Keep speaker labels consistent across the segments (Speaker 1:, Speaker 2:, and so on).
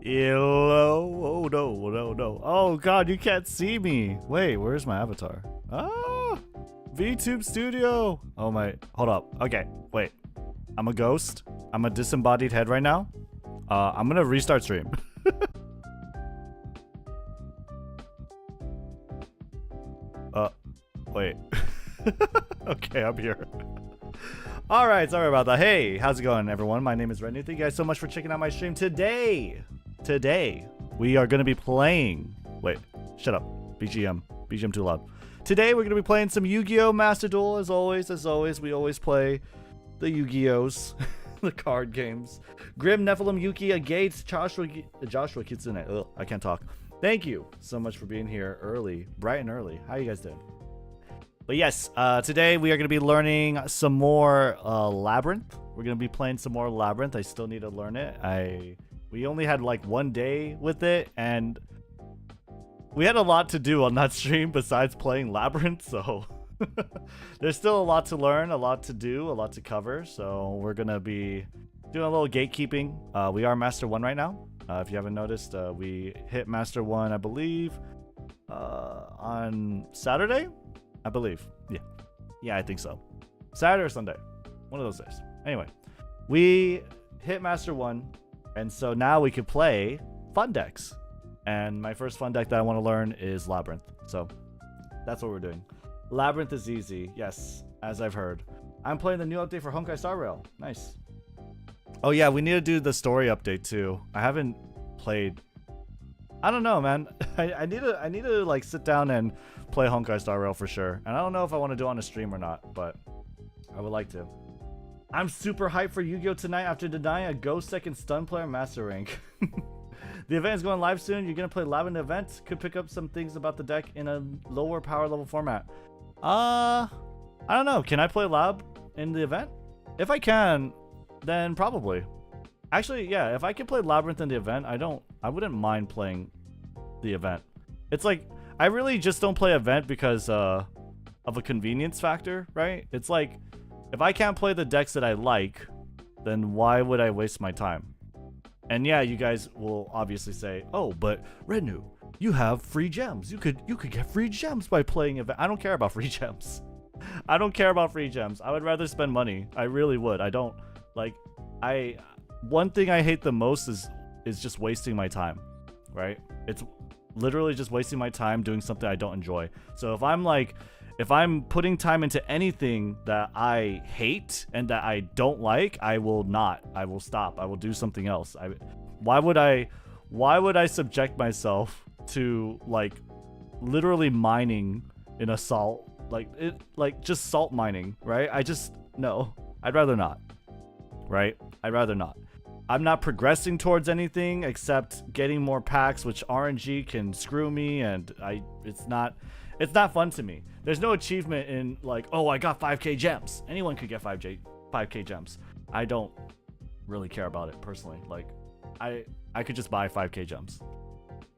Speaker 1: Hello. Oh no, no, no. Oh god, you can't see me. Wait, where's my avatar? Ah, VTube Studio. Oh my, hold up. Okay, wait. I'm a ghost. I'm a disembodied head right now. I'm gonna restart stream. Wait. Okay, I'm here. Alright, sorry about that. Hey, how's it going, everyone? My name is Rednu. Thank you guys so much for checking out my stream today. Today, we are gonna be playing... Wait, shut up. BGM. BGM too loud. Today, we're gonna be playing some Yu-Gi-Oh! Master Duel, as always. We always play the Yu-Gi-Ohs. The card games. Grim, Nephilim, Yuki, Gates, Joshua Kitsune. Ugh, I can't talk. Thank you so much for being here early, bright and early. How you guys doing? But yes, today we are going to be learning some more Labrynth. We're going to be playing some more Labrynth. I still need to learn it. We only had like one day with it, and we had a lot to do on that stream besides playing Labrynth, so there's still a lot to learn, a lot to do, a lot to cover. So we're going to be doing a little gatekeeping. We are Master 1 right now. If you haven't noticed, we hit Master 1, I believe, on Saturday? I believe. Yeah, I think so. Saturday or Sunday. One of those days. Anyway, we hit Master 1, and so now we could play fun decks. And my first fun deck that I want to learn is Labrynth. So that's what we're doing. Labrynth is easy. Yes, as I've heard. I'm playing the new update for Honkai Star Rail. Nice. Oh yeah, we need to do the story update too. I haven't played... I don't know, man. I need to like sit down and play Honkai Star Rail for sure. And I don't know if I want to do it on a stream or not, but I would like to. I'm super hyped for Yu-Gi-Oh! Tonight after denying a Ghost second stun player Master Rank. The event is going live soon. You're going to play Lab in the event. Could pick up some things about the deck in a lower power level format. I don't know. Can I play Lab in the event? If I can, then probably. Actually, yeah, if I can play Labrynth in the event, I wouldn't mind playing the event. It's like, I really just don't play event because of a convenience factor, right? It's like, if I can't play the decks that I like, then why would I waste my time? And yeah, you guys will obviously say, oh, but Rednu, you have free gems. You could get free gems by playing event. I don't care about free gems. I don't care about free gems. I would rather spend money. I really would. I don't, like, one thing I hate the most is just wasting my time, right? It's literally just wasting my time doing something I don't enjoy. So if I'm putting time into anything that I hate and that I don't like, I will stop. I will do something else. Why would I subject myself to like literally mining in a salt, like just salt mining, right? No, I'd rather not, right? I'd rather not. I'm not progressing towards anything except getting more packs, which RNG can screw me, and it's not fun to me. There's no achievement in like, oh, I got 5k gems. Anyone could get 5k gems. I don't really care about it personally. Like, I could just buy 5k gems,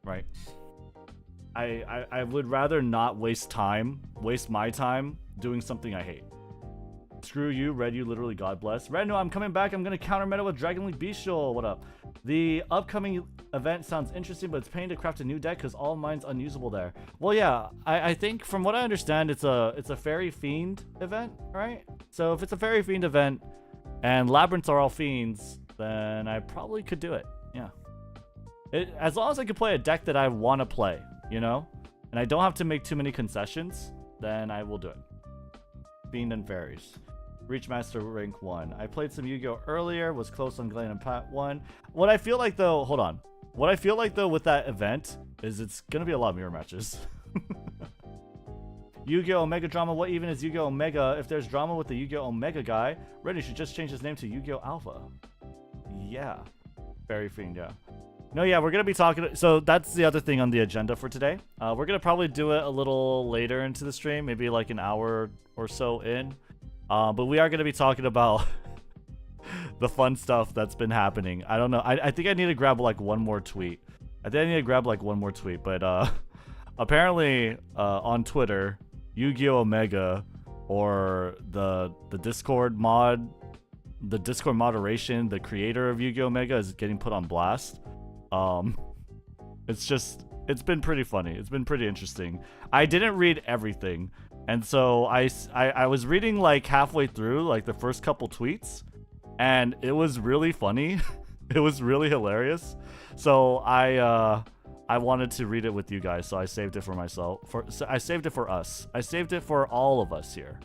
Speaker 1: right? I would rather not waste my time doing something I hate. Screw you, Rednu, literally God bless. Rednu, I'm coming back. I'm gonna counter meta with Dragon League Bestial. What up? The upcoming event sounds interesting, but it's paying to craft a new deck because all mine's unusable there. Well, yeah, I think from what I understand, it's a Fairy Fiend event, right? So if it's a Fairy Fiend event and Labrynths are all fiends, then I probably could do it. Yeah. As long as I can play a deck that I want to play, you know, and I don't have to make too many concessions, then I will do it. Fiend and Fairies. Reach Master Rank 1. I played some Yu-Gi-Oh! Earlier, was close on Glen and Pat 1. What I feel like though, hold on. What I feel like though with that event is it's gonna be a lot of mirror matches. Yu-Gi-Oh! Omega drama. What even is Yu-Gi-Oh! Omega? If there's drama with the Yu-Gi-Oh! Omega guy, Rednu should just change his name to Yu-Gi-Oh! Alpha. Yeah. Fairy Fiend, yeah. No, yeah, we're gonna be talking. So that's the other thing on the agenda for today. We're gonna probably do it a little later into the stream, maybe like an hour or so in. But we are going to be talking about the fun stuff that's been happening. I don't know. I think I need to grab like one more tweet. But apparently on Twitter, Yu-Gi-Oh! Omega or the Discord mod, the Discord moderation, the creator of Yu-Gi-Oh! Omega is getting put on blast. It's been pretty funny. It's been pretty interesting. I didn't read everything, and so I was reading like halfway through like the first couple tweets, and it was really funny. It was really hilarious. So I wanted to read it with you guys, so I saved it for myself. I saved it for us. I saved it for all of us here.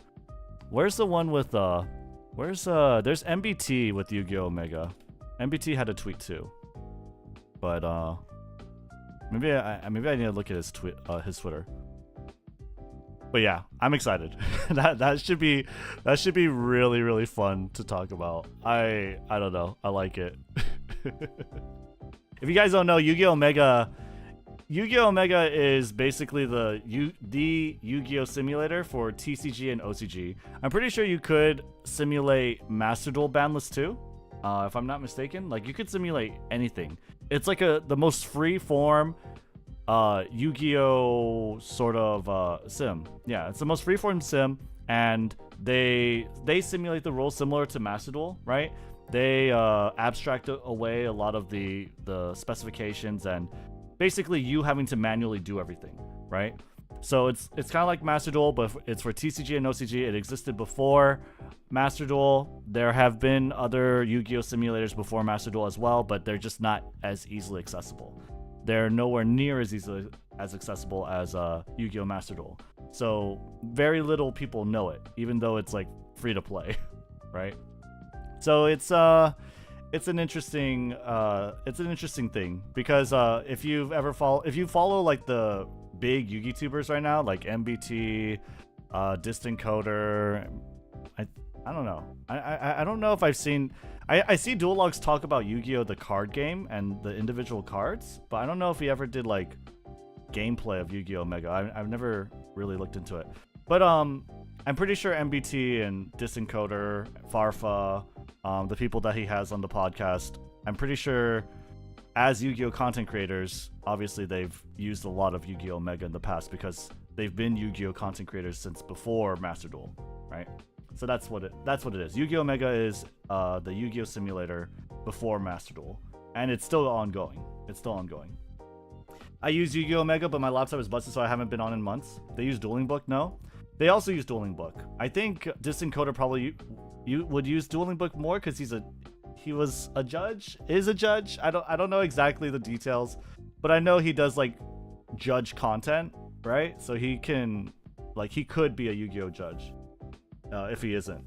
Speaker 1: Where's the one with there's MBT with Yu-Gi-Oh! Omega. MBT had a tweet too. But maybe I need to look at his Twitter. But yeah, I'm excited. that should be really, really fun to talk about. I don't know. I like it. If you guys don't know, Yu-Gi-Oh! Omega is basically the Yu-Gi-Oh! Simulator for TCG and OCG. I'm pretty sure you could simulate Master Duel banlist too, if I'm not mistaken. Like, you could simulate anything. It's like the most free form Yu-Gi-Oh! Sort of sim. Yeah, it's the most freeform sim, and they simulate the rules similar to Master Duel, right? They abstract away a lot of the specifications and basically you having to manually do everything, right? So it's kind of like Master Duel, but it's for TCG and OCG. It existed before Master Duel. There have been other Yu-Gi-Oh! Simulators before Master Duel as well, but they're just not as easily accessible. They're nowhere near as easily as accessible as Yu-Gi-Oh! Master Duel. So very little people know it, even though it's like free to play, right? So it's an interesting thing because if you follow like the big Yu-Gi tubers right now, like MBT, Distant Coder, I don't know. I don't know if I've seen. I see Duel Logs talk about Yu-Gi-Oh! The card game and the individual cards, but I don't know if he ever did like gameplay of Yu-Gi-Oh! Mega. I've never really looked into it, but I'm pretty sure MBT and Distant Coder, Farfa, the people that he has on the podcast, I'm pretty sure as Yu-Gi-Oh! Content creators, obviously they've used a lot of Yu-Gi-Oh! Mega in the past because they've been Yu-Gi-Oh! Content creators since before Master Duel, right? So that's what it is. Yu-Gi-Oh! Mega is the Yu-Gi-Oh! Simulator before Master Duel, and it's still ongoing. I use Yu-Gi-Oh! Mega, but my laptop is busted, so I haven't been on in months. They use Dueling Book? No. They also use Dueling Book. I think Distant Coder probably would use Dueling Book more because he was a judge. Is a judge. I don't know exactly the details, but I know he does like judge content, right? So he could be a Yu-Gi-Oh! Judge if he isn't.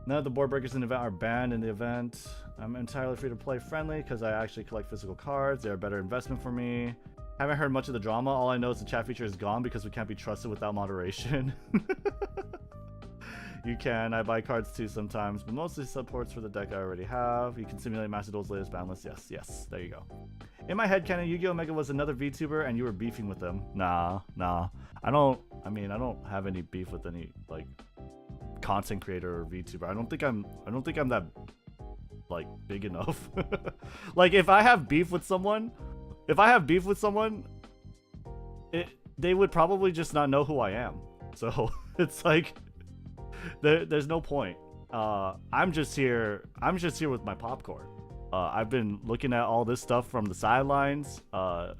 Speaker 1: None of the board breakers in the event are banned in the event. I'm entirely free to play friendly because I actually collect physical cards. They're a better investment for me. Haven't heard much of the drama. All I know is the chat feature is gone because we can't be trusted without moderation. You can. I buy cards too sometimes, but mostly supports for the deck I already have. You can simulate Master Duel's latest ban list. Yes. There you go. In my head canon, Yu-Gi-Oh! Mega was another VTuber and you were beefing with them. Nah. I don't have any beef with any like content creator or VTuber. I don't think I'm that like big enough. Like if I have beef with someone, they would probably just not know who I am. So it's like there's no point. I'm just here with my popcorn. I've been looking at all this stuff from the sidelines,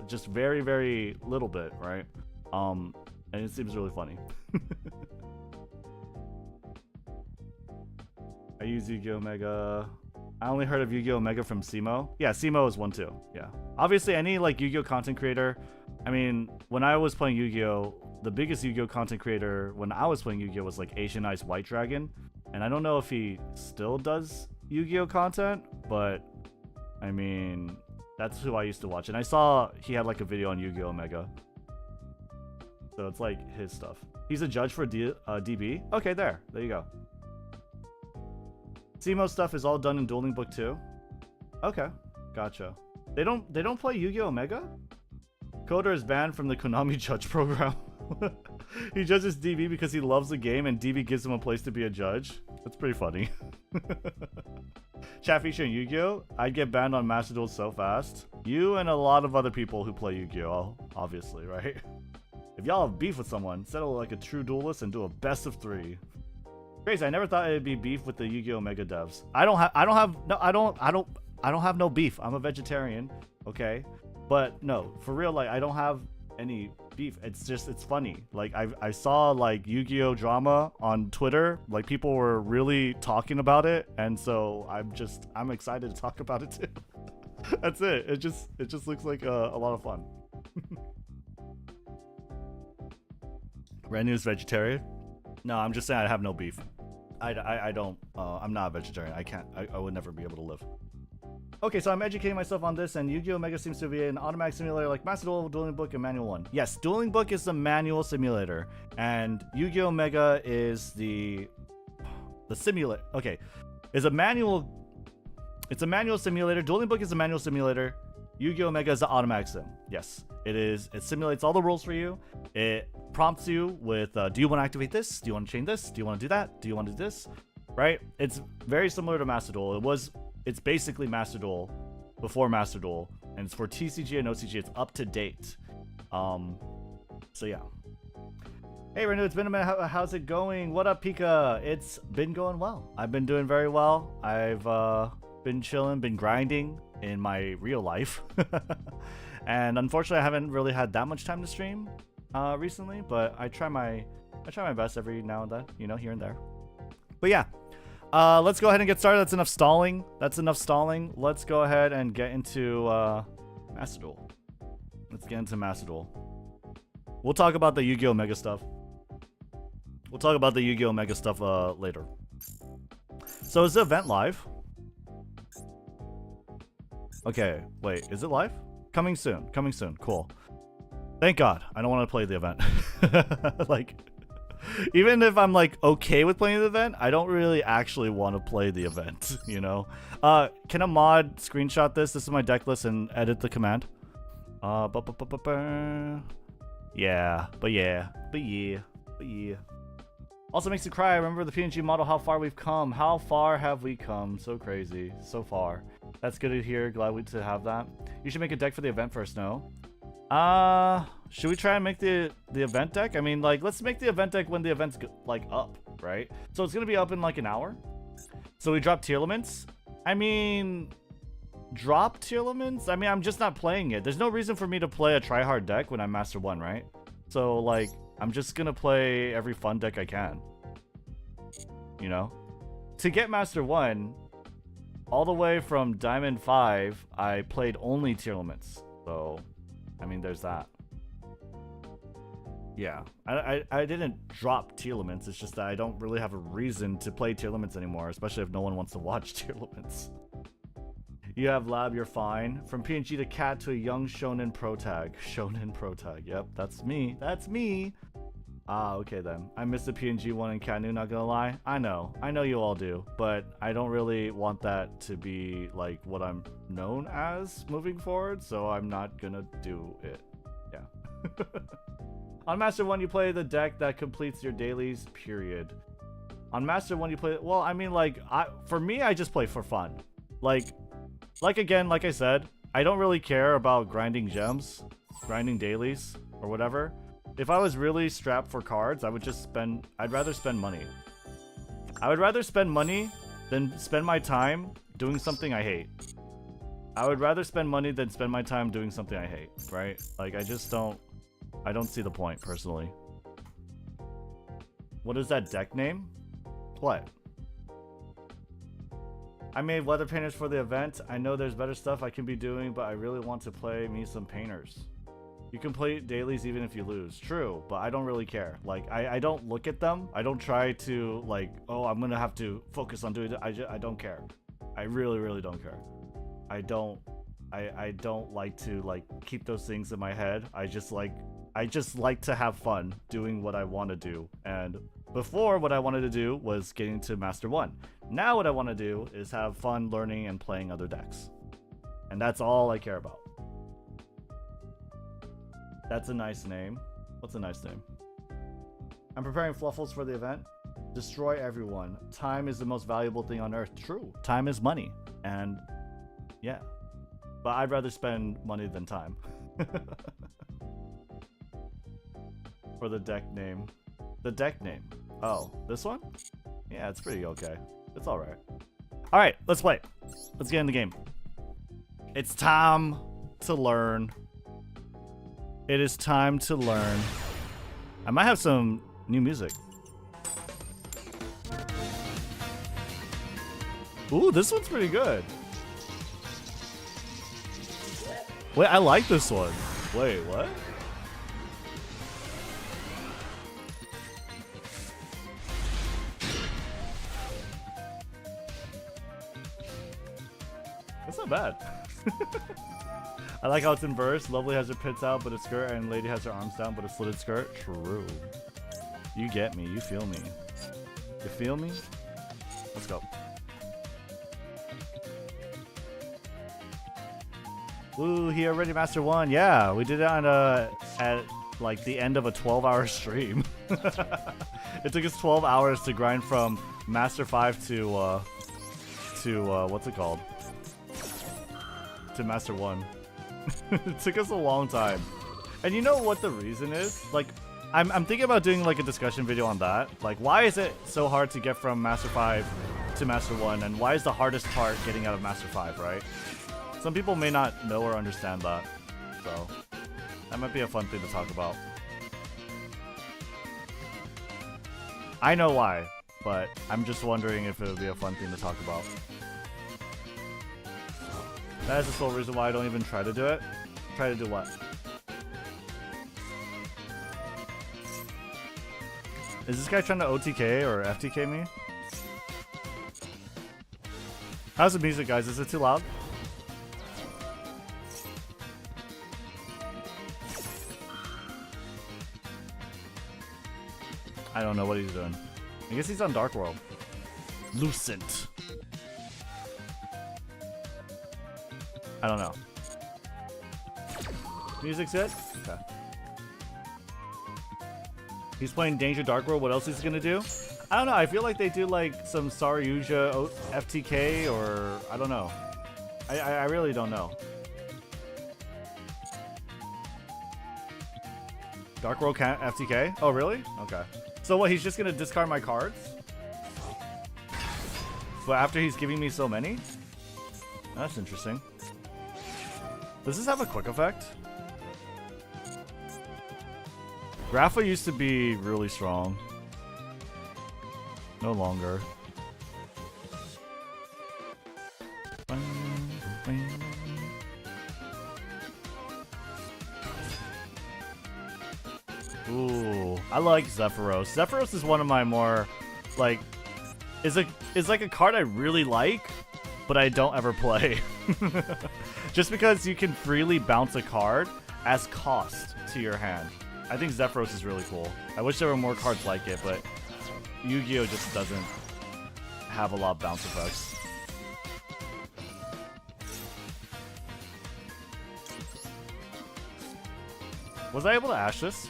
Speaker 1: just very, very little bit, right? And it seems really funny. I use Yu-Gi-Oh! Mega. I only heard of Yu-Gi-Oh! Mega from Simo. Yeah, Simo is one too. Yeah. Obviously, any like Yu-Gi-Oh! Content creator. I mean, when I was playing Yu-Gi-Oh!, the biggest Yu-Gi-Oh! Content creator when I was playing Yu-Gi-Oh! Was like Asian Ice White Dragon. And I don't know if he still does Yu-Gi-Oh! Content, but I mean, that's who I used to watch. And I saw he had like a video on Yu-Gi-Oh! Mega. So it's like his stuff. He's a judge for DB. Okay, there you go. Simo stuff is all done in Dueling Book too. Okay, gotcha. They don't play Yu-Gi-Oh! Mega? Coder is banned from the Konami judge program. He judges DB because he loves the game and DB gives him a place to be a judge. That's pretty funny. Chat feature in Yu-Gi-Oh! I'd get banned on Master Duel so fast. You and a lot of other people who play Yu-Gi-Oh! Obviously, right? If y'all have beef with someone, settle like a true duelist and do a best of 3. Crazy, I never thought it'd be beef with the Yu-Gi-Oh! Mega devs. I don't have no beef. I'm a vegetarian, okay? But no, for real, like I don't have any beef. It's just it's funny. Like I saw like Yu-Gi-Oh drama on Twitter. Like people were really talking about it, and so I'm excited to talk about it too. That's it. It just looks like a lot of fun. Rednu's vegetarian? No, I'm just saying I have no beef. I don't. I'm not a vegetarian. I can't. I would never be able to live. Okay, so I'm educating myself on this, and Yu-Gi-Oh! Mega seems to be an automatic simulator like Master Duel, Dueling Book, and Manual 1. Yes, Dueling Book is the manual simulator, and Yu-Gi-Oh! Mega is the simulator. Okay, it's a manual simulator. Dueling Book is a manual simulator. Yu-Gi-Oh! Mega is the automatic sim. Yes, it is. It simulates all the rules for you. It prompts you with, do you want to activate this? Do you want to chain this? Do you want to do that? Do you want to do this? Right? It's very similar to Master Duel. It's basically Master Duel before Master Duel, and it's for TCG and OCG. It's up to date. So yeah. Hey Rednu, it's been a minute. How's it going? What up, Pika? It's been going well. I've been doing very well. I've been chilling, been grinding in my real life. And unfortunately I haven't really had that much time to stream recently, but I try my best every now and then, you know, here and there. But yeah. Let's go ahead and get started. That's enough stalling. Let's go ahead and get into Master Duel. Let's get into Master Duel. We'll talk about the Yu-Gi-Oh! Mega stuff. Later. So is the event live? Okay, wait, is it live? Coming soon. Cool. Thank God. I don't want to play the event. Like, even if I'm like okay with playing the event, I don't really actually want to play the event, you know? Can a mod screenshot this? This is my deck list and edit the command. Yeah. Also makes you cry. I remember the PNG model, how far we've come. How far have we come? So crazy. So far. That's good to hear. Glad to have that. You should make a deck for the event first, no? Should we try and make the event deck? I mean, like, let's make the event deck when the event's like up, right? So it's gonna be up in like an hour. So we drop tier elements. I mean, drop tier elements? I mean, I'm just not playing it. There's no reason for me to play a tryhard deck when I'm Master 1, right? So like, I'm just gonna play every fun deck I can. You know? To get Master 1, all the way from Diamond 5, I played only tier elements. So, I mean, there's that. Yeah, I didn't drop tier elements. It's just that I don't really have a reason to play tier elements anymore, especially if no one wants to watch tier elements. You have lab, you're fine. From PNG to cat to a young shonen pro tag. Yep, that's me. Ah, okay then. I missed the PNG one in Canu, not gonna lie. I know you all do, but I don't really want that to be like what I'm known as moving forward, so I'm not gonna do it. Yeah. On Master 1, you play the deck that completes your dailies, period. On Master 1, you play... Well, I mean, like, for me, I just play for fun. Like again, like I said, I don't really care about grinding gems, grinding dailies, or whatever. If I was really strapped for cards, I would just spend... I'd rather spend money. I would rather spend money than spend my time doing something I hate. I would rather spend money than spend my time doing something I hate, right? Like, I just don't... I don't see the point, personally. What is that deck name? What? I made weather painters for the event. I know there's better stuff I can be doing, but I really want to play me some painters. You can play dailies even if you lose. True, but I don't really care. Like, I don't look at them. I don't try to, like, oh, I'm gonna have to focus on doing it. I don't care. I really don't care. I don't like to, like, keep those things in my head. I just like to have fun doing what I want to do. And before, what I wanted to do was getting to Master 1. Now what I want to do is have fun learning and playing other decks. And that's all I care about. That's a nice name. What's a nice name? I'm preparing Fluffles for the event. Destroy everyone. Time is the most valuable thing on earth. True. Time is money. And yeah. But I'd rather spend money than time. For the deck name. The deck name. Oh, this one? Yeah, it's pretty okay. It's alright. Alright, let's play. Let's get in the game. It's time to learn. It is time to learn. I might have some new music. Ooh, this one's pretty good. Wait, I like this one. Wait, what? That's not bad. I like how it's in verse. Lovely has her pits out, but a skirt, and Lady has her arms down, but a slitted skirt. True. You get me. You feel me. You feel me? Let's go. Ooh, he already mastered 1. Yeah, we did it on at like the end of a 12-hour stream. It took us 12 hours to grind from Master 5 to what's it called? To Master 1. It took us a long time. And you know what the reason is? Like, I'm thinking about doing like a discussion video on that. Like, why is it so hard to get from Master 5 to Master 1? And why is the hardest part getting out of Master 5, right? Some people may not know or understand that. So, that might be a fun thing to talk about. I know why, but I'm just wondering if it would be a fun thing to talk about. That is the sole reason why I don't even try to do it. Try to do what? Is this guy trying to OTK or FTK me? How's the music, guys? Is it too loud? I don't know what he's doing. I guess he's on Dark World. Lucent. I don't know. Music's good? Okay. He's playing Danger Dark World. What else is he gonna do? I don't know. I feel like they do like some Saryuja FTK or I don't know. I really don't know. Dark World can't FTK? Oh, really? Okay. So what, he's just gonna discard my cards? But after he's giving me so many? That's interesting. Does this have a quick effect? Grapha used to be really strong. No longer. Ooh, I like Zephyros. Zephyros is one of my more, like, is like a card I really like, but I don't ever play. Just because you can freely bounce a card as cost to your hand. I think Zephyros is really cool. I wish there were more cards like it, but Yu-Gi-Oh just doesn't have a lot of bounce effects. Was I able to ash this?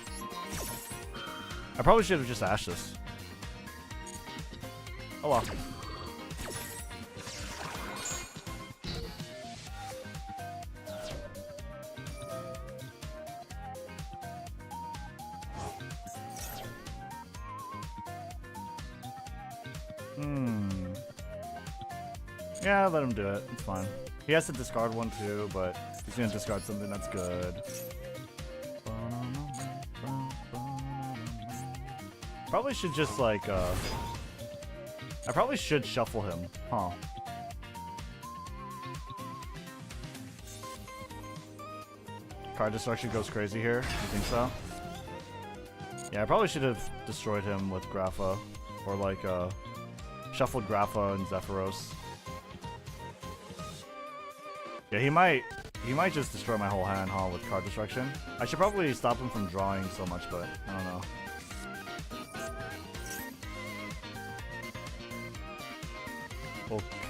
Speaker 1: I probably should have just ashed this. Oh well. Yeah, let him do it. It's fine. He has to discard one too, but he's gonna discard something that's good. Probably should just like, I probably should shuffle him, huh? Card destruction goes crazy here. You think so? Yeah, I probably should have destroyed him with Grapha, or like shuffled Grapha and Zephyros. Yeah, he might just destroy my whole hand, huh, with card destruction. I should probably stop him from drawing so much, but I don't know.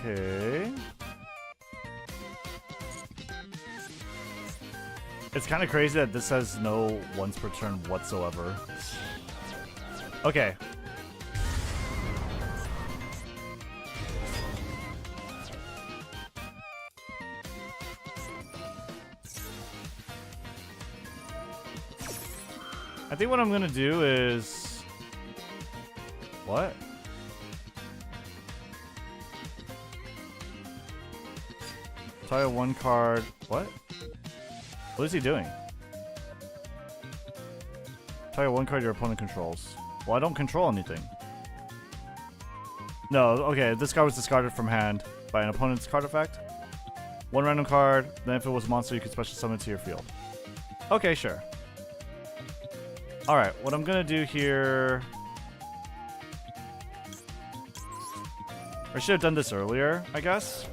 Speaker 1: Okay. It's kind of crazy that this has no once per turn whatsoever. Okay. I think what I'm gonna do is... What? Target 1 card. What? What is he doing? Target 1 card your opponent controls. Well, I don't control anything. No, okay, this card was discarded from hand by an opponent's card effect. 1 random card, then if it was a monster, you could special summon it to your field. Okay, sure. Alright, what I'm gonna do here... I should have done this earlier, I guess.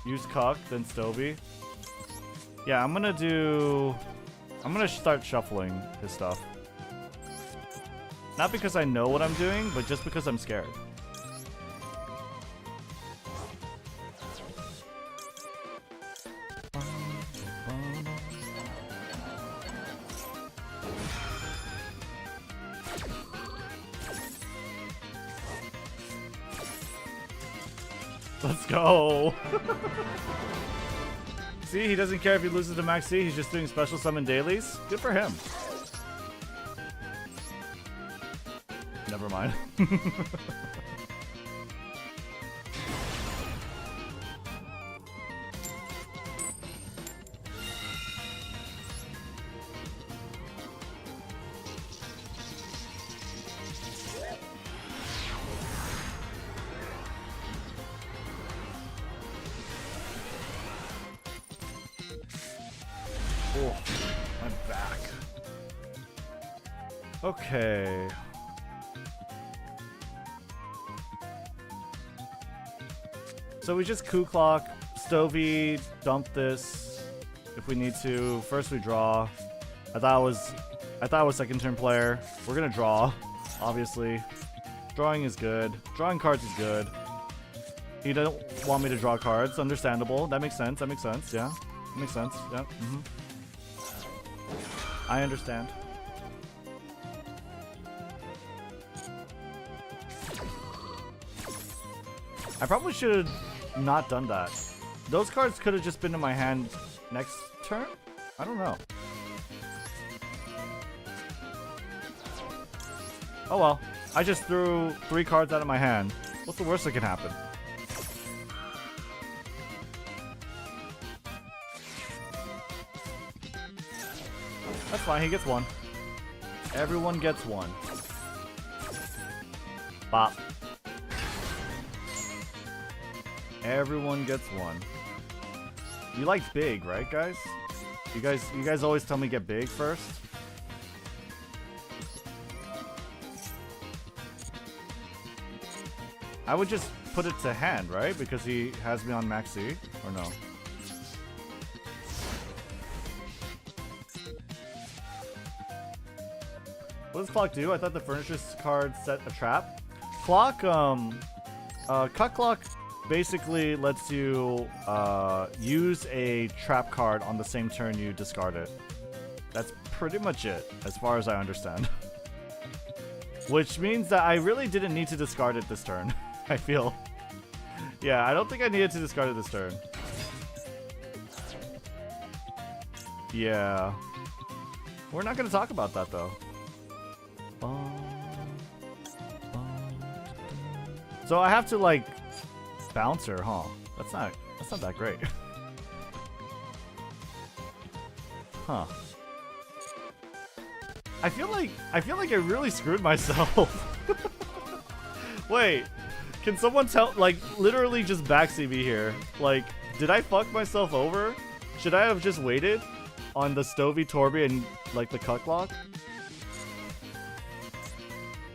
Speaker 1: Use Cuck, then Stovey. Yeah, I'm gonna start shuffling his stuff. Not because I know what I'm doing, but just because I'm scared. Let's go! See, he doesn't care if he loses to Max C, he's just doing special summon dailies. Good for him. Never mind. Oh, I'm back. Okay. So we just coup clock, Stovey, dump this if we need to. First we draw. I thought I was second turn player. We're gonna draw, obviously. Drawing is good. Drawing cards is good. He doesn't want me to draw cards. Understandable. That makes sense. That makes sense. Yeah. That makes sense. Yeah. I understand. I probably should have not done that. Those cards could have just been in my hand next turn? I don't know. Oh well. I just threw 3 cards out of my hand. What's the worst that can happen? That's fine, he gets 1. Everyone gets 1. Bop. Everyone gets 1. You like big, right, guys? You guys always tell me get big first. I would just put it to hand, right? Because he has me on maxi, or no? What does Clock do? I thought the furniture card set a trap. Clock, Cut Clock basically lets you use a trap card on the same turn you discard it. That's pretty much it, as far as I understand. Which means that I really didn't need to discard it this turn, I feel. Yeah, I don't think I needed to discard it this turn. Yeah. We're not going to talk about that, though. So I have to, like, bounce her, huh? That's not that great. Huh. I feel like I really screwed myself. Wait, can someone tell, like, literally just backseat me here? Like, did I fuck myself over? Should I have just waited on the Stovey, Torby, and, like, the Cut Clock?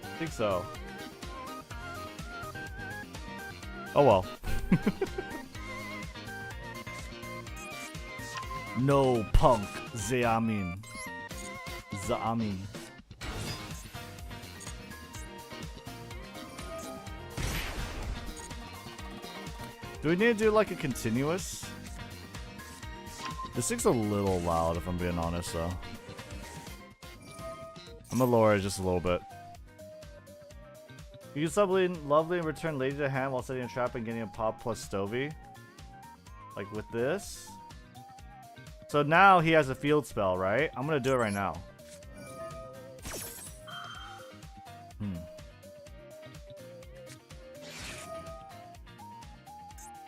Speaker 1: I think so. Oh well. No punk, Zeamin. Zaamin. Do we need to do like a continuous? This thing's a little loud if I'm being honest though. I'm gonna lower it just a little bit. You can sub Lovely and return Lady to hand while setting a trap and getting a pop plus Stovey. Like with this. So now he has a field spell, right? I'm gonna do it right now.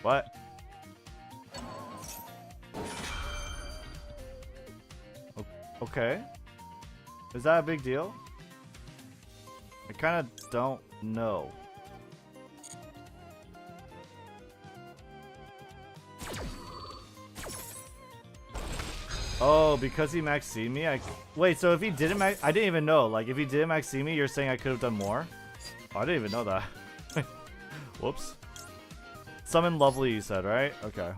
Speaker 1: What? Okay. Is that a big deal? I kind of don't know. Oh, because he maxed me? Wait, so if he didn't max... I didn't even know. Like, if he didn't max me, you're saying I could have done more? Oh, I didn't even know that. Whoops. Summon Lovely, you said, right? Okay.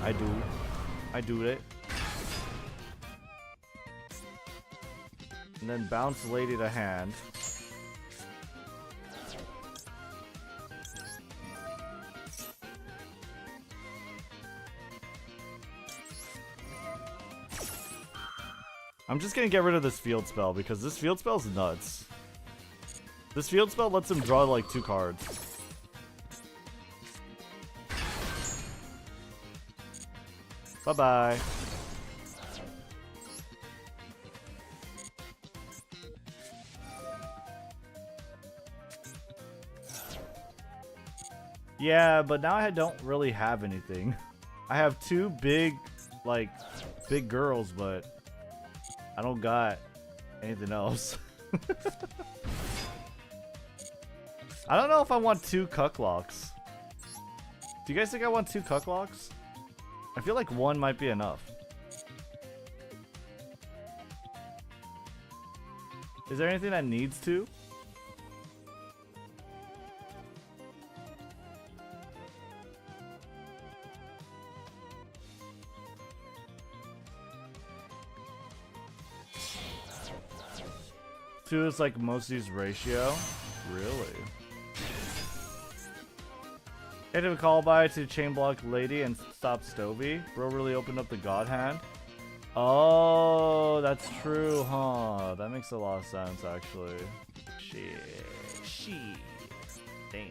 Speaker 1: I do it. And then bounce Lady to hand. I'm just gonna get rid of this field spell because this field spell's nuts. This field spell lets him draw like 2 cards. Bye-bye. Yeah, but now I don't really have anything. I have 2 big, like, big girls, but I don't got anything else. I don't know if I want 2 cucklocks. Do you guys think I want 2 cucklocks? I feel like 1 might be enough. Is there anything that needs 2? Two is like most used ratio. Really? Hit a call by to chain block Lady and stop Stovey. Bro really opened up the God hand. Oh, that's true, huh? That makes a lot of sense, actually. Shit. Damn.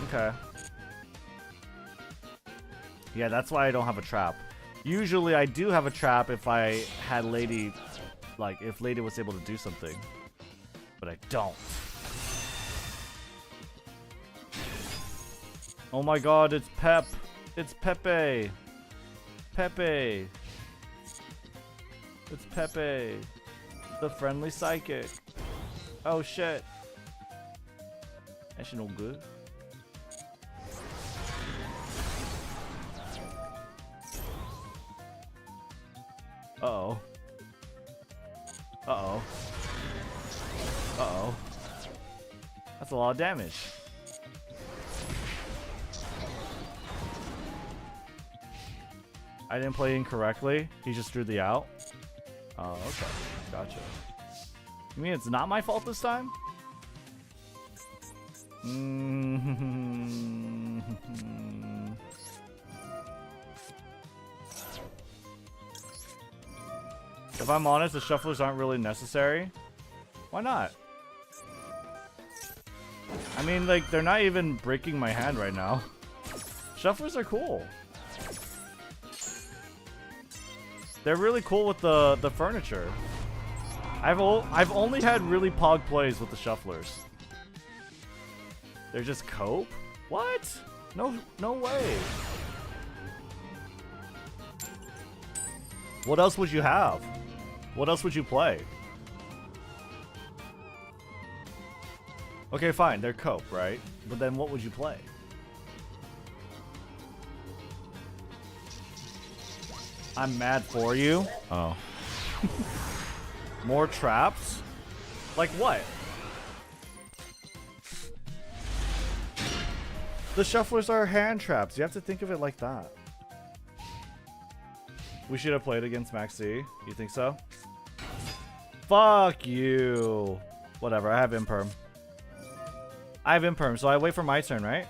Speaker 1: Okay. Yeah, that's why I don't have a trap. Usually I do have a trap if I had Lady, like if Lady was able to do something. But I don't. Oh my god, it's Pep. It's Pepe. Pepe. It's Pepe. The friendly psychic. Oh shit. That shit no good. Uh-oh. Uh-oh. Uh-oh. That's a lot of damage. I didn't play incorrectly. He just drew the out. Oh, okay. Gotcha. You mean it's not my fault this time? If I'm honest, the shufflers aren't really necessary. Why not? I mean, like, they're not even breaking my hand right now. Shufflers are cool. They're really cool with the furniture. I've only had really pog plays with the shufflers. They're just cope? What? No way. What else would you have? What else would you play? Okay, fine, they're cope, right? But then what would you play? I'm mad for you. Oh. More traps? Like what? The shufflers are hand traps. You have to think of it like that. We should have played against Maxi. You think so? Fuck you. Whatever, I have imperm. I have imperm, so I wait for my turn, right?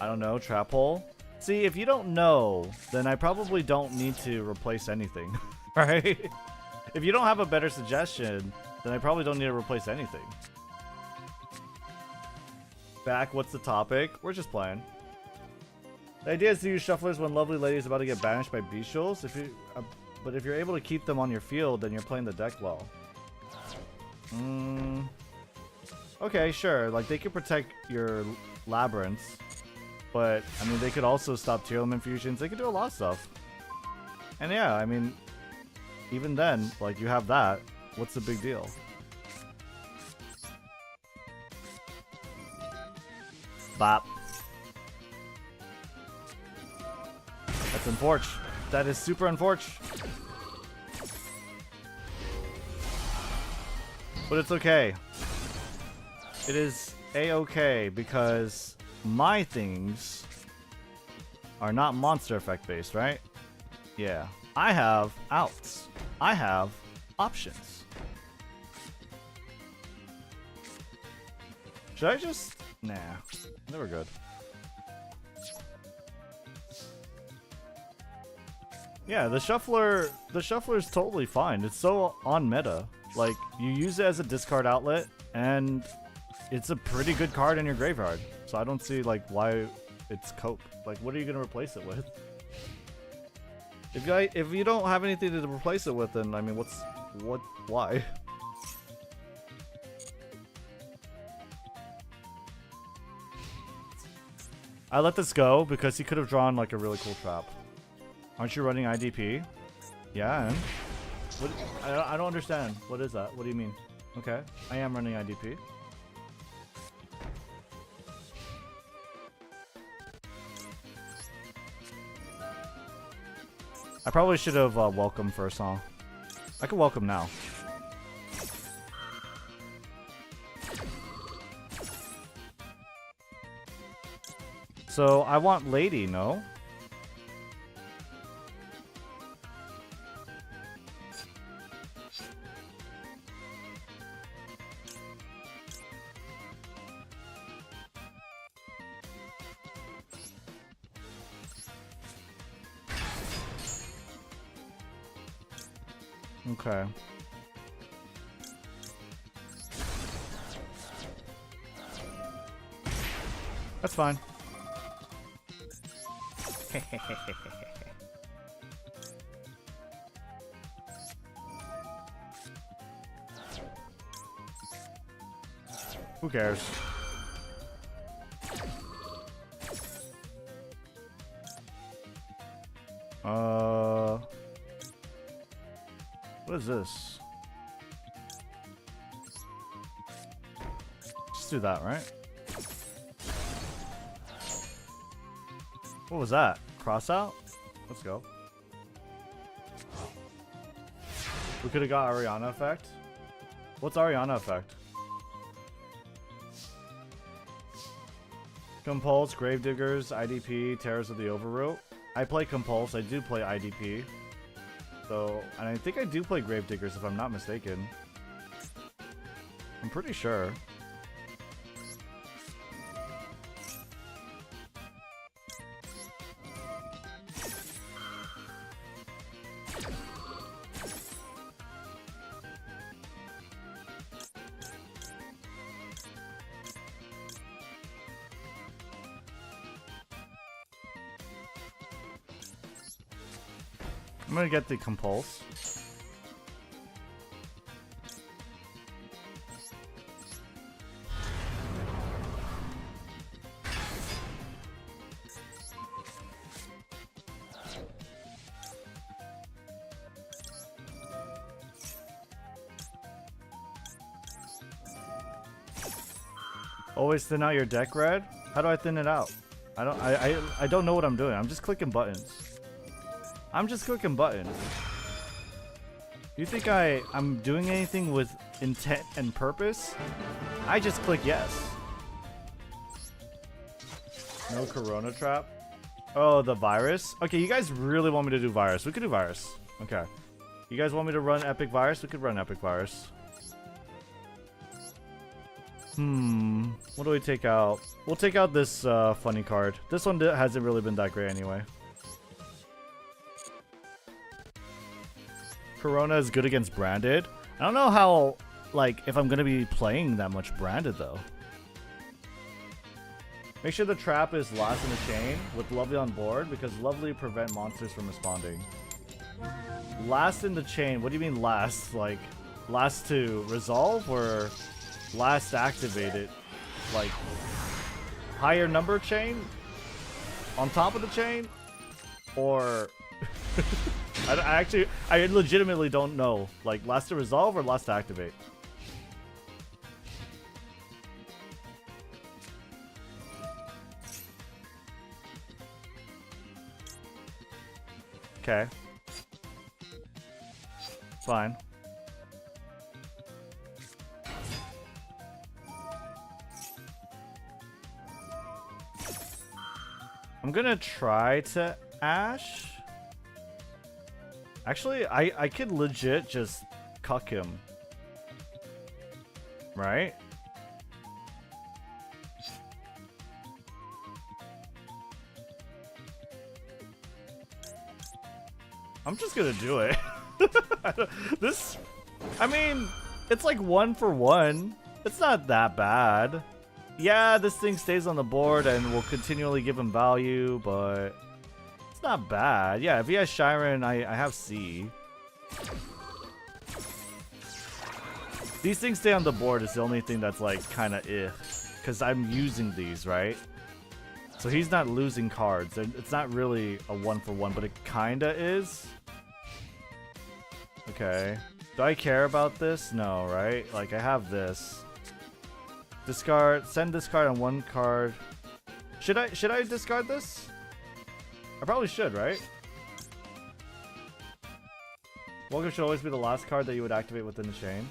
Speaker 1: I don't know, trap hole. See, if you don't know, then I probably don't need to replace anything, right? If you don't have a better suggestion, then I probably don't need to replace anything. Back, what's the topic? We're just playing. The idea is to use shufflers when Lovely Lady is about to get banished by bestials. But if you're able to keep them on your field, then you're playing the deck well. Okay, sure. Like, they could protect your Labrynths. But, I mean, they could also stop Tear Element fusions. They could do a lot of stuff. And yeah, I mean, even then, like, you have that. What's the big deal? Bop. That's unfortunate. That is super unfortunate. But it's okay. It is a-okay because my things are not monster effect based, right? Yeah. I have outs. I have options. Should I just... Nah. They were good. Yeah, the shuffler is totally fine. It's so on meta. Like, you use it as a discard outlet, and it's a pretty good card in your graveyard. So I don't see, like, why it's cope. Like, what are you gonna replace it with? If you don't have anything to replace it with, then I mean, why? I let this go because he could have drawn like a really cool trap. Aren't you running IDP? Yeah, and what? I don't understand. What is that? What do you mean? Okay, I am running IDP. I probably should have welcomed first, huh? I can welcome now. So I want Lady, no? Okay. That's fine. Who cares? What is this? Just do that, right? What was that? Cross out? Let's go. We could have got Ariana effect. What's Ariana effect? Compulse, Gravediggers, IDP, Terrors of the Overwrote. I play Compulse, I do play IDP. So, and I think I do play Gravediggers if I'm not mistaken. I'm pretty sure. I'm gonna get the Compulse. Always thin out your deck, Red? How do I thin it out? I don't know what I'm doing. I'm just clicking buttons. I'm just clicking buttons. You think I'm doing anything with intent and purpose? I just click yes. No Corona trap. Oh, the virus? Okay, you guys really want me to do virus. We could do virus. Okay. You guys want me to run epic virus? We could run epic virus. What do we take out? We'll take out this funny card. This one hasn't really been that great anyway. Corona is good against branded. I don't know how, like, if I'm gonna be playing that much branded though. Make sure the trap is last in the chain with Lovely on board because Lovely prevent monsters from responding. Last in the chain, what do you mean last? Like, last to resolve or last activated, like, higher number chain on top of the chain, or I legitimately don't know. Like, last to resolve or last to activate? Okay. Fine. I'm gonna try to Ash. Actually, I could legit just cuck him. Right? I'm just gonna do it. I mean, it's like 1 for 1. It's not that bad. Yeah, this thing stays on the board and will continually give him value, but it's not bad. Yeah, if he has Shiren, I have C. These things stay on the board is the only thing that's like kind of because I'm using these, right? So he's not losing cards. It's not really a 1 for 1, but it kind of is. Okay. Do I care about this? No, right? Like, I have this. Discard. Send this card on 1 card. Should I discard this? I probably should, right? Welcome should always be the last card that you would activate within the chain.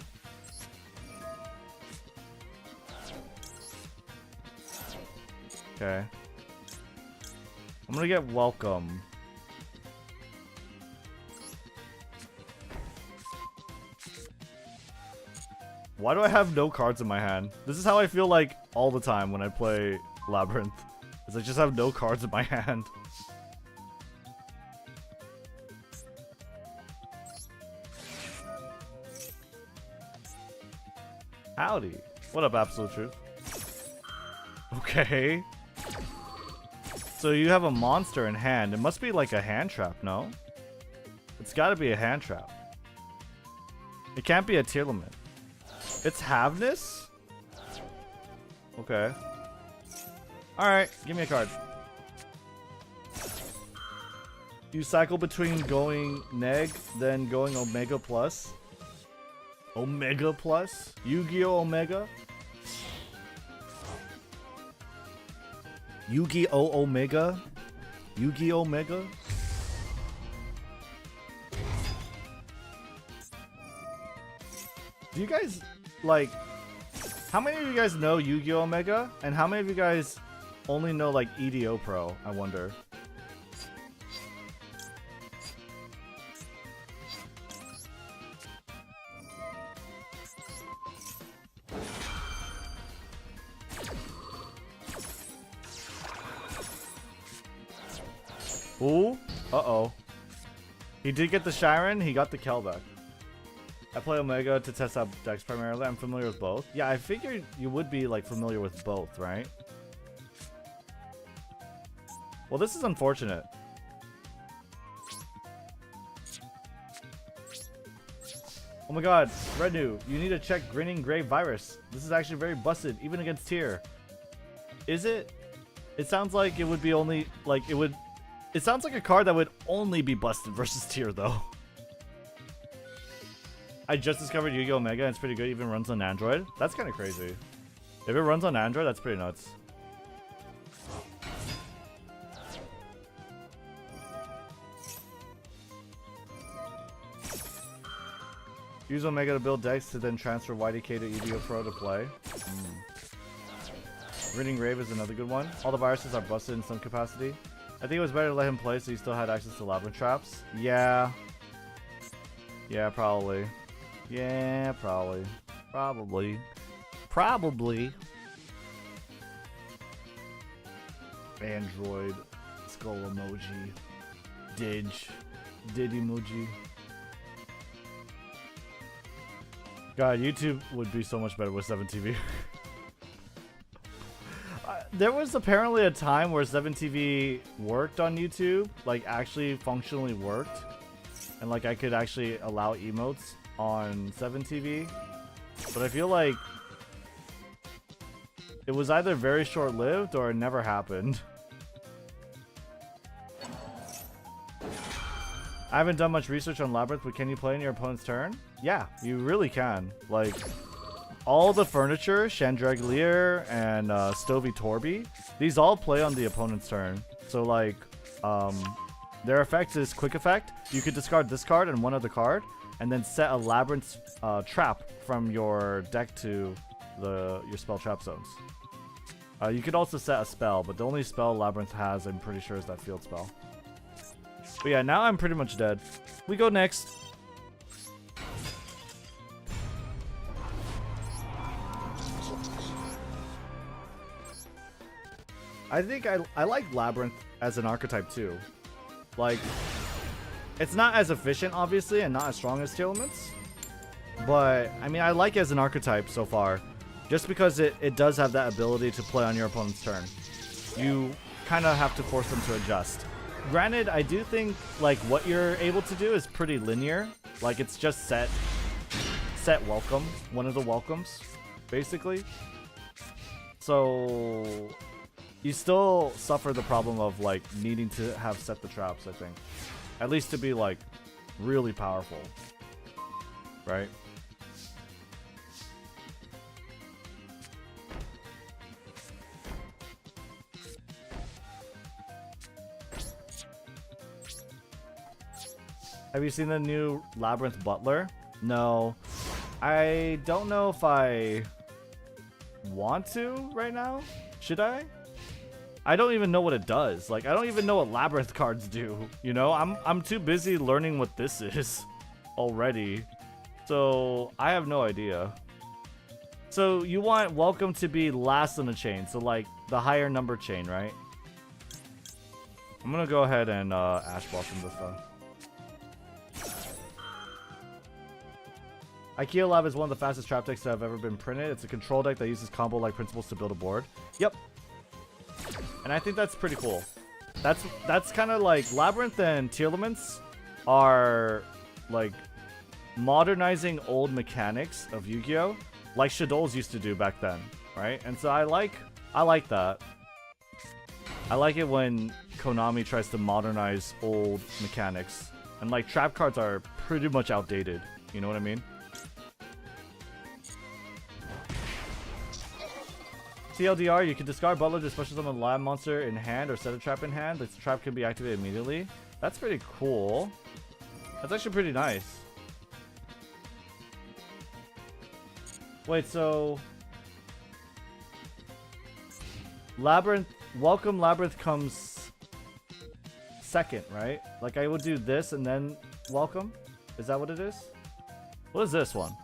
Speaker 1: Okay. I'm gonna get Welcome. Why do I have no cards in my hand? This is how I feel like all the time when I play Labrynth. Is I just have no cards in my hand. Howdy. What up, Absolute Truth? Okay. So you have a monster in hand. It must be like a hand trap, no? It's gotta be a hand trap. It can't be a tier limit. It's Havness? Okay. Alright, give me a card. You cycle between going neg, then going Omega Plus. Omega Plus? Yu-Gi-Oh! Omega? Yu-Gi-Oh! Omega? Yu-Gi-Oh! Omega? Do you guys, like, how many of you guys know Yu-Gi-Oh! Omega? And how many of you guys only know, like, EDO Pro, I wonder? Ooh, uh-oh. He did get the Shiren, he got the Kelbeck. I play Omega to test out decks primarily. I'm familiar with both. Yeah, I figured you would be like familiar with both, right? Well, this is unfortunate. Oh my god, Rednu, you need to check Grinning Grave Virus. This is actually very busted, even against tier. Is it? It sounds like it would be only, like, it would... It sounds like a card that would only be busted versus tier, though. I just discovered Yu-Gi-Oh! Omega, and it's pretty good. It even runs on Android. That's kind of crazy. If it runs on Android, that's pretty nuts. Use Omega to build decks to then transfer YDK to EDO Pro to play. Grinning Grave is another good one. All the viruses are busted in some capacity. I think it was better to let him play so he still had access to Labrynth traps. Yeah. Yeah, probably. Yeah, probably. Probably. Probably. Android. Skull emoji. Did emoji. God, YouTube would be so much better with 7TV. There was apparently a time where 7TV worked on YouTube, like actually functionally worked, and like I could actually allow emotes on 7TV, but I feel like it was either very short-lived or it never happened. I haven't done much research on Labrynth, but can you play in your opponent's turn? Yeah, you really can. Like, all the furniture, Chandragolier and Stovey Torby, these all play on the opponent's turn. So, like, their effect is quick effect. You could discard this card and one other card, and then set a Labrynth trap from your deck to your spell trap zones. You could also set a spell, but the only spell Labrynth has, I'm pretty sure, is that field spell. But yeah, now I'm pretty much dead. We go next. I think I like Labrynth as an archetype too. Like, it's not as efficient, obviously, and not as strong as Telements. But, I mean, I like it as an archetype so far. Just because it does have that ability to play on your opponent's turn. You kind of have to force them to adjust. Granted, I do think, like, what you're able to do is pretty linear. Like, it's just set welcome. One of the welcomes, basically. So, you still suffer the problem of, like, needing to have set the traps, I think. At least to be, like, really powerful. Right? Have you seen the new Labrynth Butler? No. I don't know if I want to right now. Should I? I don't even know what it does. Like, I don't even know what Labrynth cards do. You know, I'm too busy learning what this is already. So, I have no idea. So, you want Welcome to be last in the chain. So, like, the higher number chain, right? I'm gonna go ahead and Ash Blossom this time. IKEA Lab is one of the fastest trap decks that have ever been printed. It's a control deck that uses combo-like principles to build a board. Yep. And I think that's pretty cool. That's kind of like Labrynth and Telements are like modernizing old mechanics of Yu-Gi-Oh! Like Shadows used to do back then, right? And so I like that. I like it when Konami tries to modernize old mechanics. And like trap cards are pretty much outdated. You know what I mean? TLDR, you can discard Butler to special summon a lab monster in hand or set a trap in hand. This trap can be activated immediately. That's pretty cool. That's actually pretty nice. Wait, so Labrynth, Welcome Labrynth comes second, right? Like I would do this and then Welcome? Is that what it is? What is this one?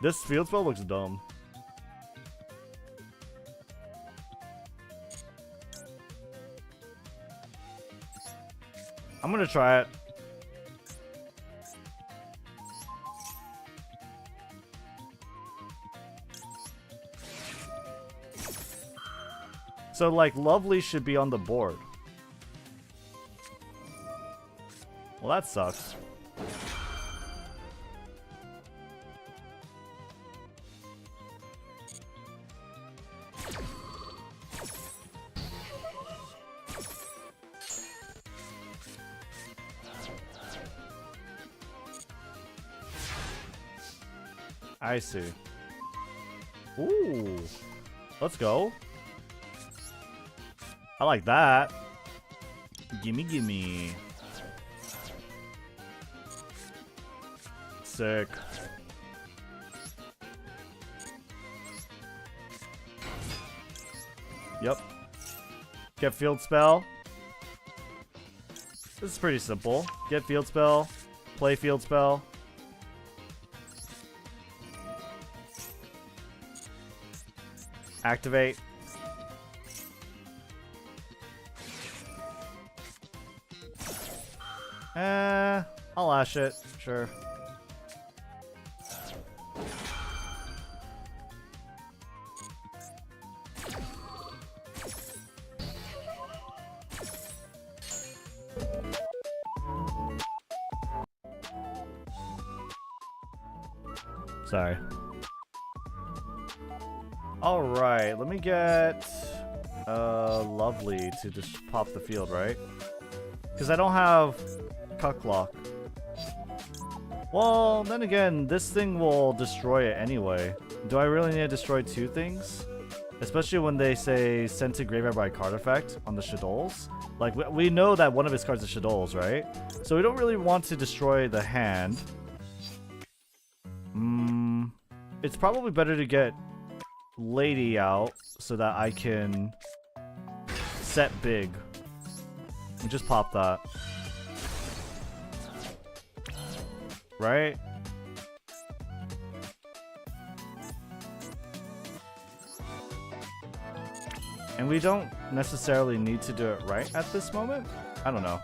Speaker 1: This field spell looks dumb. I'm gonna try it. So like Lovely should be on the board. Well, that sucks. I see. Ooh. Let's go. I like that. Gimme, gimme. Sick. Yep. Get field spell. This is pretty simple. Get field spell. Play field spell. Activate. I'll Ash it. Sure. Sorry. Alright, let me get Lovely to just pop the field, right? Because I don't have Cucklock. Well, then again, this thing will destroy it anyway. Do I really need to destroy 2 things? Especially when they say send to graveyard by card effect on the Shadows. Like, we know that one of his cards is Shadows, right? So we don't really want to destroy the hand. It's probably better to get Lady out so that I can set big. And just pop that. Right? And we don't necessarily need to do it right at this moment. I don't know.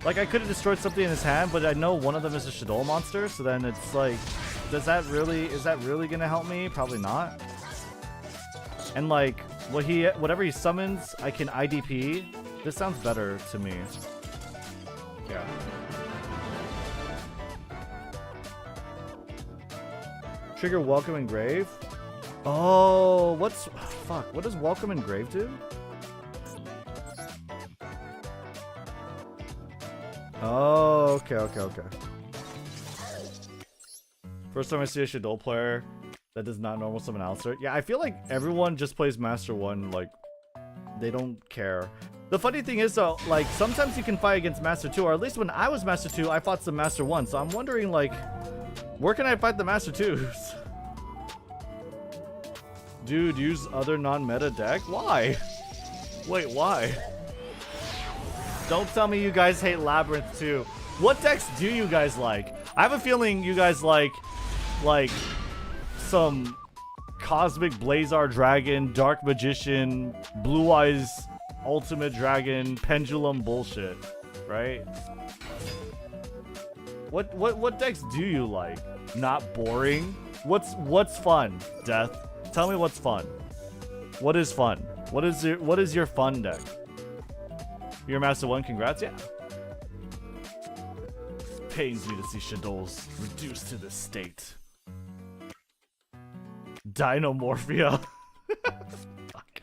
Speaker 1: Like, I could have destroyed something in his hand, but I know one of them is a Shadow monster, so then it's like, is that really gonna help me? Probably not. And like, whatever he summons, I can IDP. This sounds better to me. Yeah. Trigger Welcome Engrave. Oh, fuck, what does Welcome Engrave do? Oh, okay. First time I see a Shadow player that does not normal summon Alistair. Yeah, I feel like everyone just plays Master 1, like, they don't care. The funny thing is, though, like, sometimes you can fight against Master 2, or at least when I was Master 2, I fought some Master 1, so I'm wondering, like, where can I fight the Master 2s? Dude, use other non-meta deck? Why? Wait, why? Don't tell me you guys hate Labrynth too. What decks do you guys like? I have a feeling you guys like some Cosmic Blazar Dragon, Dark Magician, Blue Eyes Ultimate Dragon, Pendulum bullshit, right? What decks do you like? Not boring? What's fun? Death. Tell me what's fun. What is fun? What is your fun deck? You're Master 1, congrats, yeah. It pains me to see Shadows reduced to this state. Dinomorphia. Fuck.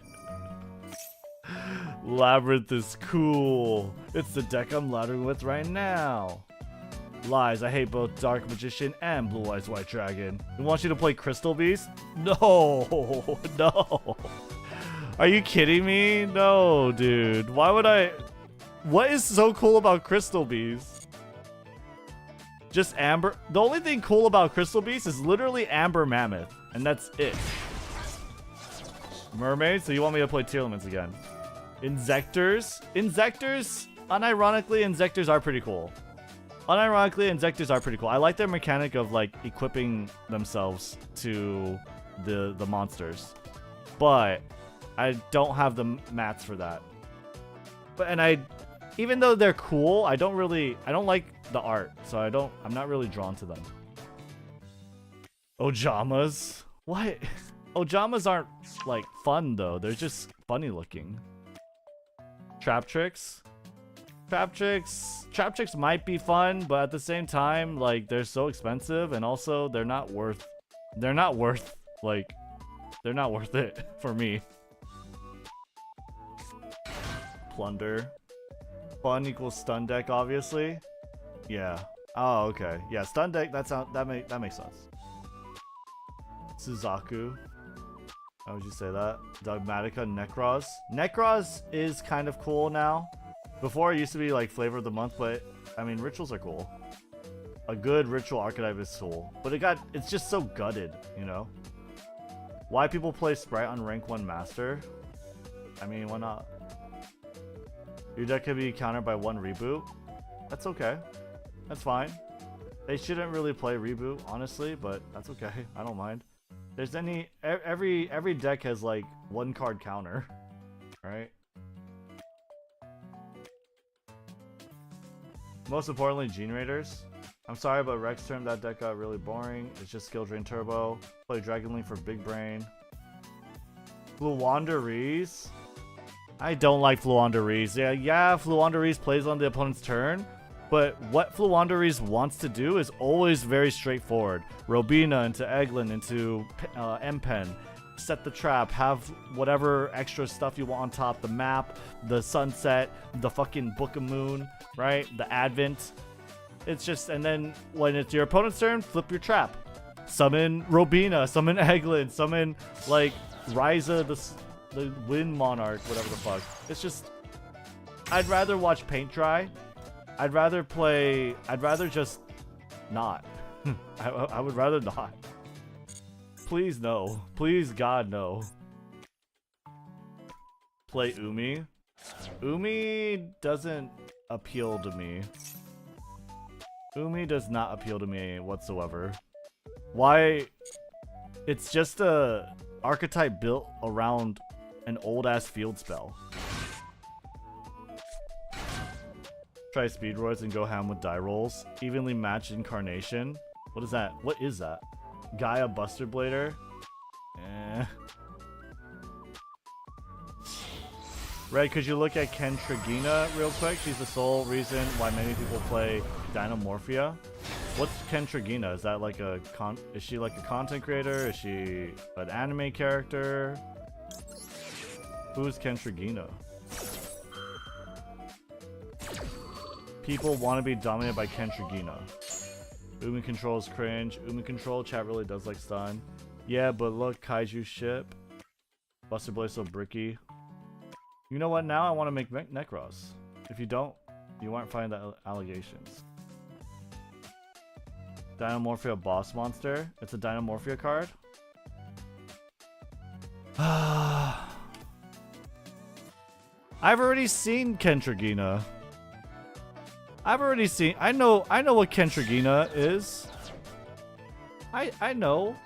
Speaker 1: Labrynth is cool. It's the deck I'm laddering with right now. Lies, I hate both Dark Magician and Blue Eyes White Dragon. We want you to play Crystal Beast? No, no. Are you kidding me? No, dude. Why would I? What is so cool about Crystal Beast? Just Amber. The only thing cool about Crystal Beast is literally Amber Mammoth, and that's it. Mermaid, so you want me to play Tearlaments again. Insectors? Insectors? Unironically, Insectors are pretty cool. Unironically, Insectors are pretty cool. I like their mechanic of, like, equipping themselves to the monsters. But I don't have the mats for that. Even though they're cool, I don't like the art, so I'm not really drawn to them. Ojamas? What? Ojamas aren't, like, fun, though. They're just funny looking. Trap Tricks? Trap Tricks might be fun, but at the same time, like, they're so expensive, and also they're not worth it for me. Plunder. Fun equals stun deck, obviously. Yeah. Oh, okay. Yeah, stun deck, that makes sense. Suzaku. How would you say that? Dogmatica, Necros. Necros is kind of cool now. Before it used to be like flavor of the month, but I mean, rituals are cool. A good ritual archetype is cool, but it's just so gutted, you know? Why people play Sprite on rank 1 master? I mean, why not? Your deck can be countered by 1 reboot. That's okay. That's fine. They shouldn't really play reboot, honestly, but that's okay. I don't mind. There's every deck has like 1 card counter, right? Most importantly, Gene Raiders. I'm sorry, but Rex term that deck got really boring. It's just Skill Drain Turbo. Play Dragon Link for Big Brain. Fluwandereeze. I don't like Fluwandereeze. Yeah, Fluwandereeze plays on the opponent's turn. But what Floowandereeze wants to do is always very straightforward. Robina into Eglin into M-Pen. Set the trap, have whatever extra stuff you want on top. The map, the sunset, the fucking Book of Moon, right? The Advent. It's just, and then when it's your opponent's turn, flip your trap. Summon Robina, summon Eglin, summon like Ryza, the Wind Monarch, whatever the fuck. It's just, I'd rather watch paint dry. I'd rather just not. I would rather not. Please no. Please God no. Play Umi. Umi doesn't appeal to me. Umi does not appeal to me whatsoever. Why? It's just a archetype built around an old ass field spell. Try speedroids and go ham with die rolls. Evenly matched incarnation. What is that? What is that? Gaia Buster Blader? Eh. Red, could you look at Kentragina real quick? She's the sole reason why many people play Dynamorphia. What's Kentragina? Is that like a is she like a content creator? Is she an anime character? Who's Kentragina? People want to be dominated by Kentragina. Umi control is cringe. Umi control, chat really does like stun. Yeah, but look, Kaiju ship. Buster Blade so bricky. You know what? Now I want to make Necros. If you don't, you won't find the allegations. Dynamorphia boss monster. It's a Dynamorphia card. I've already seen Kentragina. I've already seen. I know what Kentragina is. I know.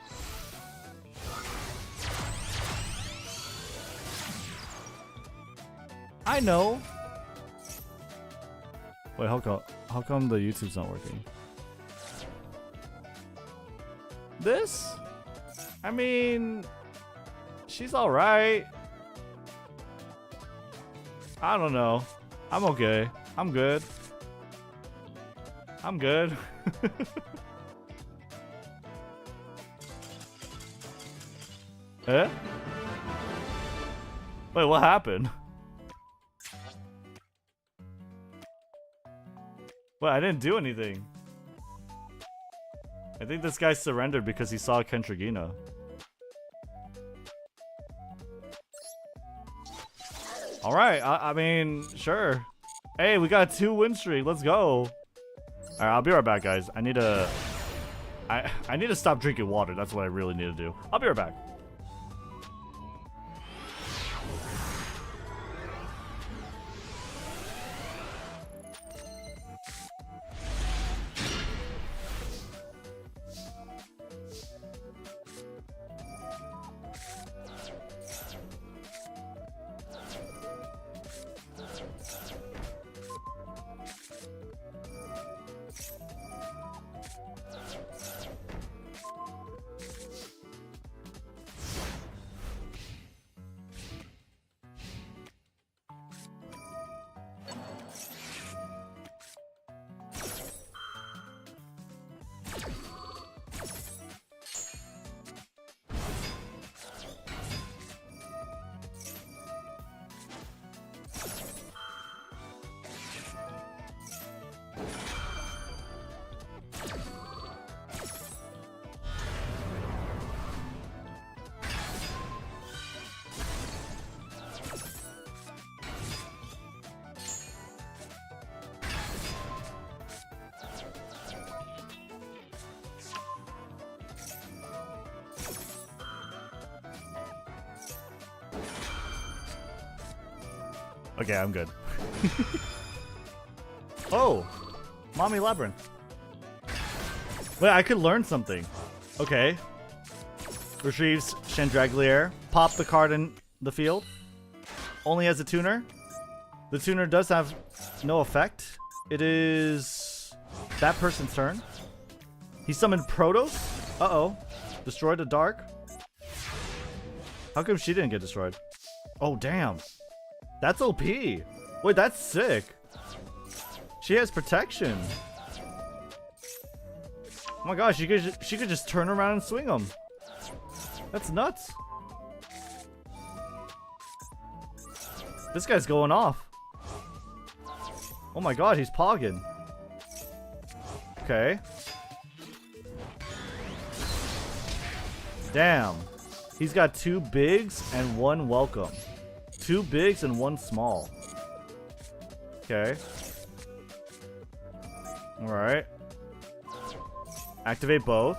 Speaker 1: I know. Wait, how come the YouTube's not working? This? I mean, she's all right. I don't know. I'm okay. I'm good. I'm good. Eh? Wait, what happened? Wait, I didn't do anything. I think this guy surrendered because he saw Kentragina. Alright, I mean, sure. Hey, we got a 2-win streak. Let's go. Alright, I'll be right back, guys. I need to stop drinking water. That's what I really need to do. I'll be right back. Okay, I'm good. Oh, Mommy Labrynth. Wait, I could learn something. Okay. Retrieves Chandraglier. Pop the card in the field. Only has a tuner. The tuner does have no effect. It is that person's turn. He summoned Protos. Uh-oh. Destroyed a Dark. How come she didn't get destroyed? Oh, damn. That's OP. Wait, that's sick. She has protection. Oh my gosh, she could just turn around and swing them. That's nuts. This guy's going off. Oh my god, he's pogging. Okay. Damn. He's got 2 bigs and 1 welcome. 2 bigs and 1 small. Okay. Alright. Activate both.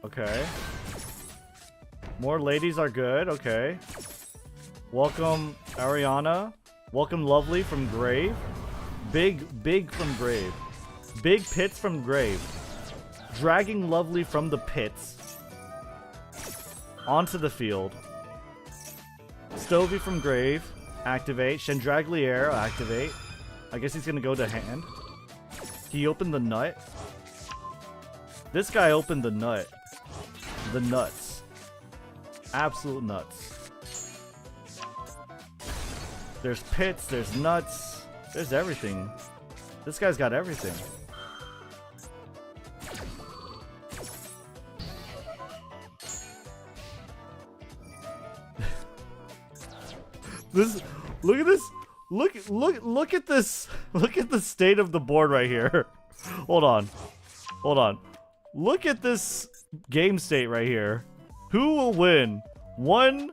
Speaker 1: Okay. More ladies are good. Okay. Welcome Ariana. Welcome Lovely from Grave. Big from Grave. Big Pits from Grave. Dragging Lovely from the pits. Onto the field. Stovey from Grave. Activate. Chandraglier. Activate. I guess he's gonna go to hand. He opened the nut. This guy opened the nut. The nuts. Absolute nuts. There's pits, there's nuts, there's everything. This guy's got everything. This, look at this. Look at this. Look at the state of the board right here. Hold on. Hold on. Look at this game state right here. Who will win? One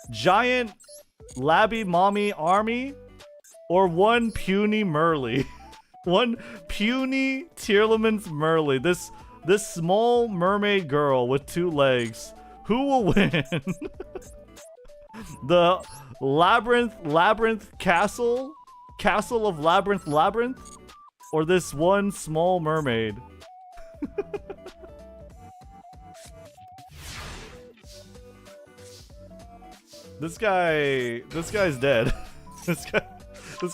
Speaker 1: giant labby mommy army or one puny Merly? One puny Tearlaments Merly. This small mermaid girl with 2 legs. Who will win? The Labrynth castle of Labrynth, or this one small mermaid? This guy's dead. This guy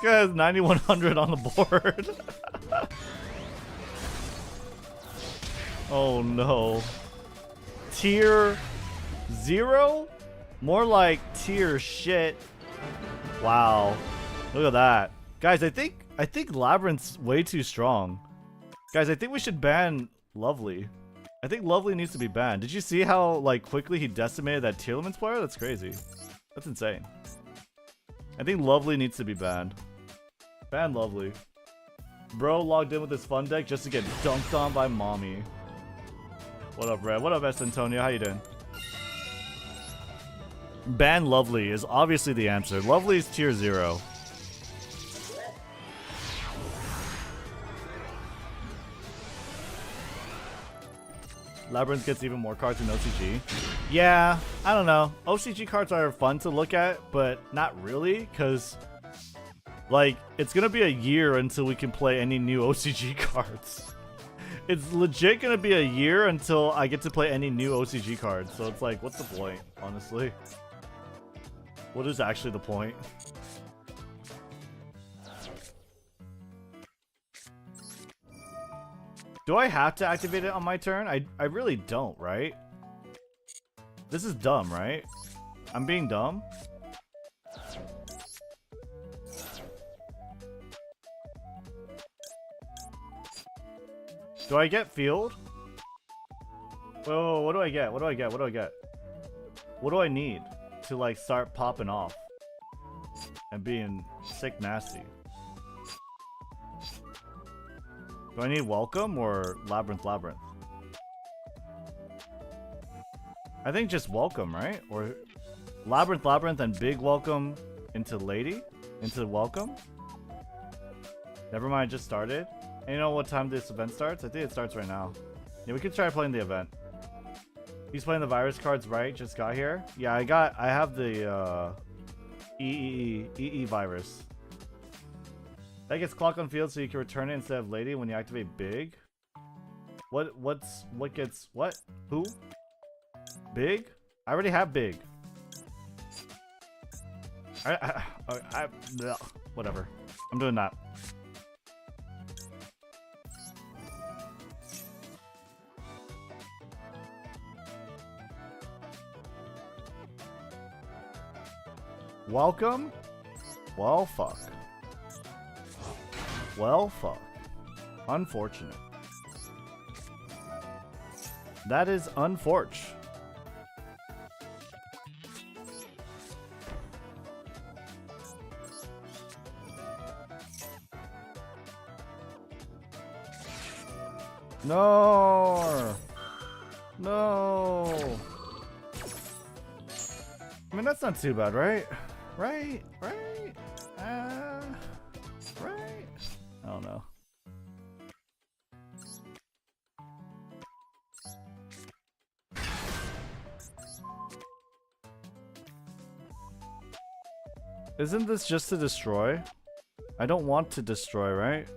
Speaker 1: has 9100 on the board. Oh no. Tier 0? More like tier shit. Wow. Look at that. Guys, I think Labrynth's way too strong. Guys, I think we should ban Lovely. I think Lovely needs to be banned. Did you see how like quickly he decimated that Tearlaments player? That's crazy. That's insane. I think Lovely needs to be banned. Ban Lovely. Bro logged in with his fun deck just to get dunked on by mommy. What up, Red? What up, S. Antonio? How you doing? Ban Lovely is obviously the answer. Lovely is tier 0. Labrynth gets even more cards in OCG. Yeah, I don't know. OCG cards are fun to look at, but not really, because like it's gonna be a year until we can play any new OCG cards. It's legit gonna be a year until I get to play any new OCG cards. So it's like, what's the point, honestly? What is actually the point? Do I have to activate it on my turn? I really don't, right? This is dumb, right? I'm being dumb. Do I get field? Whoa, what do I get? What do I get? What do I get? What do I need to like start popping off and being sick nasty? Do I need welcome or Labrynth? I think just welcome, right? Or Labrynth and big welcome into lady? Into welcome? Never mind, just started. And you know what time this event starts? I think it starts right now. Yeah, we could try playing the event. He's playing the virus cards, right? Just got here. Yeah, I have the EE virus. That gets clock on field so you can return it instead of lady when you activate big. What gets what? Who? Big? I already have big. Whatever. I'm doing that. Welcome? Well, fuck. Well, fuck. Unfortunate. That is unfortunate. No. No. I mean, that's not too bad, right? Right? Right? Right? I don't know. Isn't this just to destroy? I don't want to destroy, right?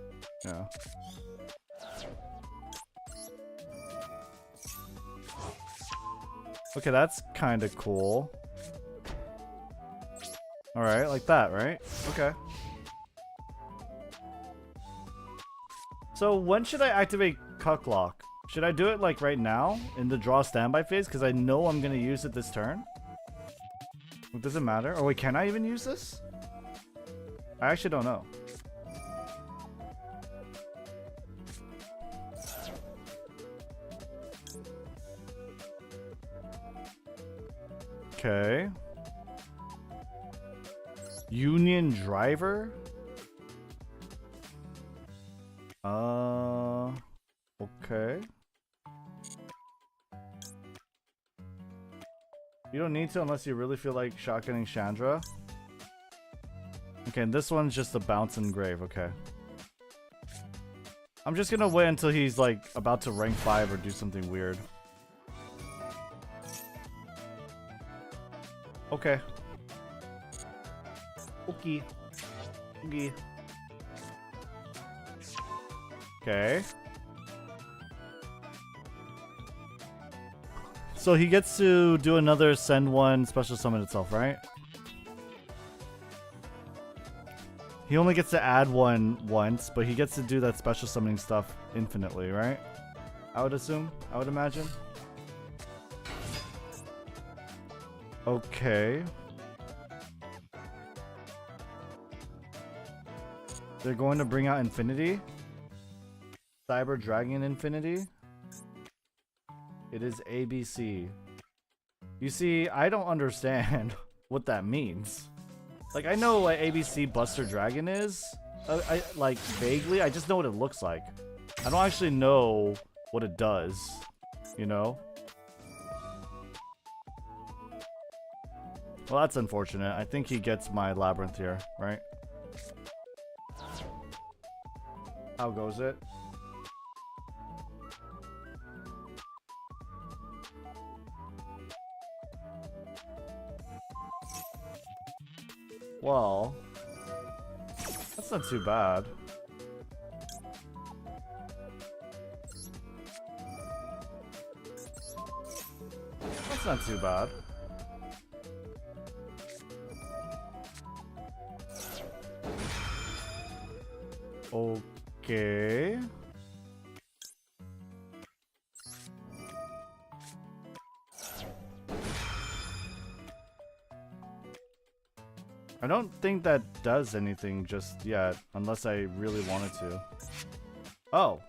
Speaker 1: Yeah. Okay, that's kind of cool. Alright, like that, right? Okay. So when should I activate Cuck Lock? Should I do it like right now in the draw standby phase? Because I know I'm going to use it this turn. Does it matter? Or wait, can I even use this? I actually don't know. Okay. Union driver? Okay. You don't need to unless you really feel like shotgunning Chandra. Okay, and this one's just a bounce and grave, okay. I'm just gonna wait until he's like about to rank 5 or do something weird. Okay. Okay. Okay. Okay. So he gets to do another send one special summon itself, right? He only gets to add one once, but he gets to do that special summoning stuff infinitely, right? I would assume. I would imagine. Okay. They're going to bring out Infinity. Cyber Dragon Infinity. It is ABC. You see, I don't understand what that means. Like, I know what ABC Buster Dragon is. I like vaguely. I just know what it looks like. I don't actually know what it does. You know? Well, that's unfortunate. I think he gets my Labrynth here, right? How goes it? Well, that's not too bad. That's not too bad. Okay. I don't think that does anything just yet, unless I really wanted to. Oh.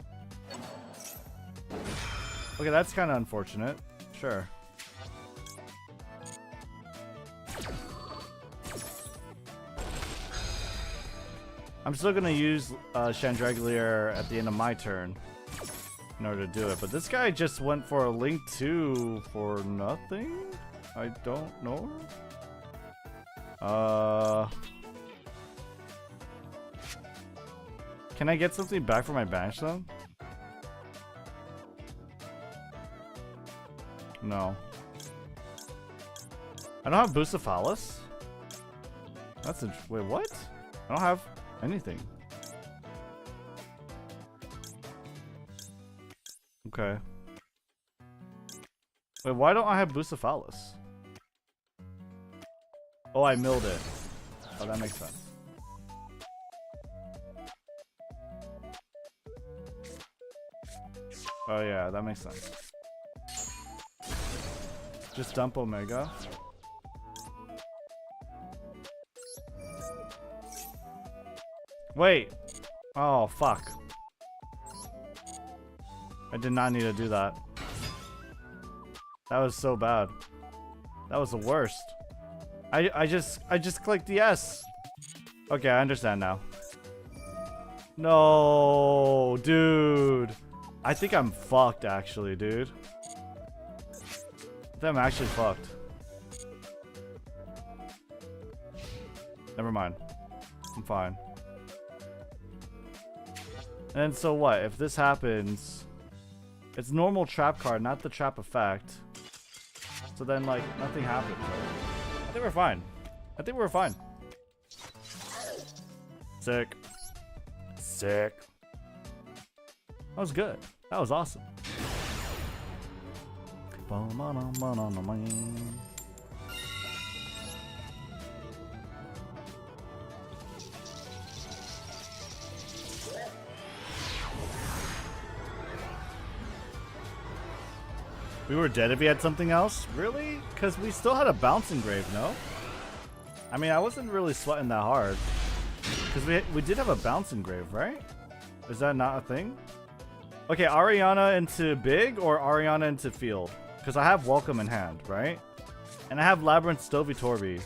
Speaker 1: Okay, that's kind of unfortunate. Sure. I'm still gonna use Chandragalier at the end of my turn in order to do it, but this guy just went for a Link 2 for nothing? I don't know. Can I get something back for my banish though? No. I don't have Bucephalus. That's a wait, what? I don't have anything. Okay. Wait, why don't I have Bucephalus? Oh, I milled it. Oh, that makes sense. Oh yeah, that makes sense. Just dump Omega. Wait. Oh, fuck. I did not need to do that. That was so bad. That was the worst. I just clicked yes. Okay, I understand now. No, dude. I think I'm fucked actually, dude. I think I'm actually fucked. Never mind. I'm fine. And so what? If this happens, it's normal trap card, not the trap effect. So then, like, nothing happens. Right? I think we're fine. I think we're fine. Sick. Sick. That was good. That was awesome. We were dead if he had something else? Really? Because we still had a bouncing grave, no? I mean, I wasn't really sweating that hard. Because we did have a bouncing grave, right? Is that not a thing? Okay, Ariana into big or Ariana into field? Because I have welcome in hand, right? And I have Labrynth Stovey Torby.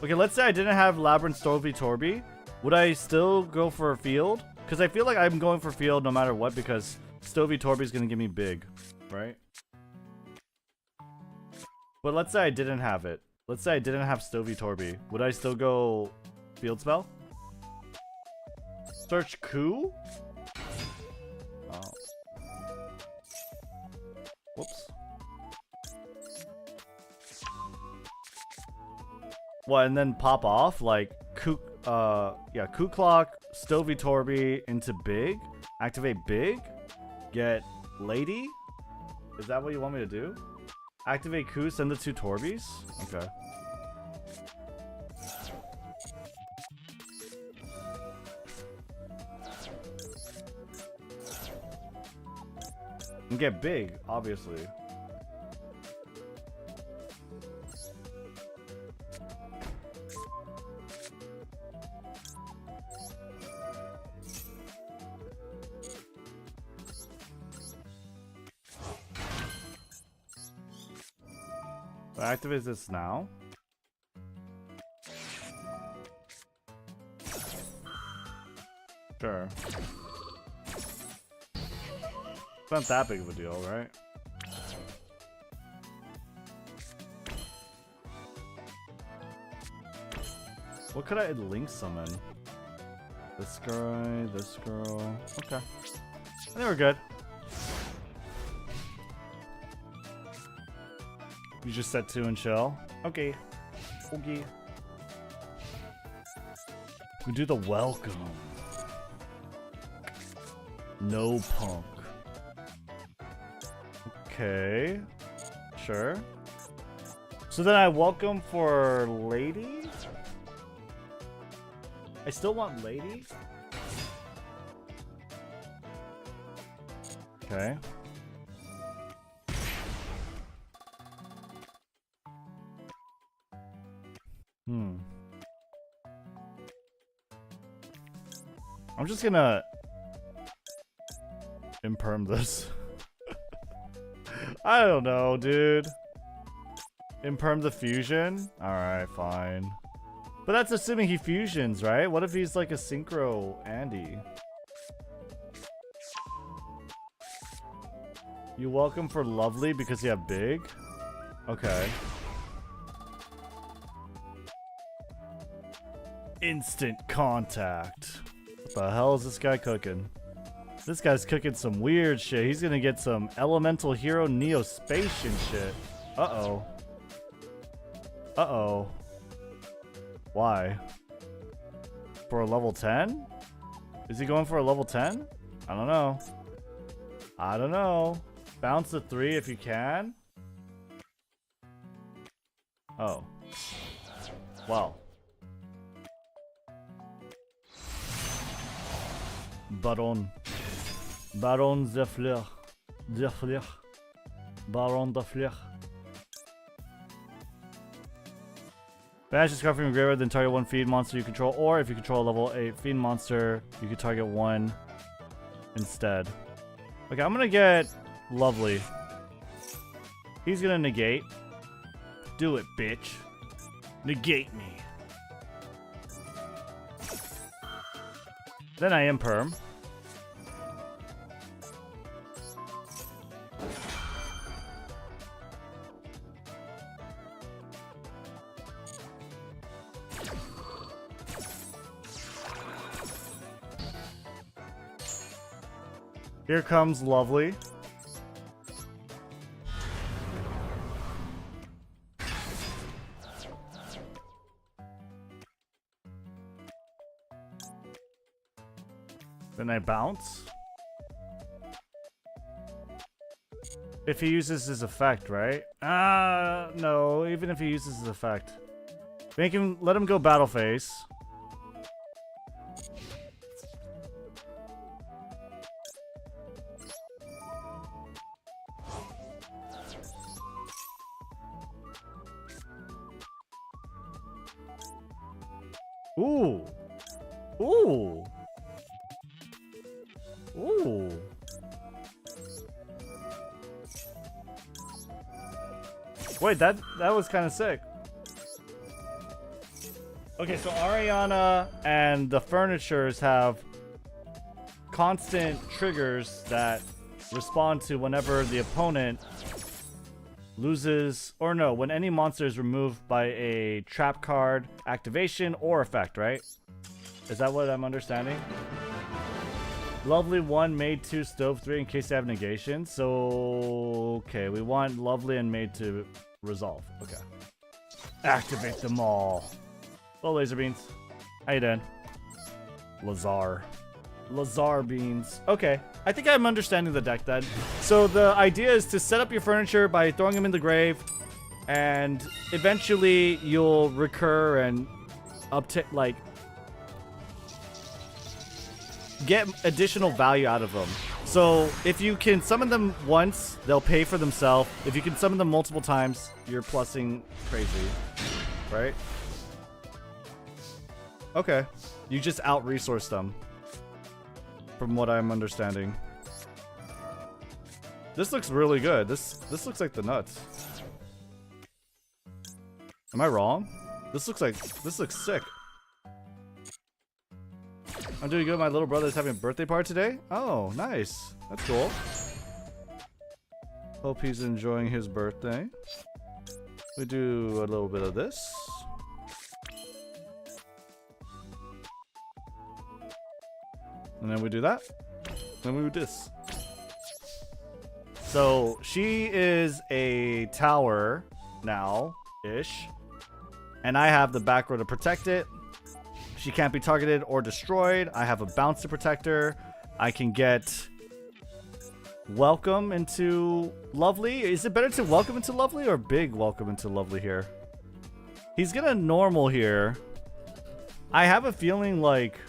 Speaker 1: Okay, let's say I didn't have Labrynth Stovey Torby. Would I still go for a field? Because I feel like I'm going for field no matter what because Stovey Torby is going to give me big, right? But let's say I didn't have it. Let's say I didn't have Stovey Torby. Would I still go field spell? Search coup? Oh. Whoops. What, and then pop off? Like, coup clock, Stovey Torby into big? Activate big? Get lady? Is that what you want me to do? Activate coup, send the 2 Torbys? Okay. And get big, obviously. Activate this now. Sure. It's not that big of a deal, right? What could I link summon? This guy, this girl. Okay. I think we're good. You just set 2 and chill? Okay. Okay. We do the welcome. No punk. Okay. Sure. So then I welcome for lady? I still want lady? Okay. I'm just gonna imperm this. I don't know, dude. Imperm the fusion? Alright, fine. But that's assuming he fusions, right? What if he's like a synchro Andy? You welcome for lovely because you have big? Okay. Instant contact. What the hell is this guy cooking? This guy's cooking some weird shit. He's gonna get some elemental hero Neospatian shit. Uh-oh. Uh-oh. Why? For a level 10? Is he going for a level 10? I don't know. I don't know. Bounce the 3 if you can. Oh. Wow. Baron de Fleur. Baron de Fleur. Banish this card from your graveyard, then target one fiend monster you control, or if you control a level 8 fiend monster, you can target one instead. Okay, I'm gonna get Lovely. He's gonna negate. Do it, bitch. Negate me. Then I imperm. Here comes Lovely. Then I bounce. If he uses his effect, right? No, even if he uses his effect. Let him go battle phase. Ooh. Ooh. Ooh. Wait, that was kind of sick. Okay, so Ariana and the furnitures have constant triggers that respond to whenever the opponent loses, or no, when any monster is removed by a trap card, activation, or effect, right? Is that what I'm understanding? Lovely 1, Made 2, Stove 3 in case they have negation. So, okay, we want Lovely and Made to resolve. Okay. Activate them all. Hello, Laser Beans. How you doing? Lazar Beans. Okay. I think I'm understanding the deck then. So the idea is to set up your furniture by throwing them in the grave, and eventually you'll recur and like get additional value out of them. So if you can summon them once, they'll pay for themselves. If you can summon them multiple times, you're plussing crazy, right? Okay. You just out-resource them, from what I'm understanding. This looks really good. This looks like the nuts. Am I wrong? This looks sick. I'm doing good. My little brother is having a birthday party today. Oh, nice. That's cool. Hope he's enjoying his birthday. We do a little bit of this. And then we do that. Then we do this. So she is a tower now-ish. And I have the back row to protect it. She can't be targeted or destroyed. I have a bounce to protect her. I can get welcome into Lovely. Is it better to welcome into Lovely or big welcome into Lovely here? He's gonna normal here. I have a feeling like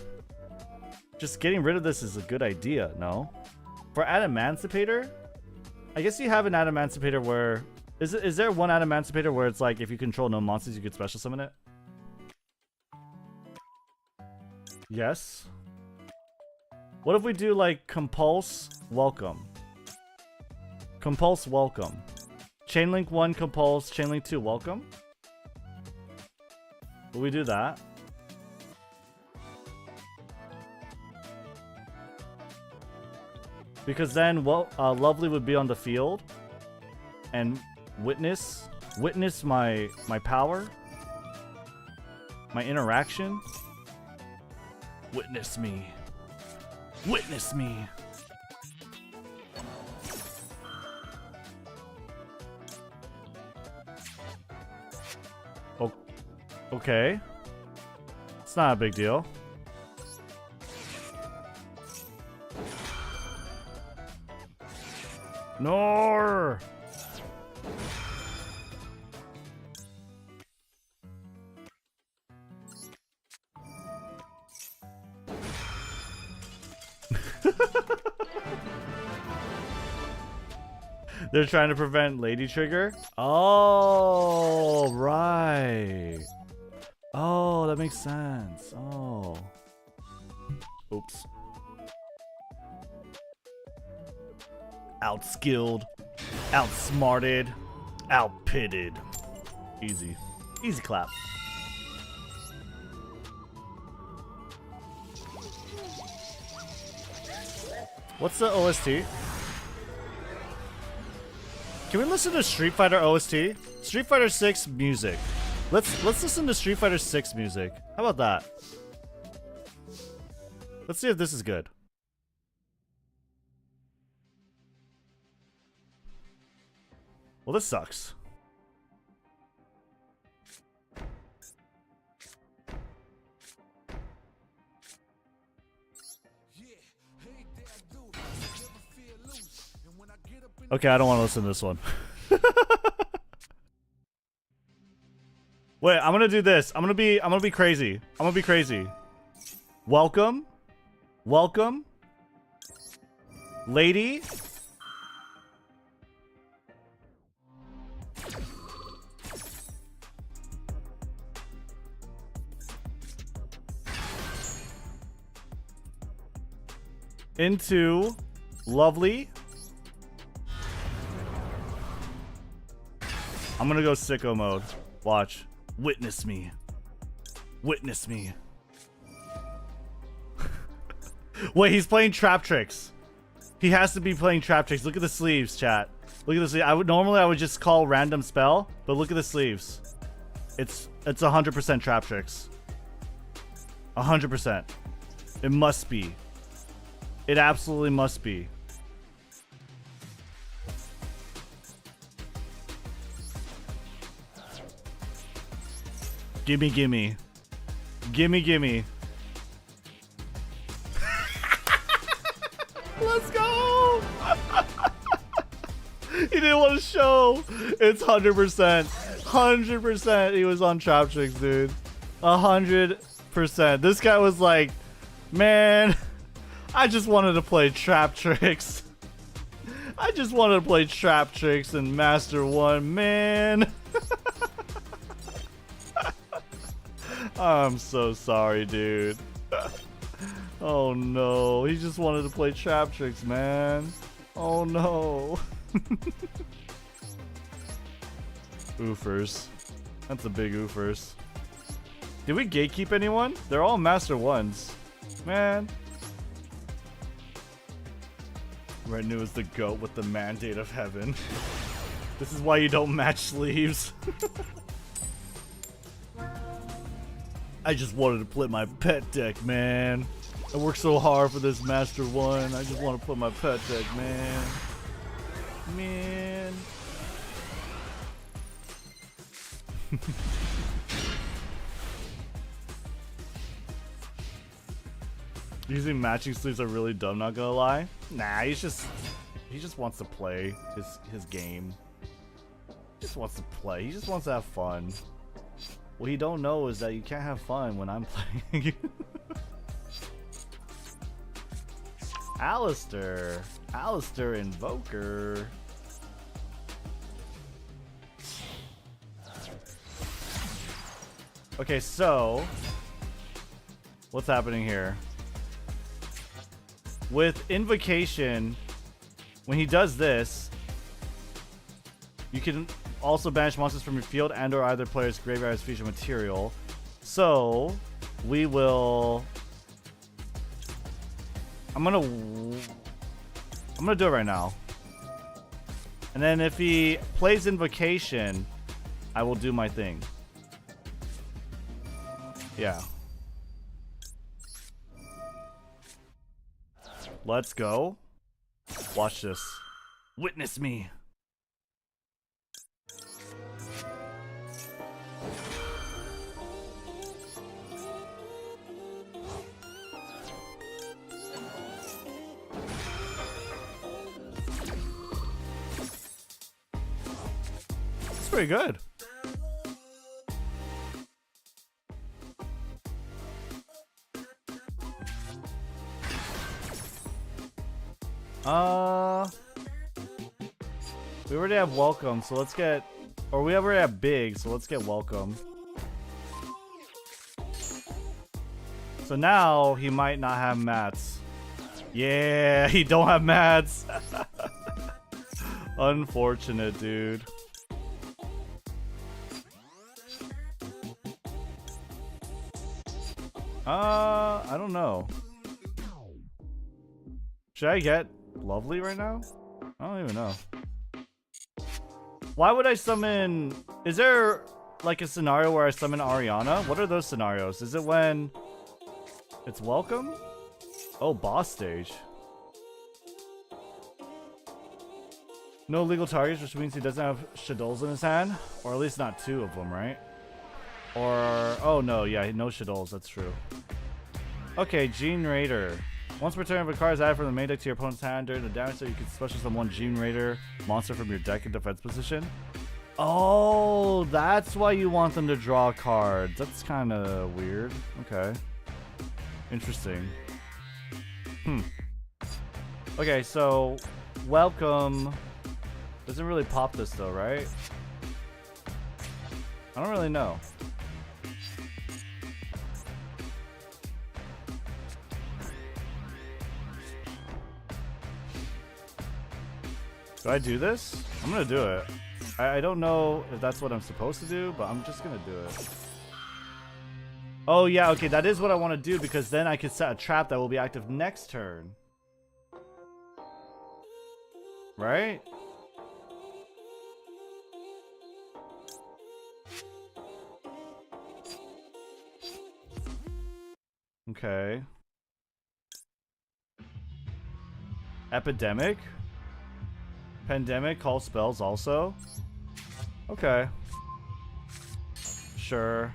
Speaker 1: just getting rid of this is a good idea, no? For Adamancipator, I guess you have an Adamancipator where... Is there one Adamancipator where it's like if you control no monsters, you could special summon it? Yes. What if we do like Compulse Welcome? Compulse Welcome. Chainlink 1 Compulse, Chainlink 2 Welcome? Will we do that? Because then Lovely would be on the field and witness my power, my interaction. Witness me. Witness me. Oh, okay. It's not a big deal. Nor. They're trying to prevent Lady Trigger? Oh, right. makes sense. Oh. Oops. Outskilled, outsmarted, outpitted. Easy. Easy clap. What's the OST? Can we listen to Street Fighter OST? Street Fighter 6 music. Let's listen to Street Fighter 6 music. How about that? Let's see if this is good. Well, this sucks. Okay, I don't want to listen to this one. Wait, I'm gonna do this. I'm gonna be crazy. I'm gonna be crazy. Welcome. Welcome. Lady. Into lovely. I'm gonna go sicko mode. Watch. Witness me. Witness me. Wait, he's playing trap tricks. He has to be playing trap tricks. Look at the sleeves, chat. Look at the sleeves. Normally I would just call random spell, but look at the sleeves. It's 100% trap tricks. 100%. It must be. It absolutely must be. Gimme, gimme. Gimme, gimme. Let's go! He didn't want to show. It's 100%. 100% he was on trap tricks, dude. 100%. This guy was like, man, I just wanted to play trap tricks. I just wanted to play trap tricks in Master 1, man. I'm so sorry, dude. Oh no, he just wanted to play trap tricks, man. Oh no. Oofers. That's a big oofers. Did we gatekeep anyone? They're all Master 1s. Man. Rednu is the goat with the mandate of heaven. This is why you don't match sleeves. I just wanted to play my pet deck, man. I worked so hard for this Master 1. I just want to play my pet deck, man. Man. Using matching sleeves are really dumb, not gonna lie. Nah, he just wants to play his game. He just wants to play. He just wants to have fun. What he don't know is that you can't have fun when I'm playing. Alistair Invoker. Okay, so what's happening here? With Invocation, when he does this, you can also banish monsters from your field and or either player's graveyard as feature material. So we will. I'm gonna do it right now. And then if he plays Invocation, I will do my thing. Yeah. Let's go. Watch this. Witness me. It's pretty good. We already have welcome, so let's get, or we already have big, so let's get welcome. So now he might not have mats. Yeah, he don't have mats. Unfortunate, dude. I don't know. Should I get Lovely right now? I don't even know. Why would I summon... Is there like a scenario where I summon Ariana? What are those scenarios? Is it when it's welcome? Oh, boss stage. No legal targets, which means he doesn't have Shadows in his hand. Or at least not 2 of them, right? Or... Oh, no. Yeah, no Shadows. That's true. Okay, Gene Raider. Once per turn, if a card is added from the main deck to your opponent's hand during the damage, so you can special summon one Gene Raider monster from your deck in defense position. Oh, that's why you want them to draw cards. That's kind of weird. Okay. Interesting. Okay, so welcome doesn't really pop this though, right? I don't really know. Do I do this? I'm gonna do it. I don't know if that's what I'm supposed to do, but I'm just gonna do it. Oh yeah, okay, that is what I want to do because then I could set a trap that will be active next turn. Right? Okay. Epidemic? Pandemic, call spells also? Okay. Sure.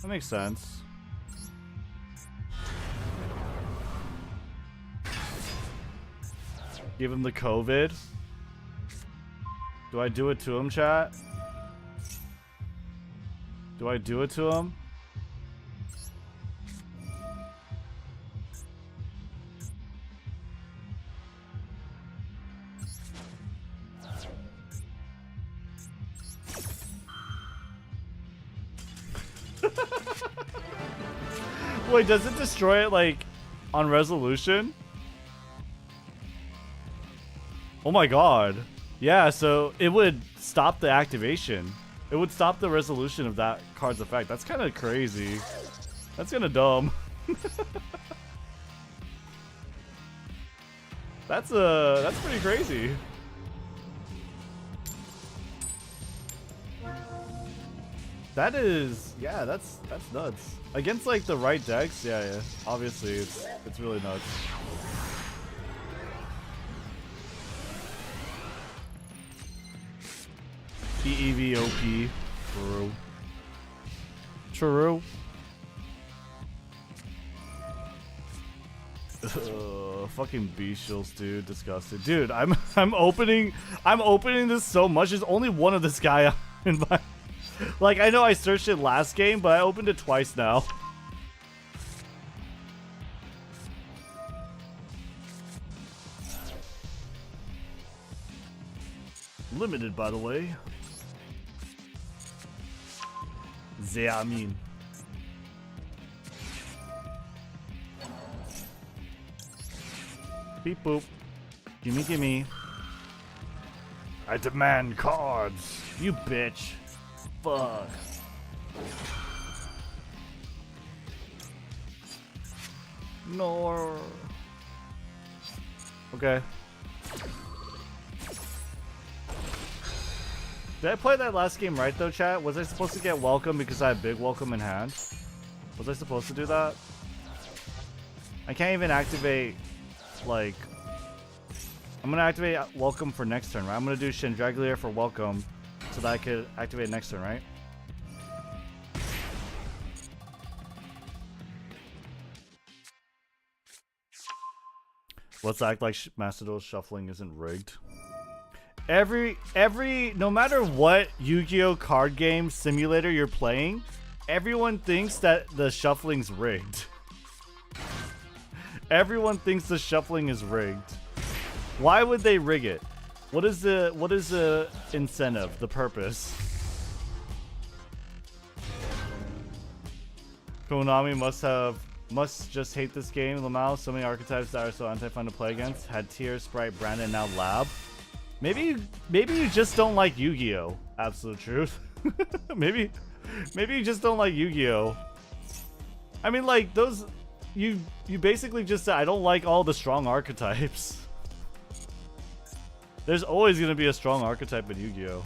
Speaker 1: That makes sense. Give him the COVID. Do I do it to him, chat? Do I do it to him? Wait, does it destroy it, like, on resolution? Oh my god. Yeah, so it would stop the activation. It would stop the resolution of that card's effect. That's kind of crazy. That's kind of dumb. That's pretty crazy. That is, yeah, that's nuts. Against like the right decks, yeah. Obviously, it's really nuts. EEVOP. True. Fucking bestials, dude. Disgusted. Dude, I'm opening this so much. There's only one of this guy in my... Like, I know I searched it last game, but I opened it twice now. Limited, by the way. Zeamin. Beep boop. Gimme. I demand cards. You bitch. Fuck. No. Okay. Did I play that last game right though, chat? Was I supposed to get welcome because I had big welcome in hand? Was I supposed to do that? I can't even activate, like... I'm gonna activate welcome for next turn, right? I'm gonna do Chandraglier for welcome so that I could activate next turn, right? Let's act like Master Duel shuffling isn't rigged. No matter what Yu-Gi-Oh card game simulator you're playing, everyone thinks that the shuffling's rigged. Everyone thinks the shuffling is rigged. Why would they rig it? What is the incentive, the purpose? Konami must just hate this game. Lamau, so many archetypes that are so anti-fun to play against. Had Tier, Sprite, Brandon, now Lab. Maybe you just don't like Yu-Gi-Oh! Absolute truth. maybe you just don't like Yu-Gi-Oh! I mean, like, those... You basically just said, I don't like all the strong archetypes. There's always gonna be a strong archetype in Yu-Gi-Oh!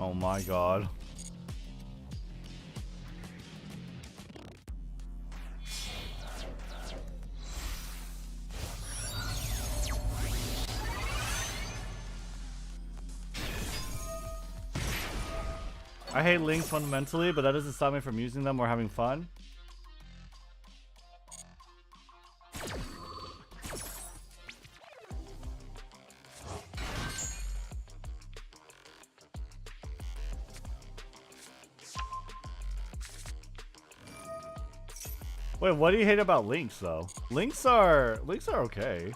Speaker 1: Oh my god. I hate links fundamentally, but that doesn't stop me from using them or having fun. Wait, what do you hate about links though? Links are okay.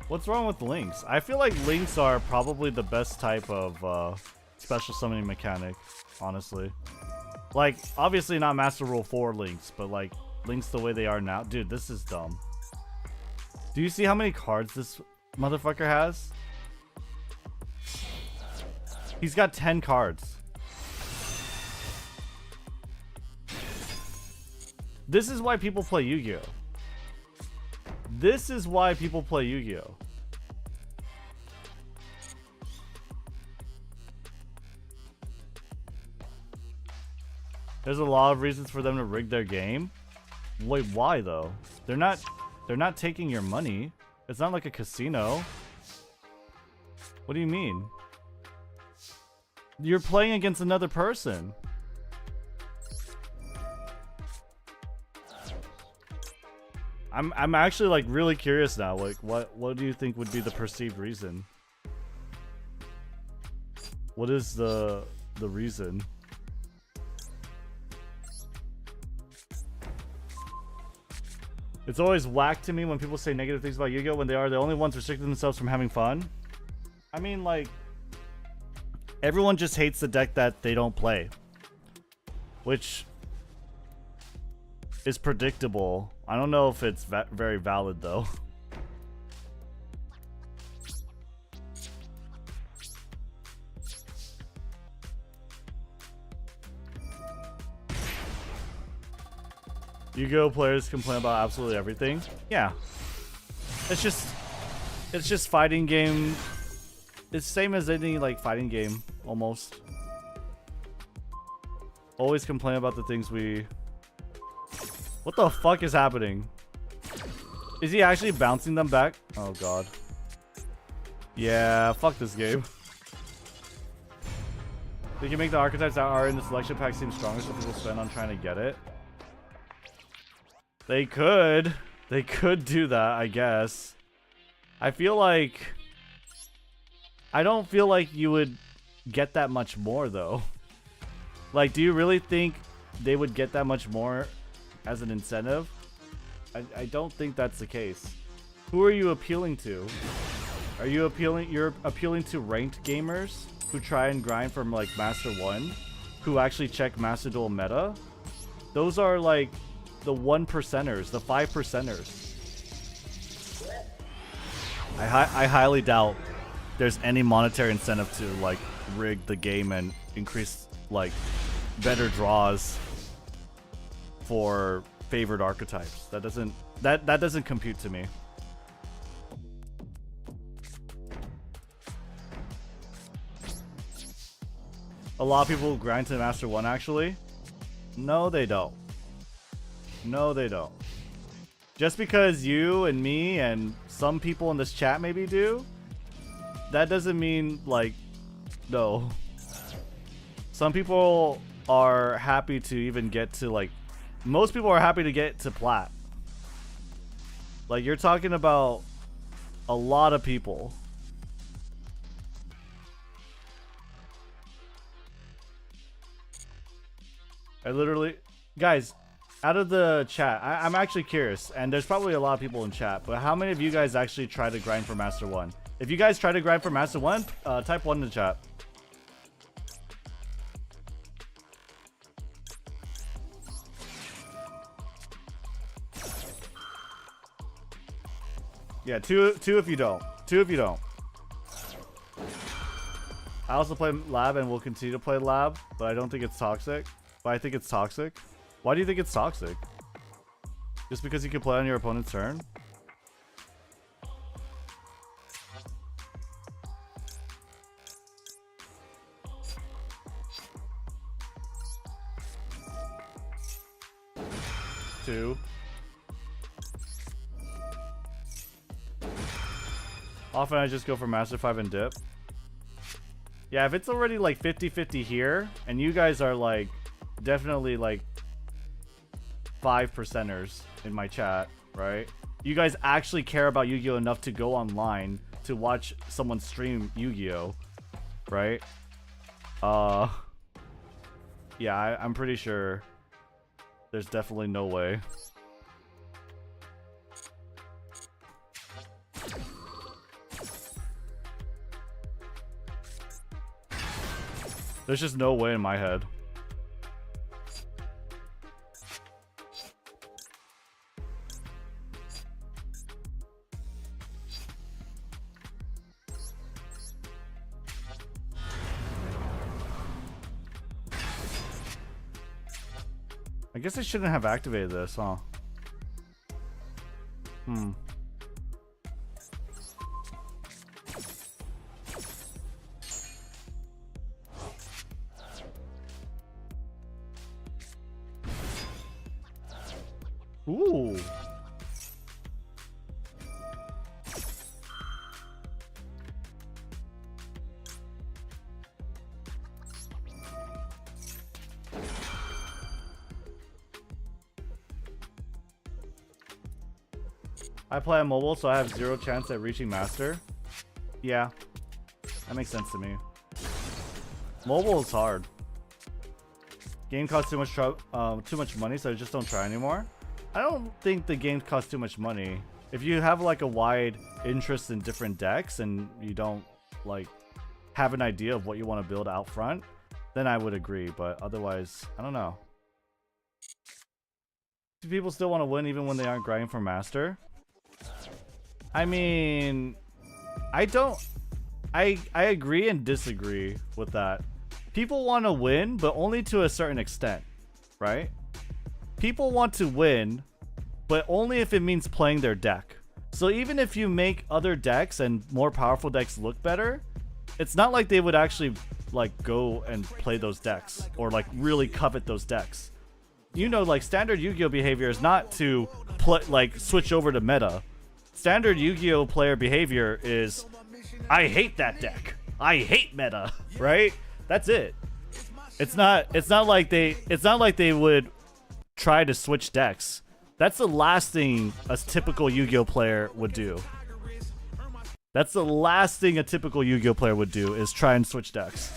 Speaker 1: What's wrong with links? I feel like links are probably the best type of special summoning mechanic, honestly. Like, obviously not Master Rule 4 links, but like links the way they are now. Dude, this is dumb. Do you see how many cards this motherfucker has? He's got 10 cards. This is why people play Yu-Gi-Oh! This is why people play Yu-Gi-Oh! There's a lot of reasons for them to rig their game. Wait, why though? They're not taking your money. It's not like a casino. What do you mean? You're playing against another person. I'm actually like really curious now. Like, what do you think would be the perceived reason? What is the reason? It's always whack to me when people say negative things about Yu-Gi-Oh! When they are the only ones restricting themselves from having fun. I mean, like, everyone just hates the deck that they don't play, which is predictable. I don't know if it's very valid though. Yu-Gi-Oh! Players complain about absolutely everything. Yeah. It's just fighting game. It's same as any like fighting game almost. Always complain about the things we... What the fuck is happening? Is he actually bouncing them back? Oh god. Yeah, fuck this game. They can make the archetypes that are in the selection pack seem stronger so people spend on trying to get it. They could. They could do that, I guess. I feel like... I don't feel like you would get that much more, though. Like, do you really think they would get that much more as an incentive? I don't think that's the case. Who are you appealing to? Are you appealing... You're appealing to ranked gamers who try and grind from, like, Master 1? Who actually check Master Duel meta? Those are, like... the 1%ers, the 5%ers. I highly doubt there's any monetary incentive to like rig the game and increase like better draws for favored archetypes. That doesn't compute to me. A lot of people grind to Master 1 actually. No, they don't. No, they don't. Just because you and me and some people in this chat maybe do, that doesn't mean, like, no. Some people are happy to even get to like, most people are happy to get to plat. Like you're talking about a lot of people. I literally, guys, out of the chat, I'm actually curious, and there's probably a lot of people in chat, but how many of you guys actually try to grind for Master 1? If you guys try to grind for Master 1, type 1 in the chat. Yeah, two if you don't. 2 if you don't. I also play Lab and will continue to play Lab, but I don't think it's toxic. But I think it's toxic. Why do you think it's toxic? Just because you can play on your opponent's turn? Two. Often I just go for Master 5 and dip. Yeah, if it's already like 50-50 here, and you guys are like definitely like 5%ers in my chat, right? You guys actually care about Yu-Gi-Oh! Enough to go online to watch someone stream Yu-Gi-Oh! Right? Yeah, I'm pretty sure there's definitely no way. There's just no way in my head. I guess I shouldn't have activated this, huh? Ooh. I play on mobile, so I have 0 chance at reaching master. Yeah, that makes sense to me. Mobile is hard. Game costs too much money, so I just don't try anymore. I don't think the game costs too much money. If you have like a wide interest in different decks and you don't like have an idea of what you want to build out front, then I would agree. But otherwise, I don't know. Do people still want to win even when they aren't grinding for master? I mean, I agree and disagree with that. People want to win, but only to a certain extent, right? People want to win, but only if it means playing their deck. So even if you make other decks and more powerful decks look better, it's not like they would actually like go and play those decks or like really covet those decks. You know, like standard Yu-Gi-Oh behavior is not to like switch over to meta. Standard Yu-Gi-Oh player behavior is, I hate that deck. I hate meta, right? That's it. It's not like they would try to switch decks. That's the last thing a typical Yu-Gi-Oh player would do. That's the last thing a typical Yu-Gi-Oh player would do, is try and switch decks.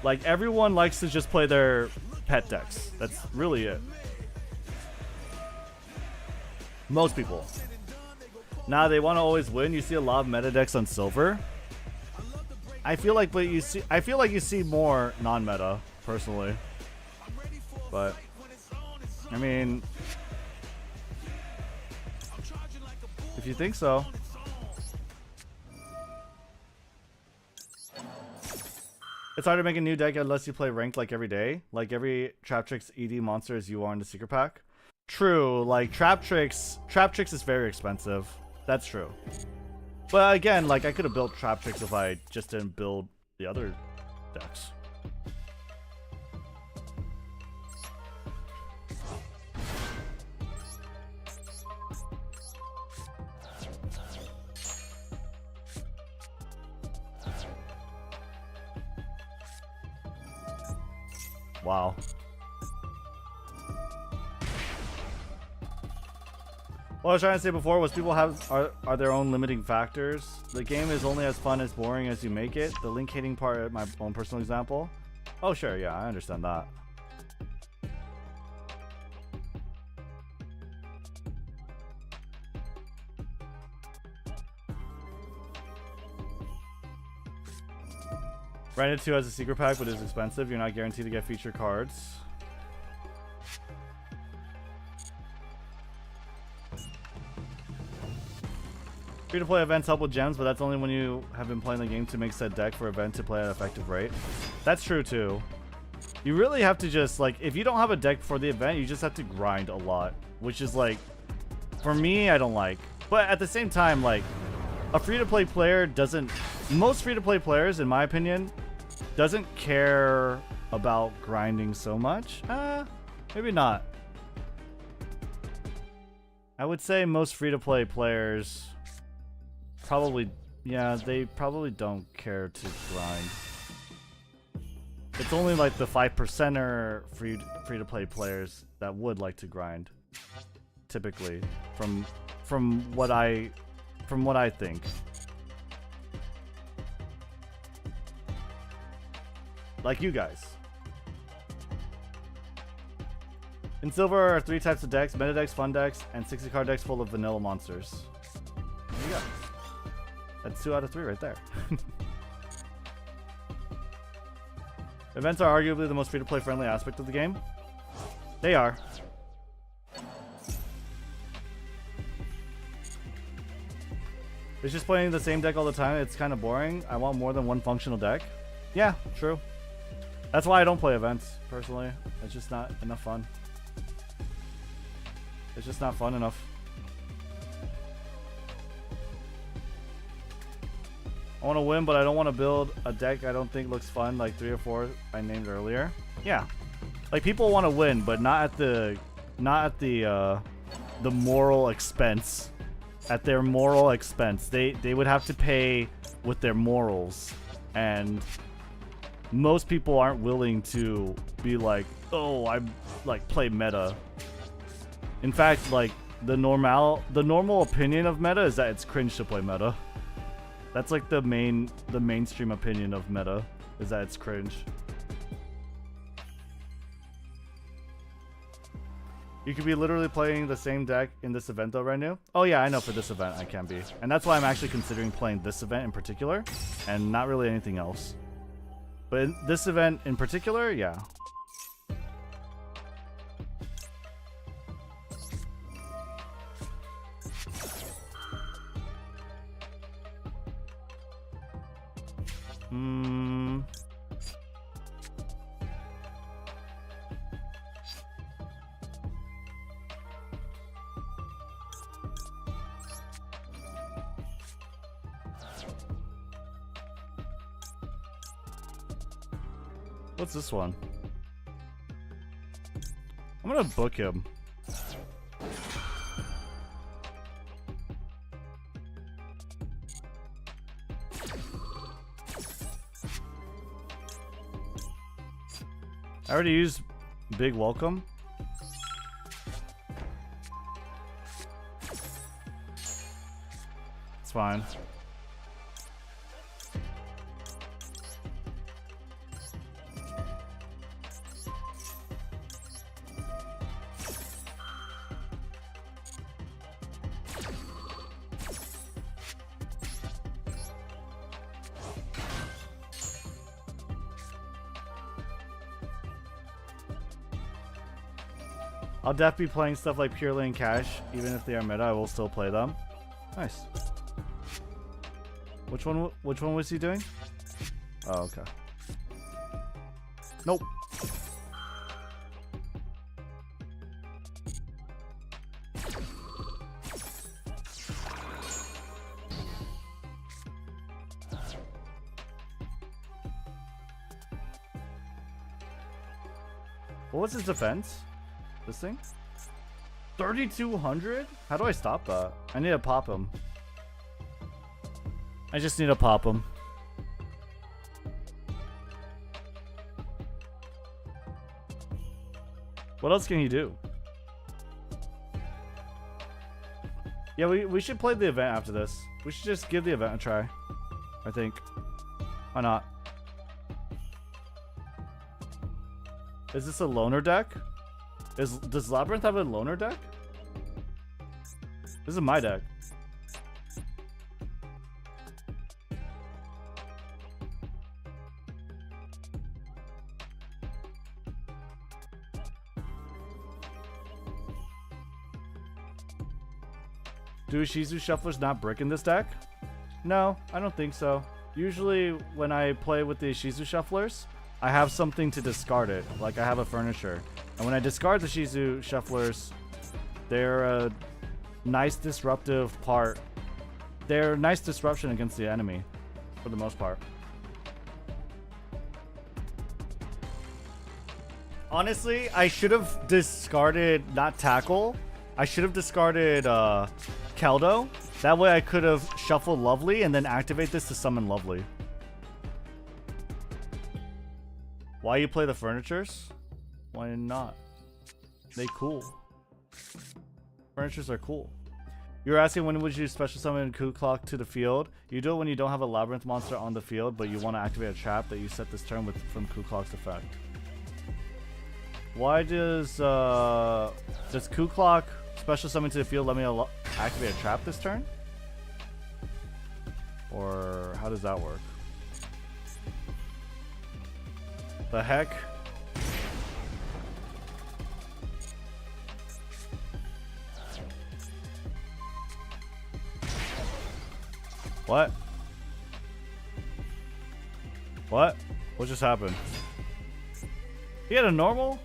Speaker 1: Like, everyone likes to just play their pet decks. That's really it. Most people. Now they want to always win. You see a lot of meta decks on silver. I feel like you see more non-meta, personally. But I mean, if you think so. It's hard to make a new deck unless you play ranked like every day. Like every Trap Tricks ED monster as you are in the secret pack. True, like Trap Tricks is very expensive. That's true. But again, like I could have built Trap Tricks if I just didn't build the other decks. Wow. What I was trying to say before was people are their own limiting factors. The game is only as fun as boring as you make it. The link hating part, my own personal example. Oh sure, yeah, I understand that. Rednu 2 has a secret pack, but is expensive. You're not guaranteed to get feature cards. Free-to-play events help with gems, but that's only when you have been playing the game to make said deck for event to play at an effective rate. That's true too. You really have to just, like, if you don't have a deck for the event, you just have to grind a lot. Which is, like, for me, I don't like. But at the same time, like, a free-to-play player doesn't... Most free-to-play players, in my opinion, doesn't care about grinding so much. Maybe not. I would say most free-to-play players... Probably, yeah, they probably don't care to grind. It's only like the 5%er free-to-play players that would like to grind, typically, from what I think. Like you guys. In Silver are 3 types of decks: meta decks, fun decks, and 60-card decks full of vanilla monsters. There you go. That's 2 out of 3 right there. Events are arguably the most free-to-play friendly aspect of the game. They are. It's just playing the same deck all the time. It's kind of boring. I want more than one functional deck. Yeah, true. That's why I don't play events, personally. It's just not enough fun. It's just not fun enough. I want to win, but I don't want to build a deck I don't think looks fun, like 3 or 4 I named earlier. Yeah, like people want to win, but not at the moral expense. At their moral expense, they would have to pay with their morals, and most people aren't willing to be like, oh, I like play meta. In fact, like the normal opinion of meta is that it's cringe to play meta. That's like the mainstream opinion of meta, is that it's cringe. You could be literally playing the same deck in this event though, Rednu. Oh yeah, I know for this event I can be. And that's why I'm actually considering playing this event in particular, and not really anything else. But in this event in particular, yeah. What's this one? I'm gonna book him. I already used Big Welcome. It's fine. I'll definitely be playing stuff like Pure Lane Cash, even if they are meta, I will still play them. Nice. Which one was he doing? Oh, okay. Nope. What was his defense? This thing? 3,200? How do I stop that? I need to pop him. I just need to pop him. What else can he do? Yeah, we should play the event after this. We should just give the event a try. I think. Why not? Is this a loner deck? Does Labrynth have a loner deck? This is my deck. Do Shizu Shufflers not brick in this deck? No, I don't think so. Usually when I play with the Shizu Shufflers, I have something to discard it. Like I have a furniture. And when I discard the Shizu Shufflers, they're a nice disruptive part. They're nice disruption against the enemy, for the most part. Honestly, I should have discarded not Tackle. I should have discarded Keldo. That way I could have shuffled Lovely and then activate this to summon Lovely. Why you play the furnitures? Why not? They cool. Furnitures are cool. You're asking when would you special summon Ku Clock to the field? You do it when you don't have a Labrynth monster on the field, but you want to activate a trap that you set this turn with from Ku Clock's effect. Why does Ku Clock special summon to the field let me activate a trap this turn? Or how does that work? The heck? What? What? What just happened? He had a normal?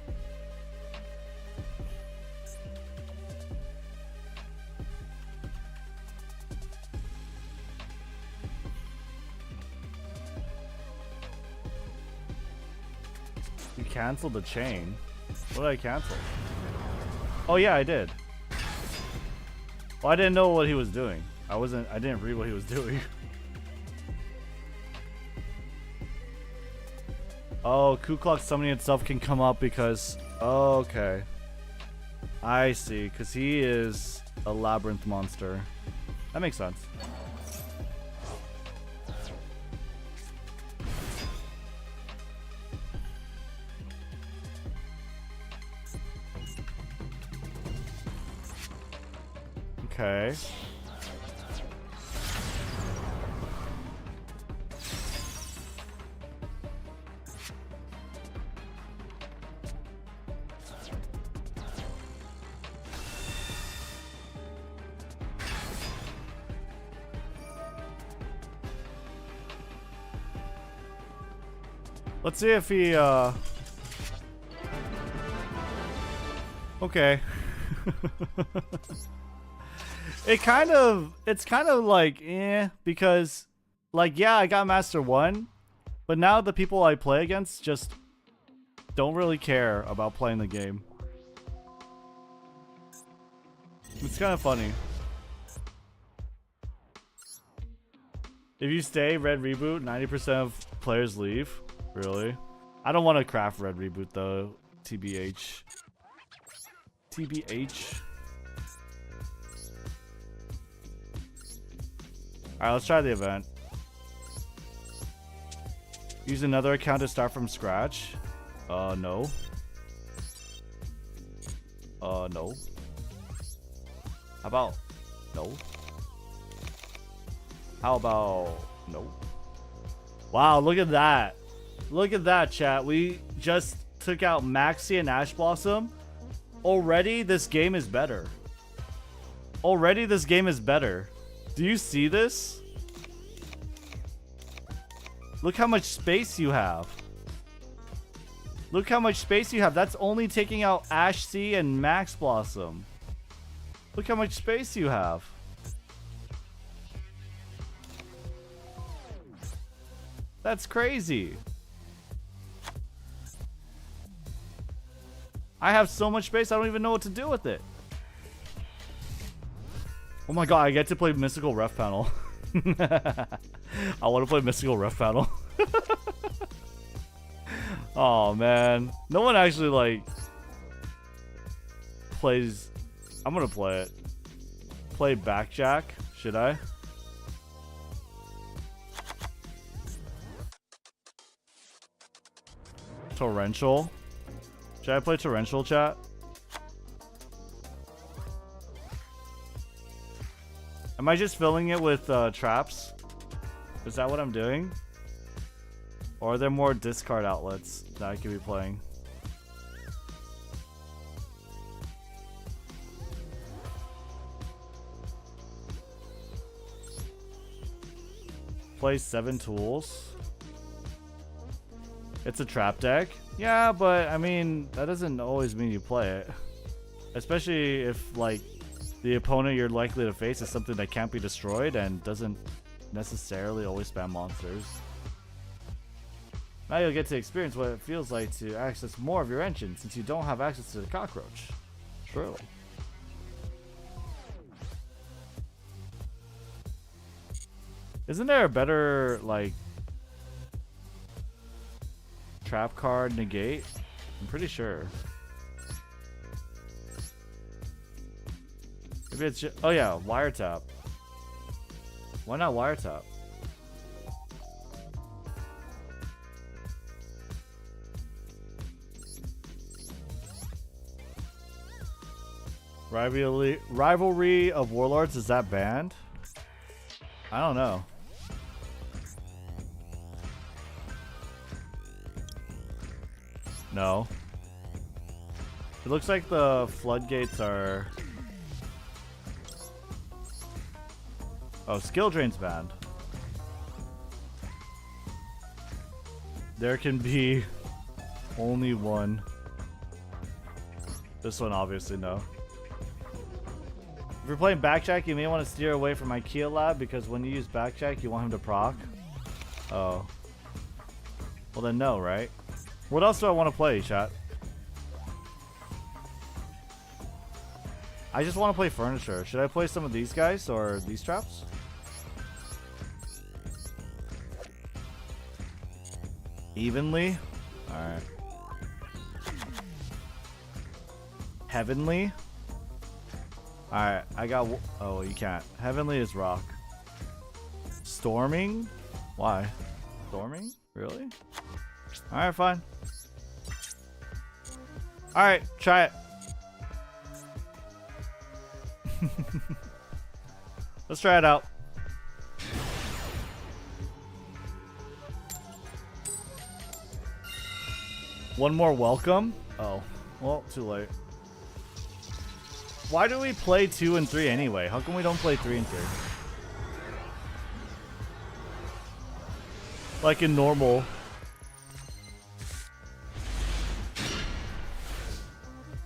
Speaker 1: You canceled the chain. What did I cancel? Oh yeah, I did. Well, I didn't know what he was doing. I didn't read what he was doing. Oh, Ku Clock summoning itself can come up because... Oh, okay. I see, because he is a Labrynth monster. That makes sense. Okay. Let's see if he, okay. It's kind of like, because, like, yeah, I got Master 1, but now the people I play against just don't really care about playing the game. It's kind of funny. If you stay Red Reboot, 90% of players leave. Really? I don't want to craft Red Reboot though. TBH. TBH. Alright, let's try the event. Use another account to start from scratch. No. No. How about no? How about no? Wow, look at that. Look at that, chat. We just took out Maxi and Ash Blossom. Already, this game is better. Already, this game is better. Do you see this? Look how much space you have. Look how much space you have. That's only taking out Ash C and Max Blossom. Look how much space you have. That's crazy. I have so much space, I don't even know what to do with it. Oh my god, I get to play Mystical Ref Panel. I want to play Mystical Ref Panel. Oh man. No one actually like... plays. I'm gonna play it. Play Backjack. Should I? Torrential. Should I play Torrential, chat? Am I just filling it with traps? Is that what I'm doing? Or are there more discard outlets that I could be playing? Play 7 tools. It's a trap deck. Yeah, but I mean, that doesn't always mean you play it. Especially if, like, the opponent you're likely to face is something that can't be destroyed and doesn't necessarily always spam monsters. Now you'll get to experience what it feels like to access more of your engine since you don't have access to the cockroach. True. Isn't there a better, like, trap card negate? I'm pretty sure. Maybe it's just, oh yeah, wiretap. Why not wiretap? Rivalry of Warlords, is that banned? I don't know. No. It looks like the floodgates are... Oh, skill drain's banned. There can be only one. This one obviously no. If you're playing Backjack, you may want to steer away from IKEA Lab because when you use Backjack, you want him to proc. Oh. Well then no, right? What else do I want to play, chat? I just want to play furniture. Should I play some of these guys or these traps? Evenly? Alright. Heavenly? Alright, I got... Oh, you can't. Heavenly is rock. Storming? Why? Storming? Really? Alright, fine. Alright, try it. Let's try it out. One more welcome? Oh, well, too late. Why do we play 2 and 3 anyway? How come we don't play 3 and 3? Like in normal.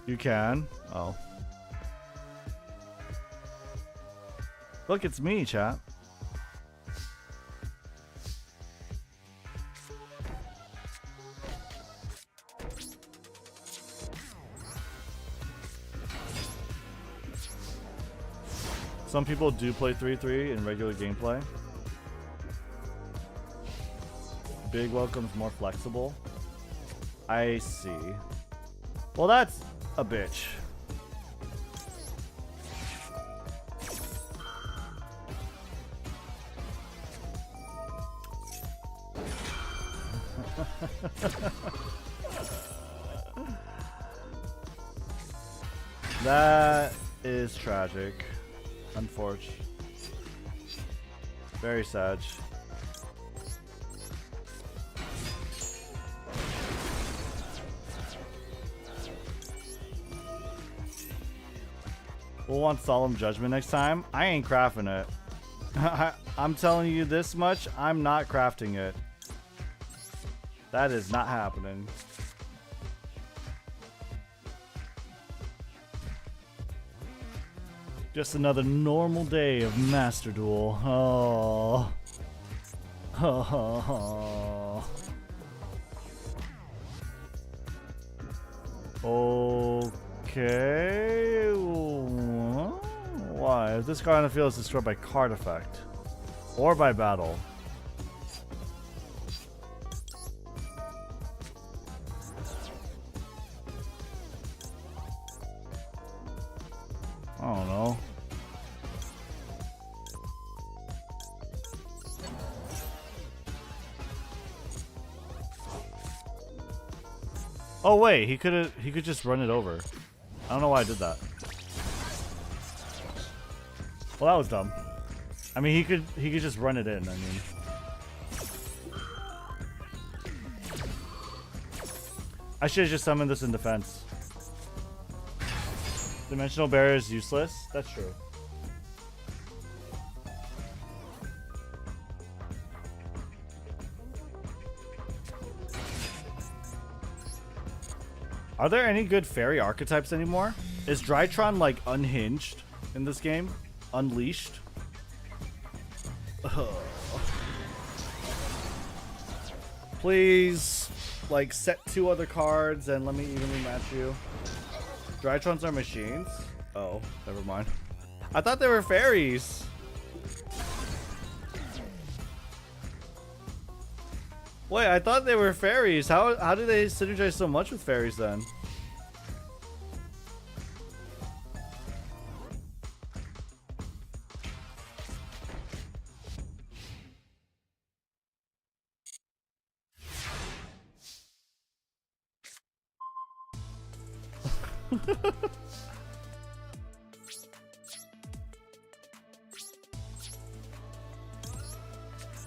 Speaker 1: You can? Oh. Look, it's me, chat. Some people do play 3-3 in regular gameplay. Big welcome's more flexible. I see. Well, that's a bitch. That is tragic. Unfortunate. Very sad. We'll want Solemn Judgment next time. I ain't crafting it. I'm telling you this much, I'm not crafting it. That is not happening. Just another normal day of Master Duel. Oh. Oh. Okay. Why? If this card on the field is destroyed by card effect or by battle. Oh wait, he could just run it over. I don't know why I did that. Well, that was dumb. I mean, he could just run it in. I mean, I should have just summoned this in defense. Dimensional barrier is useless. That's true. Are there any good fairy archetypes anymore? Is Drytron like unhinged in this game? Unleashed? Ugh. Please, like, set 2 other cards and let me evenly match you. Drytrons are machines? Oh, never mind. I thought they were fairies. Wait, I thought they were fairies. How do they synergize so much with fairies then?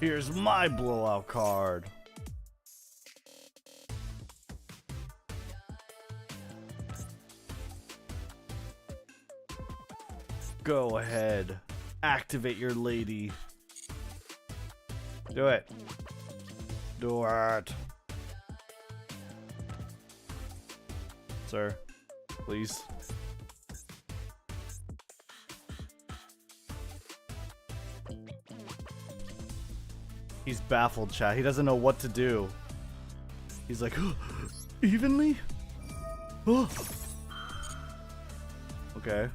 Speaker 1: Here's my blowout card. Go ahead. Activate your lady. Do it. Do it. Sir, please. He's baffled, chat. He doesn't know what to do. He's like, evenly? Okay.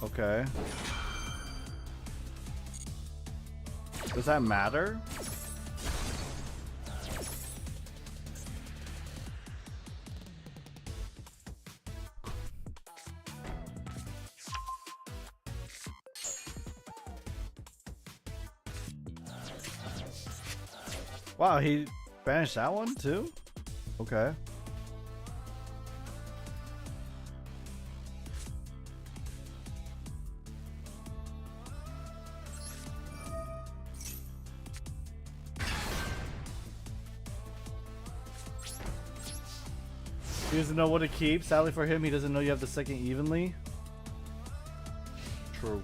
Speaker 1: Okay. Does that matter? Wow, he banished that one too? Okay. He doesn't know what to keep. Sadly for him, he doesn't know you have the second evenly. True.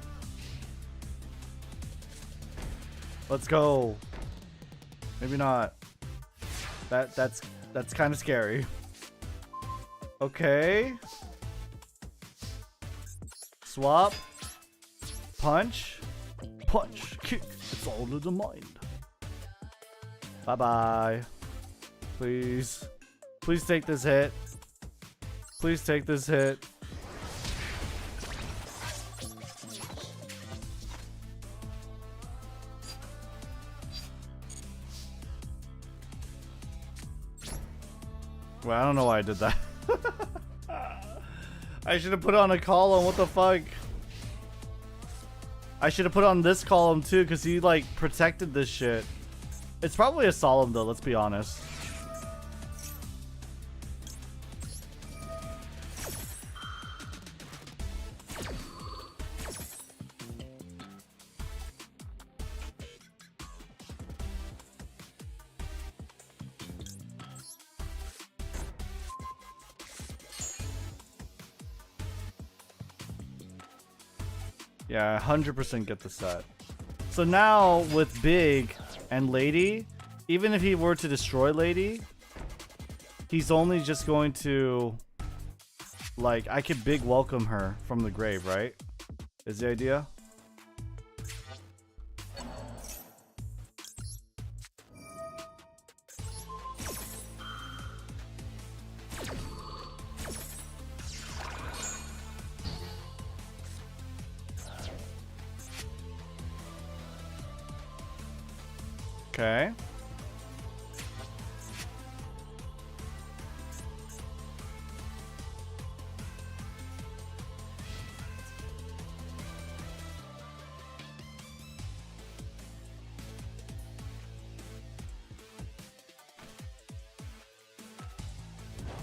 Speaker 1: Let's go. Maybe not. That's kind of scary. Okay. Swap. Punch. Punch. Kick. It's all in the mind. Bye-bye. Please. Please take this hit. Please take this hit. Well, I don't know why I did that. I should have put on a column. What the fuck? I should have put on this column too, because he like protected this shit. It's probably a solemn though, let's be honest. Yeah, 100% get the set. So now with Big and Lady, even if he were to destroy Lady, he's only just going to, like, I could Big welcome her from the grave, right? Is the idea? Okay.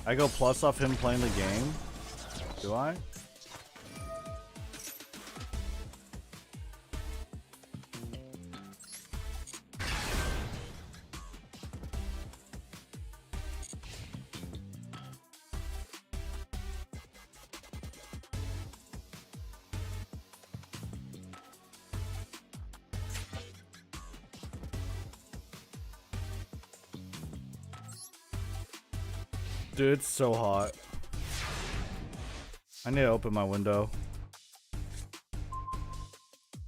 Speaker 1: I go plus off him playing the game. Do I? Dude, it's so hot. I need to open my window.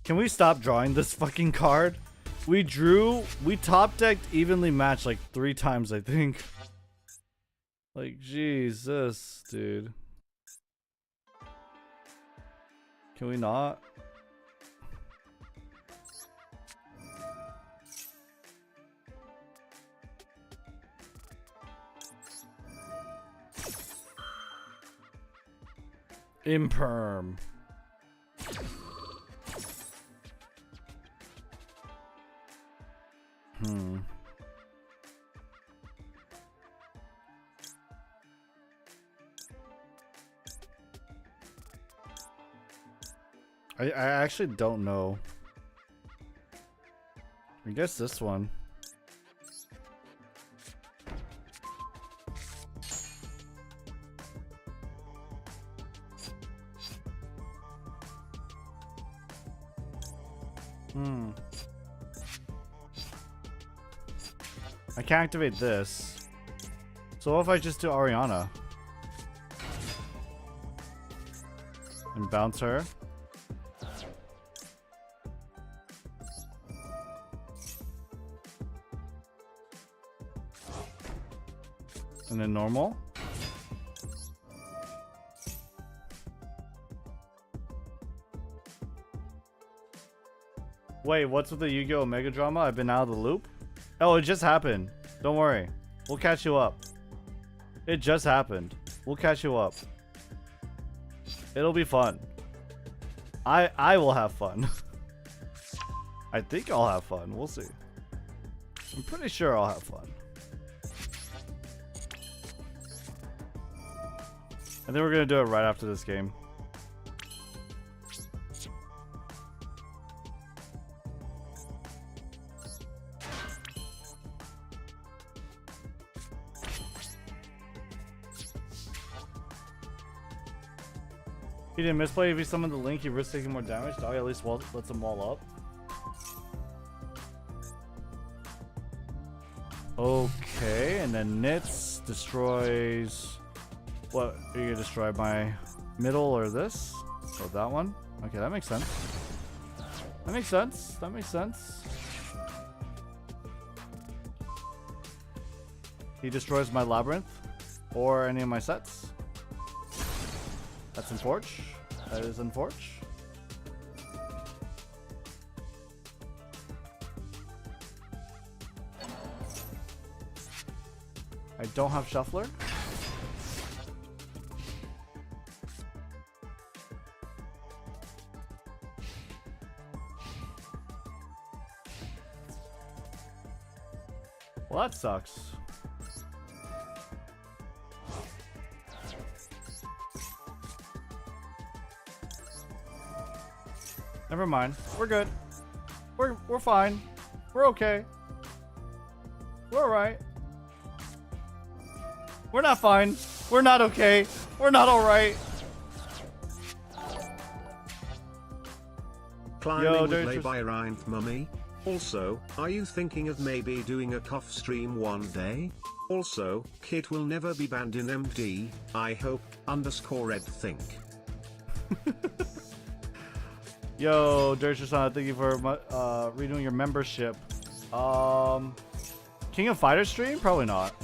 Speaker 1: Can we stop drawing this fucking card? We top decked evenly matched like 3 times, I think. Like, Jesus, dude. Can we not? Imperm. I actually don't know. I guess this one. I can't activate this. So what if I just do Ariana? And bounce her? And then normal? Wait, what's with the Yu-Gi-Oh! Mega Drama? I've been out of the loop? Oh, it just happened. Don't worry. We'll catch you up. It just happened. We'll catch you up. It'll be fun. I will have fun. I think I'll have fun. We'll see. I'm pretty sure I'll have fun. I think we're gonna do it right after this game. He didn't misplay. If he summoned the link, he risks taking more damage. Dog at least lets them wall up. Okay, and then Nits destroys... What? Are you gonna destroy my middle or this? Or that one? Okay, that makes sense. That makes sense. That makes sense. He destroys my Labrynth. Or any of my sets. That's unfortunate. That is unfortunate. I don't have Shuffler. Well, that sucks. Never mind. We're good. We're fine. We're okay. We're alright. We're not fine. We're not okay. We're not alright.
Speaker 2: Climbing with play by Labrynth mummy. Also, are you thinking of maybe doing a cough stream one day? Also, Kit will never be banned in MD, I hope, _red think.
Speaker 1: Yo, Dirtshasan, thank you for renewing your membership. King of Fighters stream? Probably not.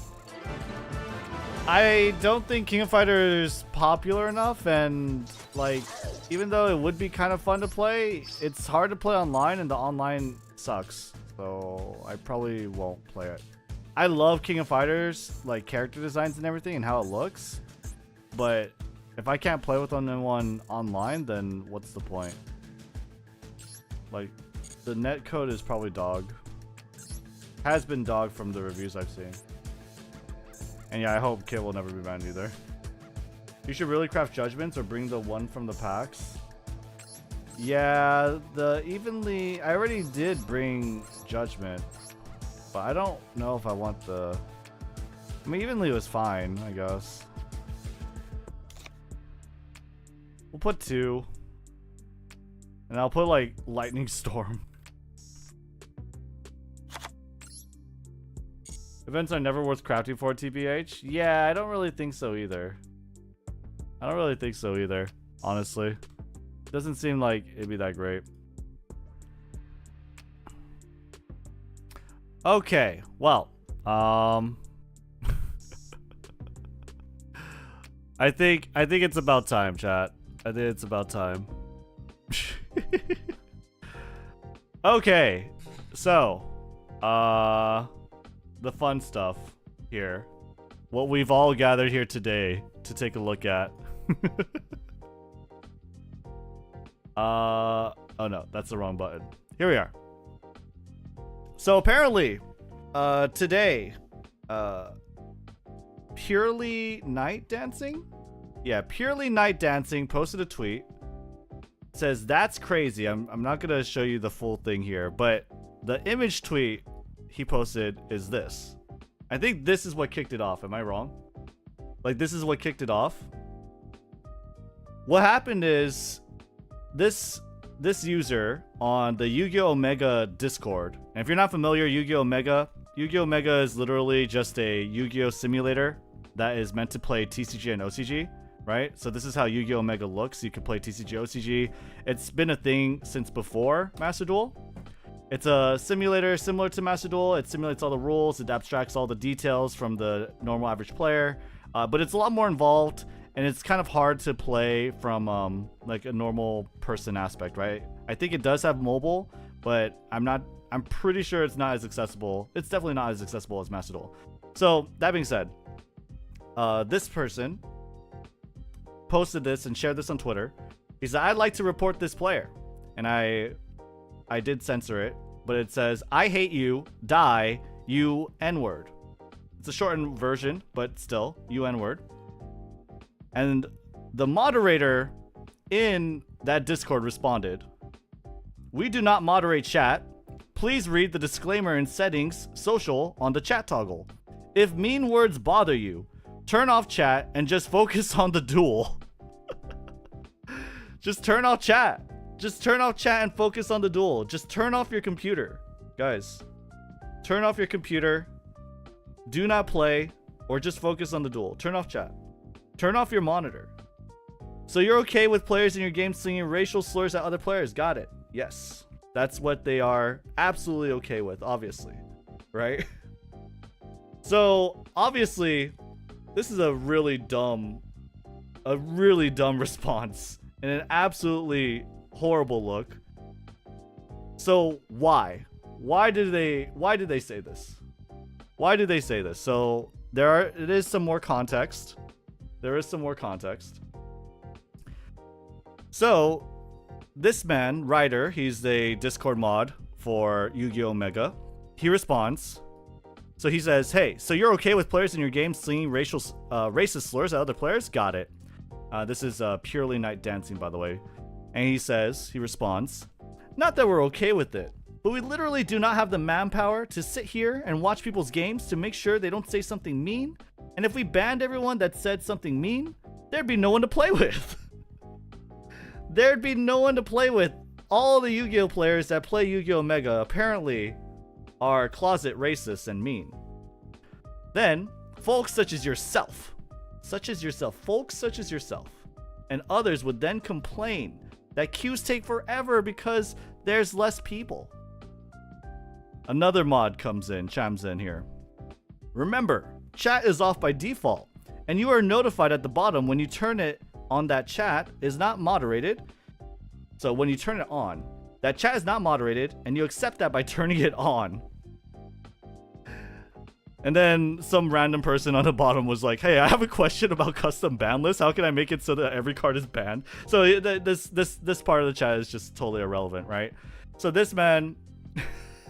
Speaker 1: I don't think King of Fighters is popular enough, and like, even though it would be kind of fun to play, it's hard to play online, and the online sucks. So I probably won't play it. I love King of Fighters, like character designs and everything, and how it looks. But if I can't play with anyone online, then what's the point? Like, the net code is probably dog. Has been dog from the reviews I've seen. And yeah, I hope Kit will never be banned either. You should really craft judgments or bring the one from the packs. Yeah, the evenly... I already did bring judgment. But I don't know if I want the... I mean, evenly was fine, I guess. We'll put 2. And I'll put, like, Lightning Storm. Events are never worth crafting for, TBH? Yeah, I don't really think so either. I don't really think so either, honestly. Doesn't seem like it'd be that great. Okay, well, I think it's about time, chat. I think it's about time. Okay, so, the fun stuff here. What we've all gathered here today to take a look at. Oh no, that's the wrong button. Here we are. So apparently, today, Purely Night Dancing? Yeah, Purely Night Dancing posted a tweet. Says, that's crazy. I'm not gonna show you the full thing here, but the image tweet he posted is this. I think this is what kicked it off. Am I wrong? Like, this is what kicked it off. What happened is this user on the Yu-Gi-Oh! Mega Discord. And if you're not familiar, Yu-Gi-Oh! Mega is literally just a Yu-Gi-Oh! Simulator that is meant to play TCG and OCG, right? So this is how Yu-Gi-Oh! Mega looks. You can play TCG, OCG. It's been a thing since before Master Duel. It's a simulator similar to Master Duel. It simulates all the rules. It abstracts all the details from the normal average player. But it's a lot more involved, and it's kind of hard to play from like a normal person aspect, right? I think it does have mobile, but I'm pretty sure it's not as accessible. It's definitely not as accessible as Master Duel. So that being said, this person posted this and shared this on Twitter. He said, I'd like to report this player. And I did censor it, but it says, I hate you, die, you N-word. It's a shortened version, but still, you N-word. And the moderator in that Discord responded, we do not moderate chat. Please read the disclaimer in settings, social, on the chat toggle. If mean words bother you, turn off chat and just focus on the duel. Just turn off chat. Just turn off chat and focus on the duel. Just turn off your computer. Guys, turn off your computer. Do not play or just focus on the duel. Turn off chat. Turn off your monitor. So you're okay with players in your game slinging racial slurs at other players? Got it. Yes. That's what they are absolutely okay with, obviously. Right? So, obviously, this is a really dumb response and an absolutely horrible look. So why? Why did they say this? Why did they say this? So it is some more context. There is some more context. So this man, Ryder, he's a Discord mod for Yu-Gi-Oh! Mega. He responds. So he says, hey, so you're okay with players in your game slinging racist slurs at other players? Got it. This is Purely Night Dancing, by the way. And he responds, not that we're okay with it, but we literally do not have the manpower to sit here and watch people's games to make sure they don't say something mean. And if we banned everyone that said something mean, there'd be no one to play with. There'd be no one to play with. All the Yu-Gi-Oh! Players that play Yu-Gi-Oh! Mega apparently are closet racists and mean. Then, folks such as yourself, and others would then complain that queues take forever because there's less people. Another mod chimes in here. Remember, chat is off by default, and you are notified at the bottom when you turn it on. That chat is not moderated. So when you turn it on, that chat is not moderated, and you accept that by turning it on. And then some random person on the bottom was like, hey, I have a question about custom ban lists. How can I make it so that every card is banned? So this part of the chat is just totally irrelevant, right? So this man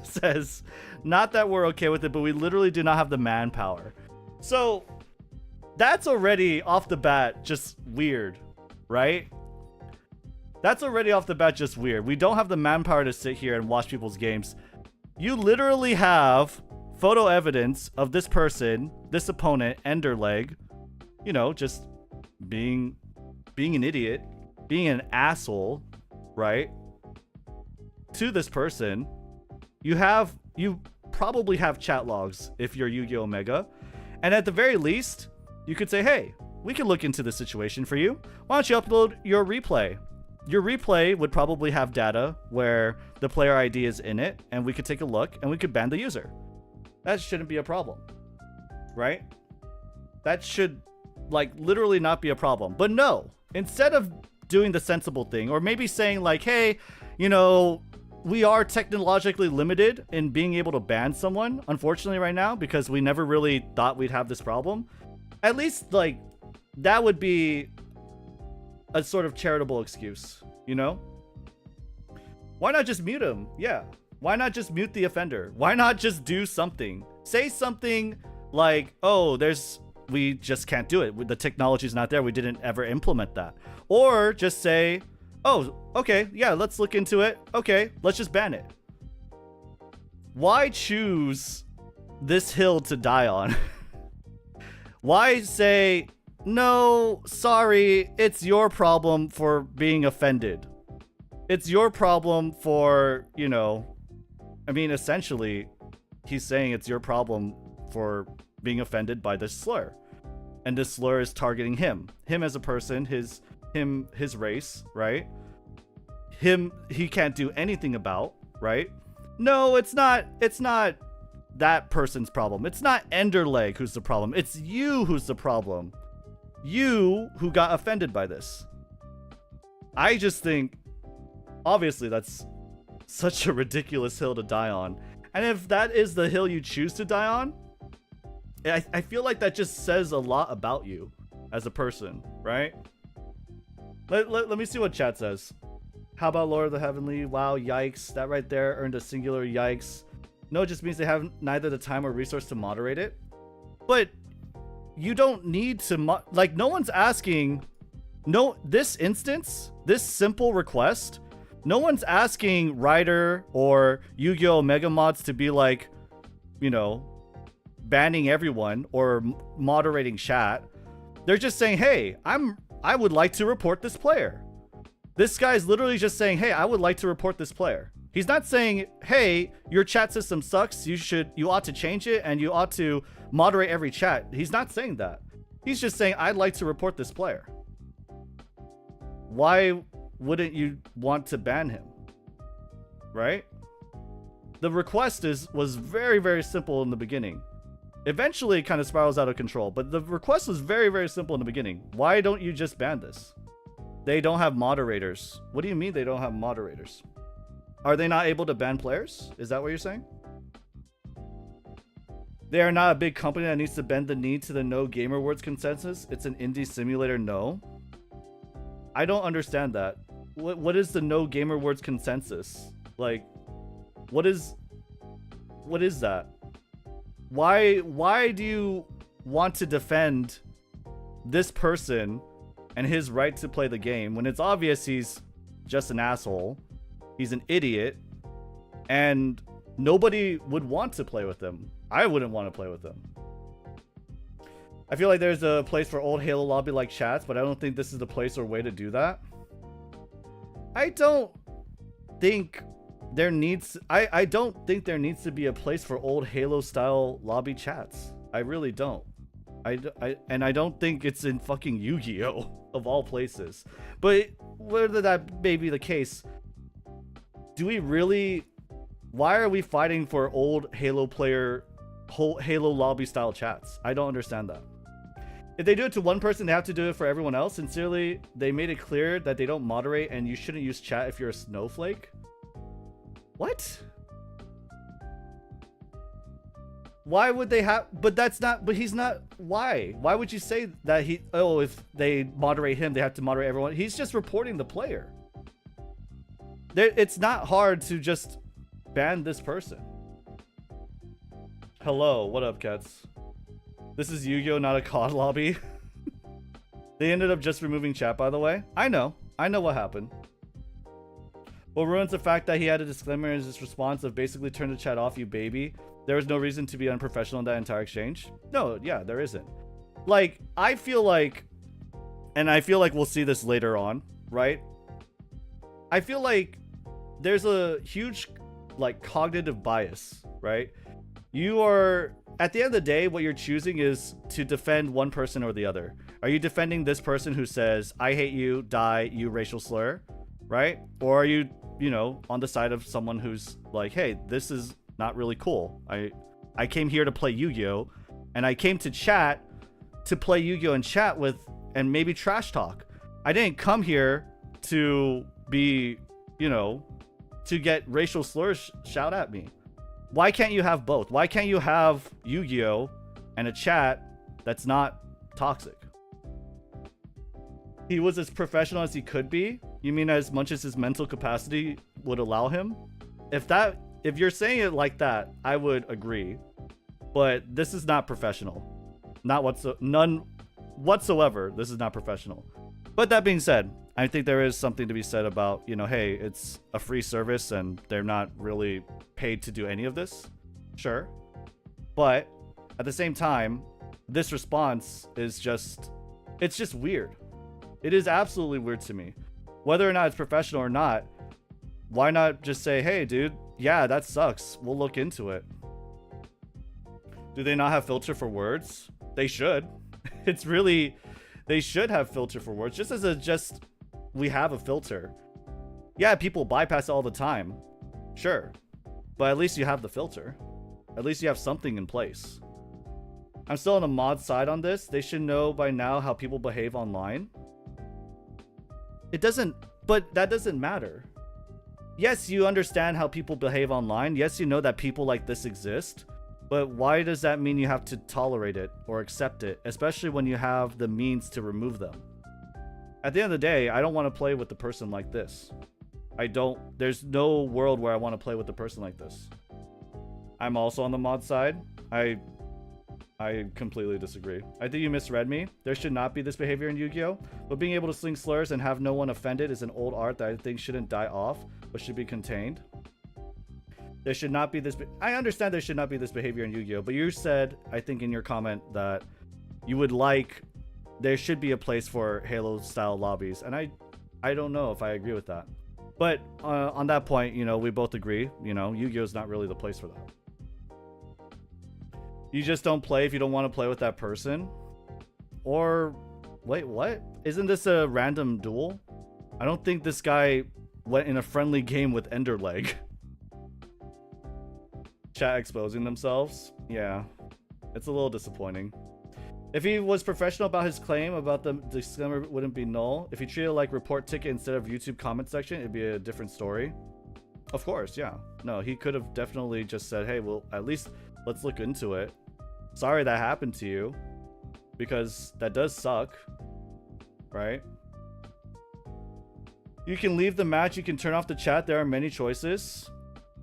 Speaker 1: says, not that we're okay with it, but we literally do not have the manpower. So That's already off the bat just weird, right? That's already off the bat just weird. We don't have the manpower to sit here and watch people's games. You literally have photo evidence of this person, this opponent, Enderleg, you know, just being an idiot, being an asshole, right? To this person. You probably have chat logs if you're Yu-Gi-Oh! Mega. And at the very least, you could say, hey, we can look into the situation for you. Why don't you upload your replay? Your replay would probably have data where the player ID is in it, and we could take a look and we could ban the user. That shouldn't be a problem, right? That should, like, literally not be a problem. But no, instead of doing the sensible thing, or maybe saying like, hey, you know, we are technologically limited in being able to ban someone, unfortunately, right now, because we never really thought we'd have this problem. At least, like, that would be a sort of charitable excuse, you know? Why not just mute him? Yeah. Why not just mute the offender? Why not just do something? Say something like, oh, we just can't do it. The technology's not there. We didn't ever implement that. Or just say, oh, okay, yeah, let's look into it. Okay, let's just ban it. Why choose this hill to die on? Why say, no, sorry, it's your problem for being offended. It's your problem for, you know, I mean, essentially, he's saying it's your problem for being offended by this slur. And this slur is targeting him as a person, his race, right? He can't do anything about, right? No, it's not that person's problem. It's not Enderleg who's the problem. It's you who's the problem. You who got offended by this. I just think, obviously, that's such a ridiculous hill to die on. And if that is the hill you choose to die on, I feel like that just says a lot about you as a person, right? Let me see what chat says. How about Lord of the Heavenly? Wow, yikes. That right there earned a singular yikes. No, it just means they have neither the time or resource to moderate it. But you don't need to, like, no one's asking, no, this instance, this simple request, no one's asking Ryder or Yu-Gi-Oh! Mega Mods to be like, you know, banning everyone or moderating chat. They're just saying, hey, I would like to report this player. This guy's literally just saying, hey, I would like to report this player. He's not saying, hey, your chat system sucks. You ought to change it and you ought to moderate every chat. He's not saying that. He's just saying, I'd like to report this player. Why wouldn't you want to ban him? Right? The request was very, very simple in the beginning. Eventually, it kind of spirals out of control, but the request was very, very simple in the beginning. Why don't you just ban this? They don't have moderators. What do you mean they don't have moderators? Are they not able to ban players? Is that what you're saying? They are not a big company that needs to bend the knee to the No Game Awards consensus. It's an indie simulator, no. I don't understand that. What is the No Game Awards consensus? Like, what is that? Why do you want to defend this person and his right to play the game when it's obvious he's just an asshole? He's an idiot, and nobody would want to play with him. I wouldn't want to play with him. I feel like there's a place for old Halo lobby like chats, but I don't think this is the place or way to do that. I don't think there needs to be a place for old Halo style lobby chats. I really don't. I don't think it's in fucking Yu-Gi-Oh! Of all places. But whether that may be the case, do we really, why are we fighting for old Halo Halo lobby style chats? I don't understand that. If they do it to one person, they have to do it for everyone else. Sincerely, they made it clear that they don't moderate and you shouldn't use chat if you're a snowflake. What? Why would they have, but he's not, why would you say that if they moderate him, they have to moderate everyone? He's just reporting the player. It's not hard to just ban this person. Hello, what up, cats? This is Yu-Gi-Oh, not a COD lobby. They ended up just removing chat, by the way. I know what happened. What ruins the fact that he had a disclaimer in his response of basically turn the chat off, you baby. There was no reason to be unprofessional in that entire exchange. No, yeah, there isn't. Like, I feel like, and I feel like we'll see this later on, right? I feel like there's a huge, like, cognitive bias, right? You are, at the end of the day, what you're choosing is to defend one person or the other. Are you defending this person who says, I hate you, die, you racial slur, right? Or are you, you know, on the side of someone who's like, hey, this is not really cool. I came here to play Yu-Gi-Oh! And I came to chat to play Yu-Gi-Oh! And chat with, and maybe trash talk. I didn't come here to be, you know, to get racial slurs shout at me. Why can't you have both? Why can't you have Yu-Gi-Oh! And a chat that's not toxic? He was as professional as he could be? You mean as much as his mental capacity would allow him? If you're saying it like that, I would agree. But this is not professional. None whatsoever. This is not professional. But that being said, I think there is something to be said about, you know, hey, it's a free service and they're not really paid to do any of this. Sure. But at the same time, this response is just, it's just weird. It is absolutely weird to me. Whether or not it's professional or not, why not just say, hey, dude, yeah, that sucks. We'll look into it. Do they not have filter for words? They should. It's really, they should have filter for words. Just as we have a filter. Yeah, people bypass it all the time. Sure. But at least you have the filter. At least you have something in place. I'm still on the mod side on this. They should know by now how people behave online. It doesn't, but that doesn't matter. Yes, you understand how people behave online. Yes, you know that people like this exist. But why does that mean you have to tolerate it or accept it, especially when you have the means to remove them? At the end of the day, I don't want to play with a person like this. There's no world where I want to play with a person like this. I'm also on the mod side. I completely disagree. I think you misread me. There should not be this behavior in Yu-Gi-Oh! But being able to sling slurs and have no one offended is an old art that I think shouldn't die off, but should be contained. There should not be this. I understand there should not be this behavior in Yu-Gi-Oh! But you said, I think in your comment, that you would like, there should be a place for Halo-style lobbies. And I don't know if I agree with that. But on that point, you know, we both agree, you know, Yu-Gi-Oh! Is not really the place for that. You just don't play if you don't want to play with that person? Or, wait, what? Isn't this a random duel? I don't think this guy went in a friendly game with Enderleg. Chat exposing themselves? Yeah. It's a little disappointing. If he was professional about his claim about the disclaimer wouldn't be null. If he treated it like report ticket instead of YouTube comment section, it'd be a different story. Of course, yeah. No, he could have definitely just said, hey, well, at least let's look into it. Sorry that happened to you. Because that does suck. Right? You can leave the match. You can turn off the chat. There are many choices.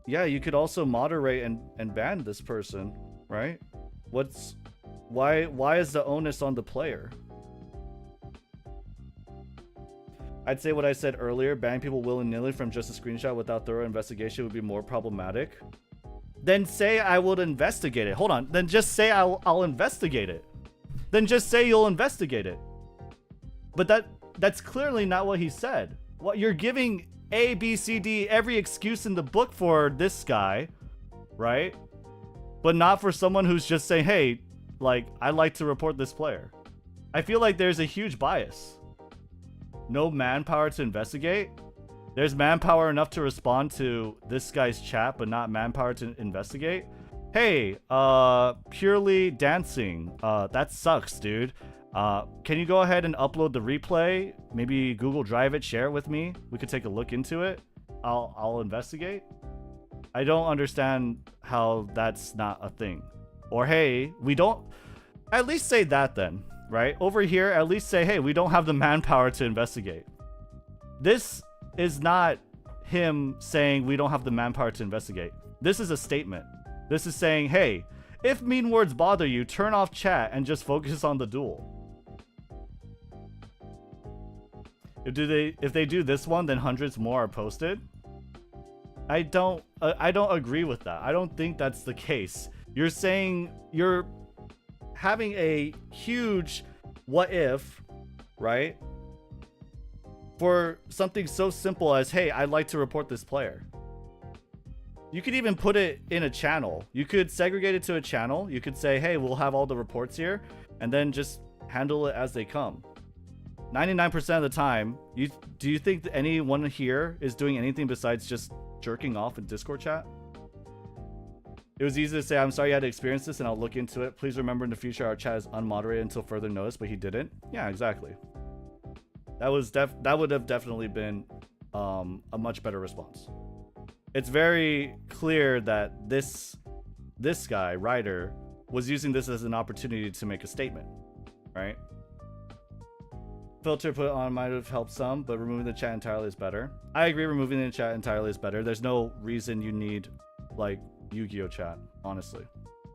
Speaker 1: Yeah, you could also moderate and ban this person. Right? Why is the onus on the player? I'd say what I said earlier, banning people willy-nilly from just a screenshot without thorough investigation would be more problematic. Then say I would investigate it. Hold on. Then just say I'll investigate it. Then just say you'll investigate it. But that's clearly not what he said. What you're giving A, B, C, D, every excuse in the book for this guy, right? But not for someone who's just saying, hey, like, I'd like to report this player. I feel like there's a huge bias. No manpower to investigate. There's manpower enough to respond to this guy's chat, but not manpower to investigate. Hey, purely dancing. That sucks, dude. Can you go ahead and upload the replay? Maybe Google Drive it, share it with me. We could take a look into it. I'll investigate. I don't understand how that's not a thing. Or hey, we don't, at least say that then, right? Over here, at least say, hey, we don't have the manpower to investigate. This is not him saying we don't have the manpower to investigate. This is a statement. This is saying, hey, If mean words bother you, turn off chat and just focus on the duel. If they do this one, then hundreds more are posted. I don't agree with that. I don't think that's the case. You're saying you're having a huge what if, right? For something so simple as, hey, I'd like to report this player. You could even put it in a channel. You could segregate it to a channel. You could say, hey, we'll have all the reports here, and then just handle it as they come. 99% of the time, do you think that anyone here is doing anything besides just jerking off in Discord chat? It was easy to say, I'm sorry you had to experience this and I'll look into it. Please remember in the future our chat is unmoderated until further notice, but he didn't. Yeah, exactly. That would have definitely been a much better response. It's very clear that this guy, Ryder, was using this as an opportunity to make a statement, right? Filter put on might have helped some, but removing the chat entirely is better. I agree, removing the chat entirely is better. There's no reason you need like Yu-Gi-Oh chat, honestly.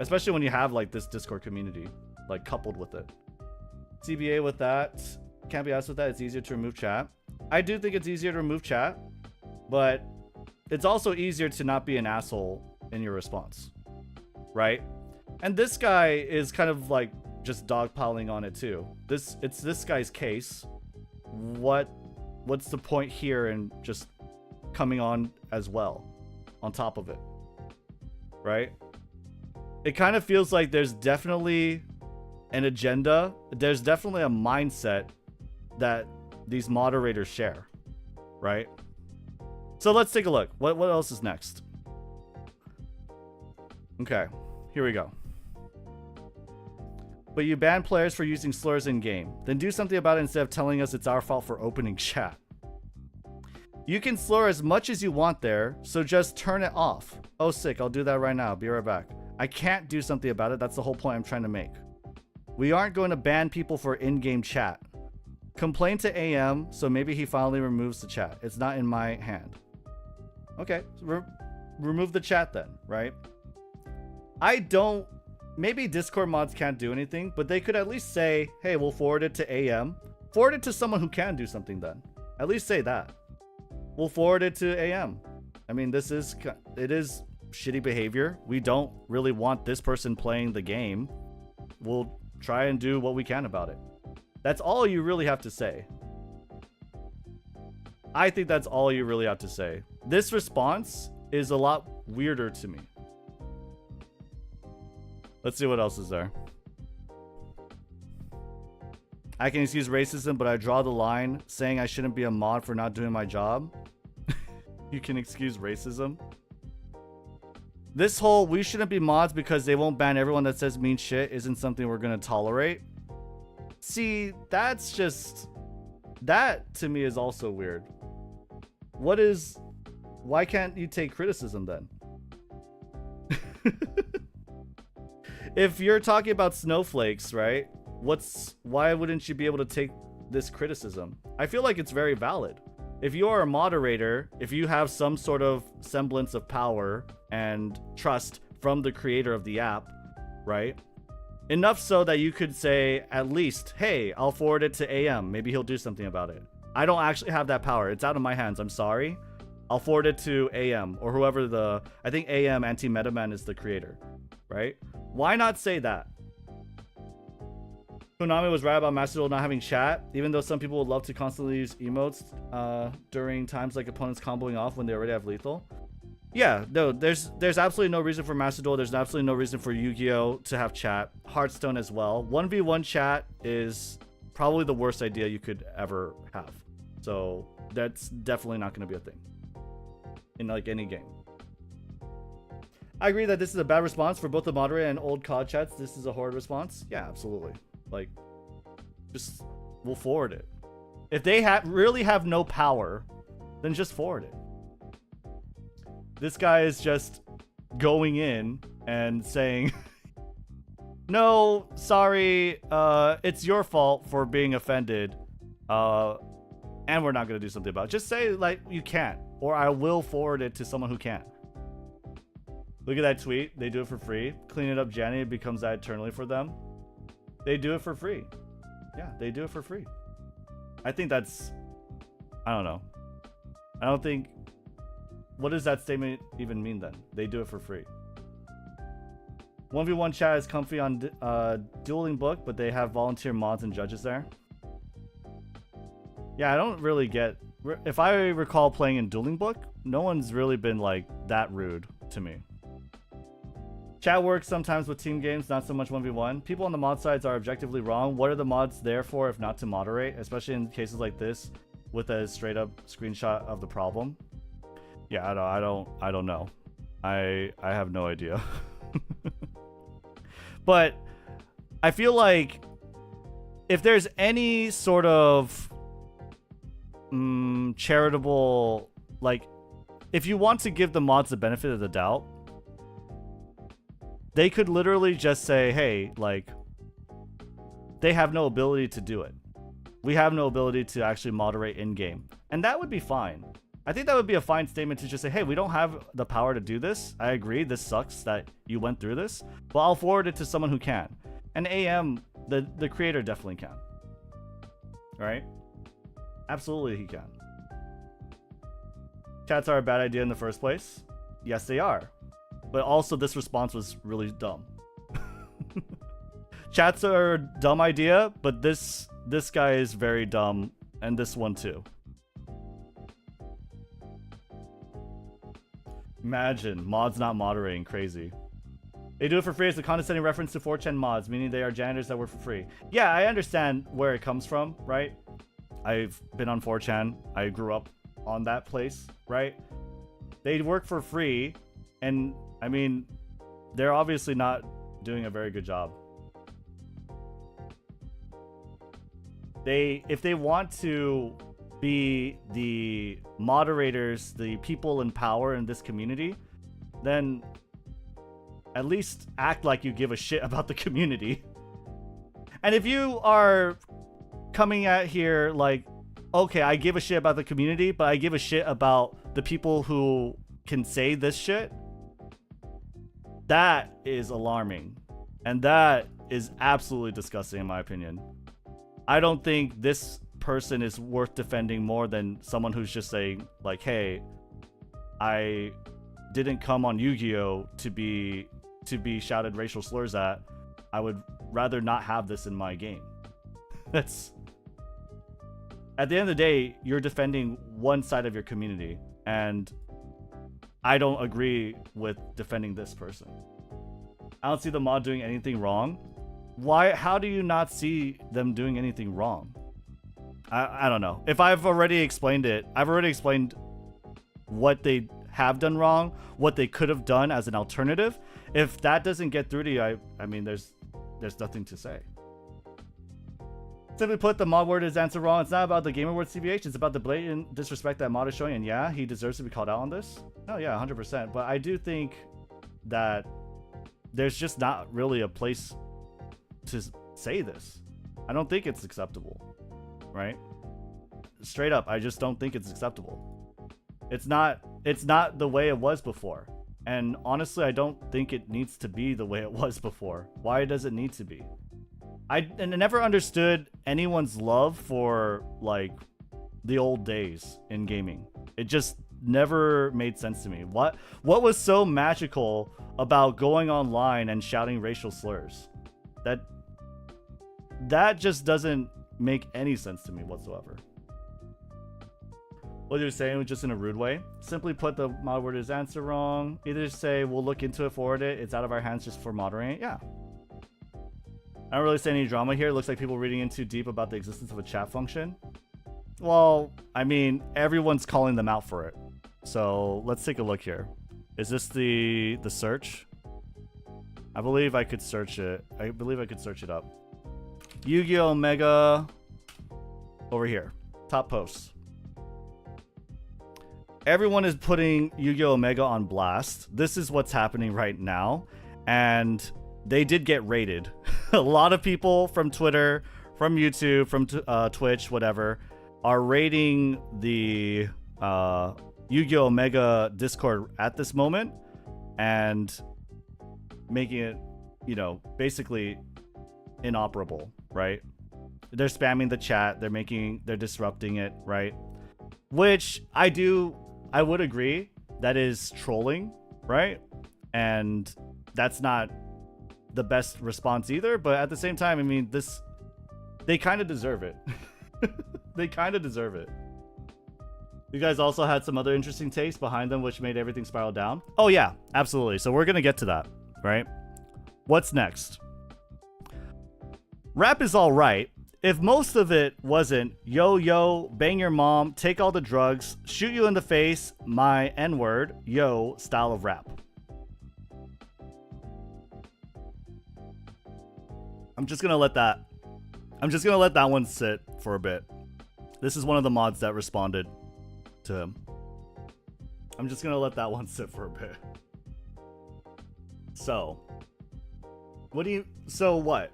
Speaker 1: Especially when you have like this Discord community, like coupled with it. CBA with that, can't be asked with that, it's easier to remove chat. I do think it's easier to remove chat, but it's also easier to not be an asshole in your response, right? And this guy is kind of like just dogpiling on it too. It's this guy's case. What's the point here in just coming on as well on top of it, right? It kind of feels like there's definitely an agenda. There's definitely a mindset that these moderators share, right? So let's take a look. What else is next? Okay, here we go. But you ban players for using slurs in game. Then do something about it instead of telling us it's our fault for opening chat. You can slur as much as you want there, so just turn it off. Oh, sick. I'll do that right now. Be right back. I can't do something about it. That's the whole point I'm trying to make. We aren't going to ban people for in-game chat. Complain to AM, so maybe he finally removes the chat. It's not in my hand. Okay, so remove the chat then, right? Maybe Discord mods can't do anything, but they could at least say, hey, we'll forward it to AM. Forward it to someone who can do something then. At least say that. We'll forward it to AM. I mean, it is shitty behavior. We don't really want this person playing the game. We'll try and do what we can about it. That's all you really have to say. I think that's all you really have to say. This response is a lot weirder to me. Let's see what else is there. I can excuse racism, but I draw the line saying I shouldn't be a mod for not doing my job. You can excuse racism. This whole we shouldn't be mods because they won't ban everyone that says mean shit isn't something we're going to tolerate. See, that's just... That to me is also weird. Why can't you take criticism then? If you're talking about snowflakes, right? Why wouldn't you be able to take this criticism? I feel like it's very valid. If you are a moderator, if you have some sort of semblance of power and trust from the creator of the app, right? Enough so that you could say at least, hey, I'll forward it to AM. Maybe he'll do something about it. I don't actually have that power. It's out of my hands. I'm sorry. I'll forward it to AM or whoever I think AM Anti-Metaman is the creator, right? Why not say that? Konami was right about Master Duel not having chat, even though some people would love to constantly use emotes during times like opponents comboing off when they already have lethal. Yeah, no, there's absolutely no reason for Master Duel. There's absolutely no reason for Yu-Gi-Oh to have chat. Hearthstone as well. 1v1 chat is probably the worst idea you could ever have. So that's definitely not going to be a thing in like any game. I agree that this is a bad response for both the moderator and old COD chats. This is a horrid response. Yeah, absolutely. Like, just we'll forward it. If they really have no power, then just forward it. This guy is just going in and saying, no, sorry, it's your fault for being offended, and we're not going to do something about it. Just say, like, you can't, or I will forward it to someone who can. Look at that tweet. They do it for free. Clean it up, Janny. It becomes that eternally for them. They do it for free. Yeah, they do it for free. I think that's... I don't know. I don't think... What does that statement even mean then? They do it for free. 1v1 chat is comfy on Dueling Book, but they have volunteer mods and judges there. Yeah, I don't really get... If I recall playing in Dueling Book, no one's really been like that rude to me. Chat works sometimes with team games, not so much 1v1. People on the mod sides are objectively wrong. What are the mods there for if not to moderate, especially in cases like this with a straight up screenshot of the problem? Yeah, I don't know. I have no idea. But I feel like if there's any sort of charitable, like, if you want to give the mods the benefit of the doubt, they could literally just say, hey, like, they have no ability to do it. We have no ability to actually moderate in-game. And that would be fine. I think that would be a fine statement to just say, hey, we don't have the power to do this. I agree, this sucks that you went through this, but I'll forward it to someone who can. And AM, the creator definitely can. Right? Absolutely he can. Chats are a bad idea in the first place. Yes, they are. But also this response was really dumb. Chats are a dumb idea, but this guy is very dumb, and this one too. Imagine mods not moderating, crazy. They do it for free as a condescending reference to 4chan mods, meaning they are janitors that work for free. Yeah, I understand where it comes from, right? I've been on 4chan. I grew up on that place, right? They work for free, and I mean, they're obviously not doing a very good job. If they want to be the moderators, the people in power in this community, then at least act like you give a shit about the community. And if you are coming at here like, okay, I give a shit about the community, but I give a shit about the people who can say this shit, that is alarming. And that is absolutely disgusting in my opinion. I don't think this person is worth defending more than someone who's just saying like, hey, I didn't come on Yu-Gi-Oh to be shouted racial slurs at. I would rather not have this in my game. That's, at the end of the day, you're defending one side of your community, and I don't agree with defending this person. I don't see the mod doing anything wrong. How do you not see them doing anything wrong? I don't know. If I've already explained it, I've already explained what they have done wrong, what they could have done as an alternative. If that doesn't get through to you, I mean, there's nothing to say. Simply put, the mod word is answered wrong. It's not about the Game Awards CVH. It's about the blatant disrespect that mod is showing. And yeah, he deserves to be called out on this. Oh yeah, 100%. But I do think that there's just not really a place to say this. I don't think it's acceptable. Right? Straight up, I just don't think it's acceptable. It's not the way it was before. And honestly, I don't think it needs to be the way it was before. Why does it need to be? I never understood anyone's love for like the old days in gaming. It just never made sense to me. What was so magical about going online and shouting racial slurs? That just doesn't make any sense to me whatsoever. What you're saying was just in a rude way. Simply put, the mod word is answer wrong. Either say we'll look into it, forward it. It's out of our hands just for moderating it. Yeah. I don't really see any drama here. It looks like people reading in too deep about the existence of a chat function. Well, I mean, everyone's calling them out for it. So let's take a look here. Is this the search? I believe I could search it. I believe I could search it up. Yu-Gi-Oh! Omega over here. Top posts. Everyone is putting Yu-Gi-Oh! Omega on blast. This is what's happening right now. And they did get raided. A lot of people from Twitter, from YouTube, from Twitch, whatever, are raiding the Yu-Gi-Oh! Omega Discord at this moment. and making it, you know, basically inoperable, right? They're spamming the chat, they're disrupting it, right? Which I would agree that is trolling, right? And that's not the best response either, but at the same time, I mean, they kind of deserve it. They kind of deserve it. You guys also had some other interesting takes behind them, which made everything spiral down. Oh yeah, absolutely. So we're gonna get to that, right? What's next? Rap is all right. If most of it wasn't yo yo, bang your mom, take all the drugs, shoot you in the face, my N-word, yo style of rap. I'm just gonna let that one sit for a bit. This is one of the mods that responded to him. I'm just gonna let that one sit for a bit. So what?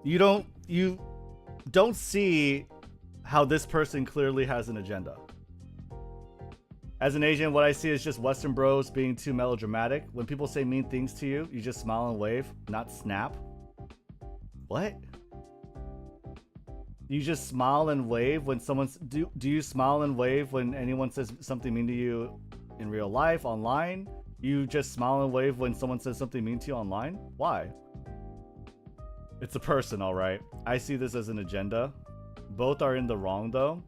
Speaker 1: You don't see how this person clearly has an agenda. As an Asian, what I see is just Western bros being too melodramatic. When people say mean things to you, you just smile and wave, not snap. What? You just smile and wave when someone's... Do you smile and wave when anyone says something mean to you in real life, online? You just smile and wave when someone says something mean to you online? Why? It's a person, alright. I see this as an agenda. Both are in the wrong, though.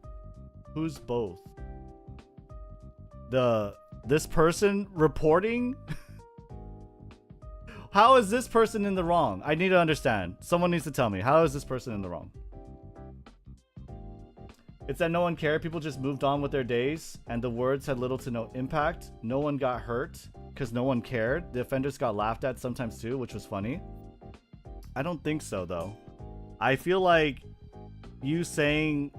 Speaker 1: Who's both? This person reporting? How is this person in the wrong? I need to understand. Someone needs to tell me. How is this person in the wrong? It's that no one cared. People just moved on with their days, and the words had little to no impact. No one got hurt because no one cared. The offenders got laughed at sometimes too, which was funny. I don't think so, though. I feel like you saying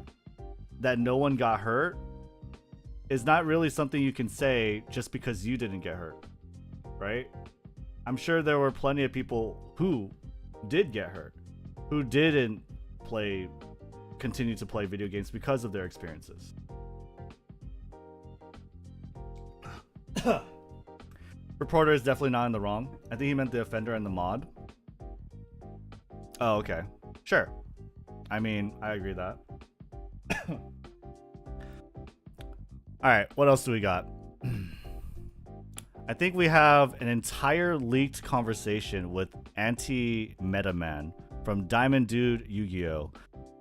Speaker 1: that no one got hurt is not really something you can say just because you didn't get hurt, right? I'm sure there were plenty of people who did get hurt, who didn't continue to play video games because of their experiences. Reporter is definitely not in the wrong. I think he meant the offender and the mod. Oh, okay. Sure. I mean, I agree with that. Alright, what else do we got? I think we have an entire leaked conversation with Anti-Metaman from Diamond Dude Yu-Gi-Oh!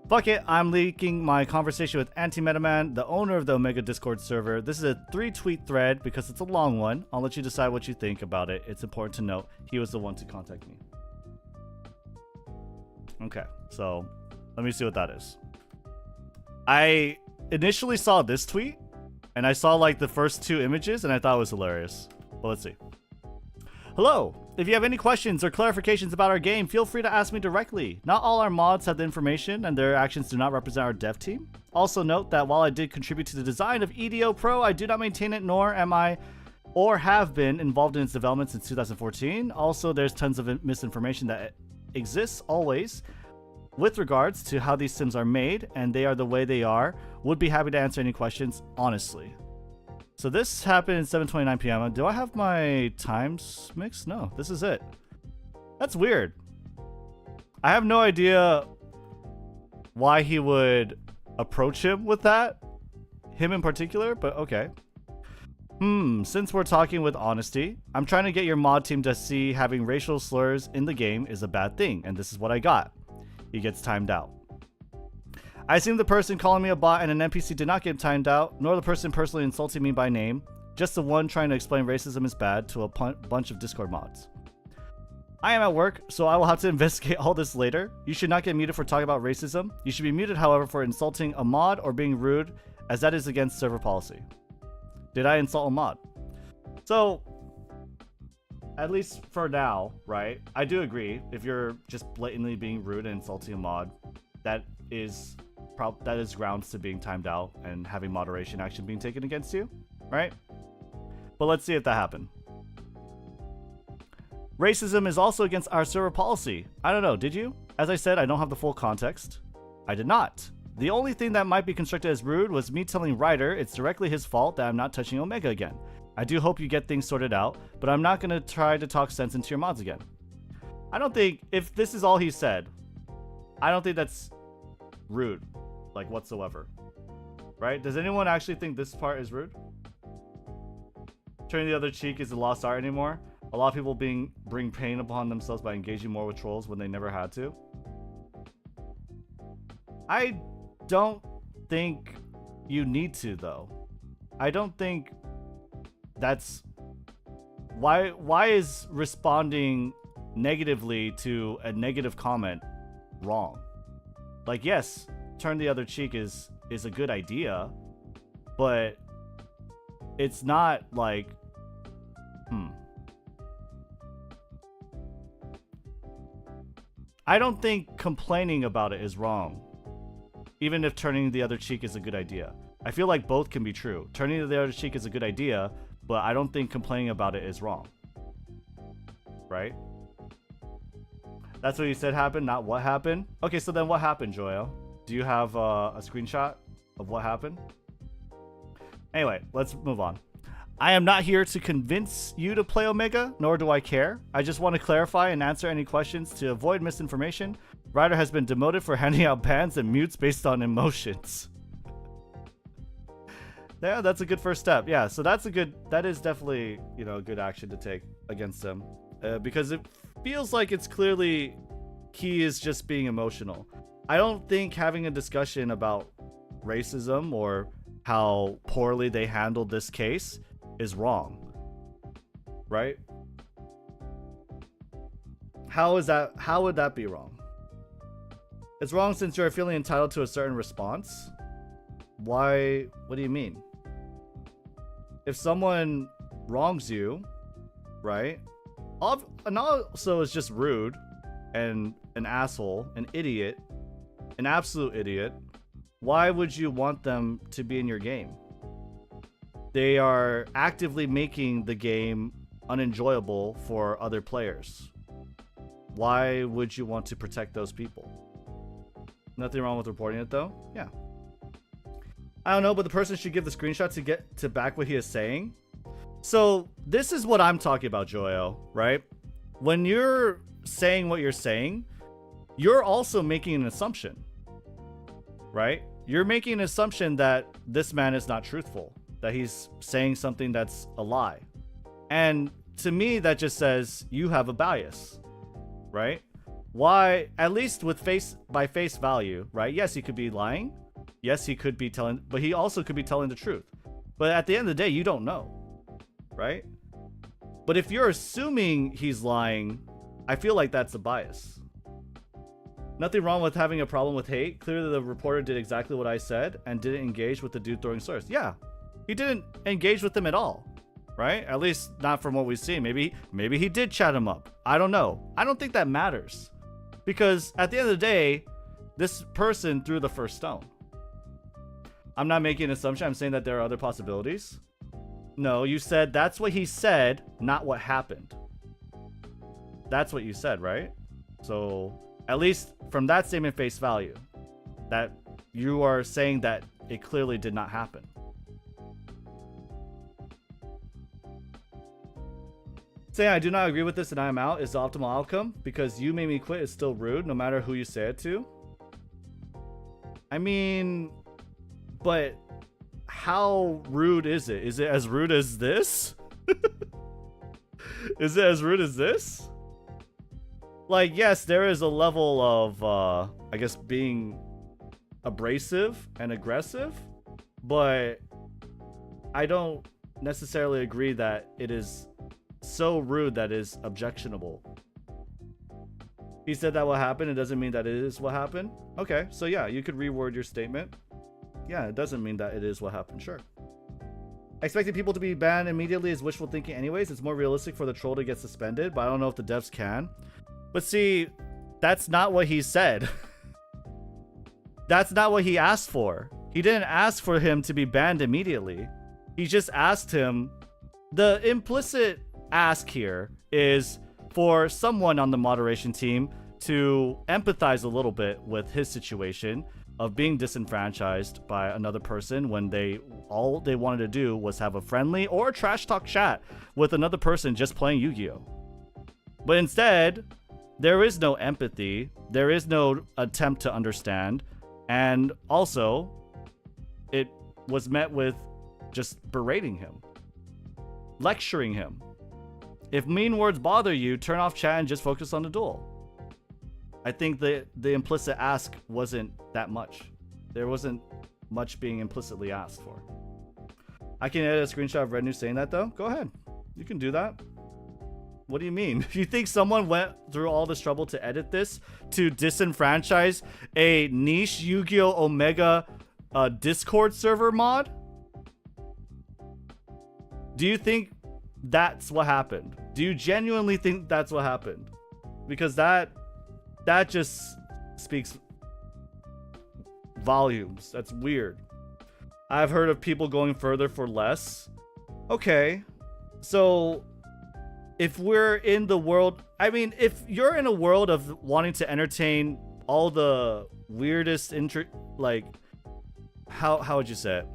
Speaker 1: Fuck it, I'm leaking my conversation with Anti-Metaman, the owner of the Omega Discord server. This is a 3-tweet thread because it's a long one. I'll let you decide what you think about it. It's important to note he was the one to contact me. Okay, so let me see what that is. I initially saw this tweet, and I saw like the first 2 images, and I thought it was hilarious. But let's see. Hello! If you have any questions or clarifications about our game, feel free to ask me directly. Not all our mods have the information, and their actions do not represent our dev team. Also note that while I did contribute to the design of EDO Pro, I do not maintain it, nor am I or have been involved in its development since 2014. Also, there's tons of misinformation that exists always with regards to how these sims are made, and they are the way they are. Would be happy to answer any questions, honestly. So this happened at 7:29 p.m. Do I have my times mixed? No, this is it. That's weird. I have no idea why he would approach him with that. Him in particular, but okay. Since we're talking with honesty, I'm trying to get your mod team to see having racial slurs in the game is a bad thing, and this is what I got. He gets timed out. I assume the person calling me a bot and an NPC did not get timed out, nor the person personally insulting me by name. Just the one trying to explain racism is bad to a bunch of Discord mods. I am at work, so I will have to investigate all this later. You should not get muted for talking about racism. You should be muted, however, for insulting a mod or being rude, as that is against server policy. Did I insult a mod? So, at least for now, right? I do agree. If you're just blatantly being rude and insulting a mod, that is grounds to being timed out and having moderation action being taken against you, right? But let's see if that happened. Racism is also against our server policy. I don't know, did you? As I said, I don't have the full context. I did not. The only thing that might be constructed as rude was me telling Ryder it's directly his fault that I'm not touching Omega again. I do hope you get things sorted out, but I'm not going to try to talk sense into your mods again. I don't think, if this is all he said, I don't think that's rude, like, whatsoever. Right? Does anyone actually think this part is rude? Turning the other cheek is a lost art anymore. A lot of people bring pain upon themselves by engaging more with trolls when they never had to. I don't think you need to, though. I don't think that's... Why is responding negatively to a negative comment wrong? Like, yes, turn the other cheek is a good idea, but it's not like, I don't think complaining about it is wrong, even if turning the other cheek is a good idea. I feel like both can be true. Turning the other cheek is a good idea, but I don't think complaining about it is wrong. Right? That's what you said happened, not what happened? Okay, so then what happened, Joel? Do you have a screenshot of what happened? Anyway, let's move on. I am not here to convince you to play Omega, nor do I care. I just want to clarify and answer any questions to avoid misinformation. Ryder has been demoted for handing out bans and mutes based on emotions. Yeah, that's a good first step. Yeah, so that is definitely, you know, a good action to take against him. Because it feels like it's clearly he is just being emotional. I don't think having a discussion about racism or how poorly they handled this case is wrong, right? How would that be wrong? It's wrong since you're feeling entitled to a certain response. Why? What do you mean? If someone wrongs you, right? And also is just rude and an asshole, an idiot, an absolute idiot, why would you want them to be in your game? They are actively making the game unenjoyable for other players. Why would you want to protect those people? Nothing wrong with reporting it though. Yeah. I don't know, but the person should give the screenshot to get to back what he is saying. So this is what I'm talking about, Joel, right? When you're saying what you're saying, you're also making an assumption, right? You're making an assumption that this man is not truthful, that he's saying something that's a lie. And to me, that just says you have a bias, right? Why, at least with face value, right? Yes, he could be lying. Yes, he could be telling, but he also could be telling the truth. But at the end of the day, you don't know, right? But if you're assuming he's lying, I feel like that's a bias. Nothing wrong with having a problem with hate. Clearly the reporter did exactly what I said and didn't engage with the dude throwing slurs. Yeah, he didn't engage with him at all, right? At least not from what we've seen. Maybe he did chat him up. I don't know. I don't think that matters, because at the end of the day, this person threw the first stone. I'm not making an assumption. I'm saying that there are other possibilities. No, you said that's what he said, not what happened. That's what you said, right? So at least from that statement face value, that you are saying that it clearly did not happen. Saying I do not agree with this and I am out is the optimal outcome because you made me quit is still rude no matter who you say it to. I mean, but how rude is it? Is it as rude as this? Is it as rude as this? Like, yes, there is a level of, I guess, being abrasive and aggressive, but I don't necessarily agree that it is so rude that is objectionable. He said that what happened. It doesn't mean that it is what happened. Okay, so yeah, you could reword your statement. Yeah, it doesn't mean that it is what happened. Sure. Expecting people to be banned immediately is wishful thinking anyways. It's more realistic for the troll to get suspended, but I don't know if the devs can. But see, that's not what he said. That's not what he asked for. He didn't ask for him to be banned immediately. He just asked him. The implicit ask here is for someone on the moderation team to empathize a little bit with his situation of being disenfranchised by another person when all they wanted to do was have a friendly or trash talk chat with another person just playing Yu-Gi-Oh. But instead, there is no empathy, there is no attempt to understand, and also it was met with just berating him, lecturing him. If mean words bother you, turn off chat and just focus on the duel. I think the implicit ask wasn't that much. There wasn't much being implicitly asked for. I can edit a screenshot of Rednu saying that though. Go ahead. You can do that. What do you mean? You think someone went through all this trouble to edit this to disenfranchise a niche Yu-Gi-Oh! Omega Discord server mod? Do you think that's what happened? Do you genuinely think that's what happened? Because that just speaks volumes. That's weird. I've heard of people going further for less. Okay. So if we're in the world, I mean, if you're in a world of wanting to entertain all the weirdest like, how would you say it?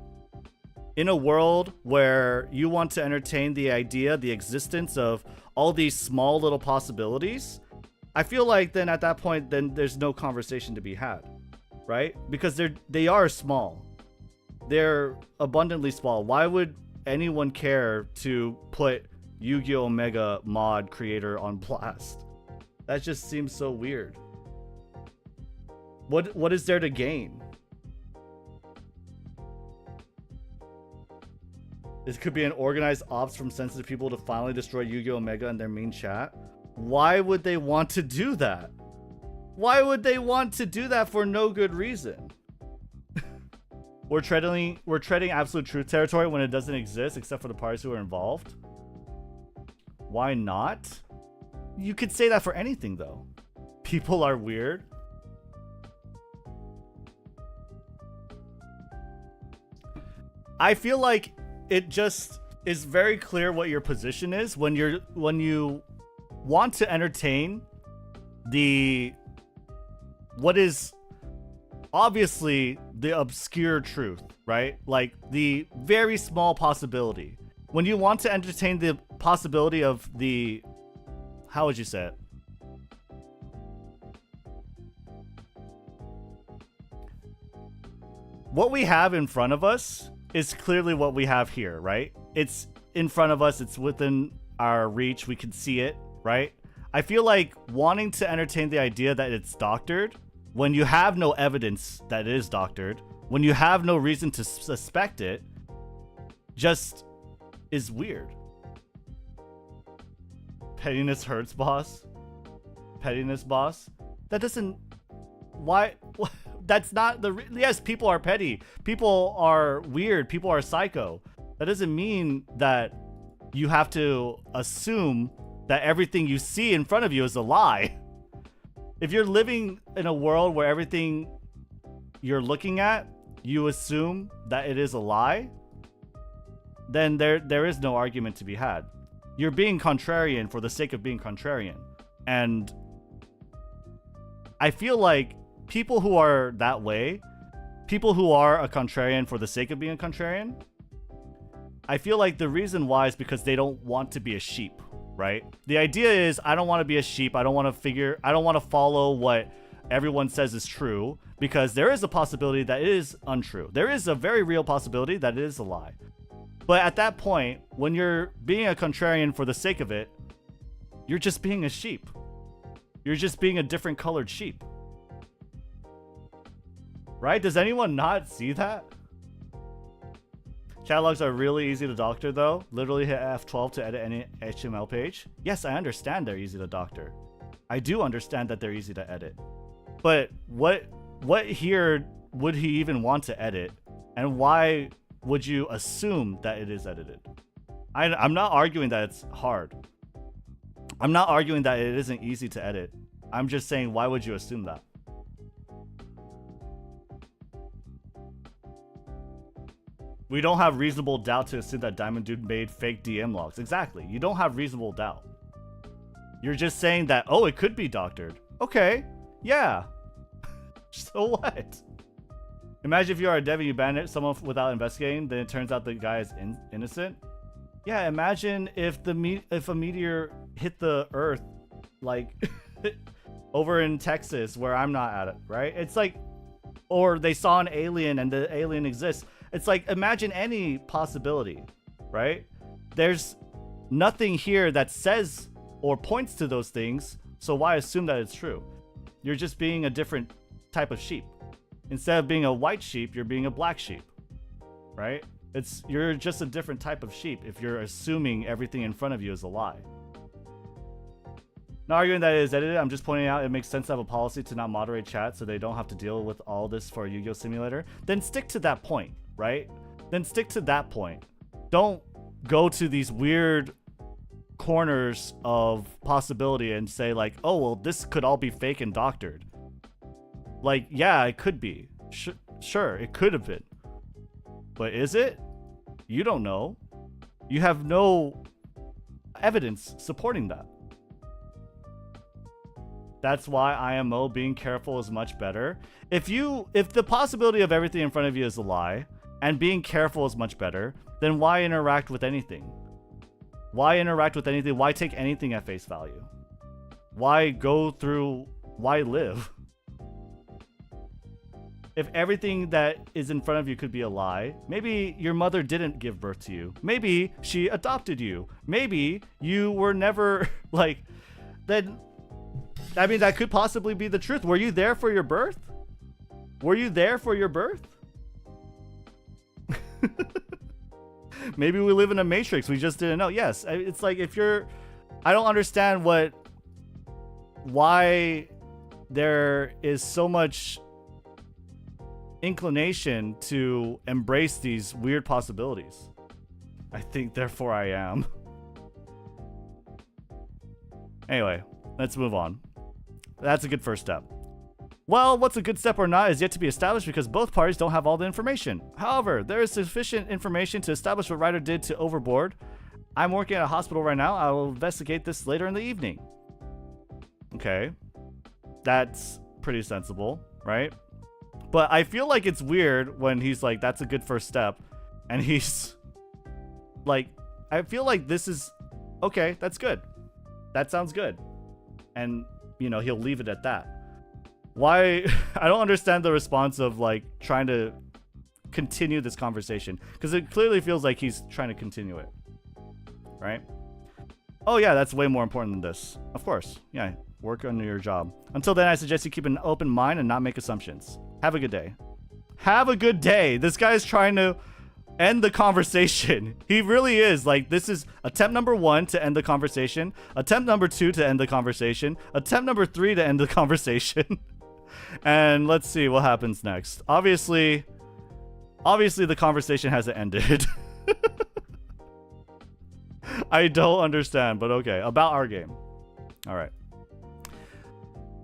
Speaker 1: In a world where you want to entertain the idea, the existence of all these small little possibilities, I feel like then at that point, then there's no conversation to be had, right? Because they are small. They're abundantly small. Why would anyone care to put Yu-Gi-Oh! Omega mod creator on blast? That just seems so weird. What is there to gain? This could be an organized ops from sensitive people to finally destroy Yu-Gi-Oh! Omega in their main chat. Why would they want to do that? Why would they want to do that for no good reason? We're treading absolute truth territory when it doesn't exist except for the parties who are involved. Why not? You could say that for anything though. People are weird. I feel like it just is very clear what your position is when you want to entertain what is obviously the obscure truth, right? Like the very small possibility. When you want to entertain the possibility of the, how would you say it? What we have in front of us is clearly what we have here, right? It's in front of us, it's within our reach, we can see it, right? I feel like wanting to entertain the idea that it's doctored, when you have no evidence that it is doctored, when you have no reason to suspect it, just is weird. Pettiness hurts, boss. Pettiness, boss. That doesn't... Why... That's not the... Yes, people are petty. People are weird. People are psycho. That doesn't mean that you have to assume that everything you see in front of you is a lie. If you're living in a world where everything you're looking at, you assume that it is a lie, then there is no argument to be had. You're being contrarian for the sake of being contrarian. And I feel like people who are that way, people who are a contrarian for the sake of being a contrarian, I feel like the reason why is because they don't want to be a sheep, right? The idea is, I don't want to be a sheep. I don't want to follow what everyone says is true, because there is a possibility that it is untrue. There is a very real possibility that it is a lie. But at that point, when you're being a contrarian for the sake of it, you're just being a sheep. You're just being a different colored sheep. Right? Does anyone not see that? Chat logs are really easy to doctor though. Literally hit F12 to edit any HTML page. Yes, I understand they're easy to doctor. I do understand that they're easy to edit. But what here would he even want to edit? And why would you assume that it is edited? I'm not arguing that it's hard. I'm not arguing that it isn't easy to edit. I'm just saying, why would you assume that? We don't have reasonable doubt to assume that Diamond Dude made fake DM logs. Exactly. You don't have reasonable doubt. You're just saying that, oh, it could be doctored. Okay. Yeah. So what? Imagine if you are a dev and you ban someone without investigating, then it turns out the guy is innocent. Yeah, imagine if if a meteor hit the Earth, like over in Texas where I'm not at it, right? It's like, or they saw an alien and the alien exists. It's like, imagine any possibility, right? There's nothing here that says or points to those things, so why assume that it's true? You're just being a different type of sheep. Instead of being a white sheep, you're being a black sheep, right? You're just a different type of sheep if you're assuming everything in front of you is a lie. Not arguing that it is edited, I'm just pointing out it makes sense to have a policy to not moderate chat so they don't have to deal with all this for a Yu-Gi-Oh simulator. Then stick to that point, right? Then stick to that point. Don't go to these weird corners of possibility and say like, oh, well, this could all be fake and doctored. Like, yeah, it could be. Sure, it could have been. But is it? You don't know. You have no evidence supporting that. That's why IMO being careful is much better. If the possibility of everything in front of you is a lie, and being careful is much better, then why interact with anything? Why interact with anything? Why take anything at face value? Why live? If everything that is in front of you could be a lie, maybe your mother didn't give birth to you. Maybe she adopted you. Maybe you were never, like, then, I mean, that could possibly be the truth. Were you there for your birth? Were you there for your birth? Maybe we live in a matrix. We just didn't know. Yes, it's like I don't understand why there is so much inclination to embrace these weird possibilities. I think, therefore I am. Anyway, let's move on. That's a good first step. Well, what's a good step or not is yet to be established because both parties don't have all the information. However, there is sufficient information to establish what Ryder did to Overboard. I'm working at a hospital right now. I will investigate this later in the evening. Okay. That's pretty sensible, right? But I feel like it's weird when he's like, that's a good first step. And he's like, I feel like this is, okay, that's good. That sounds good. And, you know, he'll leave it at that. Why? I don't understand the response of like trying to continue this conversation. Because it clearly feels like he's trying to continue it. Right? Oh yeah, that's way more important than this. Of course. Yeah, work on your job. Until then, I suggest you keep an open mind and not make assumptions. Have a good day. Have a good day. This guy's trying to end the conversation. He really is. Like, this is attempt number 1 to end the conversation. Attempt number 2 to end the conversation. Attempt number 3 to end the conversation. And let's see what happens next. Obviously the conversation hasn't ended. I don't understand, but okay. About our game. All right.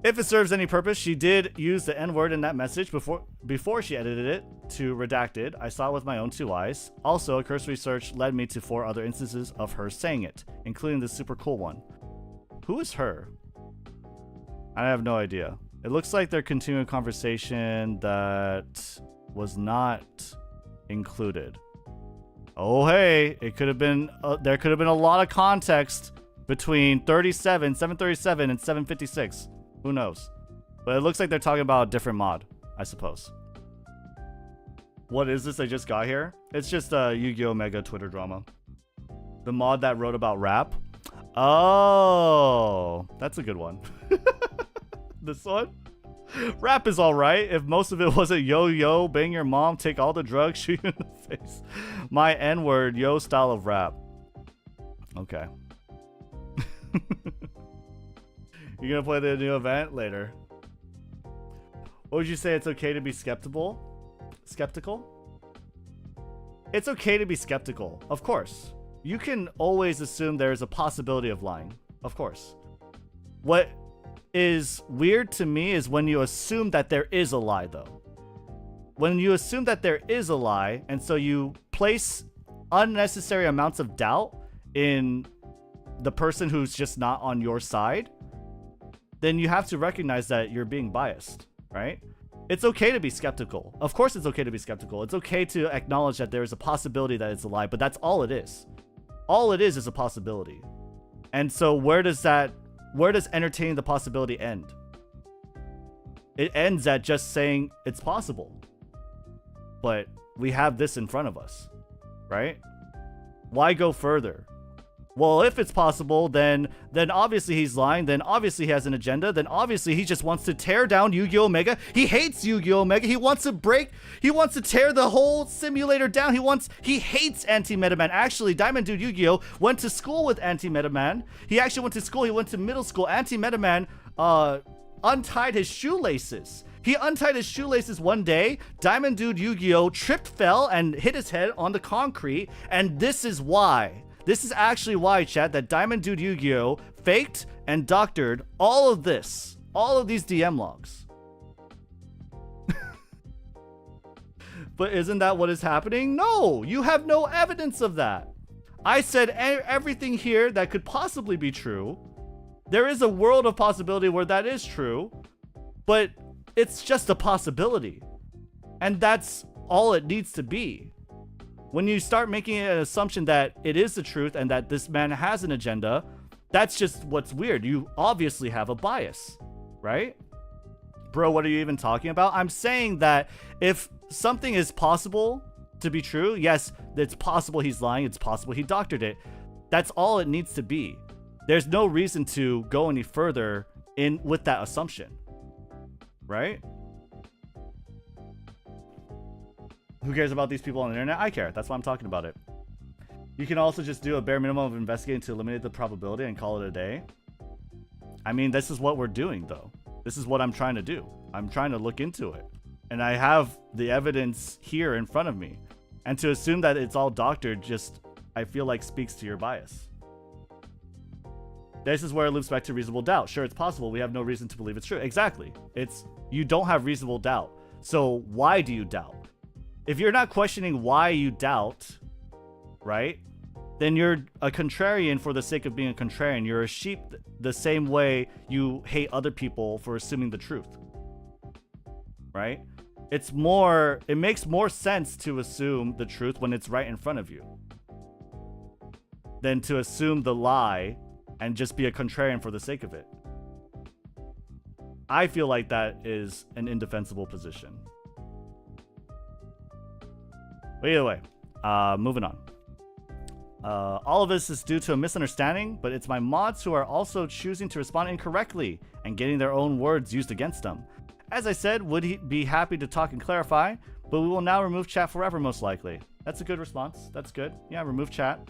Speaker 1: If it serves any purpose, she did use the N-word in that message before she edited it to redacted. I saw it with my own 2 eyes. Also, a cursory search led me to 4 other instances of her saying it, including this super cool one. Who is her? I have no idea. It looks like they're continuing a conversation that was not included. Oh, hey, it could have been, there could have been a lot of context between 737 and 756. Who knows? But it looks like they're talking about a different mod, I suppose. What is this I just got here? It's just a Yu-Gi-Oh! Mega Twitter drama. The mod that wrote about rap. Oh, that's a good one. This one? Rap is alright if most of it wasn't yo, bang your mom, take all the drugs, shoot you in the face. My N-word, yo style of rap. Okay. You're gonna play the new event later. What would you say? It's okay to be skeptical? It's okay to be skeptical, of course. You can always assume there is a possibility of lying, of course. What is weird to me is when you assume that there is a lie, though. When you assume that there is a lie, and so you place unnecessary amounts of doubt in the person who's just not on your side, then you have to recognize that you're being biased, right? It's okay to be skeptical. Of course it's okay to be skeptical. It's okay to acknowledge that there is a possibility that it's a lie, but that's all it is. All it is a possibility. And so where does entertaining the possibility end? It ends at just saying it's possible. But we have this in front of us, right? Why go further? Well, if it's possible, then obviously he's lying. Then obviously he has an agenda. Then obviously he just wants to tear down Yu-Gi-Oh! Mega. He hates Yu-Gi-Oh! Mega. He wants to tear the whole simulator down. He hates Anti-Meta Man. Actually, Diamond Dude Yu-Gi-Oh! Went to school with Anti-Meta Man. He actually went to school. He went to middle school. Anti-Meta Man untied his shoelaces. He untied his shoelaces one day. Diamond Dude Yu-Gi-Oh! Tripped, fell, and hit his head on the concrete. And this is why. This is actually why, chat, that Diamond Dude Yu-Gi-Oh! Faked and doctored all of this. All of these DM logs. But isn't that what is happening? No, you have no evidence of that. I said everything here that could possibly be true. There is a world of possibility where that is true, but it's just a possibility. And that's all it needs to be. When you start making an assumption that it is the truth and that this man has an agenda, that's just what's weird. You obviously have a bias, right? Bro, what are you even talking about? I'm saying that if something is possible to be true, yes, it's possible he's lying, it's possible he doctored it. That's all it needs to be. There's no reason to go any further in with that assumption, right? Who cares about these people on the internet? I care. That's why I'm talking about it. You can also just do a bare minimum of investigating to eliminate the probability and call it a day. I mean, this is what we're doing, though. This is what I'm trying to do. I'm trying to look into it. And I have the evidence here in front of me. And to assume that it's all doctored just, I feel like, speaks to your bias. This is where it loops back to reasonable doubt. Sure, it's possible. We have no reason to believe it's true. Exactly. You don't have reasonable doubt. So why do you doubt? If you're not questioning why you doubt, right, then you're a contrarian for the sake of being a contrarian. You're a sheep the same way you hate other people for assuming the truth, right? It makes more sense to assume the truth when it's right in front of you than to assume the lie and just be a contrarian for the sake of it. I feel like that is an indefensible position. But either way, moving on. All of this is due to a misunderstanding, but it's my mods who are also choosing to respond incorrectly and getting their own words used against them. As I said, would he be happy to talk and clarify, but we will now remove chat forever most likely. That's a good response. That's good. Yeah, remove chat.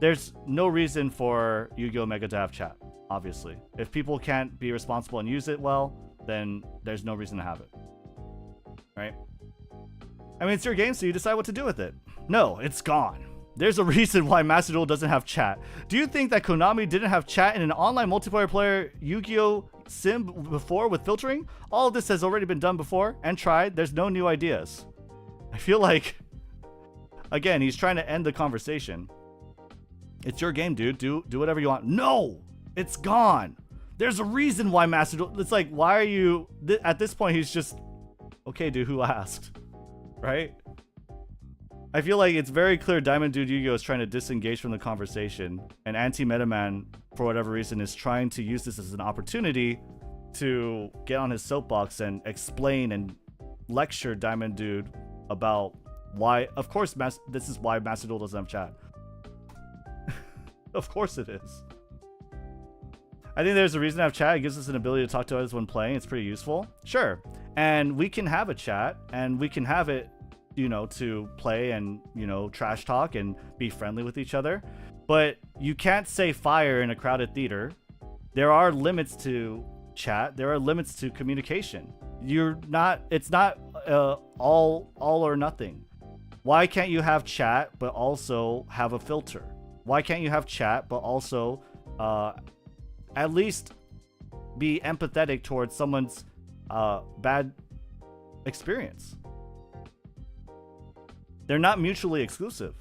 Speaker 1: There's no reason for Yu-Gi-Oh! Mega to have chat, obviously. If people can't be responsible and use it well, then there's no reason to have it. Right? I mean, it's your game, so you decide what to do with it. No, it's gone. There's a reason why Master Duel doesn't have chat. Do you think that Konami didn't have chat in an online multiplayer player Yu-Gi-Oh! Sim before with filtering? All of this has already been done before and tried. There's no new ideas. I feel like, again, he's trying to end the conversation. It's your game, dude. Do whatever you want. No! It's gone. There's a reason why Master Duel... It's like, why are you... At this point, he's just... Okay, dude, who asked? Right? I feel like it's very clear Diamond Dude Yu-Gi-Oh! Is trying to disengage from the conversation, and Anti-Meta Man, for whatever reason, is trying to use this as an opportunity to get on his soapbox and explain and lecture Diamond Dude about why... Of course, this is why Master Duel doesn't have chat. Of course it is. I think there's a reason to have chat. It gives us an ability to talk to others when playing. It's pretty useful. Sure. And we can have a chat, and we can have it, you know, to play and, you know, trash talk and be friendly with each other. But you can't say fire in a crowded theater. There are limits to chat. There are limits to communication. It's not all or nothing. Why can't you have chat but also have a filter? Why can't you have chat but also at least be empathetic towards someone's bad experience? They're not mutually exclusive.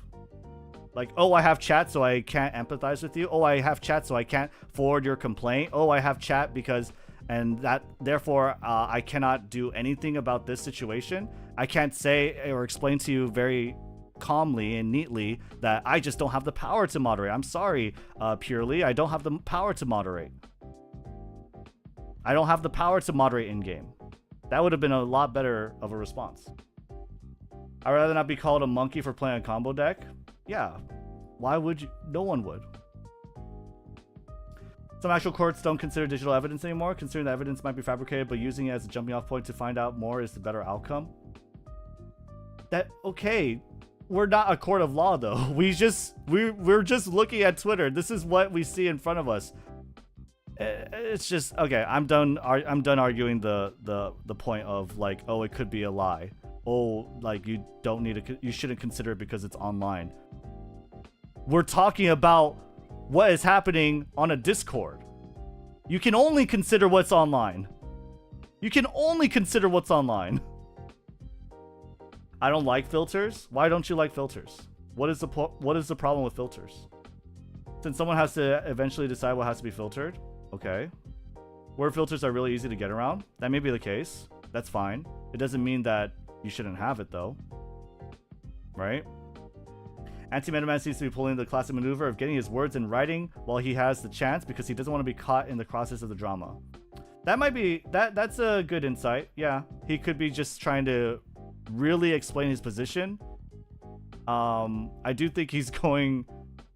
Speaker 1: Like, oh, I have chat so I can't empathize with you. Oh, I have chat so I can't forward your complaint. Oh, I have chat because and that therefore I cannot do anything about this situation. I can't say or explain to you very calmly and neatly that I just don't have the power to moderate. I'm sorry, Purely, I don't have the power to moderate. I don't have the power to moderate in game. That would have been a lot better of a response. I'd rather not be called a monkey for playing a combo deck. Yeah, why would you? No one would. Some actual courts don't consider digital evidence anymore, considering the evidence might be fabricated, but using it as a jumping off point to find out more is the better outcome. Okay, we're not a court of law though. We're just looking at Twitter. This is what we see in front of us. It's just okay. I'm done arguing the point of like, oh, it could be a lie. Oh, like you shouldn't consider it because it's online. We're talking about what is happening on a Discord. You can only consider what's online. You can only consider what's online. I don't like filters. Why don't you like filters? What is the problem with filters? Since someone has to eventually decide what has to be filtered. Okay. Word filters are really easy to get around. That may be the case. That's fine. It doesn't mean that you shouldn't have it though. Right? Anti-Meta Man seems to be pulling the classic maneuver of getting his words in writing while he has the chance because he doesn't want to be caught in the crosses of the drama. That might be that's a good insight. Yeah. He could be just trying to really explain his position. I do think he's going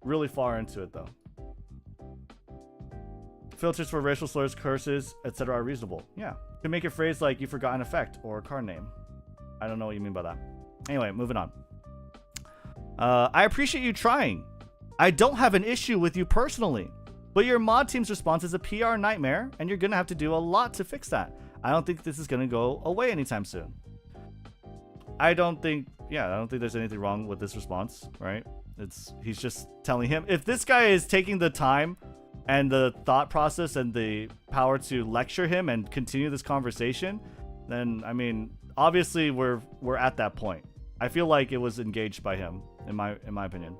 Speaker 1: really far into it though. Filters for racial slurs, curses, etc. are reasonable. Yeah. You can make a phrase like you forgot an effect or a card name. I don't know what you mean by that. Anyway, moving on. I appreciate you trying. I don't have an issue with you personally, but your mod team's response is a PR nightmare, and you're gonna have to do a lot to fix that. I don't think this is gonna go away anytime soon. I don't think there's anything wrong with this response, right? He's just telling him, if this guy is taking the time and the thought process and the power to lecture him and continue this conversation, then I mean, obviously we're at that point. I feel like it was engaged by him, in my opinion.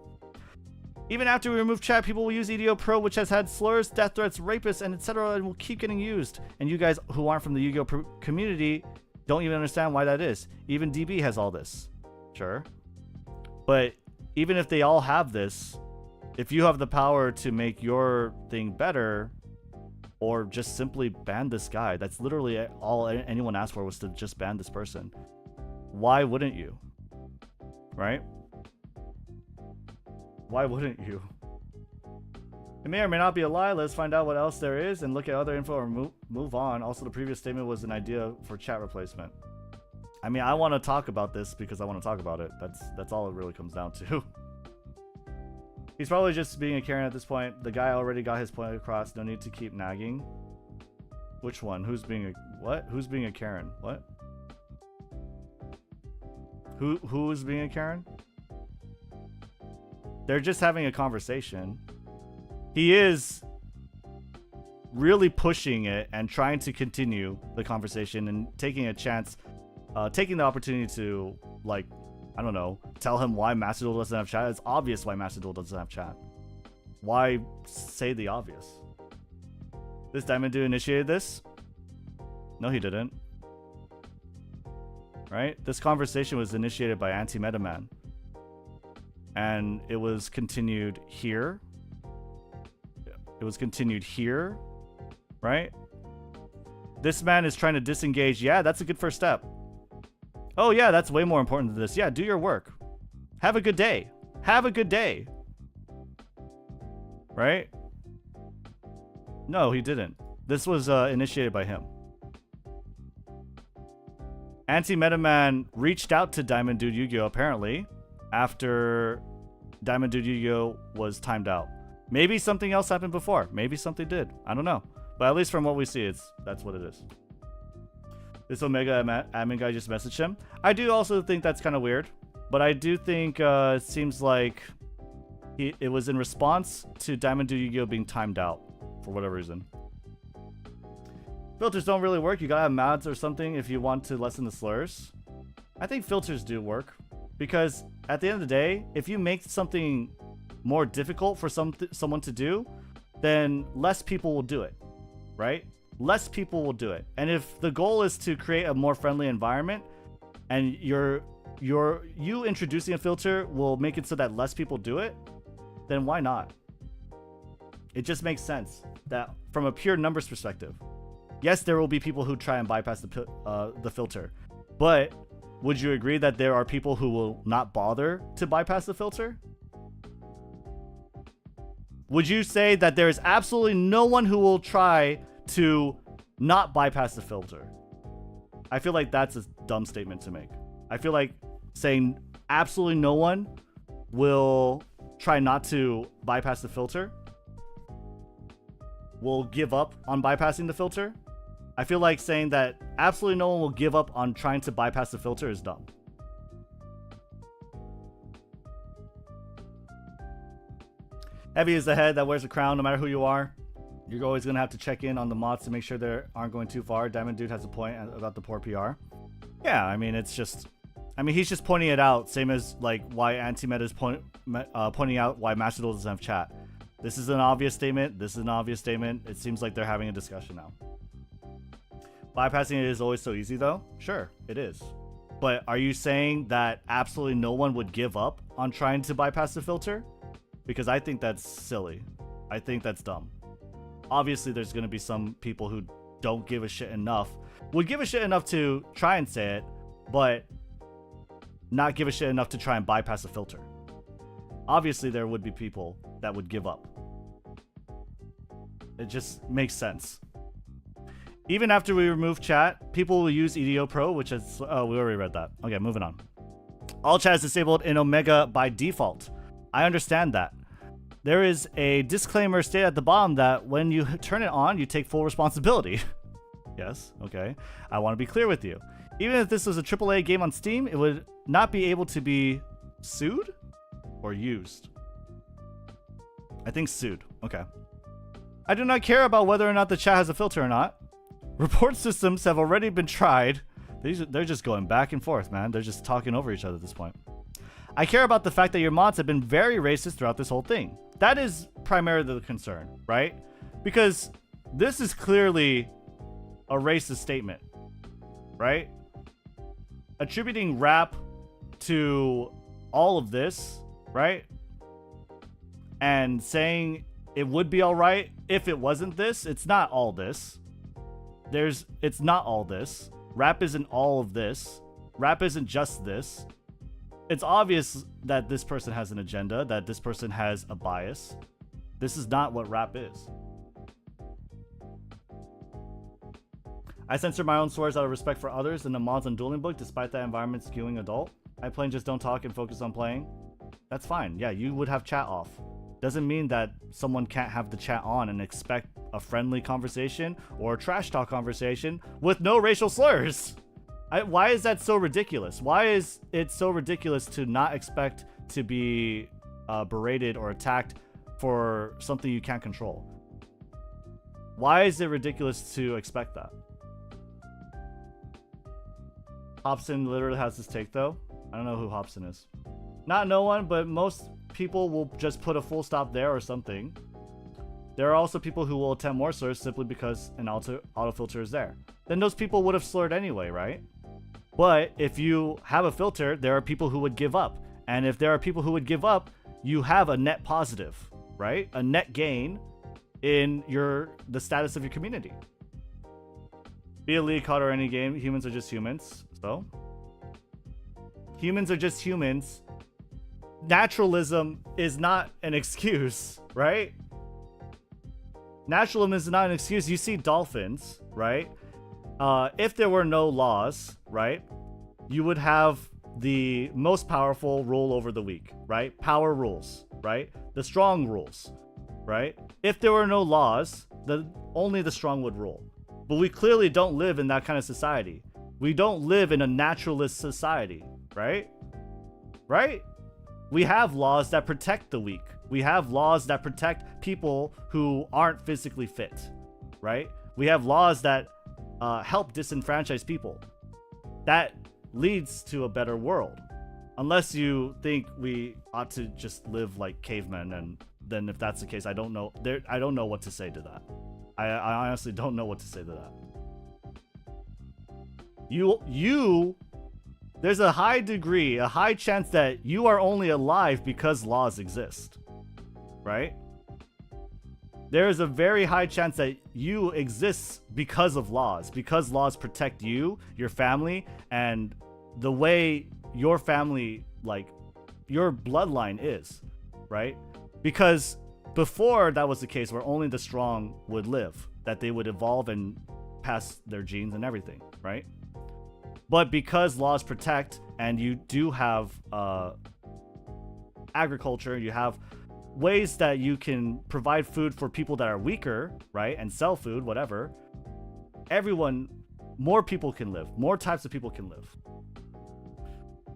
Speaker 1: Even after we remove chat, people will use EDO Pro, which has had slurs, death threats, rapists, and etc. and will keep getting used. And you guys who aren't from the Yu-Gi-Oh community don't even understand why that is. Even DB has all this. Sure. But even if they all have this, if you have the power to make your thing better, or just simply ban this guy, that's literally all anyone asked for, was to just ban this person. Why wouldn't you? Right? Why wouldn't you? It may or may not be a lie. Let's find out what else there is and look at other info or move on. Also, the previous statement was an idea for chat replacement. I mean, I want to talk about this because I want to talk about it. That's all it really comes down to. He's probably just being a Karen at this point. The guy already got his point across. No need to keep nagging. Which one? Who's being a what? Who's being a Karen? What? Who is being a Karen? They're just having a conversation. He is really pushing it and trying to continue the conversation and taking a chance, taking the opportunity to, like, I don't know, tell him why Master Duel doesn't have chat. It's obvious why Master Duel doesn't have chat. Why say the obvious? This Diamond Dude initiated this? No, he didn't. Right? This conversation was initiated by Anti-Meta Man. And it was continued here. It was continued here. Right? This man is trying to disengage. Yeah, that's a good first step. Oh yeah, that's way more important than this. Yeah, do your work. Have a good day. Have a good day. Right? No, he didn't. This was initiated by him. Anti-Meta Man reached out to Diamond Dude Yu-Gi-Oh! Apparently after Diamond Dude Yu-Gi-Oh! Was timed out. Maybe something else happened before. Maybe something did. I don't know. But at least from what we see, that's what it is. This Omega admin guy just messaged him. I do also think that's kind of weird. But I do think it seems like it was in response to Diamond Dude Yu-Gi-Oh! Being timed out for whatever reason. Filters don't really work. You gotta have mods or something if you want to lessen the slurs. I think filters do work. Because at the end of the day, if you make something more difficult for someone to do, then less people will do it. Right? less people will do it. And if the goal is to create a more friendly environment, and you introducing a filter will make it so that less people do it, then why not? It just makes sense that from a pure numbers perspective. Yes, there will be people who try and bypass the filter, but would you agree that there are people who will not bother to bypass the filter? Would you say that there is absolutely no one who will try to not bypass the filter? I feel like that's a dumb statement to make. I feel like saying absolutely no one will try not to bypass the filter, will give up on bypassing the filter. I feel like saying that absolutely no one will give up on trying to bypass the filter is dumb. Heavy is the head that wears a crown no matter who you are. You're always going to have to check in on the mods to make sure they aren't going too far. Diamond Dude has a point about the poor PR. Yeah, I mean, it's just... I mean, he's just pointing it out, same as like why Anti-Meta is pointing out why Master Duel doesn't have chat. This is an obvious statement. This is an obvious statement. It seems like they're having a discussion now. Bypassing it is always so easy, though. Sure, it is. But are you saying that absolutely no one would give up on trying to bypass the filter? Because I think that's silly. I think that's dumb. Obviously, there's going to be some people who don't give a shit enough. Would give a shit enough to try and say it, but not give a shit enough to try and bypass the filter. Obviously, there would be people that would give up. It just makes sense. Even after we remove chat, people will use EDO Pro, which is... Oh, we already read that. Okay, moving on. All chat is disabled in Omega by default. I understand that. There is a disclaimer stated at the bottom that when you turn it on, you take full responsibility. Yes, okay. I want to be clear with you. Even if this was a AAA game on Steam, it would not be able to be sued or used. I think sued. Okay. I do not care about whether or not the chat has a filter or not. Report systems have already been tried. They're just going back and forth, man. They're just talking over each other at this point. I care about the fact that your mods have been very racist throughout this whole thing. That is primarily the concern, right? Because this is clearly a racist statement, right? Attributing rap to all of this, right? And saying it would be all right if it wasn't this. It's not all this. It's not all this. Rap isn't all of this. Rap isn't just this. It's obvious that this person has an agenda, that this person has a bias. This is not what rap is. I censor my own swears out of respect for others in the mods and dueling book, despite that environment skewing adult. I plain just don't talk and focus on playing. That's fine. Yeah, you would have chat off. Doesn't mean that someone can't have the chat on and expect a friendly conversation or a trash talk conversation with no racial slurs. Why is that so ridiculous? Why is it so ridiculous to not expect to be berated or attacked for something you can't control? Why is it ridiculous to expect that? Hobson literally has this take, though. I don't know who Hobson is. Not no one, but most people will just put a full stop there or something. There are also people who will attempt more slurs simply because an auto filter is there. Then those people would have slurred anyway, right? But if you have a filter, there are people who would give up. And if there are people who would give up, you have a net positive, right? A net gain in the status of your community. Be a league card or any game, humans are just humans. So, humans are just humans. Naturalism is not an excuse, right? Naturalism is not an excuse. You see dolphins, right? If there were no laws, right, you would have the most powerful rule over the weak, right? Power rules, right? The strong rules, right? If there were no laws, only the strong would rule. But we clearly don't live in that kind of society. We don't live in a naturalist society, right? Right? We have laws that protect the weak. We have laws that protect people who aren't physically fit, right? We have laws that help disenfranchise people. That leads to a better world. Unless you think we ought to just live like cavemen, and then if that's the case, I don't know what to say to that. I honestly don't know what to say to that. There's a high chance that you are only alive because laws exist, right? There is a very high chance that you exist because of laws protect you, your family, and the way your family, like, your bloodline is, right? Because before that was the case where only the strong would live, that they would evolve and pass their genes and everything, right? But because laws protect, and you do have agriculture, you have ways that you can provide food for people that are weaker, right? And sell food, whatever. More people can live. More types of people can live.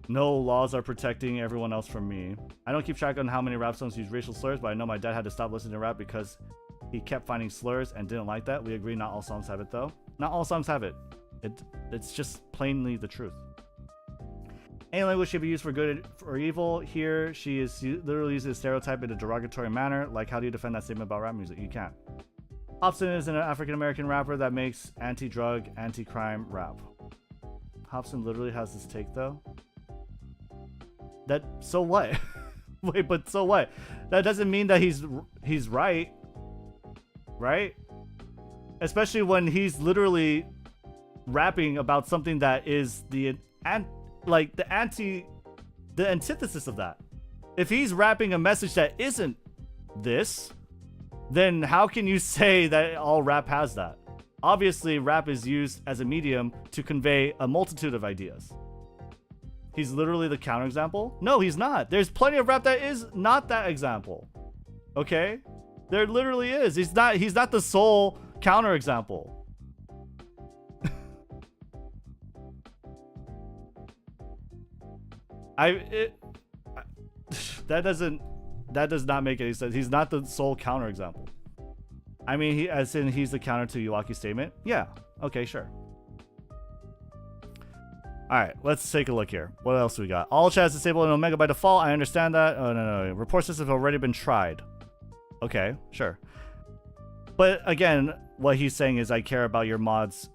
Speaker 1: No laws are protecting everyone else from me. I don't keep track on how many rap songs use racial slurs, but I know my dad had to stop listening to rap because he kept finding slurs and didn't like that. We agree not all songs have it, though. Not all songs have it. It's just plainly the truth. Any language should be used for good or evil. Here, she is literally using a stereotype in a derogatory manner. Like, how do you defend that statement about rap music? You can't. Hobson is an African-American rapper that makes anti-drug, anti-crime rap. Hobson literally has this take, though. So what? Wait, but so what? That doesn't mean that he's right. Right? Especially when he's literally rapping about something that is the antithesis of that. If he's rapping a message that isn't this, then how can you say that all rap has that? Obviously, rap is used as a medium to convey a multitude of ideas. He's literally the counterexample? No, he's not. There's plenty of rap that is not that example. Okay? There literally is. He's not the sole counterexample. That does not make any sense. He's not the sole counterexample. I mean, he's the counter to Yuaki's statement. Yeah. Okay, sure. All right, let's take a look here. What else we got? All chat is disabled in Omega by default. I understand that. Oh, no. Report systems have already been tried. Okay, sure. But again, what he's saying is I care about your mods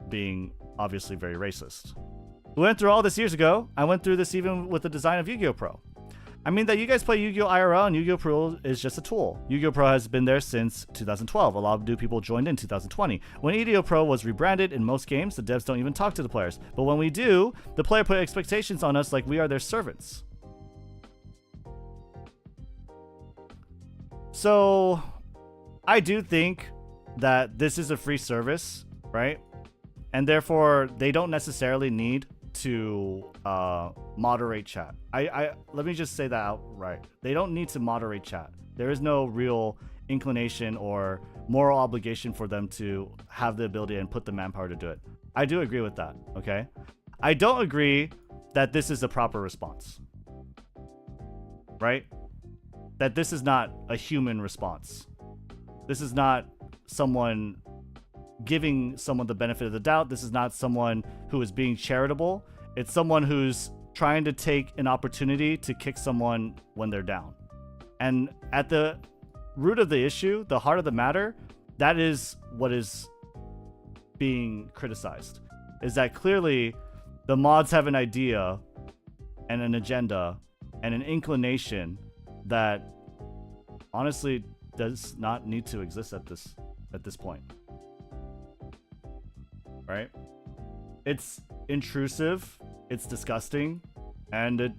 Speaker 1: being obviously very racist. We went through all this years ago. I went through this even with the design of Yu-Gi-Oh! Pro. I mean that you guys play Yu-Gi-Oh! IRL and Yu-Gi-Oh! Pro is just a tool. Yu-Gi-Oh! Pro has been there since 2012. A lot of new people joined in 2020. When EDO Pro was rebranded, in most games, the devs don't even talk to the players. But when we do, the player put expectations on us like we are their servants. So, I do think that this is a free service, right? And therefore, they don't necessarily need to moderate chat. Let me just say that outright. They don't need to moderate chat. There is no real inclination or moral obligation for them to have the ability and put the manpower to do it. I do agree with that, okay? I don't agree that this is a proper response, right? That this is not a human response. This is not someone giving someone the benefit of the doubt. This is not someone who is being charitable. It's someone who's trying to take an opportunity to kick someone when they're down. And at the root of the issue, the heart of the matter, that is what is being criticized. Is that clearly the mods have an idea and an agenda and an inclination that honestly does not need to exist at this point. Right? It's intrusive, it's disgusting, and it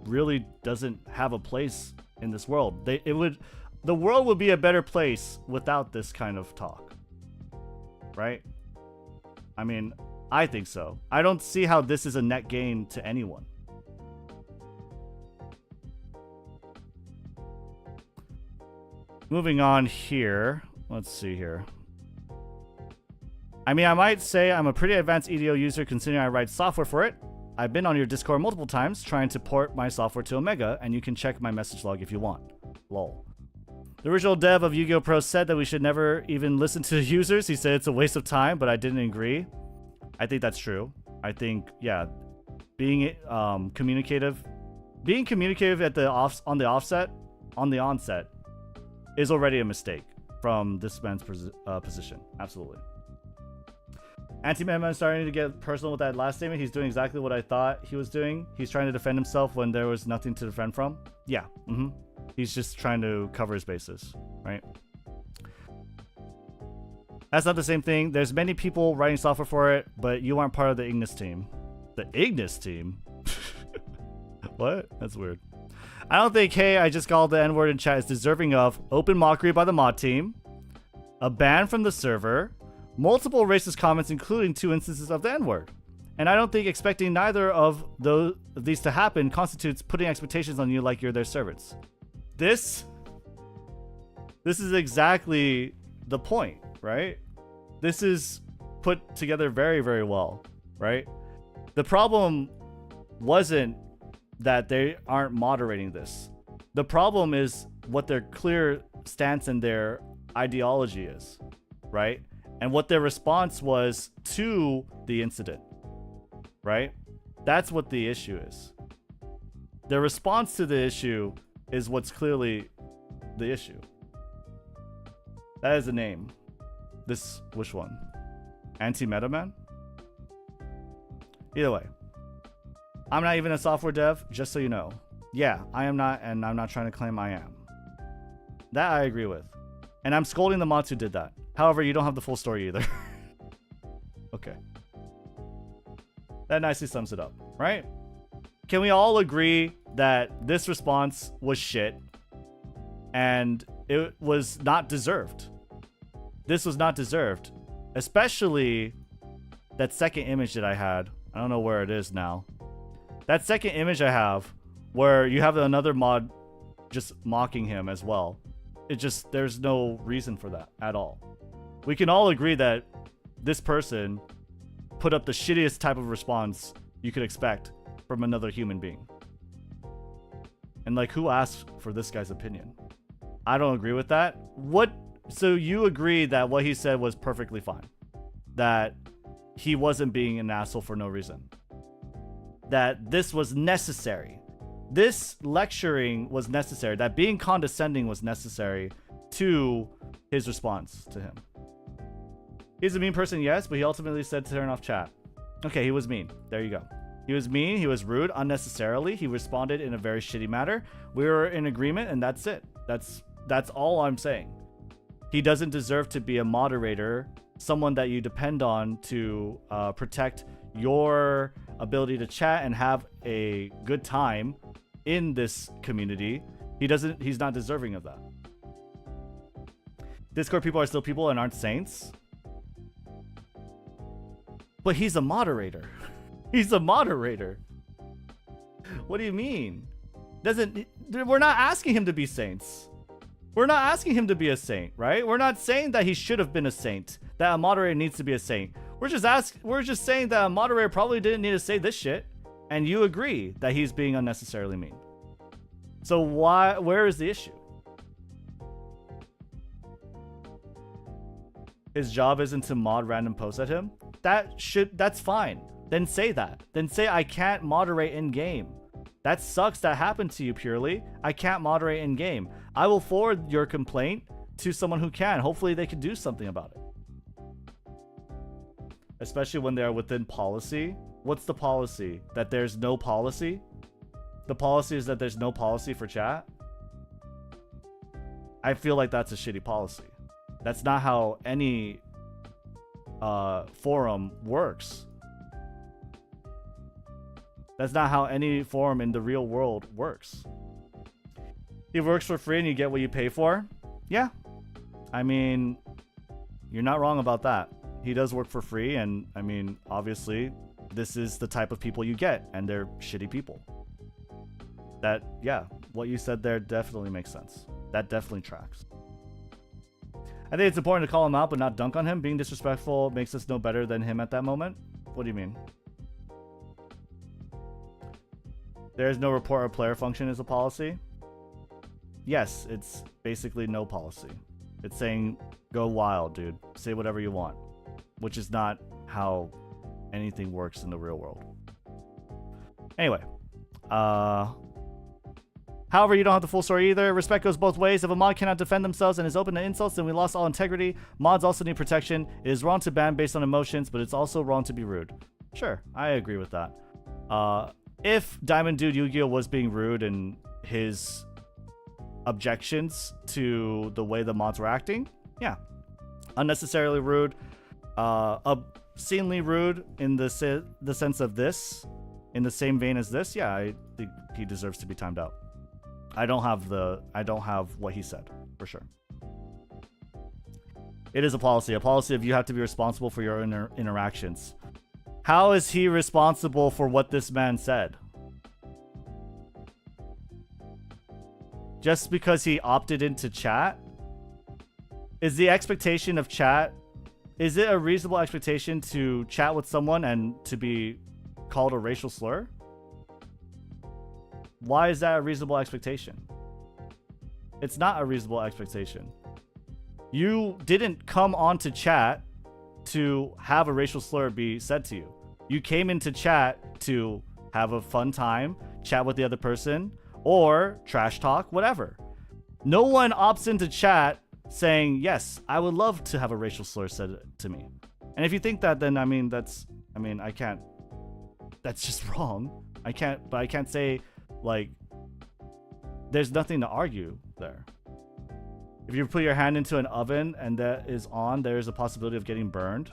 Speaker 1: really doesn't have a place in this world. The world would be a better place without this kind of talk. Right? I mean, I think so. I don't see how this is a net gain to anyone. Moving on here. Let's see here. I mean, I might say I'm a pretty advanced EDO user considering I write software for it. I've been on your Discord multiple times trying to port my software to Omega, and you can check my message log if you want. Lol. The original dev of Yu-Gi-Oh! Pro said that we should never even listen to users. He said it's a waste of time, but I didn't agree. I think that's true. I think, yeah, being communicative at the onset is already a mistake. from this man's position. Absolutely. Anti-Man starting to get personal with that last statement. He's doing exactly what I thought he was doing. He's trying to defend himself when there was nothing to defend from. Yeah. He's just trying to cover his bases, right? That's not the same thing. There's many people writing software for it, but you aren't part of the Ignis team. The Ignis team? What? That's weird. I don't think, hey, I just called the N-word in chat is deserving of open mockery by the mod team, a ban from the server, multiple racist comments, including 2 instances of the N-word. And I don't think expecting neither of these to happen constitutes putting expectations on you like you're their servants. This is exactly the point, right? This is put together very, very well, right? The problem wasn't that they aren't moderating this. The problem is what their clear stance and their ideology is, right? And what their response was to the incident, right? That's what the issue is. Their response to the issue is what's clearly the issue. That is the name. This, which one? Anti-Meta Man? Either way. I'm not even a software dev, just so you know. Yeah, I am not, and I'm not trying to claim I am. That I agree with. And I'm scolding the mods who did that. However, you don't have the full story either. Okay. That nicely sums it up, right? Can we all agree that this response was shit and it was not deserved? This was not deserved. Especially that second image that I had. I don't know where it is now. That second image I have where you have another mod just mocking him as well. It just, there's no reason for that at all. We can all agree that this person put up the shittiest type of response you could expect from another human being. And like, who asked for this guy's opinion? I don't agree with that. So you agree that what he said was perfectly fine? That he wasn't being an asshole for no reason? That this was necessary? This lecturing was necessary? That being condescending was necessary to his response to him? He's a mean person, yes, but he ultimately said to turn off chat. Okay, he was mean. There you go. He was mean, he was rude, unnecessarily. He responded in a very shitty manner. We were in agreement, and that's it. That's all I'm saying. He doesn't deserve to be a moderator, someone that you depend on to protect your ability to chat and have a good time in this community. He's not deserving of that. Discord people are still people and aren't saints. But he's a moderator. He's a moderator. What do you mean? We're not asking him to be saints. We're not asking him to be a saint, right? We're not saying that he should have been a saint, that a moderator needs to be a saint. We're just saying that a moderator probably didn't need to say this shit, and you agree that he's being unnecessarily mean. So where is the issue? His job isn't to mod random posts at him? That's fine. Then say that. Then say I can't moderate in game. That sucks that happened to you, Purely. I can't moderate in game. I will forward your complaint to someone who can. Hopefully they can do something about it. Especially when they're within policy. What's the policy? That there's no policy? The policy is that there's no policy for chat? I feel like that's a shitty policy. That's not how any forum works. That's not how any forum in the real world works. He works for free and you get what you pay for? Yeah. I mean, you're not wrong about that. He does work for free, and I mean, obviously, this is the type of people you get, and they're shitty people. That, yeah, what you said there definitely makes sense. That definitely tracks. I think it's important to call him out, but not dunk on him. Being disrespectful makes us no better than him at that moment. What do you mean? There is no report or player function as a policy? Yes, it's basically no policy. It's saying, go wild, dude. Say whatever you want. Which is not how anything works in the real world. Anyway. However, you don't have the full story either. Respect goes both ways. If a mod cannot defend themselves and is open to insults, then we lost all integrity. Mods also need protection. It is wrong to ban based on emotions, but it's also wrong to be rude. Sure, I agree with that. If Diamond Dude Yu-Gi-Oh was being rude and his objections to the way the mods were acting, yeah. Unnecessarily rude. Obscenely rude in the sense of this, in the same vein as this, yeah, I think he deserves to be timed out. I don't have what he said, for sure. It is a policy of you have to be responsible for your interactions. How is he responsible for what this man said? Just because he opted into chat? Is the expectation of chat, is it a reasonable expectation to chat with someone and to be called a racial slur? Why is that a reasonable expectation? It's not a reasonable expectation. You didn't come onto chat to have a racial slur be said to you. You came into chat to have a fun time, chat with the other person, or trash talk, whatever. No one opts into chat saying, yes, I would love to have a racial slur said to me. And if you think that, then I can't, that's just wrong. I can't say, like, there's nothing to argue there. If you put your hand into an oven and that is on, there's a possibility of getting burned.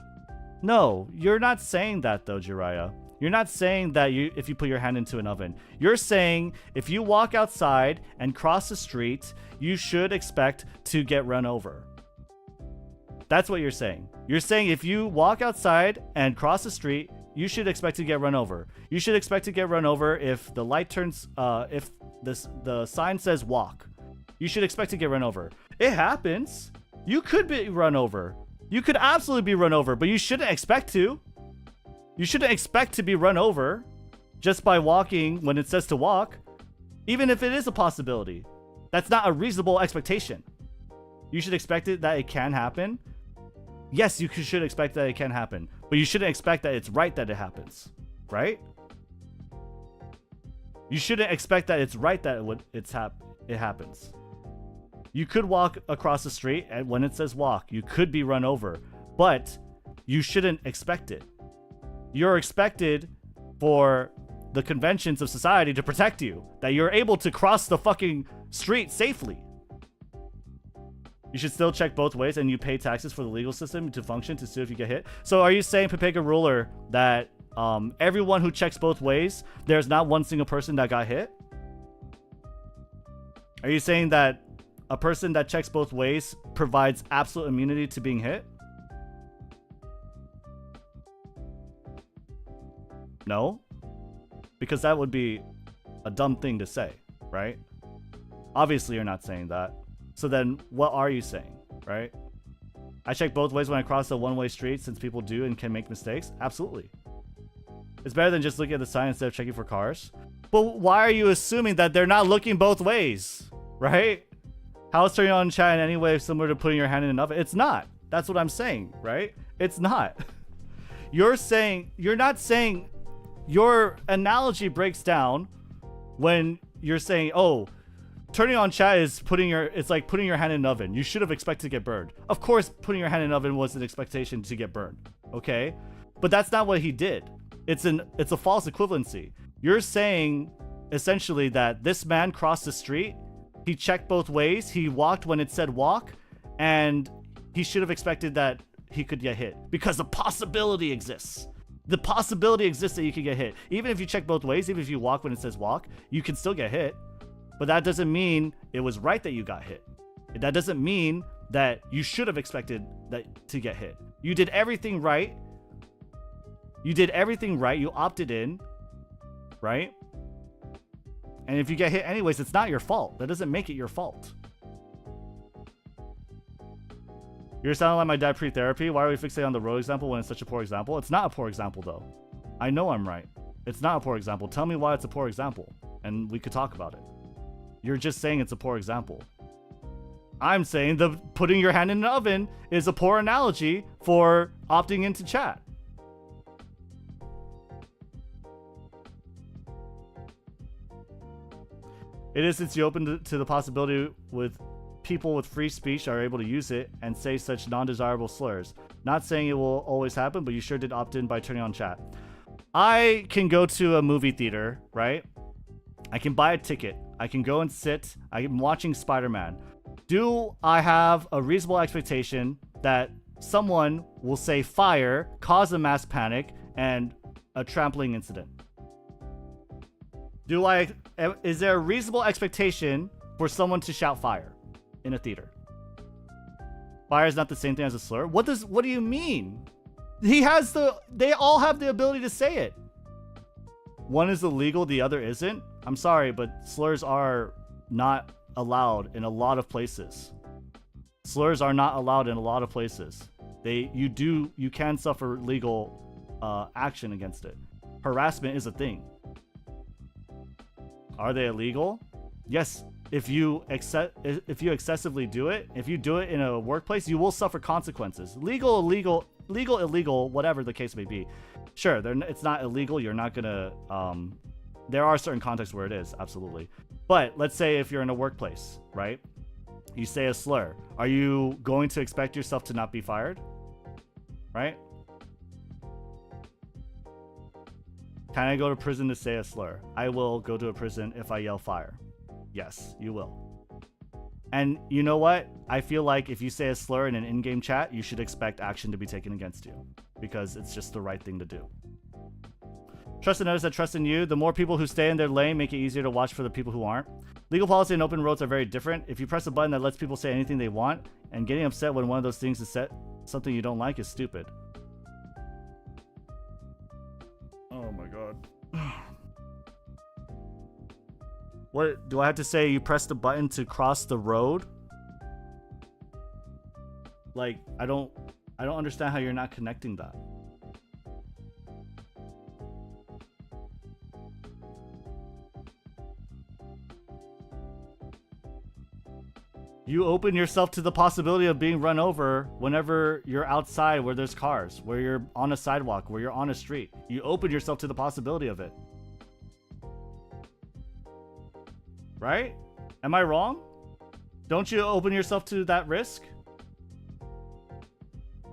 Speaker 1: No, you're not saying that though, Jiraiya. You're not saying that if you put your hand into an oven. You're saying if you walk outside and cross the street, you should expect to get run over. That's what you're saying. You're saying if you walk outside and cross the street, you should expect to get run over. You should expect to get run over if the light turns, if the sign says walk. You should expect to get run over. It happens. You could be run over. You could absolutely be run over, but you shouldn't expect to. You shouldn't expect to be run over just by walking when it says to walk, even if it is a possibility. That's not a reasonable expectation. You should expect it that it can happen. Yes, you should expect that it can happen, but you shouldn't expect that it's right that it happens, right? You shouldn't expect that it's right that it happens. You could walk across the street, and when it says walk, you could be run over, but you shouldn't expect it. You're expected for the conventions of society to protect you, that you're able to cross the fucking street safely. You should still check both ways, and you pay taxes for the legal system to function to sue if you get hit. So are you saying, Pepega Ruler, that everyone who checks both ways, there's not one single person that got hit? Are you saying that a person that checks both ways provides absolute immunity to being hit? No? Because that would be a dumb thing to say, right? Obviously you're not saying that. So then what are you saying, right? I check both ways when I cross a one-way street since people do and can make mistakes? Absolutely. It's better than just looking at the sign instead of checking for cars. But why are you assuming that they're not looking both ways, right? How is turning on chat in any way similar to putting your hand in an oven? It's not. That's what I'm saying, right? It's not. You're not saying, your analogy breaks down when you're saying, oh, turning on chat is it's like putting your hand in an oven. You should have expected to get burned. Of course, putting your hand in an oven was an expectation to get burned, okay? But that's not what he did. It's a false equivalency. You're saying essentially that this man crossed the street, he checked both ways, he walked when it said walk, and he should have expected that he could get hit because the possibility exists. The possibility exists that you could get hit. Even if you check both ways, even if you walk when it says walk, you can still get hit. But that doesn't mean it was right that you got hit. That doesn't mean that you should have expected that to get hit. You did everything right. You did everything right. You opted in, right? And if you get hit anyways, it's not your fault. That doesn't make it your fault. You're sounding like my dad pre-therapy. Why are we fixating on the road example when it's such a poor example? It's not a poor example, though. I know I'm right. It's not a poor example. Tell me why it's a poor example, and we could talk about it. You're just saying it's a poor example. I'm saying the putting your hand in an oven is a poor analogy for opting into chat. It is since you open to the possibility with people with free speech are able to use it and say such non-desirable slurs. Not saying it will always happen, but you sure did opt in by turning on chat. I can go to a movie theater, right? I can buy a ticket. I can go and sit. I'm watching Spider-Man. Do I have a reasonable expectation that someone will say fire, cause a mass panic, and a trampling incident? Is there a reasonable expectation for someone to shout fire in a theater? Fire is not the same thing as a slur. What do you mean? They all have the ability to say it. One is illegal, the other isn't. I'm sorry, but slurs are not allowed in a lot of places. Slurs are not allowed in a lot of places. You can suffer legal action against it. Harassment is a thing. Are they illegal? Yes. If you excessively do it, if you do it in a workplace, you will suffer consequences. Legal, illegal, whatever the case may be. Sure, it's not illegal. You're not gonna. There are certain contexts where it is, absolutely. But let's say if you're in a workplace, right? You say a slur. Are you going to expect yourself to not be fired? Right? Can I go to prison to say a slur? I will go to a prison if I yell fire. Yes, you will. And you know what? I feel like if you say a slur in an in-game chat, you should expect action to be taken against you because it's just the right thing to do. Trust and notice that trust in you. The more people who stay in their lane make it easier to watch for the people who aren't. Legal policy and open roads are very different. If you press a button that lets people say anything they want, and getting upset when one of those things is set something you don't like is stupid. Oh my god. What do I have to say? You press the button to cross the road? Like, I don't understand how you're not connecting that. You open yourself to the possibility of being run over whenever you're outside where there's cars, where you're on a sidewalk, where you're on a street. You open yourself to the possibility of it. Right? Am I wrong? Don't you open yourself to that risk?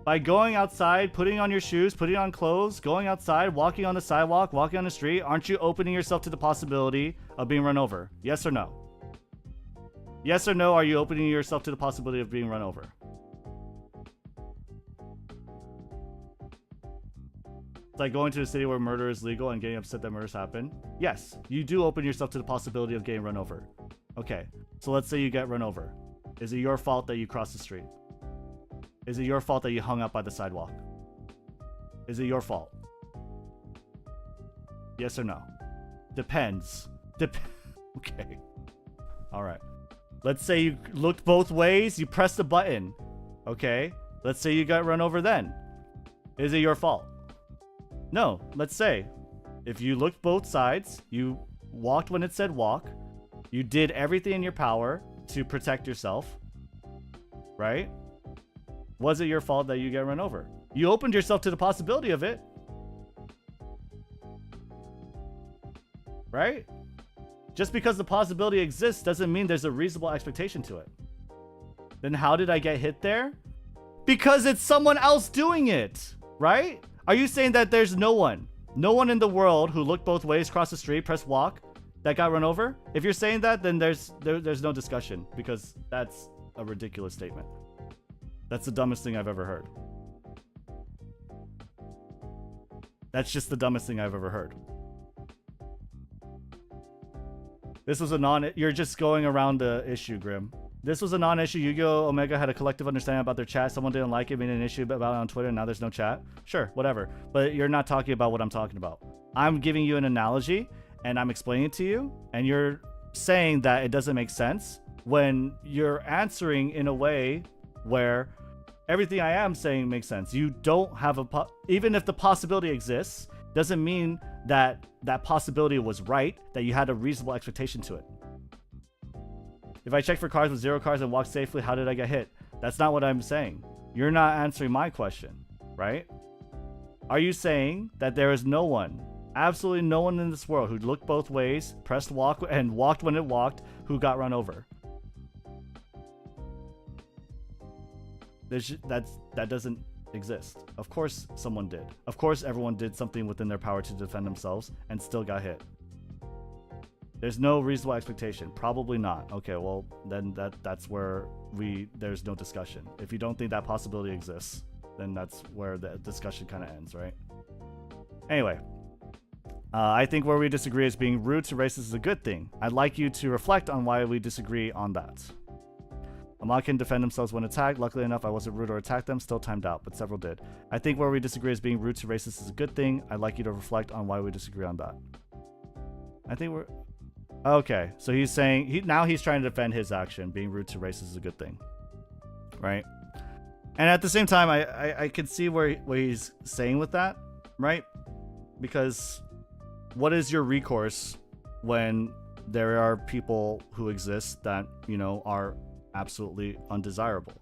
Speaker 1: By going outside, putting on your shoes, putting on clothes, going outside, walking on the sidewalk, walking on the street, aren't you opening yourself to the possibility of being run over? Yes or no? Yes or no, are you opening yourself to the possibility of being run over? It's like going to a city where murder is legal and getting upset that murders happen. Yes, you do open yourself to the possibility of getting run over. Okay, so let's say you get run over. Is it your fault that you crossed the street? Is it your fault that you hung out by the sidewalk? Is it your fault? Yes or no? Depends. Okay. All right. Let's say you looked both ways, you pressed the button. Okay. Let's say you got run over then. Is it your fault? No. Let's say if you looked both sides, you walked when it said walk, you did everything in your power to protect yourself, right? Was it your fault that you get run over? You opened yourself to the possibility of it. Right? Just because the possibility exists doesn't mean there's a reasonable expectation to it. Then how did I get hit there? Because it's someone else doing it, right? Are you saying that there's no one in the world who looked both ways, crossed the street, pressed walk, that got run over? If you're saying that, then there's no discussion because that's a ridiculous statement. That's the dumbest thing I've ever heard. That's just the dumbest thing I've ever heard. This was you're just going around the issue, Grim. This was a non-issue. Yu-Gi-Oh! Omega had a collective understanding about their chat. Someone didn't like it, made an issue about it on Twitter, and now there's no chat. Sure, whatever. But you're not talking about what I'm talking about. I'm giving you an analogy, and I'm explaining it to you, and you're saying that it doesn't make sense when you're answering in a way where everything I am saying makes sense. You don't have even if the possibility exists, doesn't mean that that possibility was right, that you had a reasonable expectation to it. If I check for cars with 0 cars and walk safely, how did I get hit? That's not what I'm saying. You're not answering my question, right? Are you saying that there is no one Absolutely no one in this world who looked both ways, pressed walk, and walked when it walked, who got run over. That doesn't exist. Of course someone did. Of course everyone did something within their power to defend themselves and still got hit. There's no reasonable expectation. Probably not. Okay, well then that's where there's no discussion. If you don't think that possibility exists, then that's where the discussion kind of ends, right? Anyway, I think where we disagree is being rude to racists is a good thing. I'd like you to reflect on why we disagree on that. Ahmad can defend themselves when attacked. Luckily enough, I wasn't rude or attacked them. Still timed out, but several did. I think where we disagree is being rude to racists is a good thing. I'd like you to reflect on why we disagree on that. I think we're... Okay, so he's saying... Now he's trying to defend his action. Being rude to racists is a good thing. Right? And at the same time, I can see what he's saying with that. Right? Because what is your recourse when there are people who exist that, you know, are absolutely undesirable,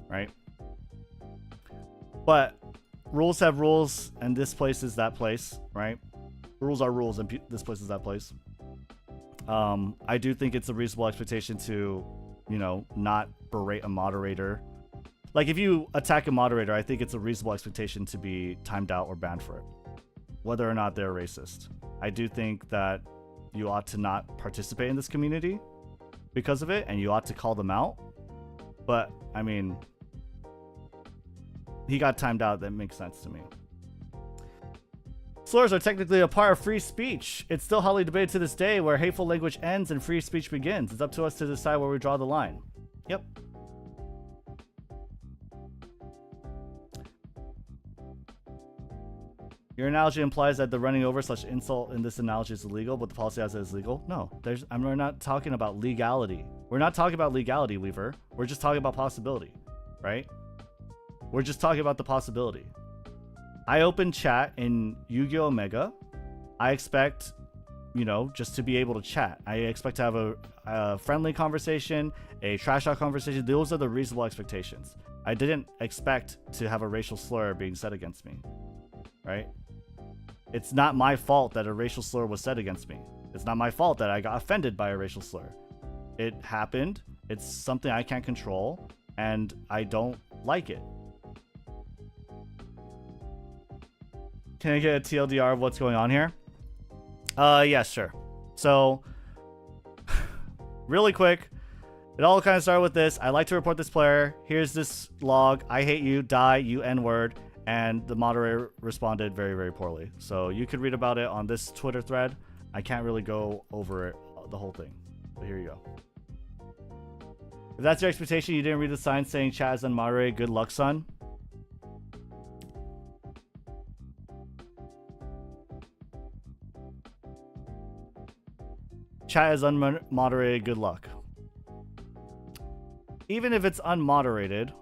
Speaker 1: right? But rules have rules, and this place is that place, right? Rules are rules, and this place is that place. I do think it's a reasonable expectation to, you know, not berate a moderator. Like, if you attack a moderator, I think it's a reasonable expectation to be timed out or banned for it, whether or not they're racist. I do think that you ought to not participate in this community because of it, and you ought to call them out. But I mean, he got timed out. That makes sense to me. Slurs are technically a part of free speech. It's still hotly debated to this day where hateful language ends and free speech begins. It's up to us to decide where we draw the line. Yep. Your analogy implies that the running over / insult in this analogy is illegal, but the policy as it is legal. No, we're not talking about legality. We're not talking about legality, Weaver. We're just talking about possibility, right? We're just talking about the possibility. I open chat in Yu-Gi-Oh! Omega. I expect, you know, just to be able to chat. I expect to have a friendly conversation, a trash talk conversation. Those are the reasonable expectations. I didn't expect to have a racial slur being said against me, right? It's not my fault that a racial slur was said against me. It's not my fault that I got offended by a racial slur. It happened. It's something I can't control, and I don't like it. Can I get a TLDR of what's going on here? Yeah, sure. So, really quick, it all kind of started with this. I like to report this player. Here's this log. I hate you. Die, you N-word. And the moderator responded very, very poorly. So you could read about it on this Twitter thread. I can't really go over it, the whole thing. But here you go. If that's your expectation, you didn't read the sign saying chat is unmoderated. Good luck, son. Chat is unmoderated. Good luck. Even if it's unmoderated...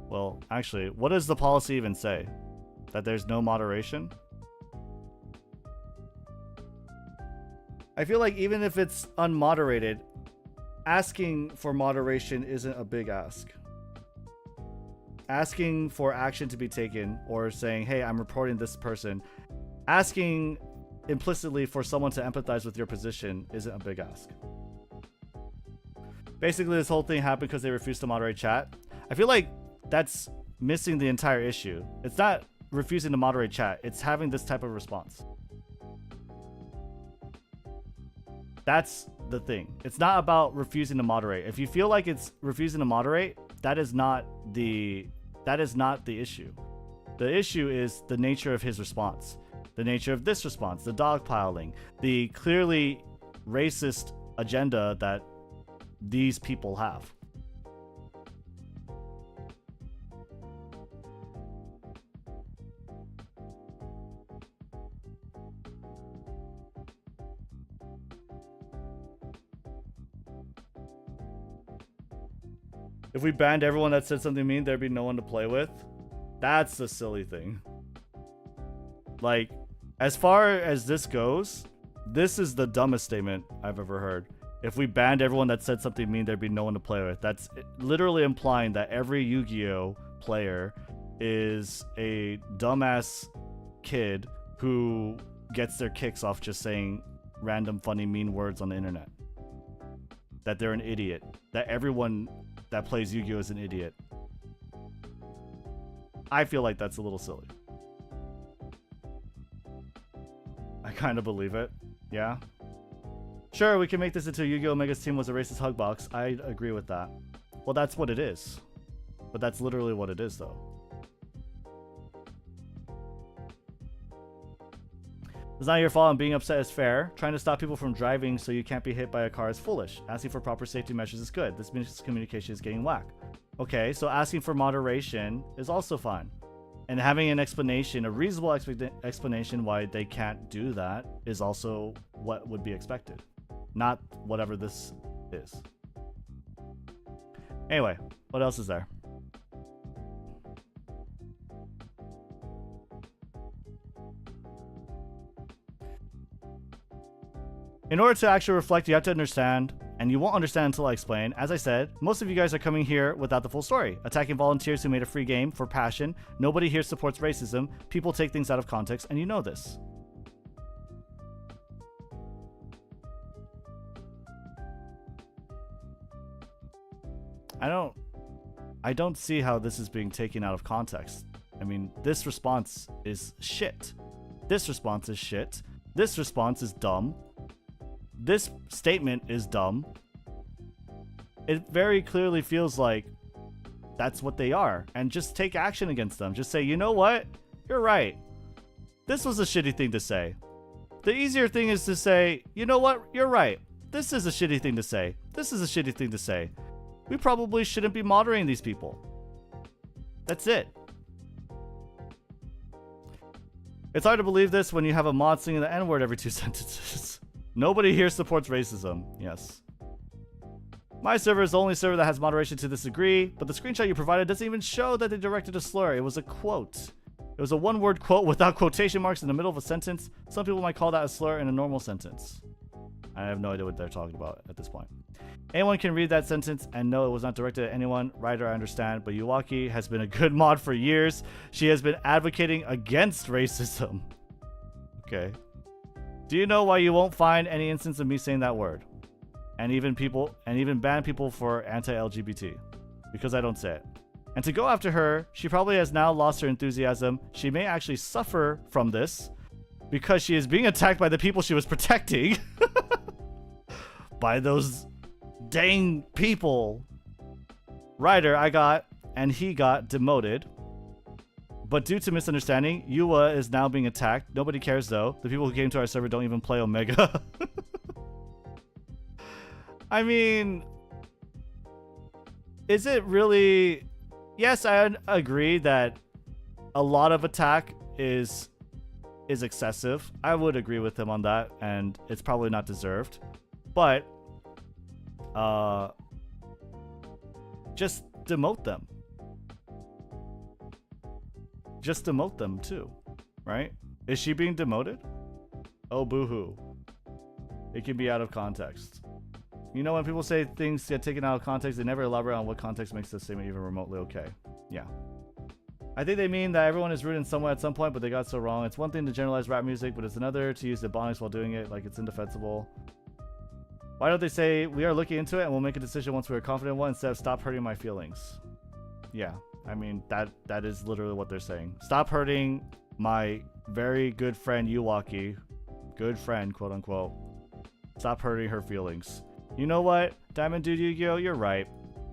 Speaker 1: Well, actually, what does the policy even say? That there's no moderation? I feel like even if it's unmoderated, asking for moderation isn't a big ask. Asking for action to be taken or saying, hey, I'm reporting this person, asking implicitly for someone to empathize with your position isn't a big ask. Basically, this whole thing happened because they refused to moderate chat. I feel like that's missing the entire issue. It's not refusing to moderate chat. It's having this type of response. That's the thing. It's not about refusing to moderate. If you feel like it's refusing to moderate, that is not the issue. The issue is the nature of his response. The nature of this response, the dogpiling, the clearly racist agenda that these people have. If we banned everyone that said something mean, there'd be no one to play with. That's the silly thing. Like, as far as this goes, this is the dumbest statement I've ever heard. If we banned everyone that said something mean, there'd be no one to play with. That's literally implying that every Yu-Gi-Oh player is a dumbass kid who gets their kicks off just saying random funny mean words on the internet. That they're an idiot. That everyone that plays Yu-Gi-Oh is an idiot. I feel like that's a little silly. I kind of believe it. Yeah. Sure, we can make this into Yu-Gi-Oh! Omega's team was a racist hug box. I agree with that. Well, that's what it is. But that's literally what it is, though. It's not your fault, and being upset is fair. Trying to stop people from driving so you can't be hit by a car is foolish. Asking for proper safety measures is good. This miscommunication is getting whack. Okay, so asking for moderation is also fine. And having an explanation, a reasonable explanation why they can't do that is also what would be expected. Not whatever this is. Anyway, what else is there? In order to actually reflect, you have to understand, and you won't understand until I explain. As I said, most of you guys are coming here without the full story. Attacking volunteers who made a free game for passion. Nobody here supports racism. People take things out of context, and you know this. I don't see how this is being taken out of context. I mean, this response is shit. This response is shit. This response is dumb. This statement is dumb. It very clearly feels like that's what they are. And just take action against them. Just say, you know what? You're right. This was a shitty thing to say. The easier thing is to say, you know what? You're right. This is a shitty thing to say. This is a shitty thing to say. We probably shouldn't be moderating these people. That's it. It's hard to believe this when you have a mod singing the N-word every 2 sentences. Nobody here supports racism. Yes. My server is the only server that has moderation to this degree, but the screenshot you provided doesn't even show that they directed a slur. It was a quote. It was a one-word quote without quotation marks in the middle of a sentence. Some people might call that a slur in a normal sentence. I have no idea what they're talking about at this point. Anyone can read that sentence and know it was not directed at anyone. Writer, I understand, but Yuwaki has been a good mod for years. She has been advocating against racism. Okay. Do you know why you won't find any instance of me saying that word? And even ban people for anti-LGBT. Because I don't say it. And to go after her, she probably has now lost her enthusiasm. She may actually suffer from this because she is being attacked by the people she was protecting. By those dang people. Ryder, he got demoted. But due to misunderstanding, Yua is now being attacked. Nobody cares though. The people who came to our server don't even play Omega. I mean, is it really... Yes, I agree that a lot of attack is excessive. I would agree with him on that, and it's probably not deserved. But just demote them. Just demote them too, right? Is she being demoted? Oh, boo-hoo. It can be out of context. You know, when people say things get taken out of context, they never elaborate on what context makes the statement even remotely okay. Yeah. I think they mean that everyone is rude in some way at some point, but they got so wrong. It's one thing to generalize rap music, but it's another to use the ebonics while doing it like it's indefensible. Why don't they say, we are looking into it and we'll make a decision once we are confident in one instead of stop hurting my feelings? Yeah. I mean, that is literally what they're saying. Stop hurting my very good friend Yuwaki. Good friend, quote unquote. Stop hurting her feelings. You know what? Diamond Dude Yu-Gi-Oh, you're right.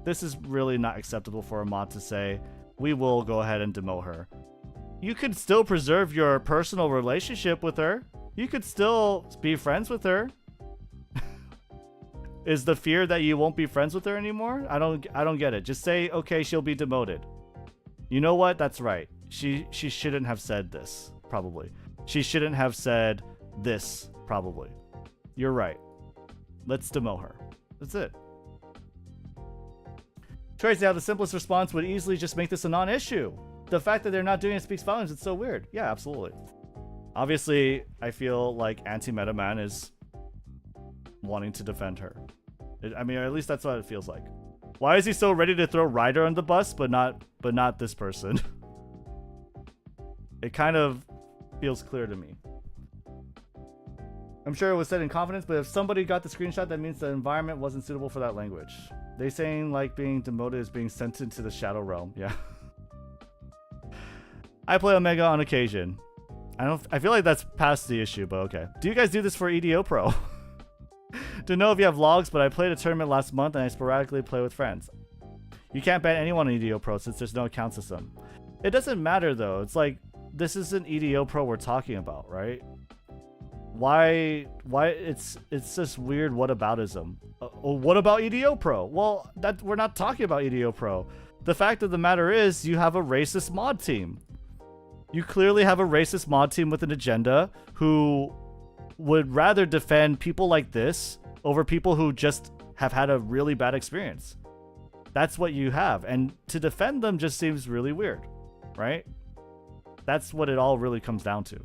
Speaker 1: This is really not acceptable for a mod to say. We will go ahead and demote her. You could still preserve your personal relationship with her. You could still be friends with her. Is the fear that you won't be friends with her anymore? I don't get it. Just say, okay, she'll be demoted. You know what? That's right. She shouldn't have said this, probably. She shouldn't have said this, probably. You're right. Let's demote her. That's it. Tracy, how the simplest response would easily just make this a non-issue. The fact that they're not doing it speaks volumes. It's so weird. Yeah, absolutely. Obviously, I feel like Anti-Meta Man is wanting to defend her. I mean, or at least that's what it feels like. Why is he so ready to throw Ryder on the bus, but not this person? It kind of feels clear to me. I'm sure it was said in confidence, but if somebody got the screenshot, that means the environment wasn't suitable for that language. They saying like being demoted is being sent into the shadow realm. Yeah. I play Omega on occasion. I feel like that's past the issue, but okay. Do you guys do this for EDO Pro? Don't know if you have logs, but I played a tournament last month and I sporadically play with friends. You can't ban anyone on EDO Pro since there's no account system. It doesn't matter though. It's like, this isn't EDO Pro we're talking about, right? Why it's this weird whataboutism. What about EDO Pro? Well, that we're not talking about EDO Pro. The fact of the matter is you have a racist mod team. You clearly have a racist mod team with an agenda who would rather defend people like this over people who just have had a really bad experience. That's what you have, and to defend them just seems really weird, right? That's what it all really comes down to.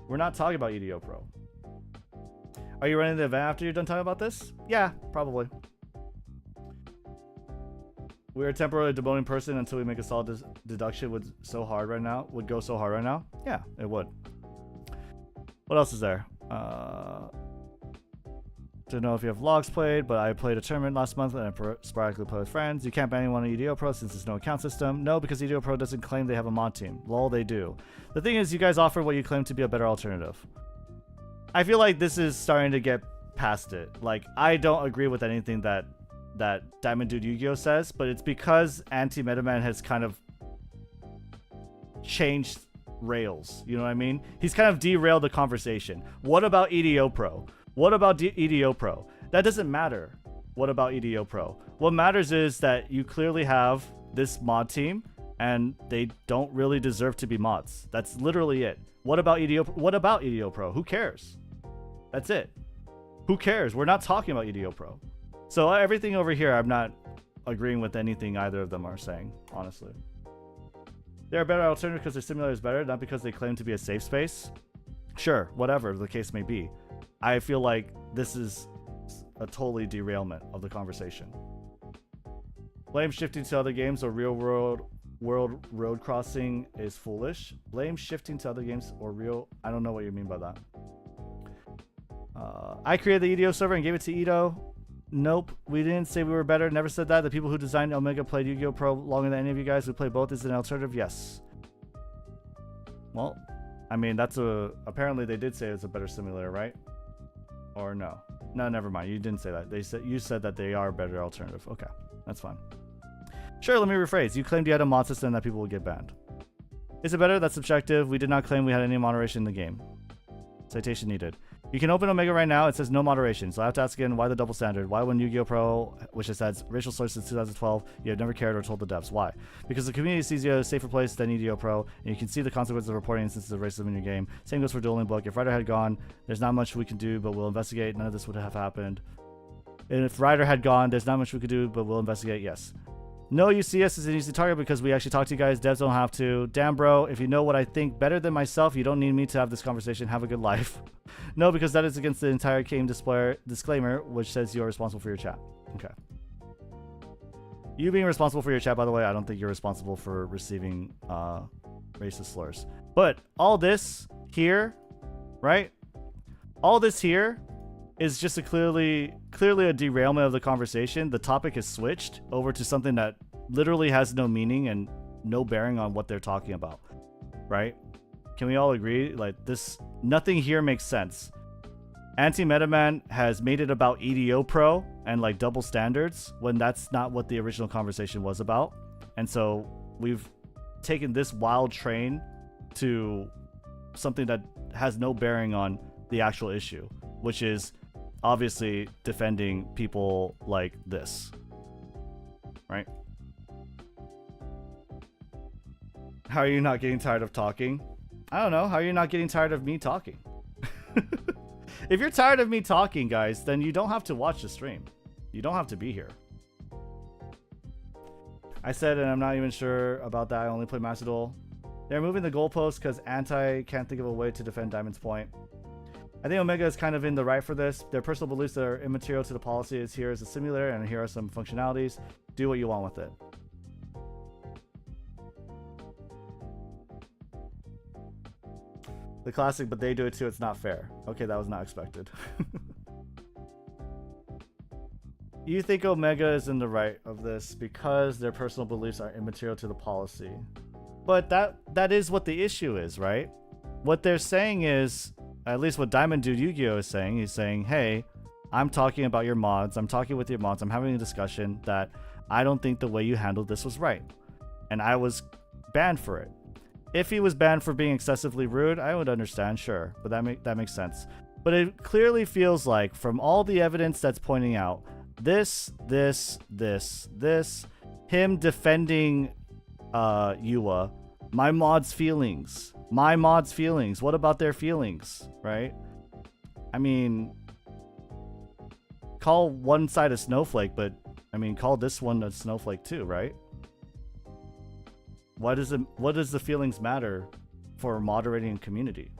Speaker 1: We're not talking about EDO Pro. Are you running the event after you're done talking about this? Yeah, probably. We're a temporarily demoting person until we make a solid deduction would go so hard right now. Yeah, it would. What else is there? Don't know if you have logs played, but I played a tournament last month and I sporadically play with friends. You can't ban anyone on EDO Pro since there's no account system. No, because EDO Pro doesn't claim they have a mod team. Lol, they do. The thing is, you guys offer what you claim to be a better alternative. I feel like this is starting to get past it. Like, I don't agree with anything that Diamond Dude Yu-Gi-Oh says, but it's because Anti-Metaman has kind of changed rails. You know what I mean? He's kind of derailed the conversation. What about EDO Pro? What about EDO Pro? That doesn't matter. What about EDO Pro? What matters is that you clearly have this mod team and they don't really deserve to be mods. That's literally it. What about EDO Pro? Who cares? That's it. Who cares? We're not talking about EDO Pro. So everything over here, I'm not agreeing with anything either of them are saying, honestly. They're a better alternative because their simulator is better, not because they claim to be a safe space. Sure, whatever the case may be. I feel like this is a totally derailment of the conversation. Blame shifting to other games or real world road crossing is foolish. Blame shifting to other games or real... I don't know what you mean by that. I created the EDO server and gave it to Edo. Nope, we didn't say we were better. Never said that. The people who designed Omega played Yu-Gi-Oh! Pro longer than any of you guys who play both. Is an alternative? Yes. Well, I mean, that's a... Apparently they did say it's a better simulator, right? Or no? No, never mind. You didn't say that. You said that they are a better alternative. Okay, that's fine. Sure, let me rephrase. You claimed you had a mod system that people would get banned. Is it better? That's subjective. We did not claim we had any moderation in the game. Citation needed. You can open Omega right now. It says no moderation. So I have to ask again, why the double standard? Why when Yu-Gi-Oh! Pro, which has had racial slurs since 2012, you have never cared or told the devs? Why? Because the community sees you as a safer place than EDO Pro, and you can see the consequences of reporting instances of racism in your game. Same goes for Dueling Book. If Ryder had gone, there's not much we can do, but we'll investigate. None of this would have happened. And if Ryder had gone, there's not much we could do, but we'll investigate. Yes. No, you see us as an easy target because we actually talk to you guys. Devs don't have to. Damn, bro. If you know what I think better than myself, you don't need me to have this conversation. Have a good life. No, because that is against the entire game disclaimer, which says you're responsible for your chat. Okay. You being responsible for your chat, by the way, I don't think you're responsible for receiving racist slurs. But all this here, right? All this here is just a clearly a derailment of the conversation. The topic is switched over to something that literally has no meaning and no bearing on what they're talking about, right? Can we all agree? Like this, nothing here makes sense. Anti-Metaman has made it about EDO Pro and like double standards when that's not what the original conversation was about. And so we've taken this wild train to something that has no bearing on the actual issue, which is obviously defending people like this, right? How are you not getting tired of talking? I don't know. How are you not getting tired of me talking? If you're tired of me talking, guys, then you don't have to watch the stream. You don't have to be here. I said, and I'm not even sure about that, I only play Master Duel. They're moving the goalposts because Anti can't think of a way to defend Diamond's point. I think Omega is kind of in the right for this. Their personal beliefs that are immaterial to the policy is here is a simulator, and here are some functionalities. Do what you want with it. The classic, but they do it too. It's not fair. Okay, that was not expected. You think Omega is in the right of this because their personal beliefs are immaterial to the policy. But that is what the issue is, right? What they're saying is, at least what Diamond Dude Yu-Gi-Oh is saying, he's saying, hey, I'm talking about your mods. I'm talking with your mods. I'm having a discussion that I don't think the way you handled this was right. And I was banned for it. If he was banned for being excessively rude, I would understand, sure. But that makes sense. But it clearly feels like, from all the evidence that's pointing out, this, him defending Yua, my mods' feelings. What about their feelings, right? I mean, call one side a snowflake, but I mean, call this one a snowflake too, right? What does the feelings matter for moderating a community?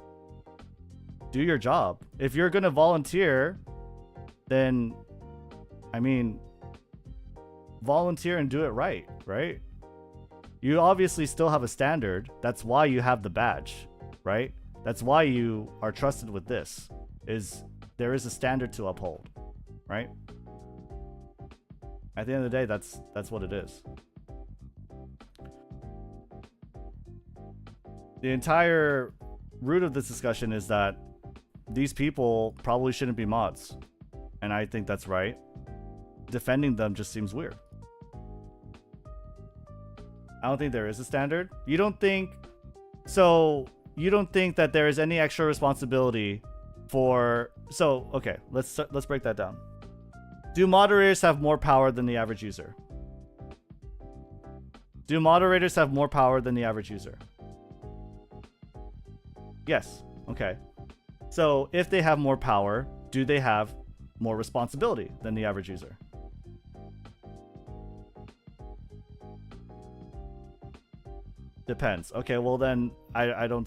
Speaker 1: Do your job. If you're gonna volunteer, then I mean, volunteer and do it right, right? You obviously still have a standard. That's why you have the badge, right? That's why you are trusted with this. There is a standard to uphold, right? At the end of the day, that's what it is. The entire root of this discussion is that these people probably shouldn't be mods. And I think that's right. Defending them just seems weird. I don't think there is a standard. You don't think that there is any extra responsibility for... So, okay, let's break that down. Do moderators have more power than the average user? Do moderators have more power than the average user? Yes. Okay. So, if they have more power, do they have more responsibility than the average user? Depends. Okay, well then I don't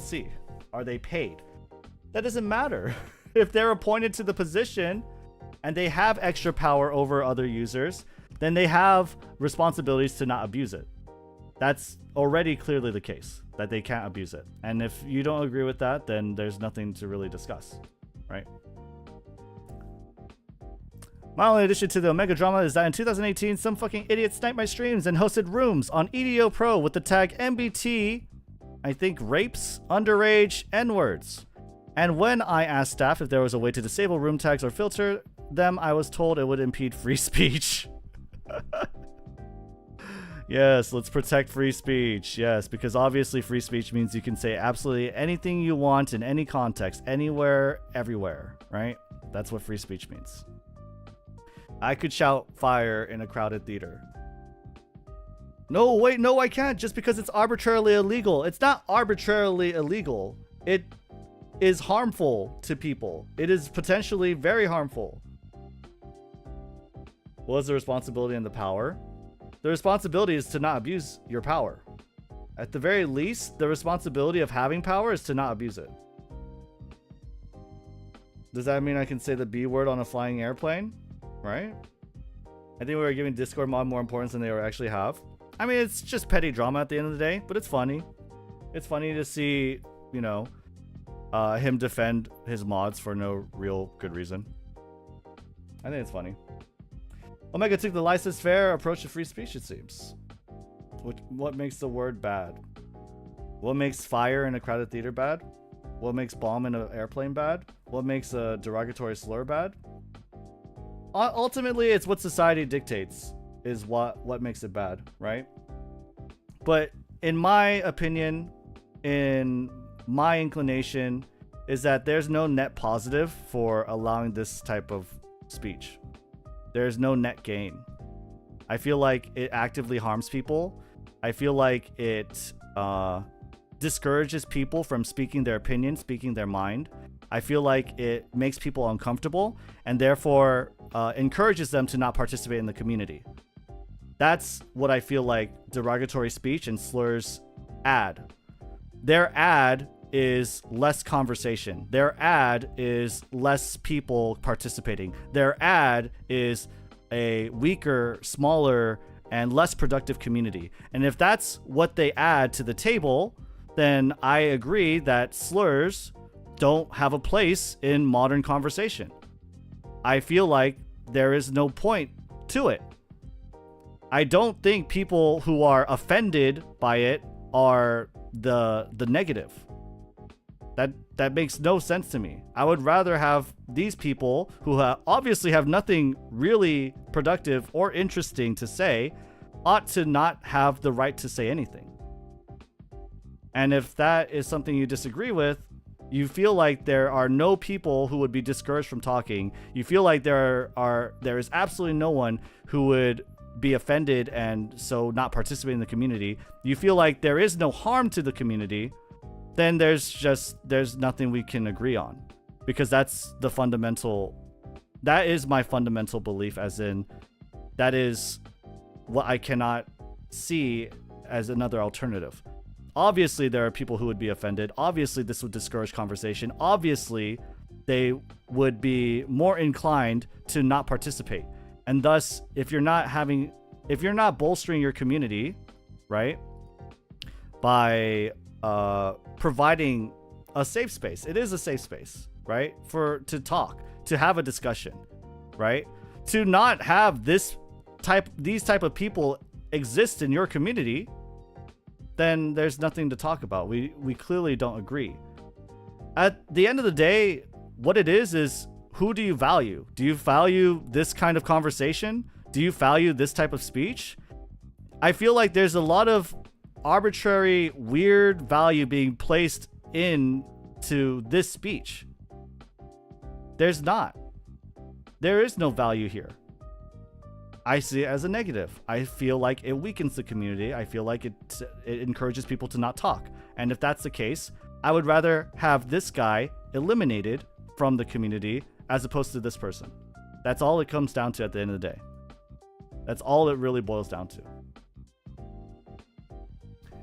Speaker 1: see. Are they paid? That doesn't matter. If they're appointed to the position and they have extra power over other users, then they have responsibilities to not abuse it. That's already clearly the case, that they can't abuse it. And if you don't agree with that, then there's nothing to really discuss, right? My only addition to the Omega drama is that in 2018, some fucking idiot sniped my streams and hosted rooms on EDO Pro with the tag MBT, I think rapes, underage, N-words. And when I asked staff if there was a way to disable room tags or filter them, I was told it would impede free speech. Yes, let's protect free speech. Yes, because obviously free speech means you can say absolutely anything you want in any context, anywhere, everywhere, right? That's what free speech means. I could shout fire in a crowded theater. No, wait, no, I can't, just because it's arbitrarily illegal. It's not arbitrarily illegal. It is harmful to people. It is potentially very harmful. What is the responsibility and the power? The responsibility is to not abuse your power. At the very least, the responsibility of having power is to not abuse it. Does that mean I can say the B word on a flying airplane? Right? I think we were giving Discord mod more importance than they actually have. I mean, it's just petty drama at the end of the day, but it's funny. It's funny to see, you know, him defend his mods for no real good reason. I think it's funny. Omega took the license-fair approach to free speech, it seems. What makes the word bad? What makes fire in a crowded theater bad? What makes bomb in an airplane bad? What makes a derogatory slur bad? Ultimately, it's what society dictates is what makes it bad, right? But in my opinion, in my inclination, is that there's no net positive for allowing this type of speech. There's no net gain. I feel like it actively harms people. I feel like it discourages people from speaking their opinion, speaking their mind. I feel like it makes people uncomfortable and therefore encourages them to not participate in the community. That's what I feel like derogatory speech and slurs add. Their ad is less conversation. Their ad is less people participating. Their ad is a weaker, smaller, and less productive community. And if that's what they add to the table, then I agree that slurs don't have a place in modern conversation. I feel like there is no point to it. I don't think people who are offended by it are the negative. That makes no sense to me. I would rather have these people who obviously have nothing really productive or interesting to say ought to not have the right to say anything. And if that is something you disagree with, you feel like there are no people who would be discouraged from talking. You feel like there is absolutely no one who would be offended and so not participate in the community. You feel like there is no harm to the community. Then there's nothing we can agree on, because that is my fundamental belief, as in that is what I cannot see as another alternative. Obviously there are people who would be offended. Obviously this would discourage conversation. Obviously they would be more inclined to not participate. And thus, if you're not bolstering your community, right, by providing a safe space. It is a safe space, right? To talk, to have a discussion, right? To not have these type of people exist in your community, then there's nothing to talk about. We clearly don't agree. At the end of the day, what it is who do you value? Do you value this kind of conversation? Do you value this type of speech? I feel like there's a lot of arbitrary, weird value being placed into this speech. There's not. There is no value here. I see it as a negative. I feel like it weakens the community. I feel like it encourages people to not talk. And if that's the case, I would rather have this guy eliminated from the community as opposed to this person. That's all it comes down to at the end of the day. That's all it really boils down to.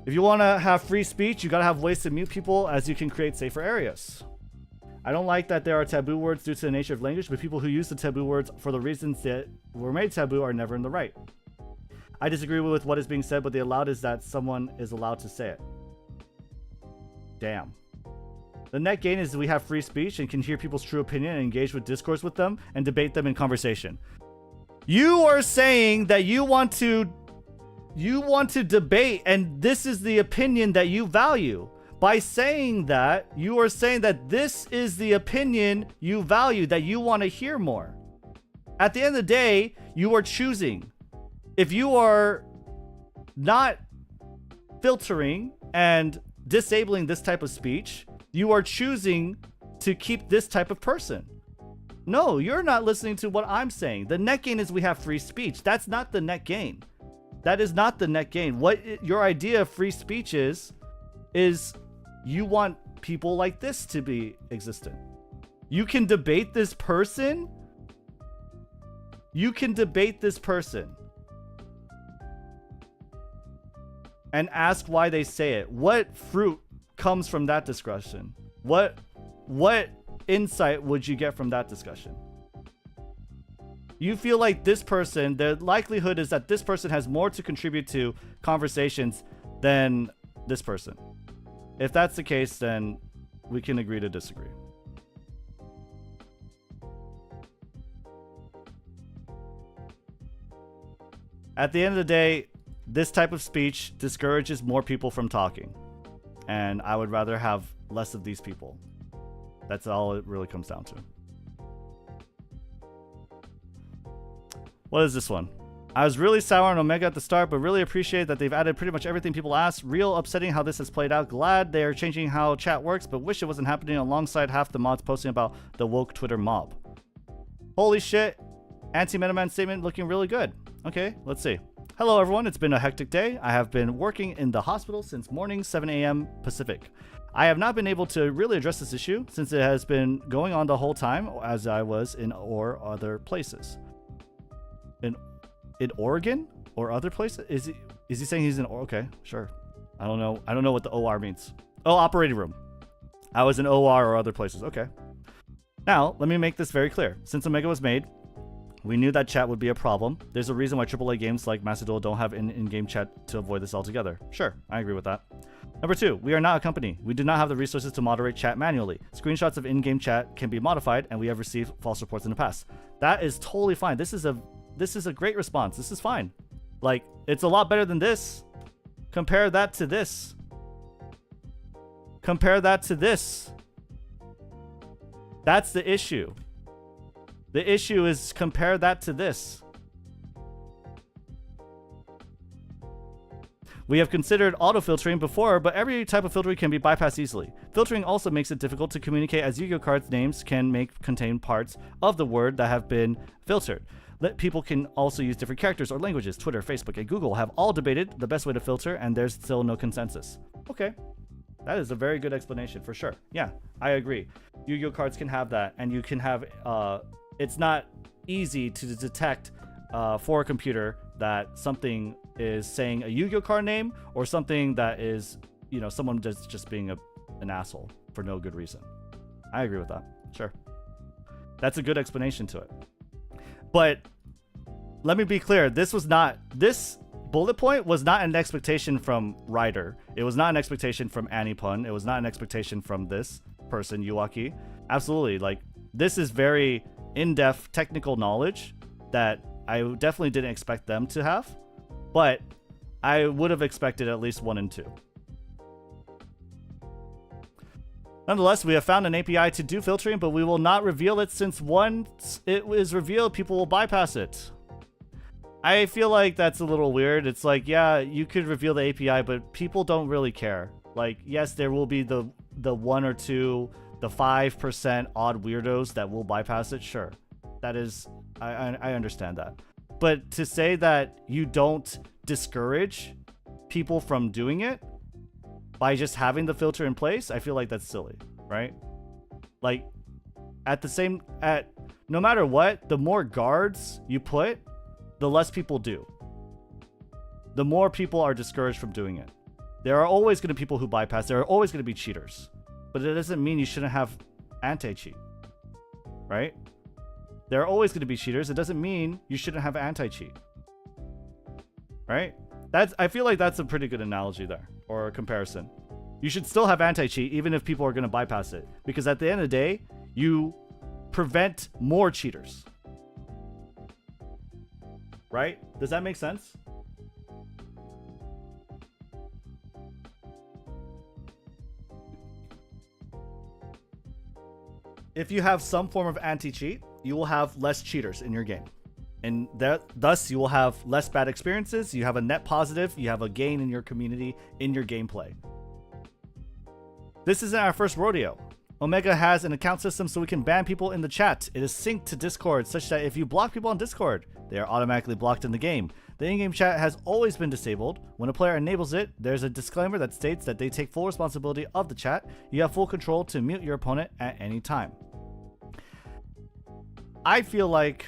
Speaker 1: If you want to have free speech, you got to have ways to mute people, as you can create safer areas. I don't like that there are taboo words due to the nature of language, but people who use the taboo words for the reasons that were made taboo are never in the right. I disagree with what is being said, but the allowed is that someone is allowed to say it. Damn. The net gain is we have free speech and can hear people's true opinion and engage with discourse with them and debate them in conversation. You are saying that you want to debate, and this is the opinion that you value. By saying that, you are saying that this is the opinion you value, that you want to hear more. At the end of the day, you are choosing. If you are not filtering and disabling this type of speech, you are choosing to keep this type of person. No, you're not listening to what I'm saying. The net gain is we have free speech. That's not the net gain. That is not the net gain. What your idea of free speech is you want people like this to be existent. You can debate this person. You can debate this person and ask why they say it. What fruit comes from that discussion? What insight would you get from that discussion? You feel like this person, the likelihood is that this person has more to contribute to conversations than this person. If that's the case, then we can agree to disagree. At the end of the day, this type of speech discourages more people from talking. And I would rather have less of these people. That's all it really comes down to. What is this one? I was really sour on Omega at the start, but really appreciate that they've added pretty much everything people asked. Real upsetting how this has played out. Glad they're changing how chat works, but wish it wasn't happening alongside half the mods posting about the woke Twitter mob. Holy shit. Anti-Metaman statement looking really good. Okay, let's see. Hello everyone, it's been a hectic day. I have been working in the hospital since morning 7 a.m. Pacific. I have not been able to really address this issue since it has been going on the whole time as I was in or other places. In Oregon or other places? Is he saying he's in? Okay, sure. I don't know what the OR means. Oh, operating room. I was in OR or other places. Okay. Now, let me make this very clear. Since Omega was made, We knew that chat would be a problem. There's a reason why AAA games like Master Duel don't have in-game chat to avoid this altogether. Sure, I agree with that. Number 2, we are not a company. We do not have the resources to moderate chat manually. Screenshots of in-game chat can be modified, and we have received false reports in the past. That is totally fine. This is a great response. This is fine. Like, it's a lot better than this. Compare that to this. Compare that to this. That's the issue. The issue is compare that to this. We have considered auto-filtering before, but every type of filtering can be bypassed easily. Filtering also makes it difficult to communicate, as Yu-Gi-Oh cards names can contain parts of the word that have been filtered. People can also use different characters or languages. Twitter, Facebook, and Google have all debated the best way to filter, and there's still no consensus. Okay. That is a very good explanation for sure. Yeah, I agree. Yu-Gi-Oh cards can have that, and you can have... it's not easy to detect for a computer that something is saying a Yu-Gi-Oh card name or something that is, you know, someone just being an asshole for no good reason. I agree with that. Sure. That's a good explanation to it. But let me be clear. This bullet point was not an expectation from Ryder. It was not an expectation from Annie Pun. It was not an expectation from this person, Yuaki. Absolutely. Like, this is very in-depth technical knowledge that I definitely didn't expect them to have, but I would have expected at least 1 and 2. Nonetheless, we have found an API to do filtering, but we will not reveal it since once it is revealed, people will bypass it. I feel like that's a little weird. It's like, yeah, you could reveal the API, but people don't really care. Like, yes, there will be the 1 or 2, the 5% odd weirdos that will bypass it. Sure, that is, I understand that. But to say that you don't discourage people from doing it by just having the filter in place, I feel like that's silly, right? Like, no matter what, the more guards you put, the less people do. The more people are discouraged from doing it. There are always going to be people who bypass. There are always going to be cheaters. But it doesn't mean you shouldn't have anti-cheat, right? There are always going to be cheaters. It doesn't mean you shouldn't have anti-cheat, right? I feel like that's a pretty good analogy there, or a comparison. You should still have anti-cheat even if people are going to bypass it, because at the end of the day, you prevent more cheaters, right? Does that make sense? If you have some form of anti-cheat, you will have less cheaters in your game. And thus, you will have less bad experiences. You have a net positive. You have a gain in your community, in your gameplay. This isn't our first rodeo. Omega has an account system so we can ban people in the chat. It is synced to Discord such that if you block people on Discord, they are automatically blocked in the game. The in-game chat has always been disabled. When a player enables it, there's a disclaimer that states that they take full responsibility of the chat. You have full control to mute your opponent at any time. I feel like,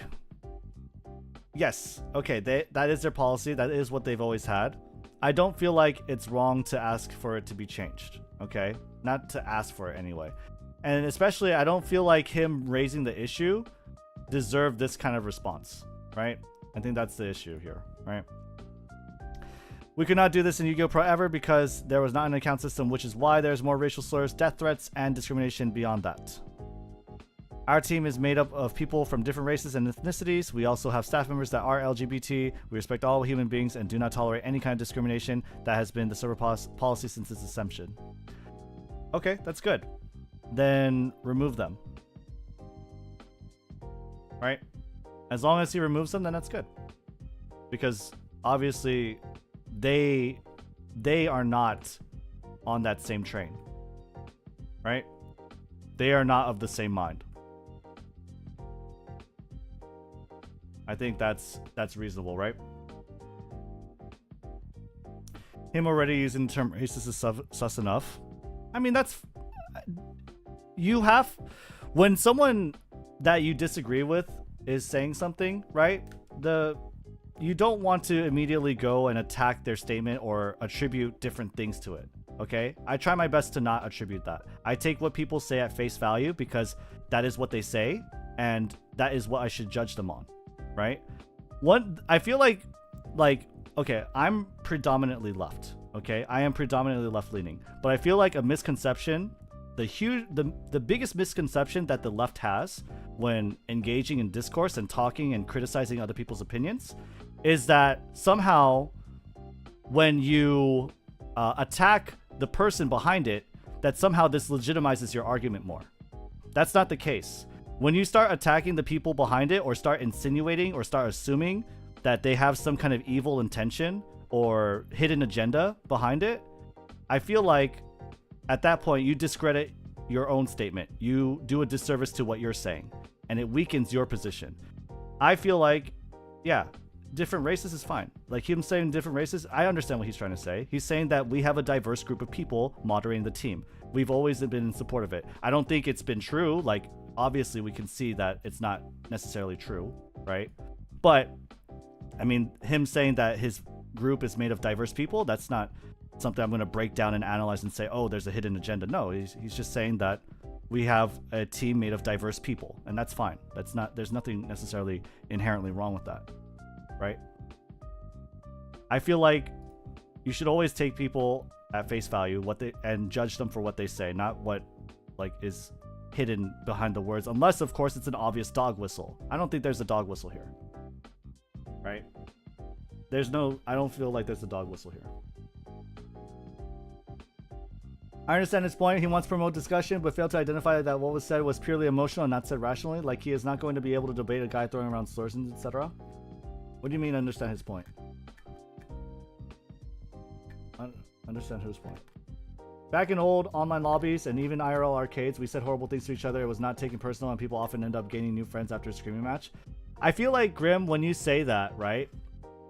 Speaker 1: yes, okay, that is their policy. That is what they've always had. I don't feel like it's wrong to ask for it to be changed, okay? Not to ask for it anyway. And especially, I don't feel like him raising the issue deserved this kind of response, right? I think that's the issue here, right? We could not do this in Yu-Gi-Oh! Pro ever because there was not an account system, which is why there's more racial slurs, death threats, and discrimination beyond that. Our team is made up of people from different races and ethnicities. We also have staff members that are LGBT. We respect all human beings and do not tolerate any kind of discrimination. That has been the server policy since its inception. Okay, that's good. Then remove them. Right? As long as he removes them, then that's good. Because obviously they are not on that same train. Right? They are not of the same mind. I think that's reasonable, right? Him already using the term racist is sus enough. I mean, that's... You have... When someone that you disagree with is saying something, right? You don't want to immediately go and attack their statement or attribute different things to it, okay? I try my best to not attribute that. I take what people say at face value because that is what they say, and that is what I should judge them on. right? I feel like, okay, I'm predominantly left. Okay, I am predominantly left-leaning, but I feel like a misconception, the biggest misconception that the left has when engaging in discourse and talking and criticizing other people's opinions is that somehow when you attack the person behind it, that somehow this legitimizes your argument more. That's not the case. When you start attacking the people behind it, or start insinuating or start assuming that they have some kind of evil intention or hidden agenda behind it, I feel like at that point you discredit your own statement. You do a disservice to what you're saying, and it weakens your position. I feel like, yeah, different races is fine. Like him saying different races, I understand what he's trying to say. He's saying that we have a diverse group of people moderating the team. We've always been in support of it. I don't think it's been true. Like, obviously we can see that it's not necessarily true, right? But I mean, him saying that his group is made of diverse people, that's not something I'm going to break down and analyze and say, oh, there's a hidden agenda. No, he's just saying that we have a team made of diverse people, and that's fine. There's nothing necessarily inherently wrong with that, right? I feel like you should always take people at face value, and judge them for what they say, not what like is hidden behind the words, unless of course it's an obvious dog whistle. I don't think there's a dog whistle here, right? I don't feel like there's a dog whistle here. I understand his point. He wants to promote discussion, but failed to identify that what was said was purely emotional and not said rationally. Like, he is not going to be able to debate a guy throwing around slurs, etc. What do you mean, understand his point? Understand whose point? Back in old online lobbies and even IRL arcades, we said horrible things to each other. It was not taken personal, and people often end up gaining new friends after a screaming match. I feel like, Grim, when you say that, right,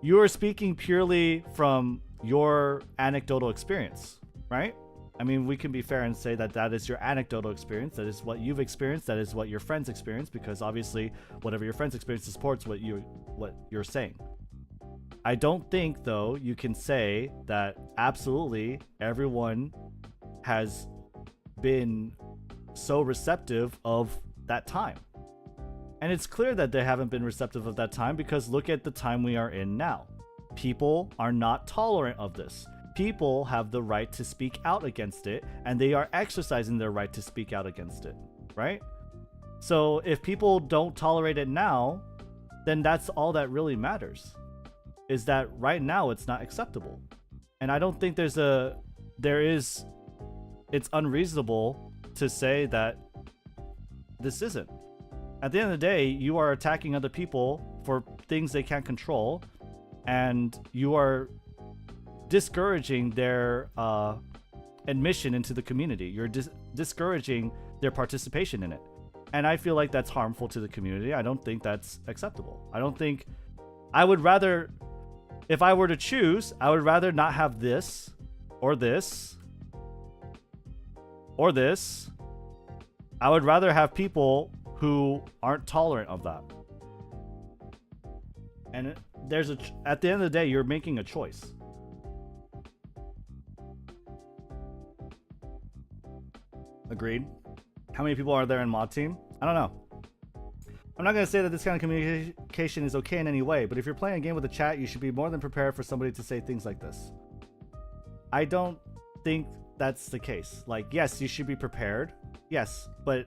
Speaker 1: you are speaking purely from your anecdotal experience, right? I mean, we can be fair and say that that is your anecdotal experience. That is what you've experienced. That is what your friends experience, because obviously whatever your friends experience supports what you're saying. I don't think, though, you can say that absolutely everyone has been so receptive of that time. And it's clear that they haven't been receptive of that time, because look at the time we are in now. People are not tolerant of this. People have the right to speak out against it, and they are exercising their right to speak out against it, right? So if people don't tolerate it now, then that's all that really matters, is that right now it's not acceptable. And I don't think it's unreasonable to say that this isn't. At the end of the day, you are attacking other people for things they can't control, and you are discouraging their admission into the community. You're discouraging their participation in it. And I feel like that's harmful to the community. I don't think that's acceptable. I would rather, if I were to choose, I would rather not have this, or this, or this. I would rather have people who aren't tolerant of that. And at the end of the day, you're making a choice. Agreed. How many people are there in mod team? I don't know. I'm not going to say that this kind of communication is okay in any way, but if you're playing a game with a chat, you should be more than prepared for somebody to say things like this. I don't think that's the case. Like, yes, you should be prepared. Yes, but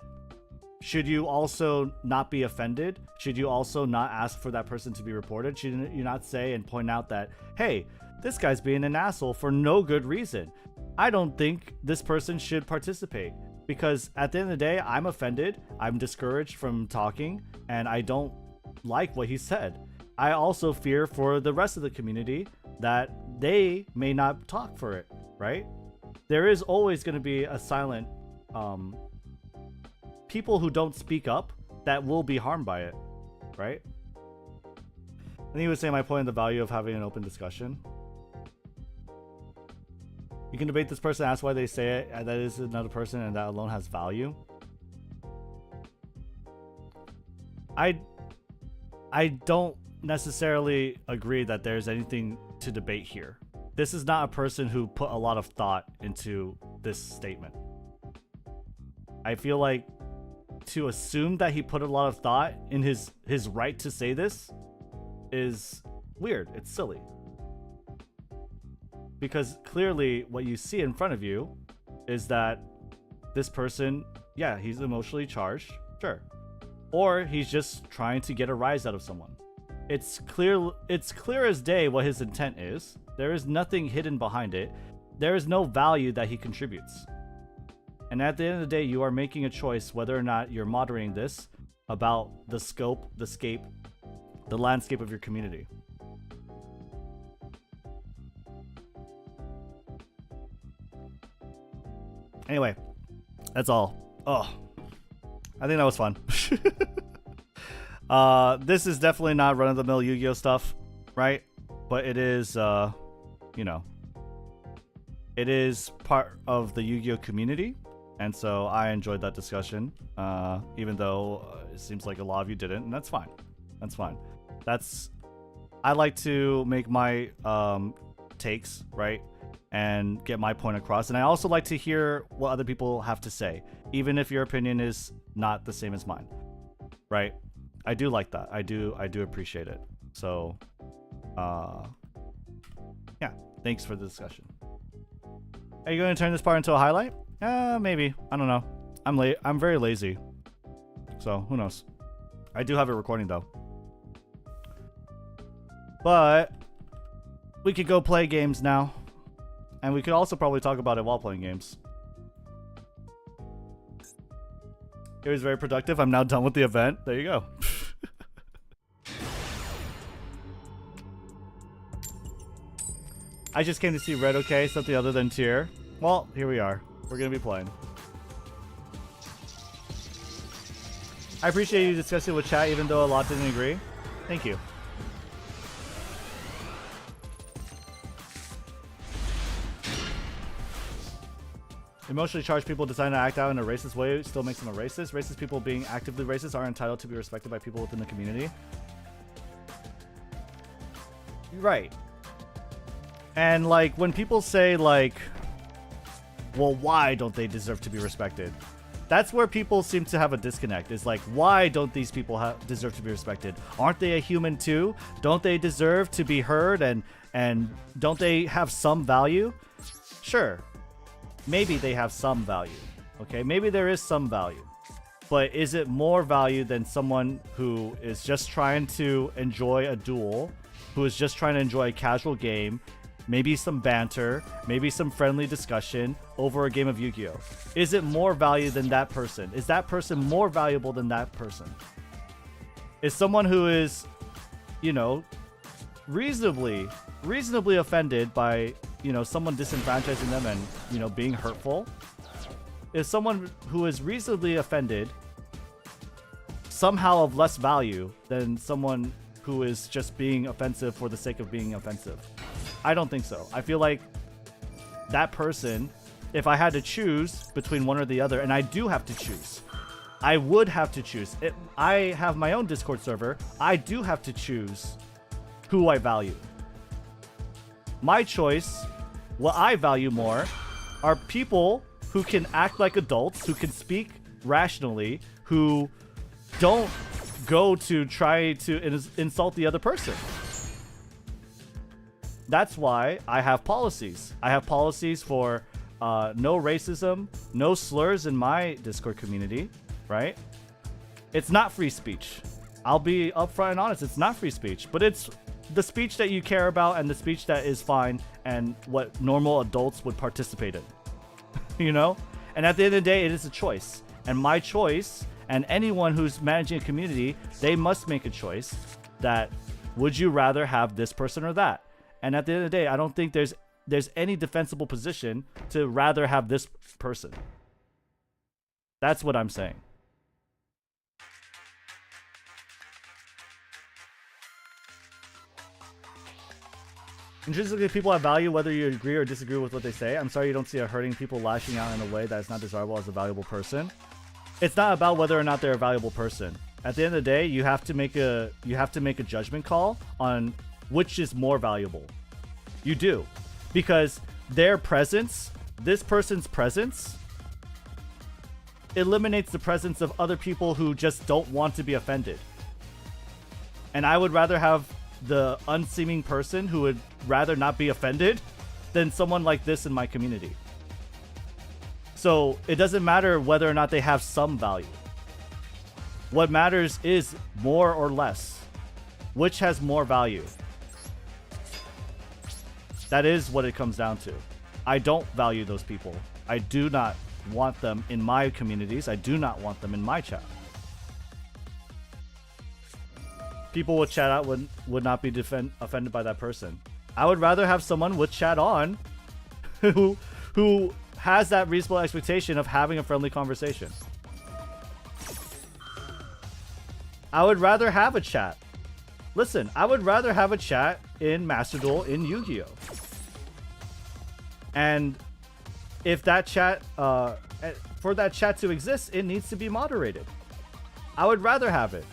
Speaker 1: should you also not be offended? Should you also not ask for that person to be reported? Should you not say and point out that, hey, this guy's being an asshole for no good reason? I don't think this person should participate, because at the end of the day, I'm offended, I'm discouraged from talking, and I don't like what he said. I also fear for the rest of the community that they may not talk for it, right? There is always going to be a silent people who don't speak up that will be harmed by it, right? And he was saying my point on the value of having an open discussion. You can debate this person, ask why they say it, and that is another person, and that alone has value. I don't necessarily agree that there's anything to debate here. This is not a person who put a lot of thought into this statement. I feel like to assume that he put a lot of thought in his right to say this is weird. It's silly. Because clearly what you see in front of you is that this person, yeah, he's emotionally charged, sure. Or he's just trying to get a rise out of someone. It's clear as day what his intent is. There is nothing hidden behind it. There is no value that he contributes. And at the end of the day, you are making a choice whether or not you're moderating this about the scope, the scape, the landscape of your community. Anyway, that's all. Oh, I think that was fun. This is definitely not run-of-the-mill Yu-Gi-Oh stuff, right? But it is, you know, it is part of the Yu-Gi-Oh community, and so I enjoyed that discussion, even though it seems like a lot of you didn't, and that's fine. That's fine. I like to make my takes, right? And get my point across. And I also like to hear what other people have to say, even if your opinion is not the same as mine, right? I do like that. I do appreciate it. So, yeah, thanks for the discussion. Are you going to turn this part into a highlight? Maybe. I don't know. I'm very lazy. So, who knows? I do have it recording, though. But we could go play games now. And we could also probably talk about it while playing games. It was very productive. I'm now done with the event. There you go. I just came to see Red, okay? Something other than tier. Well, here we are. We're going to be playing. I appreciate you discussing with chat even though a lot didn't agree. Thank you. Emotionally charged people deciding to act out in a racist way still makes them a racist. Racist people being actively racist are entitled to be respected by people within the community. Right. And like when people say like, well, why don't they deserve to be respected? That's where people seem to have a disconnect. It's like, why don't these people deserve to be respected? Aren't they a human too? Don't they deserve to be heard and don't they have some value? Sure. Maybe they have some value, okay? Maybe there is some value. But is it more value than someone who is just trying to enjoy a duel, who is just trying to enjoy a casual game, maybe some banter, maybe some friendly discussion over a game of Yu-Gi-Oh? Is it more value than that person? Is that person more valuable than that person? Is someone who is, you know, reasonably offended by, you know, someone disenfranchising them and, you know, being hurtful, is someone who is reasonably offended somehow of less value than someone who is just being offensive for the sake of being offensive? I don't think so. I feel like that person, if I had to choose between one or the other, and I do have to choose, I would have to choose. I have my own Discord server. I do have to choose who I value. My choice, what I value more, are people who can act like adults, who can speak rationally, who don't go to try to insult the other person. That's why I have policies. I have policies for no racism, no slurs in my Discord community, right? It's not free speech. I'll be upfront and honest, it's not free speech, but it's the speech that you care about and the speech that is fine and what normal adults would participate in. You know? And at the end of the day, it is a choice. And my choice, and anyone who's managing a community, they must make a choice that, would you rather have this person or that? And at the end of the day, I don't think there's any defensible position to rather have this person. That's what I'm saying. Intrinsically, people have value whether you agree or disagree with what they say. I'm sorry you don't see it hurting people lashing out in a way that is not desirable as a valuable person. It's not about whether or not they're a valuable person. At the end of the day, you have to make a judgment call on which is more valuable. You do. Because their presence, this person's presence, eliminates the presence of other people who just don't want to be offended. And I would rather have the unseeming person who would rather not be offended than someone like this in my community. So it doesn't matter whether or not they have some value. What matters is more or less. Which has more value? That is what it comes down to. I don't value those people. I do not want them in my communities. I do not want them in my chat. People with chat out would not be offended by that person. I would rather have someone with chat on who has that reasonable expectation of having a friendly conversation. I would rather have a chat. Listen, I would rather have a chat in Master Duel in Yu-Gi-Oh! And if that chat, for that chat to exist, it needs to be moderated. I would rather have it.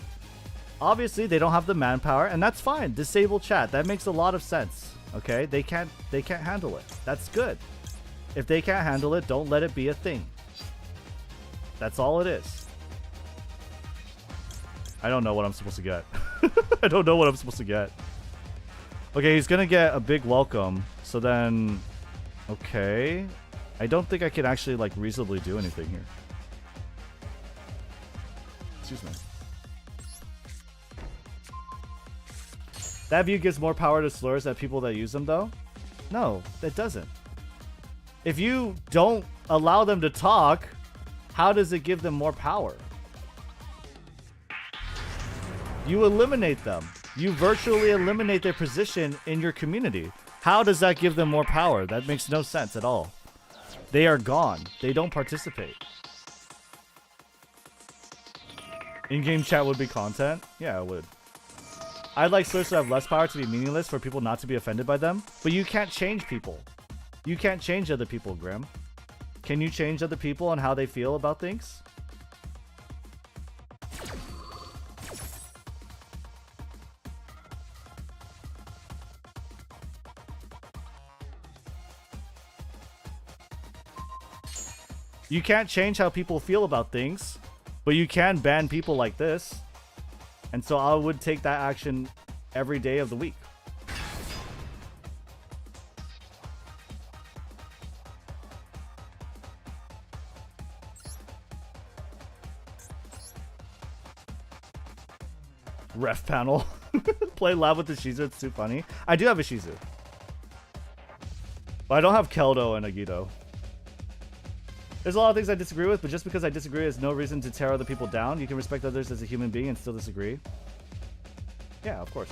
Speaker 1: Obviously, they don't have the manpower, and that's fine. Disable chat. That makes a lot of sense. Okay, they can't handle it. That's good. If they can't handle it, don't let it be a thing. That's all it is. I don't know what I'm supposed to get. I don't know what I'm supposed to get. Okay, he's gonna get a big welcome. So then, okay. I don't think I can actually like reasonably do anything here. Excuse me. That view gives more power to slurs than people that use them, though? No, it doesn't. If you don't allow them to talk, how does it give them more power? You eliminate them. You virtually eliminate their position in your community. How does that give them more power? That makes no sense at all. They are gone. They don't participate. In-game chat would be content? Yeah, it would. I'd like slurs to have less power to be meaningless for people not to be offended by them. But you can't change people. You can't change other people, Grim. Can you change other people on how they feel about things? You can't change how people feel about things, but you can ban people like this. And so I would take that action every day of the week. Ref panel. Play live with the Shizu, it's too funny. I do have a Shizu. But I don't have Keldo and Agito. There's a lot of things I disagree with, but just because I disagree is no reason to tear other people down. You can respect others as a human being and still disagree. Yeah, of course.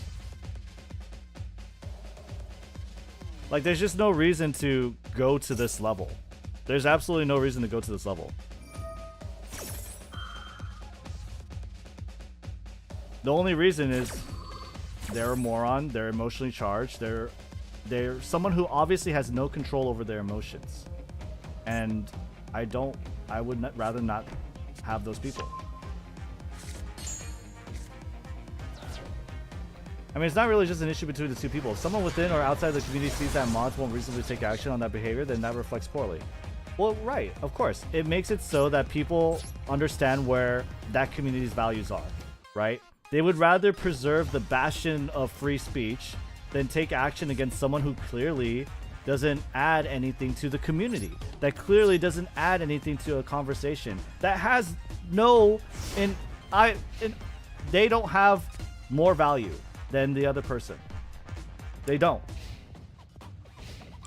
Speaker 1: Like, there's just no reason to go to this level. There's absolutely no reason to go to this level. The only reason is they're a moron, they're emotionally charged, they're someone who obviously has no control over their emotions. And I would rather not have those people. I mean, it's not really just an issue between the two people. If someone within or outside the community sees that mods won't reasonably take action on that behavior, then that reflects poorly. Well, right, of course. It makes it so that people understand where that community's values are, right? They would rather preserve the bastion of free speech than take action against someone who clearly doesn't add anything to the community, that clearly doesn't add anything to a conversation, that has no, they don't have more value than the other person. They don't.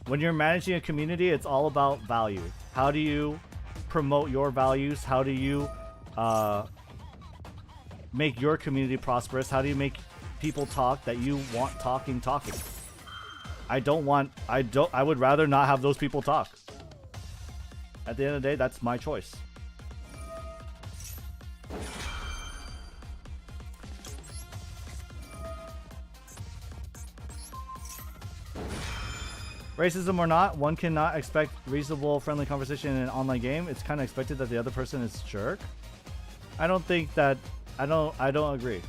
Speaker 1: When you're managing a community, it's all about value. How do you promote your values? How do you make your community prosperous? How do you make people talk that you want talking? I would rather not have those people talk. At the end of the day, that's my choice. Racism or not, one cannot expect reasonable, friendly conversation in an online game. It's kind of expected that the other person is a jerk. I don't think that. I don't agree.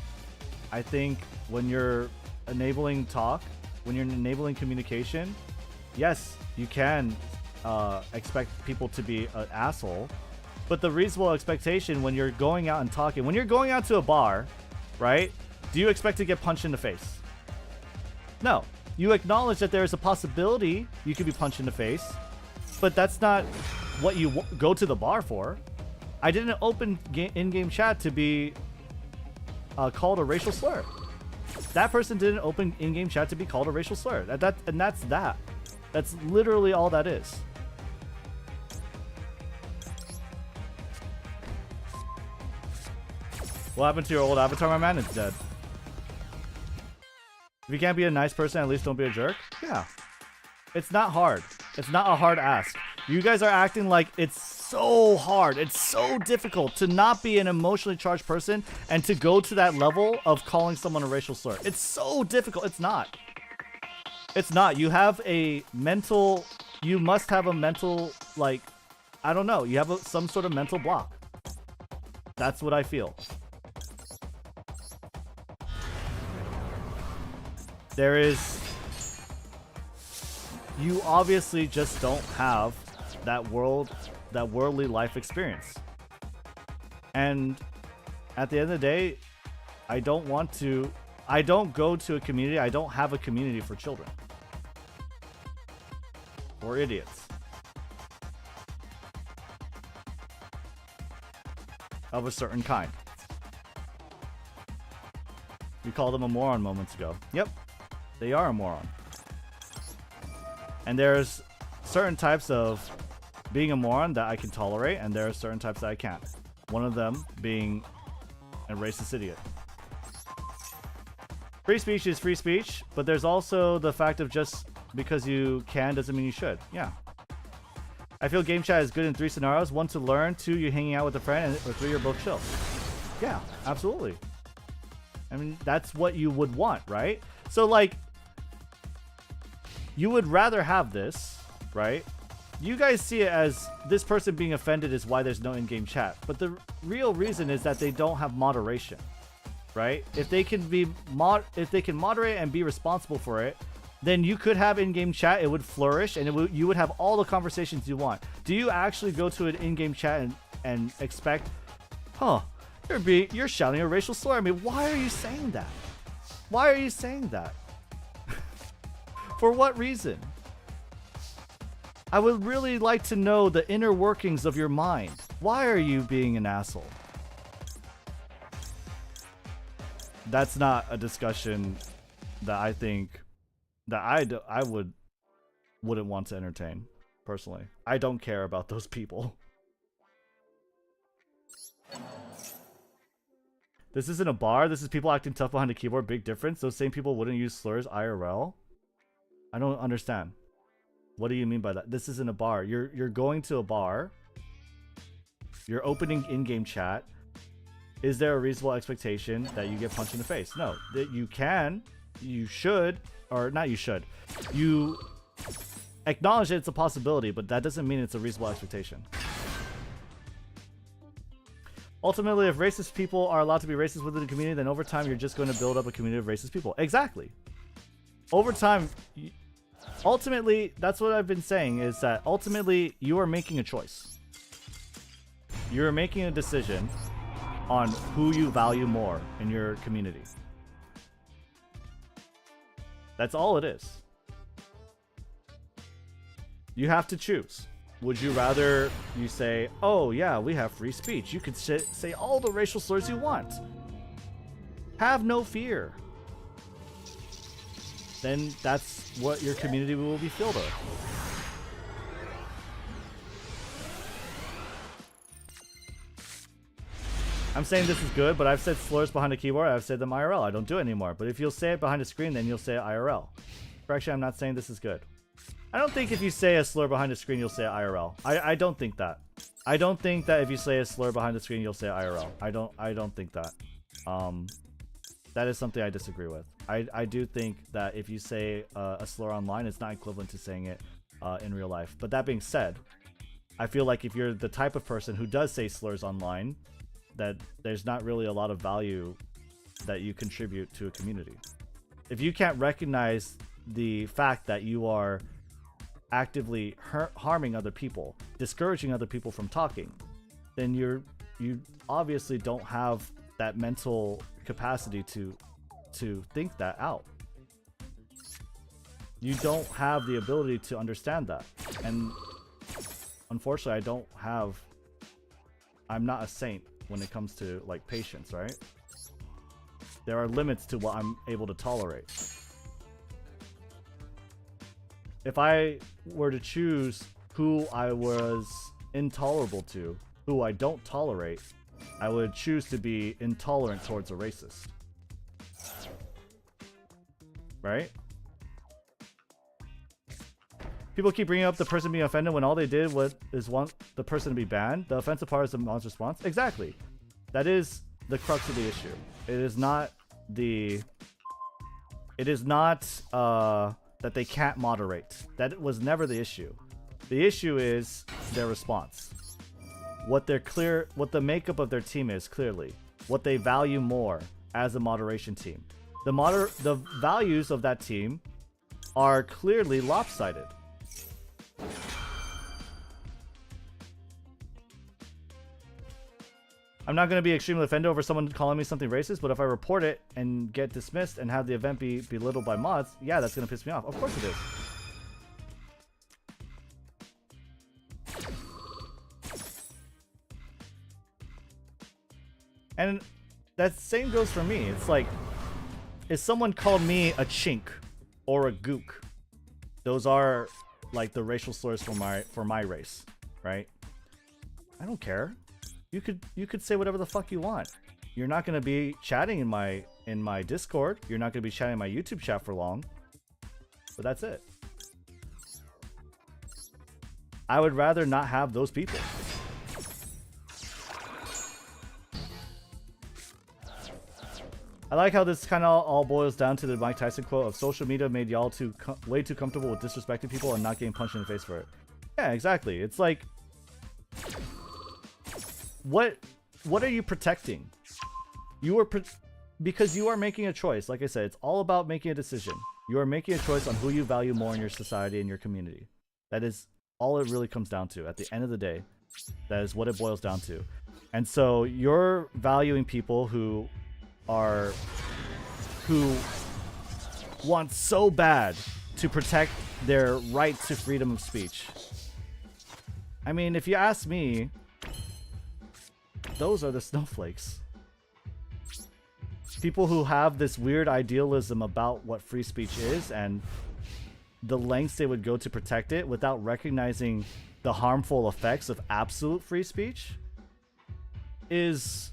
Speaker 1: I think when you're enabling talk, when you're enabling communication, yes, you can expect people to be an asshole. But the reasonable expectation when you're going out and talking, when you're going out to a bar, right? Do you expect to get punched in the face? No. You acknowledge that there is a possibility you could be punched in the face, but that's not what you go to the bar for. I didn't open in-game chat to be called a racial slur. That person didn't open in-game chat to be called a racial slur. And that's that. That's literally all that is. What happened to your old avatar, my man? It's dead. If you can't be a nice person, at least don't be a jerk. Yeah. It's not hard. It's not a hard ask. You guys are acting like it's so hard. It's so difficult to not be an emotionally charged person and to go to that level of calling someone a racial slur. It's so difficult. It's not. It's not. You have a mental... You must have a mental, like... I don't know. You have some sort of mental block. That's what I feel. There is... You obviously just don't have that worldly life experience. And at the end of the day, I don't go to a community, I don't have a community for children. Or idiots. Of a certain kind. You called them a moron moments ago. Yep. They are a moron. And there's certain types of being a moron that I can tolerate, and there are certain types that I can't. One of them being a racist idiot. Free speech is free speech, but there's also the fact of just because you can doesn't mean you should. Yeah. I feel game chat is good in 3 scenarios. 1, to learn. 2, you're hanging out with a friend. Or 3, you're both chill. Yeah, absolutely. I mean, that's what you would want, right? So, like, you would rather have this, right? You guys see it as this person being offended is why there's no in-game chat. But the real reason is that they don't have moderation, right? If they can moderate and be responsible for it, then you could have in-game chat. It would flourish, and you would have all the conversations you want. Do you actually go to an in-game chat and expect, you're shouting a racial slur? I mean, why are you saying that? Why are you saying that? For what reason? I would really like to know the inner workings of your mind. Why are you being an asshole? That's not a discussion that I think that I wouldn't want to entertain personally. I don't care about those people. This isn't a bar. This is people acting tough behind a keyboard. Big difference. Those same people wouldn't use slurs IRL. I don't understand. What do you mean by that? This isn't a bar. You're going to a bar. You're opening in-game chat. Is there a reasonable expectation that you get punched in the face? No. That you can, you should, or not you should. You acknowledge that it's a possibility, but that doesn't mean it's a reasonable expectation. Ultimately, if racist people are allowed to be racist within the community, then over time you're just going to build up a community of racist people. Exactly. Over time, ultimately, that's what I've been saying, is that ultimately you are making a choice. You're making a decision on who you value more in your community. That's all it is. You have to choose. Would you rather you say, oh yeah, we have free speech. You could say all the racial slurs you want. Have no fear. Then that's what your community will be filled with. I'm saying this is good, but I've said slurs behind a keyboard. I've said them IRL. I don't do it anymore. But if you'll say it behind a screen, then you'll say it IRL. Correction, I'm not saying this is good. I don't think if you say a slur behind a screen, you'll say it IRL. I don't think that. I don't think that if you say a slur behind the screen, you'll say IRL. I don't think that. That is something I disagree with. I do think that if you say a slur online, it's not equivalent to saying it in real life. But that being said, I feel like if you're the type of person who does say slurs online, that there's not really a lot of value that you contribute to a community. If you can't recognize the fact that you are actively harming other people, discouraging other people from talking, then you obviously don't have that mental capacity to think that out. You don't have the ability to understand that. And unfortunately, I'm not a saint when it comes to like patience, right? There are limits to what I'm able to tolerate. If I were to choose who I was intolerable to, who I don't tolerate, I would choose to be intolerant towards a racist. Right? People keep bringing up the person being offended when all they did was want the person to be banned. The offensive part is the monster response. Exactly. That is the crux of the issue. It is not that they can't moderate. That was never the issue. The issue is their response. What the makeup of their team is, clearly. What they value more as a moderation team. The values of that team are clearly lopsided. I'm not going to be extremely offended over someone calling me something racist, but if I report it and get dismissed and have the event be belittled by mods, yeah, that's going to piss me off. Of course it is. And that same goes for me. It's like, if someone called me a chink or a gook, those are like the racial slurs for my race, right? I don't care. You could say whatever the fuck you want. You're not going to be chatting in my Discord. You're not going to be chatting in my YouTube chat for long. But that's it. I would rather not have those people. I like how this kind of all boils down to the Mike Tyson quote of social media made y'all way too comfortable with disrespecting people and not getting punched in the face for it. Yeah, exactly. It's like, what are you protecting? Because you are making a choice. Like I said, it's all about making a decision. You are making a choice on who you value more in your society and your community. That is all it really comes down to. At the end of the day, that is what it boils down to. And so you're valuing people who want so bad to protect their right to freedom of speech. I mean, if you ask me, those are the snowflakes. People who have this weird idealism about what free speech is and the lengths they would go to protect it without recognizing the harmful effects of absolute free speech is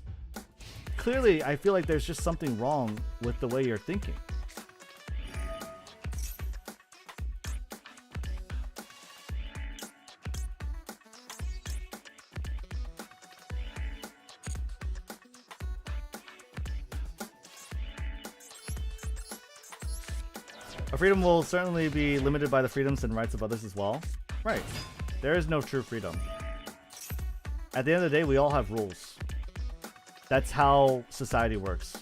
Speaker 1: clearly, I feel like there's just something wrong with the way you're thinking. Our freedom will certainly be limited by the freedoms and rights of others as well. Right. There is no true freedom. At the end of the day, we all have rules. That's how society works.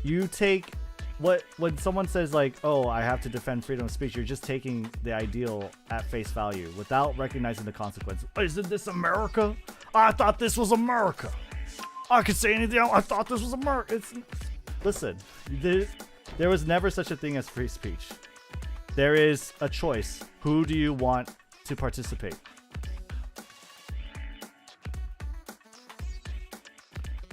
Speaker 1: You take when someone says like, oh, I have to defend freedom of speech, you're just taking the ideal at face value without recognizing the consequence. Isn't this America? I thought this was America. I could say anything else. I thought this was America. Listen, there was never such a thing as free speech. There is a choice. Who do you want to participate?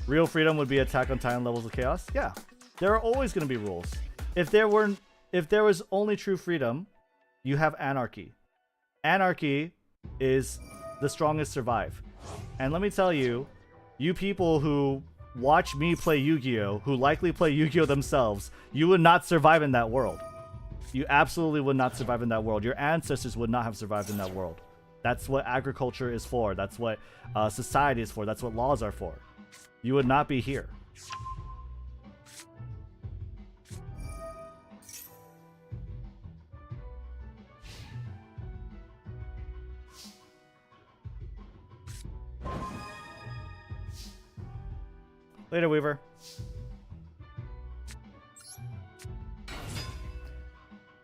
Speaker 1: Real freedom would be Attack on Titan levels of chaos. Yeah, there are always going to be rules. If there was only true freedom, you have anarchy. Anarchy is the strongest survive. And let me tell you, you people who watch me play Yu-Gi-Oh, who likely play Yu-Gi-Oh themselves, you would not survive in that world. You absolutely would not survive in that world. Your ancestors would not have survived in that world. That's what agriculture is for. That's what society is for. That's what laws are for. You would not be here. Later, Weaver.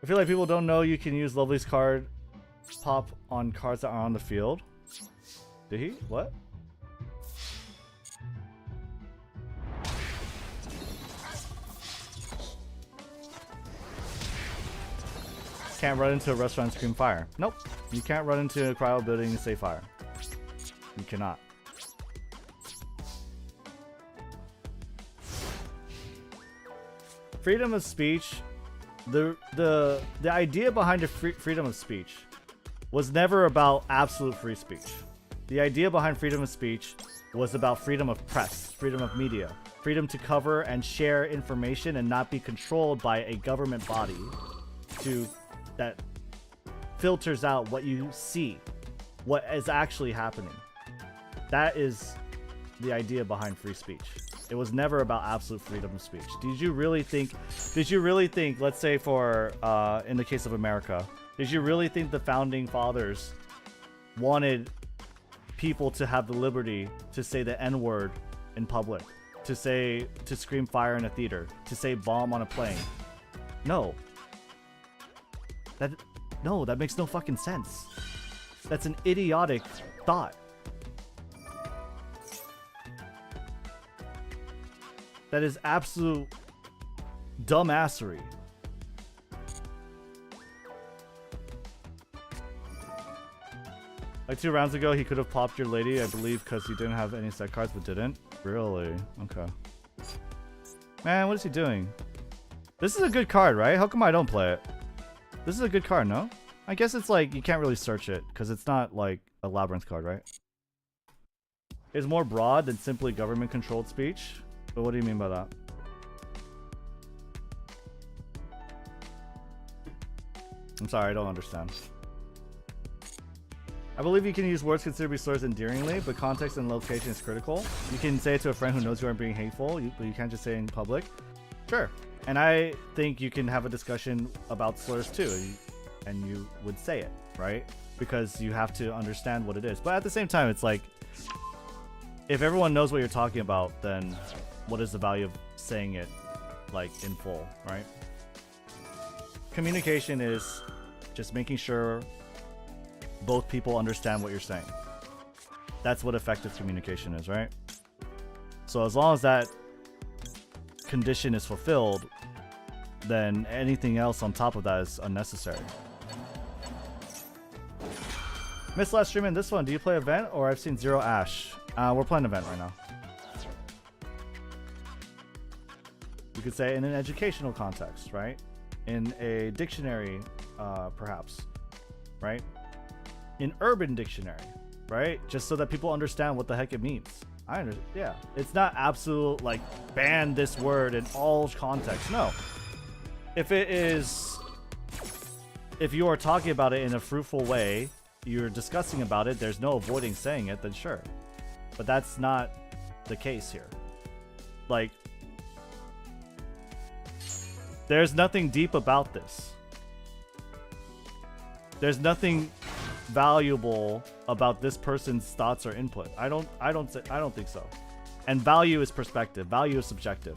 Speaker 1: I feel like people don't know you can use Lovely's card pop on cards that are on the field. Did he? What? can't run into a restaurant and scream fire. Nope. You can't run into a cryo building and say fire. You cannot. Freedom of speech. The idea behind the freedom of speech was never about absolute free speech. The idea behind freedom of speech was about freedom of press, freedom of media, freedom to cover and share information and not be controlled by a government body that filters out what you see, what is actually happening. That is the idea behind free speech. It was never about absolute freedom of speech. Did you really think, let's say for, in the case of America, did you really think the founding fathers wanted people to have the liberty to say the N-word in public, to scream fire in a theater, to say bomb on a plane? No. That makes no fucking sense. That's an idiotic thought. That is absolute dumbassery. Like 2 rounds ago, he could have popped your lady, I believe, because he didn't have any set cards, but didn't. Really? Okay. Man, what is he doing? This is a good card, right? How come I don't play it? This is a good card, no? I guess it's like, you can't really search it, because it's not like a Labrynth card, right? It's more broad than simply government-controlled speech. But what do you mean by that? I'm sorry, I don't understand. I believe you can use words considered to be slurs endearingly, but context and location is critical. You can say it to a friend who knows you aren't being hateful, but you can't just say it in public. Sure. And I think you can have a discussion about slurs too, and you would say it, right? Because you have to understand what it is. But at the same time, it's like, if everyone knows what you're talking about, then what is the value of saying it like in full, right? Communication is just making sure both people understand what you're saying. That's what effective communication is, right? So as long as that condition is fulfilled, then anything else on top of that is unnecessary. Missed last stream in this one. Do you play event or I've seen Zero Ash? We're playing event right now. You could say in an educational context, right? In a dictionary, perhaps, right? In urban dictionary, right? Just so that people understand what the heck it means. I understand. Yeah, it's not absolute like ban this word in all contexts. No. If you are talking about it in a fruitful way, you're discussing about it, there's no avoiding saying it, then sure. But that's not the case here. Like, there's nothing deep about this. There's nothing valuable about this person's thoughts or input. I don't think so. And value is perspective. Value is subjective.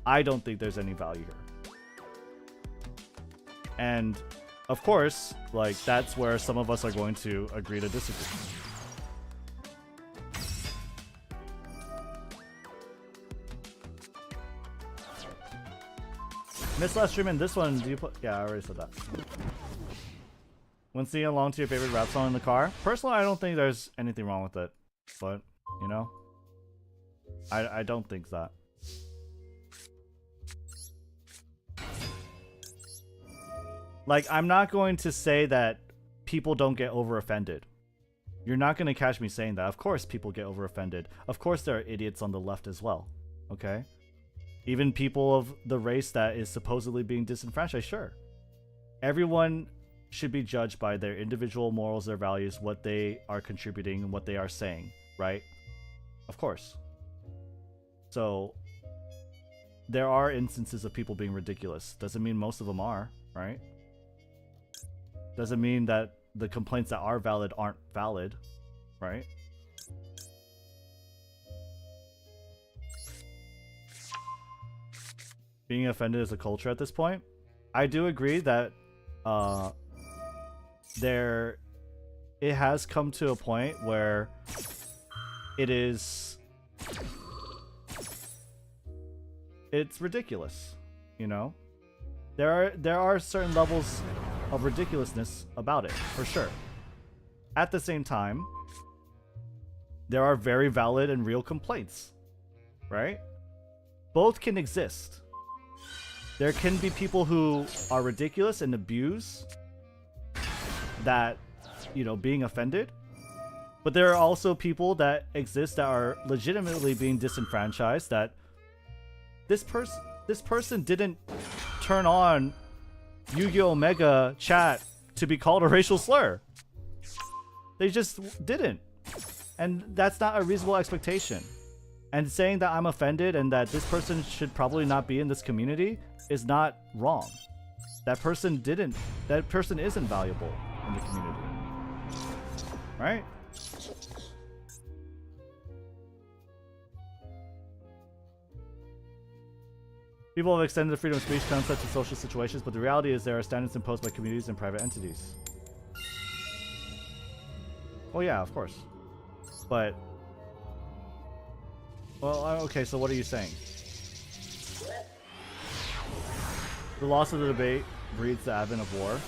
Speaker 1: I don't think there's any value here. And of course, like, that's where some of us are going to agree to disagree. Missed last stream in this one. Do you put? Yeah, I already said that. When singing along to your favorite rap song in the car, personally, I don't think there's anything wrong with it. But you know, I don't think that. Like, I'm not going to say that people don't get over offended. You're not going to catch me saying that. Of course, people get over offended. Of course, there are idiots on the left as well. Okay. Even people of the race that is supposedly being disenfranchised, sure. Everyone should be judged by their individual morals, their values, what they are contributing, and what they are saying, right? Of course. So, there are instances of people being ridiculous. Doesn't mean most of them are, right? Doesn't mean that the complaints that are valid aren't valid, right? Being offended is a culture at this point. I do agree that it has come to a point where it's ridiculous, you know? There are certain levels of ridiculousness about it, for sure. At the same time, there are very valid and real complaints, right? Both can exist. There can be people who are ridiculous and abuse that, you know, being offended. But there are also people that exist that are legitimately being disenfranchised, that this person didn't turn on Yu-Gi-Oh! Mega chat to be called a racial slur. They just didn't. And that's not a reasonable expectation. And saying that I'm offended and that this person should probably not be in this community is not wrong. That person isn't valuable in the community. Right? People have extended the freedom of speech concept to social situations, but the reality is there are standards imposed by communities and private entities. Oh yeah, of course. But... well, okay, so what are you saying? The loss of the debate breeds the advent of war.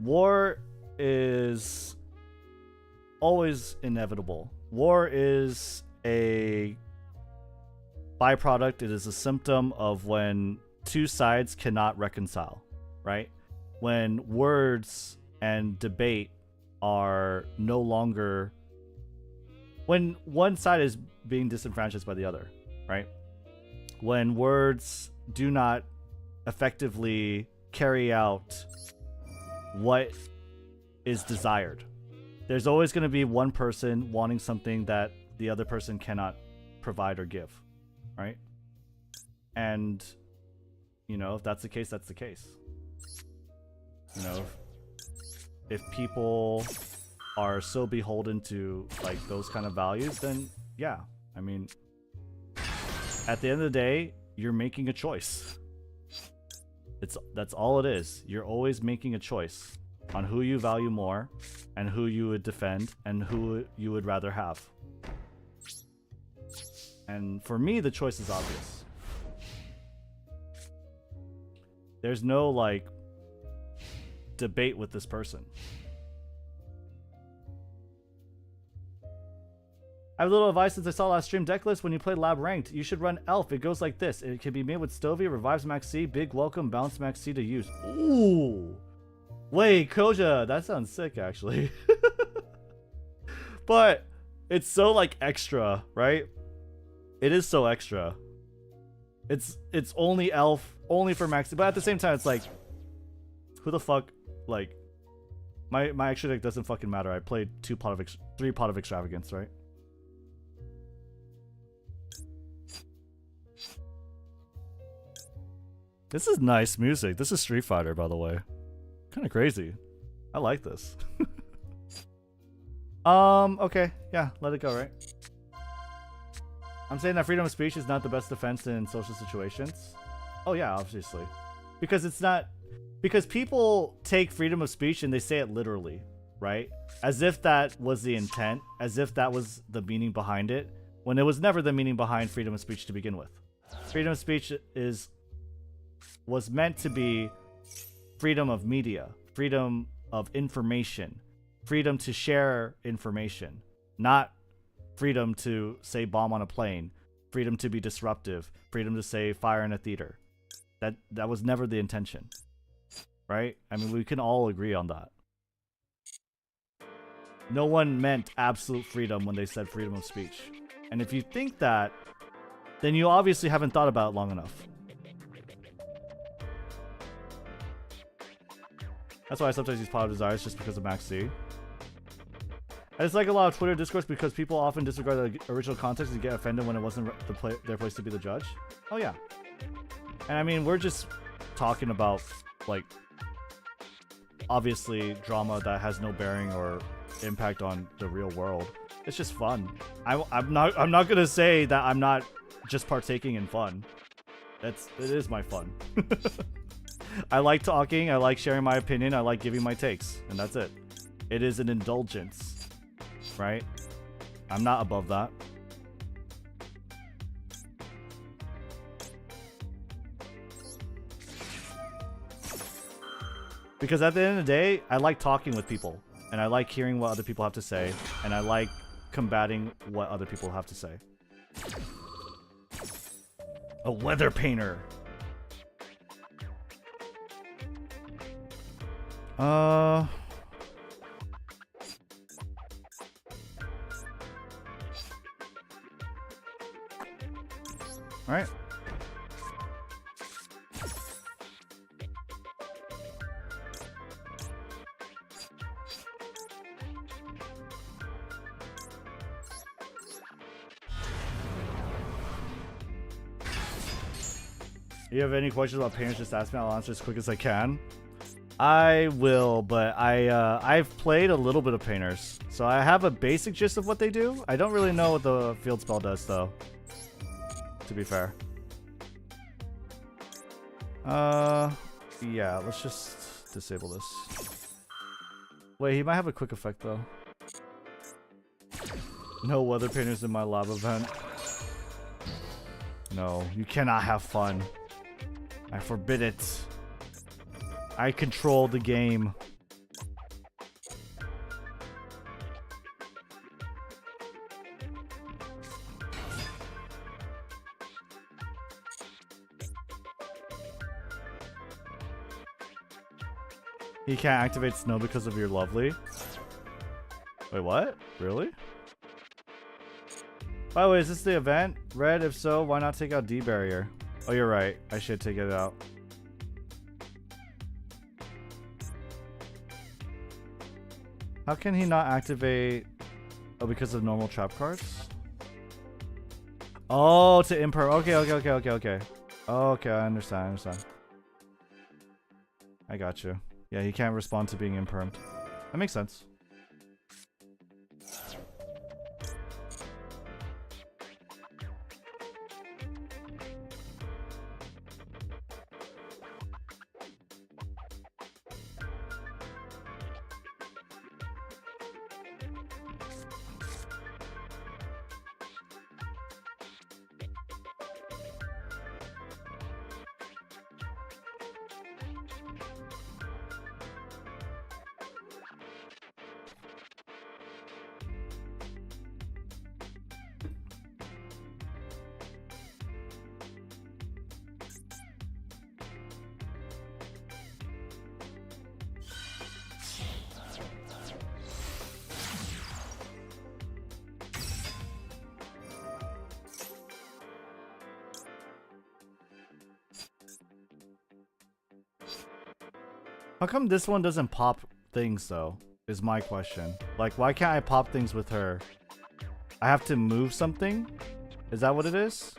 Speaker 1: War is always inevitable. War is a byproduct. It is a symptom of when two sides cannot reconcile, right? When words and debate are no longer... when one side is being disenfranchised by the other, right? When words do not effectively carry out what is desired. There's always going to be one person wanting something that the other person cannot provide or give, right? And, you know, if that's the case, that's the case. You know, if people are so beholden to, like, those kind of values, then, yeah. I mean, at the end of the day, you're making a choice. That's all it is. You're always making a choice on who you value more and who you would defend and who you would rather have. And for me, the choice is obvious. There's no, like, debate with this person. I have a little advice since I saw last stream deck list. When you play Labrynth, you should run Elf. It goes like this. It can be made with Stovey, revives Max C, big welcome, bounce Max C to use. Ooh. Wait, Koja, that sounds sick actually. But it's so, like, extra, right? It is so extra. It's only Elf, only for Max C, but at the same time it's like, who the fuck, like, my extra deck doesn't fucking matter. I played 3 pot of extravagance, right? This is nice music. This is Street Fighter, by the way. Kind of crazy. I like this. Okay. Yeah, let it go, right? I'm saying that freedom of speech is not the best defense in social situations. Oh yeah, obviously. Because it's not... because people take freedom of speech and they say it literally, right? As if that was the intent. As if that was the meaning behind it. When it was never the meaning behind freedom of speech to begin with. Freedom of speech was meant to be freedom of media, freedom of information, freedom to share information, not freedom to say bomb on a plane, freedom to be disruptive, freedom to say fire in a theater. That was never the intention, right? I mean, we can all agree on that. No one meant absolute freedom when they said freedom of speech. And if you think that, then you obviously haven't thought about it long enough. That's why I sometimes use Pot of Desires, just because of Max C. I just like a lot of Twitter discourse because people often disregard the original context and get offended when it wasn't their place to be the judge. Oh yeah. And I mean, we're just talking about, like, obviously drama that has no bearing or impact on the real world. It's just fun. I'm not gonna say that I'm not just partaking in fun. It is my fun. I like talking, I like sharing my opinion, I like giving my takes, and that's it. It is an indulgence, right? I'm not above that. Because at the end of the day, I like talking with people, and I like hearing what other people have to say, and I like combating what other people have to say. A weather painter. All right. If you have any questions about painters, just ask me. I'll answer as quick as I can. I will, but I've played a little bit of painters, so I have a basic gist of what they do. I don't really know what the field spell does, though. To be fair. Yeah, let's just disable this. Wait, he might have a quick effect, though. No weather painters in my lab event. No, you cannot have fun. I forbid it. I control the game. He can't activate snow because of your lovely. Wait, what? Really? By the way, is this the event? Red, if so, why not take out D barrier? Oh, you're right. I should take it out. How can he not activate? Oh, because of normal trap cards? Oh, to imperm. Okay. Okay, I understand. I got you. Yeah, he can't respond to being impermed. That makes sense. How come this one doesn't pop things though? Is my question. Like, why can't I pop things with her? I have to move something? Is that what it is?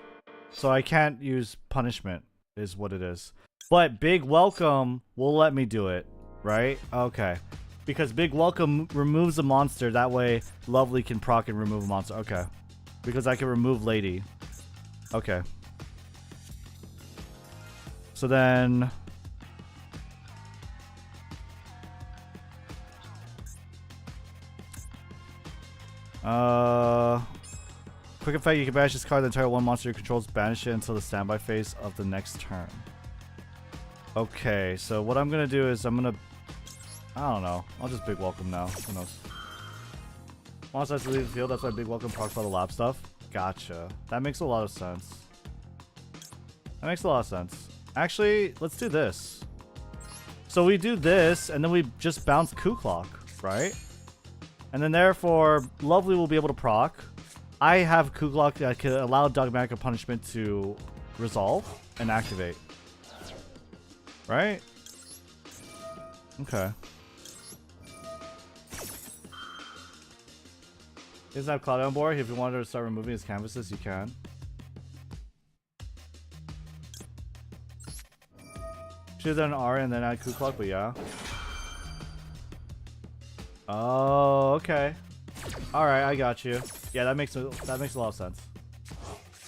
Speaker 1: So I can't use punishment is what it is. But Big Welcome will let me do it, right? Okay. Because Big Welcome removes a monster, that way Lovely can proc and remove a monster. Okay. Because I can remove Lady. Okay. So then... quick effect, you can banish this card, the entire one monster you control is banish it until the standby phase of the next turn. Okay, so what I'm gonna do is I'm gonna... I don't know. I'll just Big Welcome now. Who knows? Monster has to leave the field, that's why Big Welcome procs all the lab stuff. Gotcha. That makes a lot of sense. That makes a lot of sense. Actually, let's do this. So we do this, and then we just bounce Coup Clock, right? And then therefore, Lovely will be able to proc. I have Coup Clock that can allow Dogmatic Punishment to resolve and activate. Right? Okay. He doesn't have Cloud on board. If you wanted to start removing his canvases, you can. Should have done an R and then add Coup Clock, but yeah. Oh, okay. All right, I got you. Yeah, that makes a lot of sense.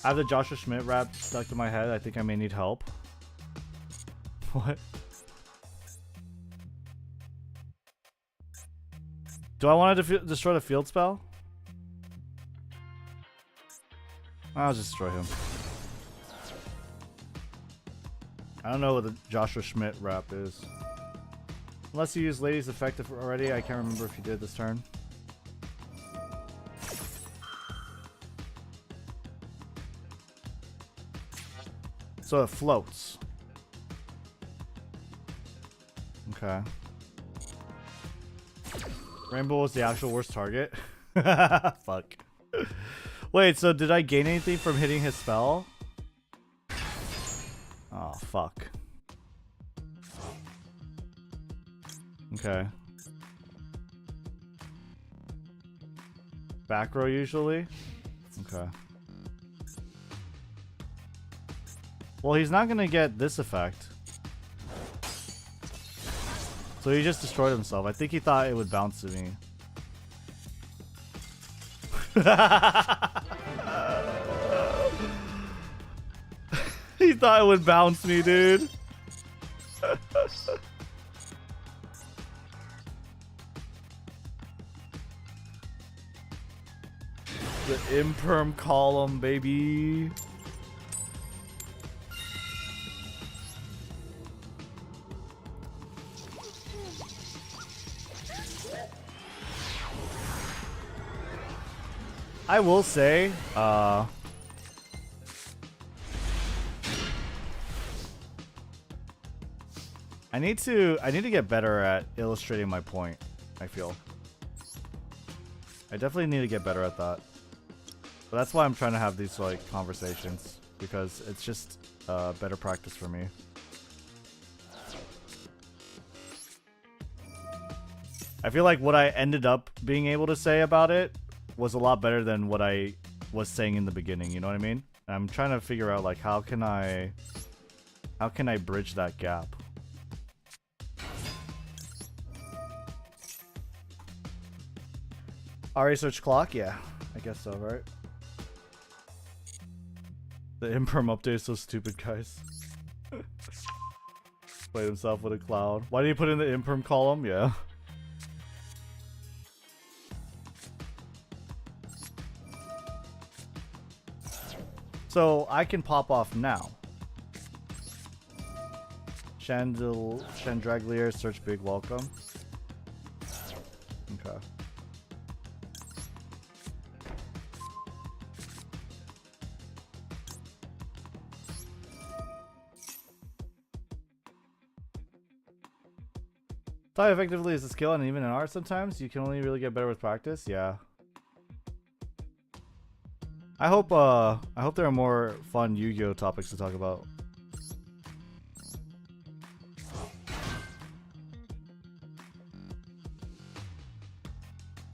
Speaker 1: I have the Joshua Schmidt rap stuck in my head. I think I may need help. What? Do I want to destroy the field spell? I'll just destroy him. I don't know what the Joshua Schmidt rap is. Unless you use Lady's effective already, I can't remember if you did this turn. So it floats. Okay. Rainbow was the actual worst target. Fuck. Wait, so did I gain anything from hitting his spell? Oh, fuck. Okay. Back row usually? Okay. Well, he's not gonna get this effect. So he just destroyed himself. I think he thought it would bounce to me. He thought it would bounce me, dude. The imperm column, baby. I will say, I need to get better at illustrating my point, I feel. I definitely need to get better at that. But that's why I'm trying to have these like conversations, because it's just better practice for me. I feel like what I ended up being able to say about it was a lot better than what I was saying in the beginning, you know what I mean? I'm trying to figure out like how can I bridge that gap? Our research clock? Yeah, I guess so, right? The imperm update is so stupid, guys. Played himself with a cloud. Why did he put in the imperm column? Yeah. So I can pop off now. Chandraglier, search big welcome. Okay. Tie effectively is a skill, and even in art sometimes you can only really get better with practice. Yeah. I hope there are more fun Yu-Gi-Oh topics to talk about.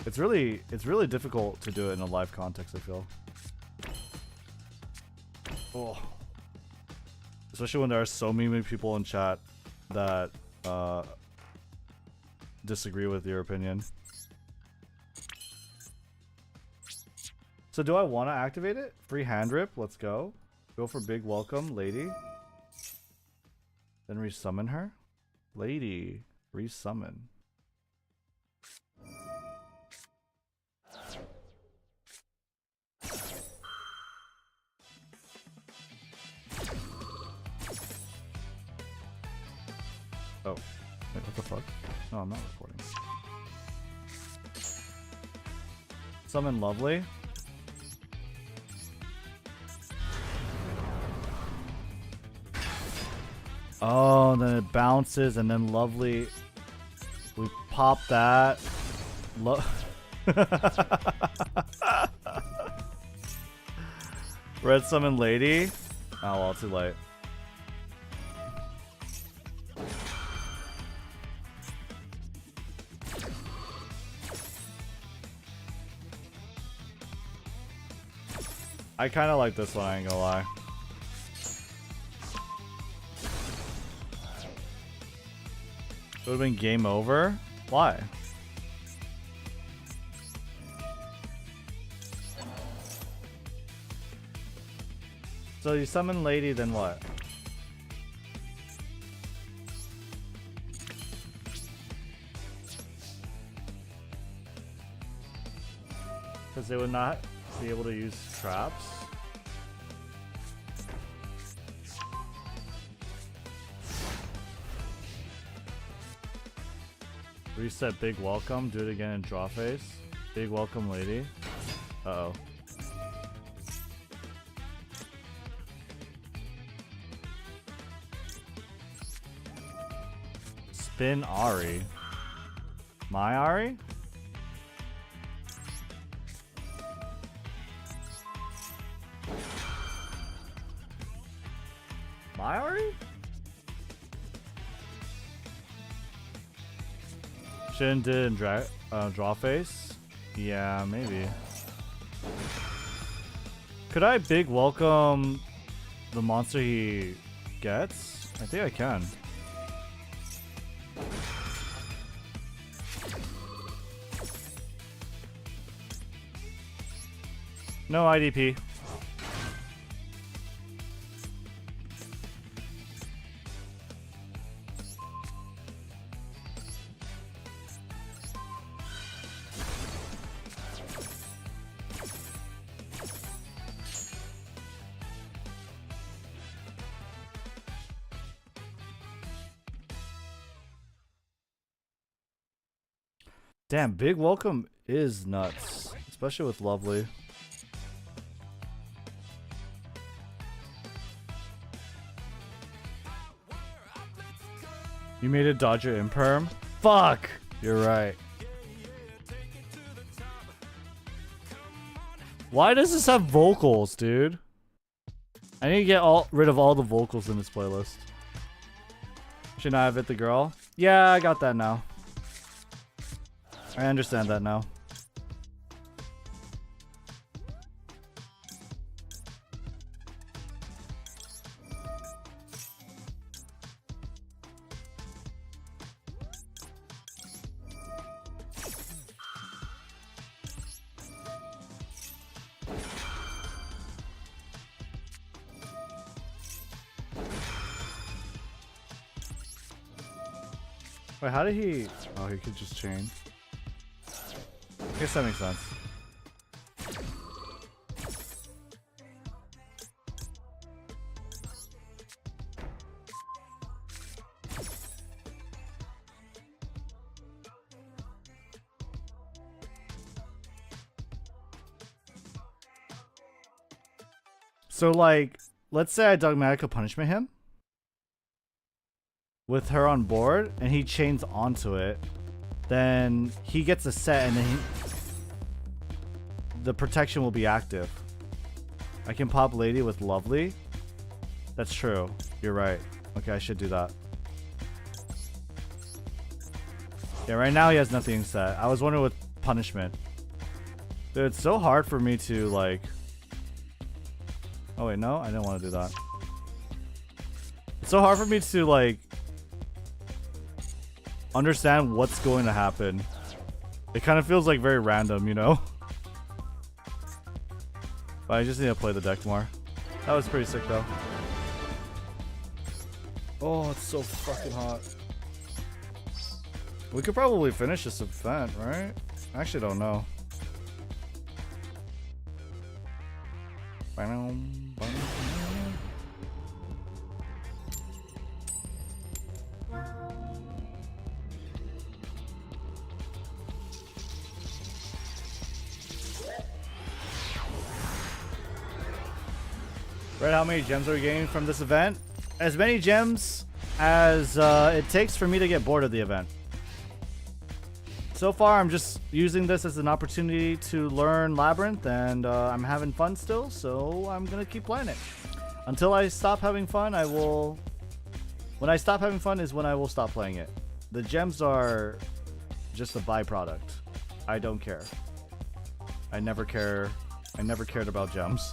Speaker 1: It's really difficult to do it in a live context, I feel. Oh. Especially when there are so many people in chat that disagree with your opinion. So do I want to activate it? Free hand rip, let's go. Go for big welcome, lady. Then resummon her. Lady, resummon. Oh, wait, what the fuck? No, I'm not recording. Summon lovely. Oh, then it bounces, and then lovely. We pop that. Red summon lady. Oh well, too late. I kind of like this one, I ain't gonna lie. It would have been game over? Why? So you summon lady, then what? Because they would not be able to use traps. Reset big welcome, do it again in draw face. Big welcome lady. Uh-oh. Spin Ari. My Ari? My Ari? Shouldn't did in draw face? Yeah, maybe. Could I big welcome the monster he gets? I think I can. No IDP. Damn, big welcome is nuts, especially with Lovely. You made a Dodger imperm? Fuck! You're right. Why does this have vocals, dude? I need to get rid of all the vocals in this playlist. Should I have hit the girl? Yeah, I got that now. I understand that now. Wait, how did he... Oh, he could just chain. I guess that makes sense. So, like, let's say I Dogmatica Punishment him with her on board, and he chains onto it. Then he gets a set, and then the protection will be active. I can pop Lady with Lovely. That's true. You're right. Okay, I should do that. Yeah, right now he has nothing set. I was wondering with Punishment. Dude, it's so hard for me to, like... Oh, wait, no? I didn't want to do that. It's so hard for me to, like... understand what's going to happen. It kind of feels like very random, you know? But I just need to play the deck more. That was pretty sick though. Oh, it's so fucking hot. We could probably finish this event, right? I actually don't know. Red, how many gems are we getting from this event? As many gems as it takes for me to get bored of the event. So far, I'm just using this as an opportunity to learn Labrynth, and I'm having fun still, so I'm gonna keep playing it. Until I stop having fun, I will... When I stop having fun is when I will stop playing it. The gems are just a byproduct. I don't care. I never care. I never cared about gems.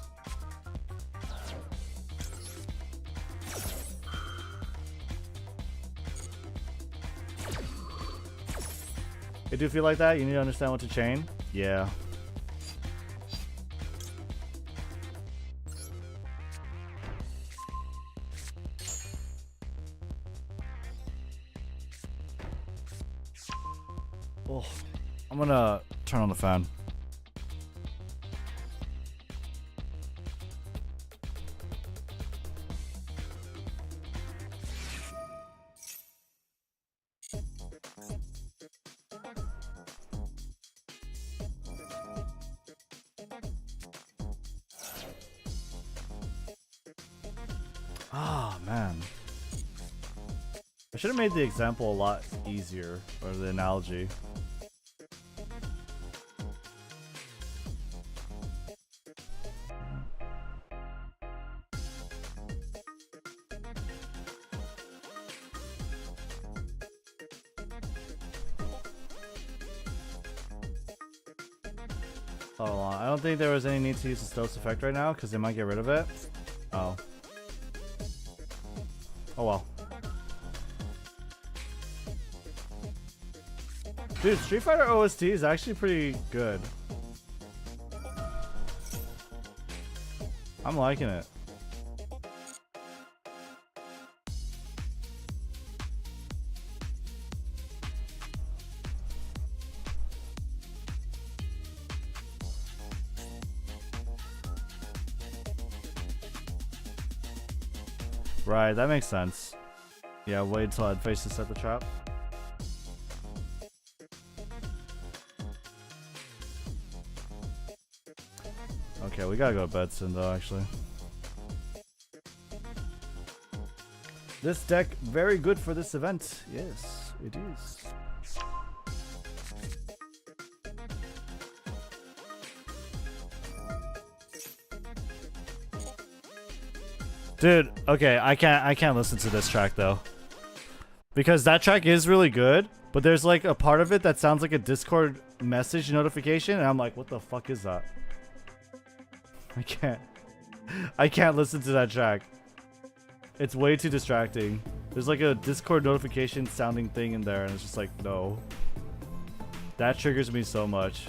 Speaker 1: It do feel like that? You need to understand what to chain? Yeah. Oh, I'm gonna turn on the fan. Ah, man. I should have made the example a lot easier, or the analogy. Hold on, I don't think there was any need to use the Stoke's effect right now, because they might get rid of it. Oh. Oh well. Dude, Street Fighter OST is actually pretty good. I'm liking it. Right, that makes sense. Yeah, wait till I'd face to set the trap. Okay, we gotta go to bed soon though, actually. This deck, very good for this event. Yes, it is. Dude, okay, I can't listen to this track though. Because that track is really good, but there's like a part of it that sounds like a Discord message notification, and I'm like, what the fuck is that? I can't listen to that track. It's way too distracting. There's like a Discord notification sounding thing in there, and it's just like, no. That triggers me so much.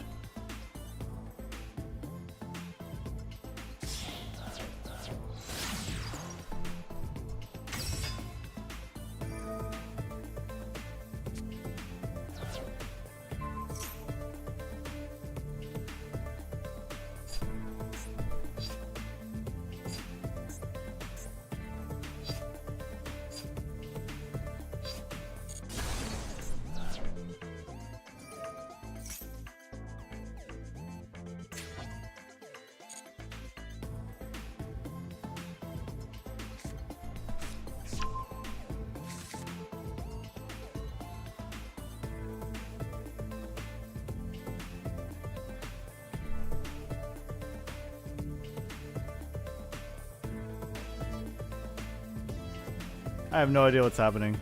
Speaker 1: I have no idea what's happening.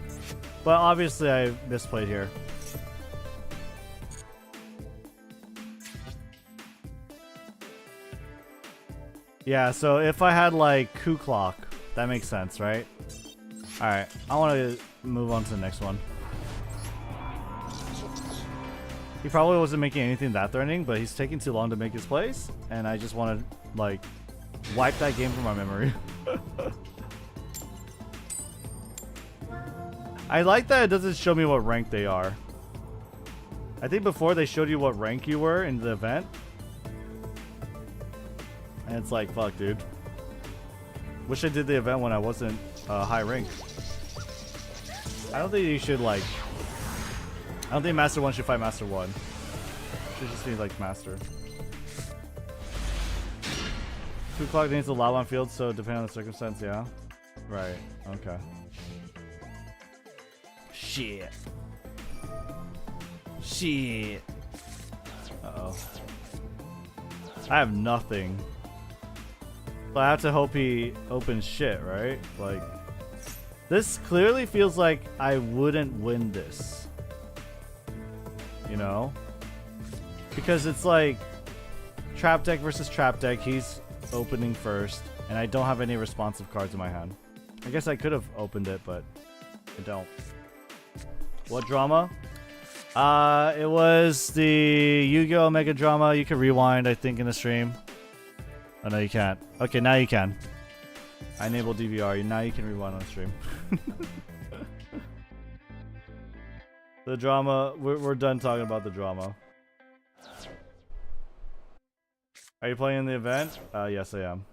Speaker 1: But obviously I misplayed here. Yeah, so if I had like Coup Clock, that makes sense, right? Alright, I want to move on to the next one. He probably wasn't making anything that threatening, but he's taking too long to make his plays, and I just want to like wipe that game from my memory. I like that it doesn't show me what rank they are. I think before they showed you what rank you were in the event. And it's like, fuck, dude. Wish I did the event when I wasn't high rank. I don't think you should like... I don't think Master 1 should fight Master 1. Should just be like Master. Coup Clock needs to allow on field, so depending on the circumstance, yeah. Right, okay. Shit. Shit. Uh-oh. I have nothing. So I have to hope he opens shit, right? Like, this clearly feels like I wouldn't win this. You know? Because it's like trap deck versus trap deck. He's opening first, and I don't have any responsive cards in my hand. I guess I could have opened it, but I don't. What drama? It was the Yu-Gi-Oh! Mega Drama. You can rewind, I think, in the stream. Oh, no, you can't. Okay, now you can. I enabled DVR. Now you can rewind on the stream. The drama. We're done talking about the drama. Are you playing in the event? Yes, I am.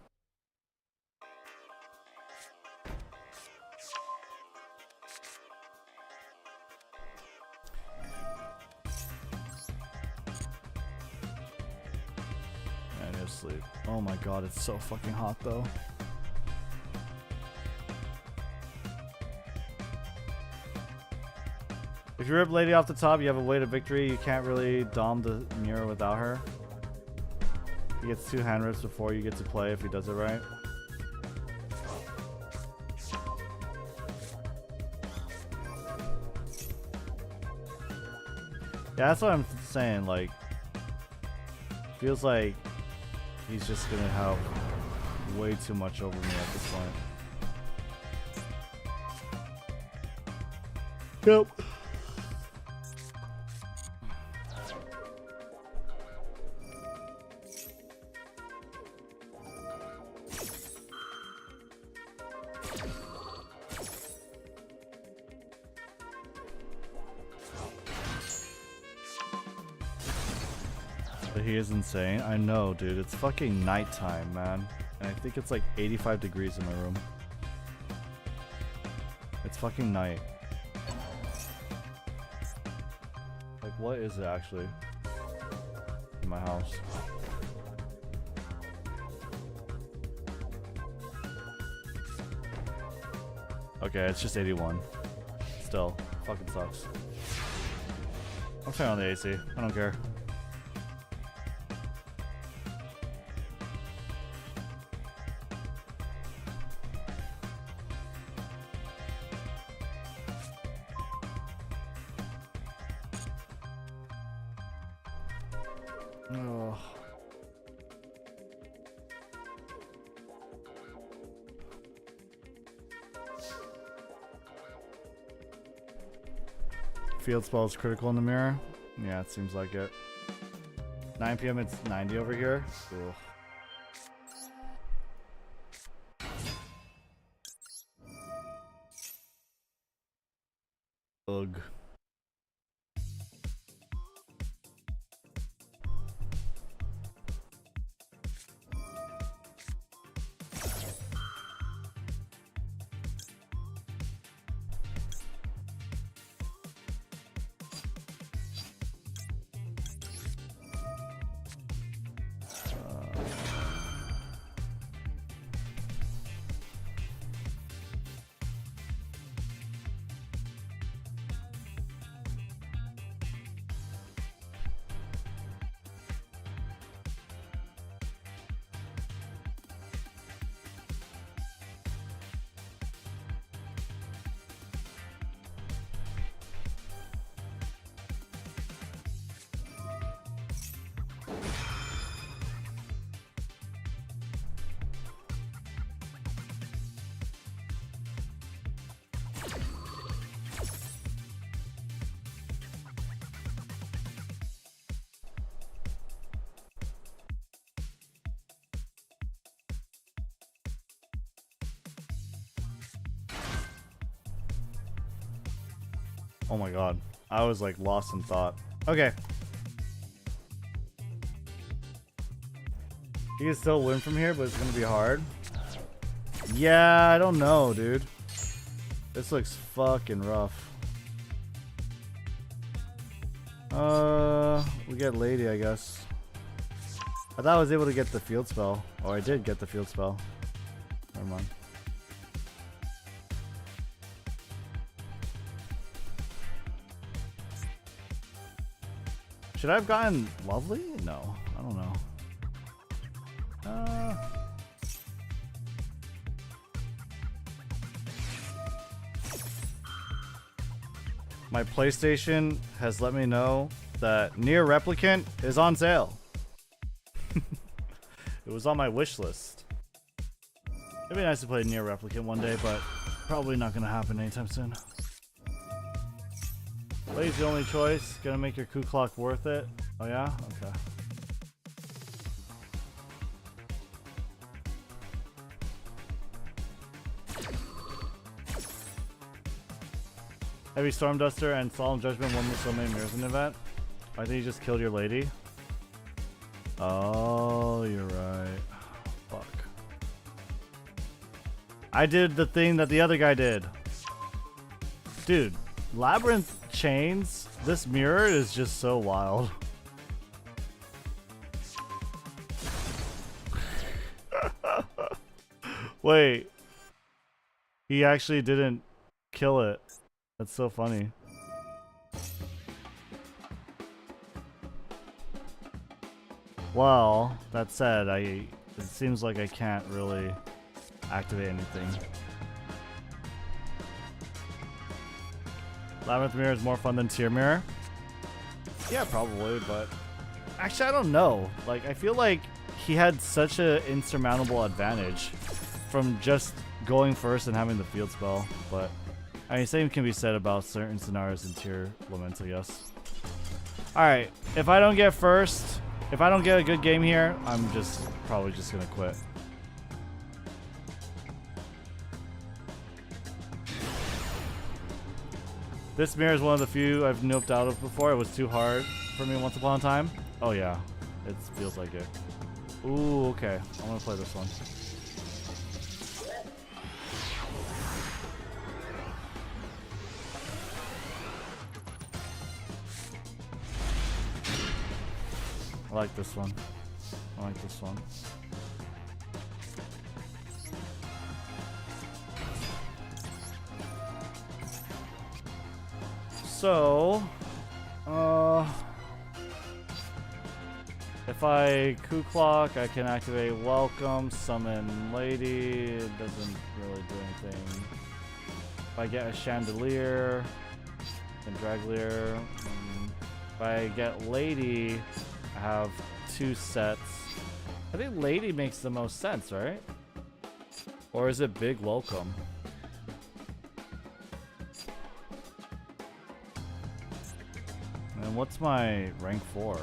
Speaker 1: I need to sleep. Oh my god, it's so fucking hot though. If you rip Lady off the top, you have a way to victory. You can't really dom the mirror without her. He gets 2 hand rips before you get to play if he does it right. Yeah, that's what I'm saying. Like, feels like he's just gonna have way too much over me at this point. Yep. He is insane. I know, dude. It's fucking nighttime, man. And I think it's like 85 degrees in my room. It's fucking night. Like, what is it actually in my house? Okay, it's just 81. Still, fucking sucks. I'm turning on the AC. I don't care. Oh. Field spell is critical in the mirror. Yeah, it seems like it. 9 PM, it's 90 over here. Cool. Ugh. Oh my god. I was like lost in thought. Okay. You can still win from here, but it's gonna be hard. Yeah, I don't know, dude. This looks fucking rough. We get Lady, I guess. I thought I was able to get the field spell. Oh, I did get the field spell. Never mind. Should I have gotten Lovely? No, I don't know. My PlayStation has let me know that Nier Replicant is on sale. It was on my wish list. It'd be nice to play Nier Replicant one day, but probably not gonna happen anytime soon. Lady's the only choice. Gonna make your coup clock worth it. Oh yeah? Okay. Heavy Storm Duster and Solemn Judgment won with so many mirrors in the event. I think you just killed your lady. Oh, you're right. Fuck. I did the thing that the other guy did. Dude, Labrynth chains. This mirror is just so wild. Wait. He actually didn't kill it. That's so funny. Well, that said, it seems like I can't really activate anything. Labrynth mirror is more fun than tier mirror. Yeah, probably, but actually I don't know. Like, I feel like he had such an insurmountable advantage from just going first and having the field spell, but I mean, same can be said about certain scenarios in tier limits, I guess. Alright, if I don't get first, if I don't get a good game here, I'm probably just gonna quit. This mirror is one of the few I've noped out of before. It was too hard for me once upon a time. Oh yeah, it feels like it. Ooh, okay. I'm gonna play this one. I like this one. I like this one. So, if I coup clock, I can activate welcome, summon lady. It doesn't really do anything. If I get a chandelier, then draglier. If I get lady, I have 2 sets. I think lady makes the most sense, right? Or is it big welcome? And what's my rank 4?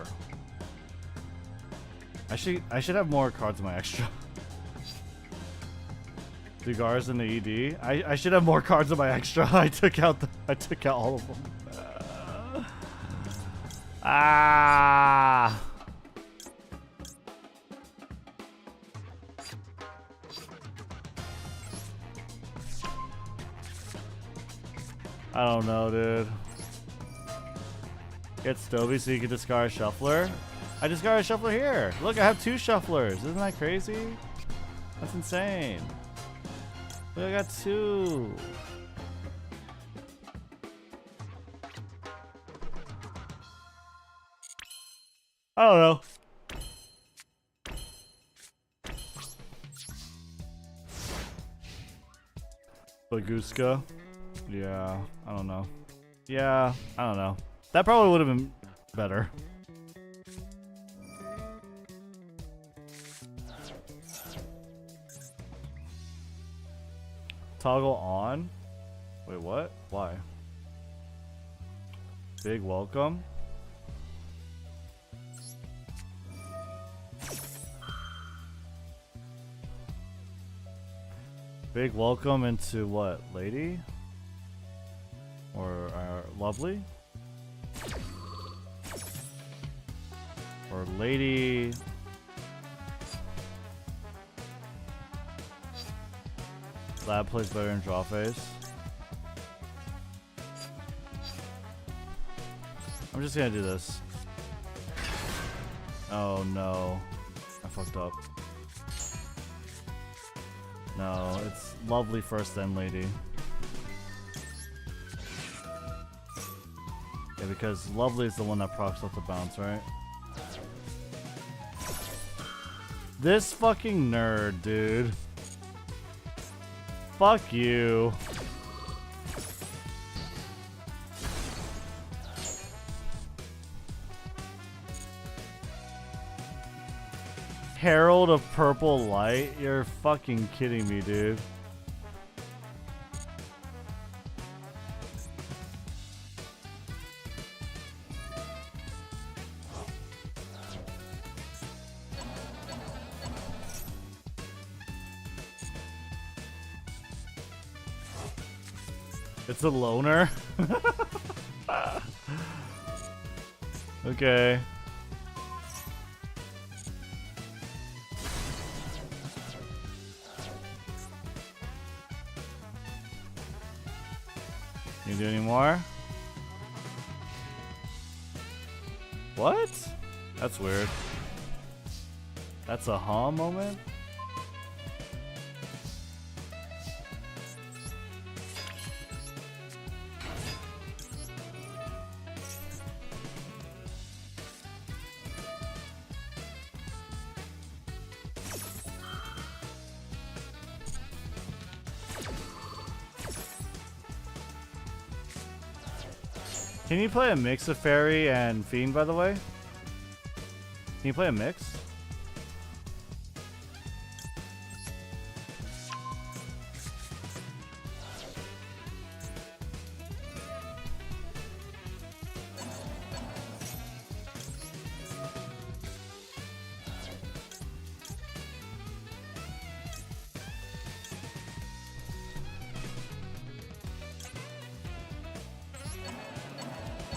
Speaker 1: I should have more cards in my extra. Dugars in the ED. I should have more cards in my extra. I took out all of them. Ah. I don't know, dude. Get Stovey so you can discard a shuffler. I discard a shuffler here. Look, I have 2 shufflers. Isn't that crazy? That's insane. Look, I got 2. I don't know. Baguska. Yeah, I don't know. Yeah, I don't know. That probably would have been better. Toggle on? Wait, what? Why? Big welcome? Big welcome into what? Lady? Or lovely? Or lady? Lab plays better in draw phase. I'm just gonna do this. Oh no. I fucked up. No, it's lovely first then lady. Yeah, because lovely is the one that procs up the bounce, right? This fucking nerd, dude. Fuck you. Herald of Purple Light? You're fucking kidding me, dude. It's a loner. Okay. Can you do any more? What? That's weird. That's a huh moment? Can you play a mix of Fairy and Fiend, by the way? Can you play a mix?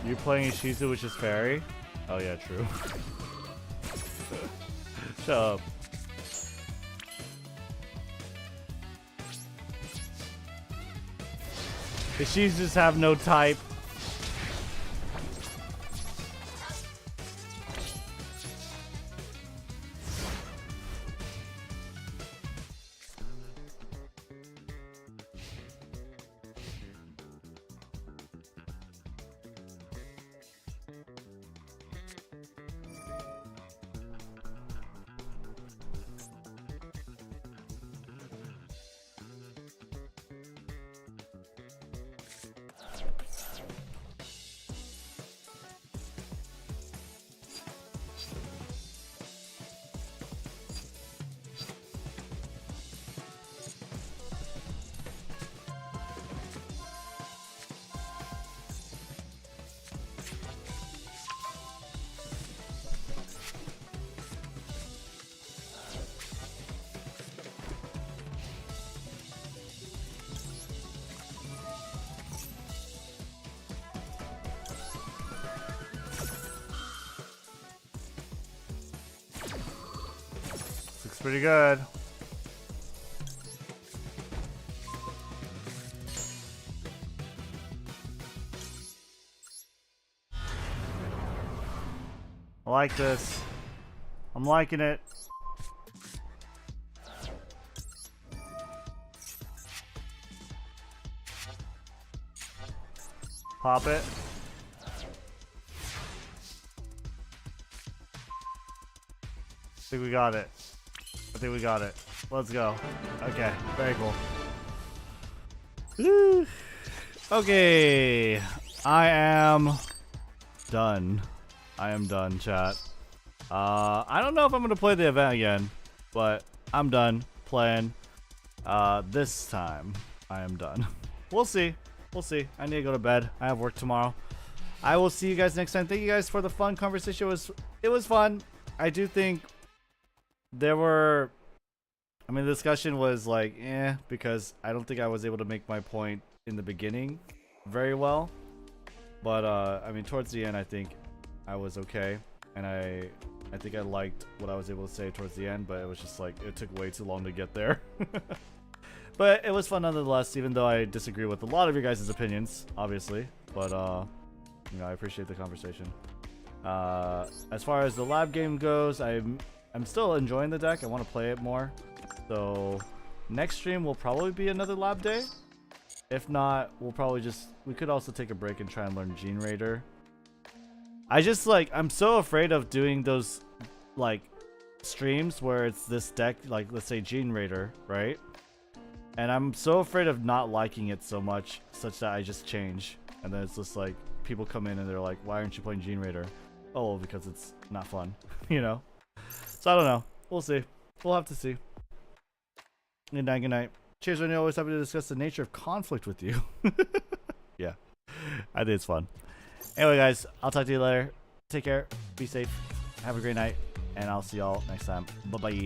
Speaker 1: You're playing Ishizu, which is Fairy? Oh yeah, true. Shut up. Ishizus have no type. Looks pretty good. I like this. I'm liking it. Pop it. I think we got it. I think we got it. Let's go. Okay, very cool. Woo. Okay, I am done. I am done, chat. I don't know if I'm gonna play the event again, but I'm done playing. This time I am done. We'll see. We'll see. I need to go to bed. I have work tomorrow. I will see you guys next time. Thank you guys for the fun conversation. It was fun. I do think there were, I mean, the discussion was like, because I don't think I was able to make my point in the beginning very well. But, I mean, towards the end, I think I was okay. And I think I liked what I was able to say towards the end, but it was just like, it took way too long to get there. But it was fun nonetheless, even though I disagree with a lot of your guys' opinions, obviously. But, you know, I appreciate the conversation. As far as the lab game goes, I'm still enjoying the deck. I want to play it more. So next stream will probably be another lab day. If not, we could also take a break and try and learn Gene Raider. I'm so afraid of doing those like streams where it's this deck, like let's say Gene Raider, right? And I'm so afraid of not liking it so much such that I just change. And then it's just like people come in and they're like, why aren't you playing Gene Raider? Oh, because it's not fun, you know? So I don't know. We'll see. We'll have to see. Good night, good night. Cheers, Rednu. Always happy to discuss the nature of conflict with you. Yeah, I think it's fun. Anyway, guys, I'll talk to you later. Take care. Be safe. Have a great night. And I'll see y'all next time. Bye-bye.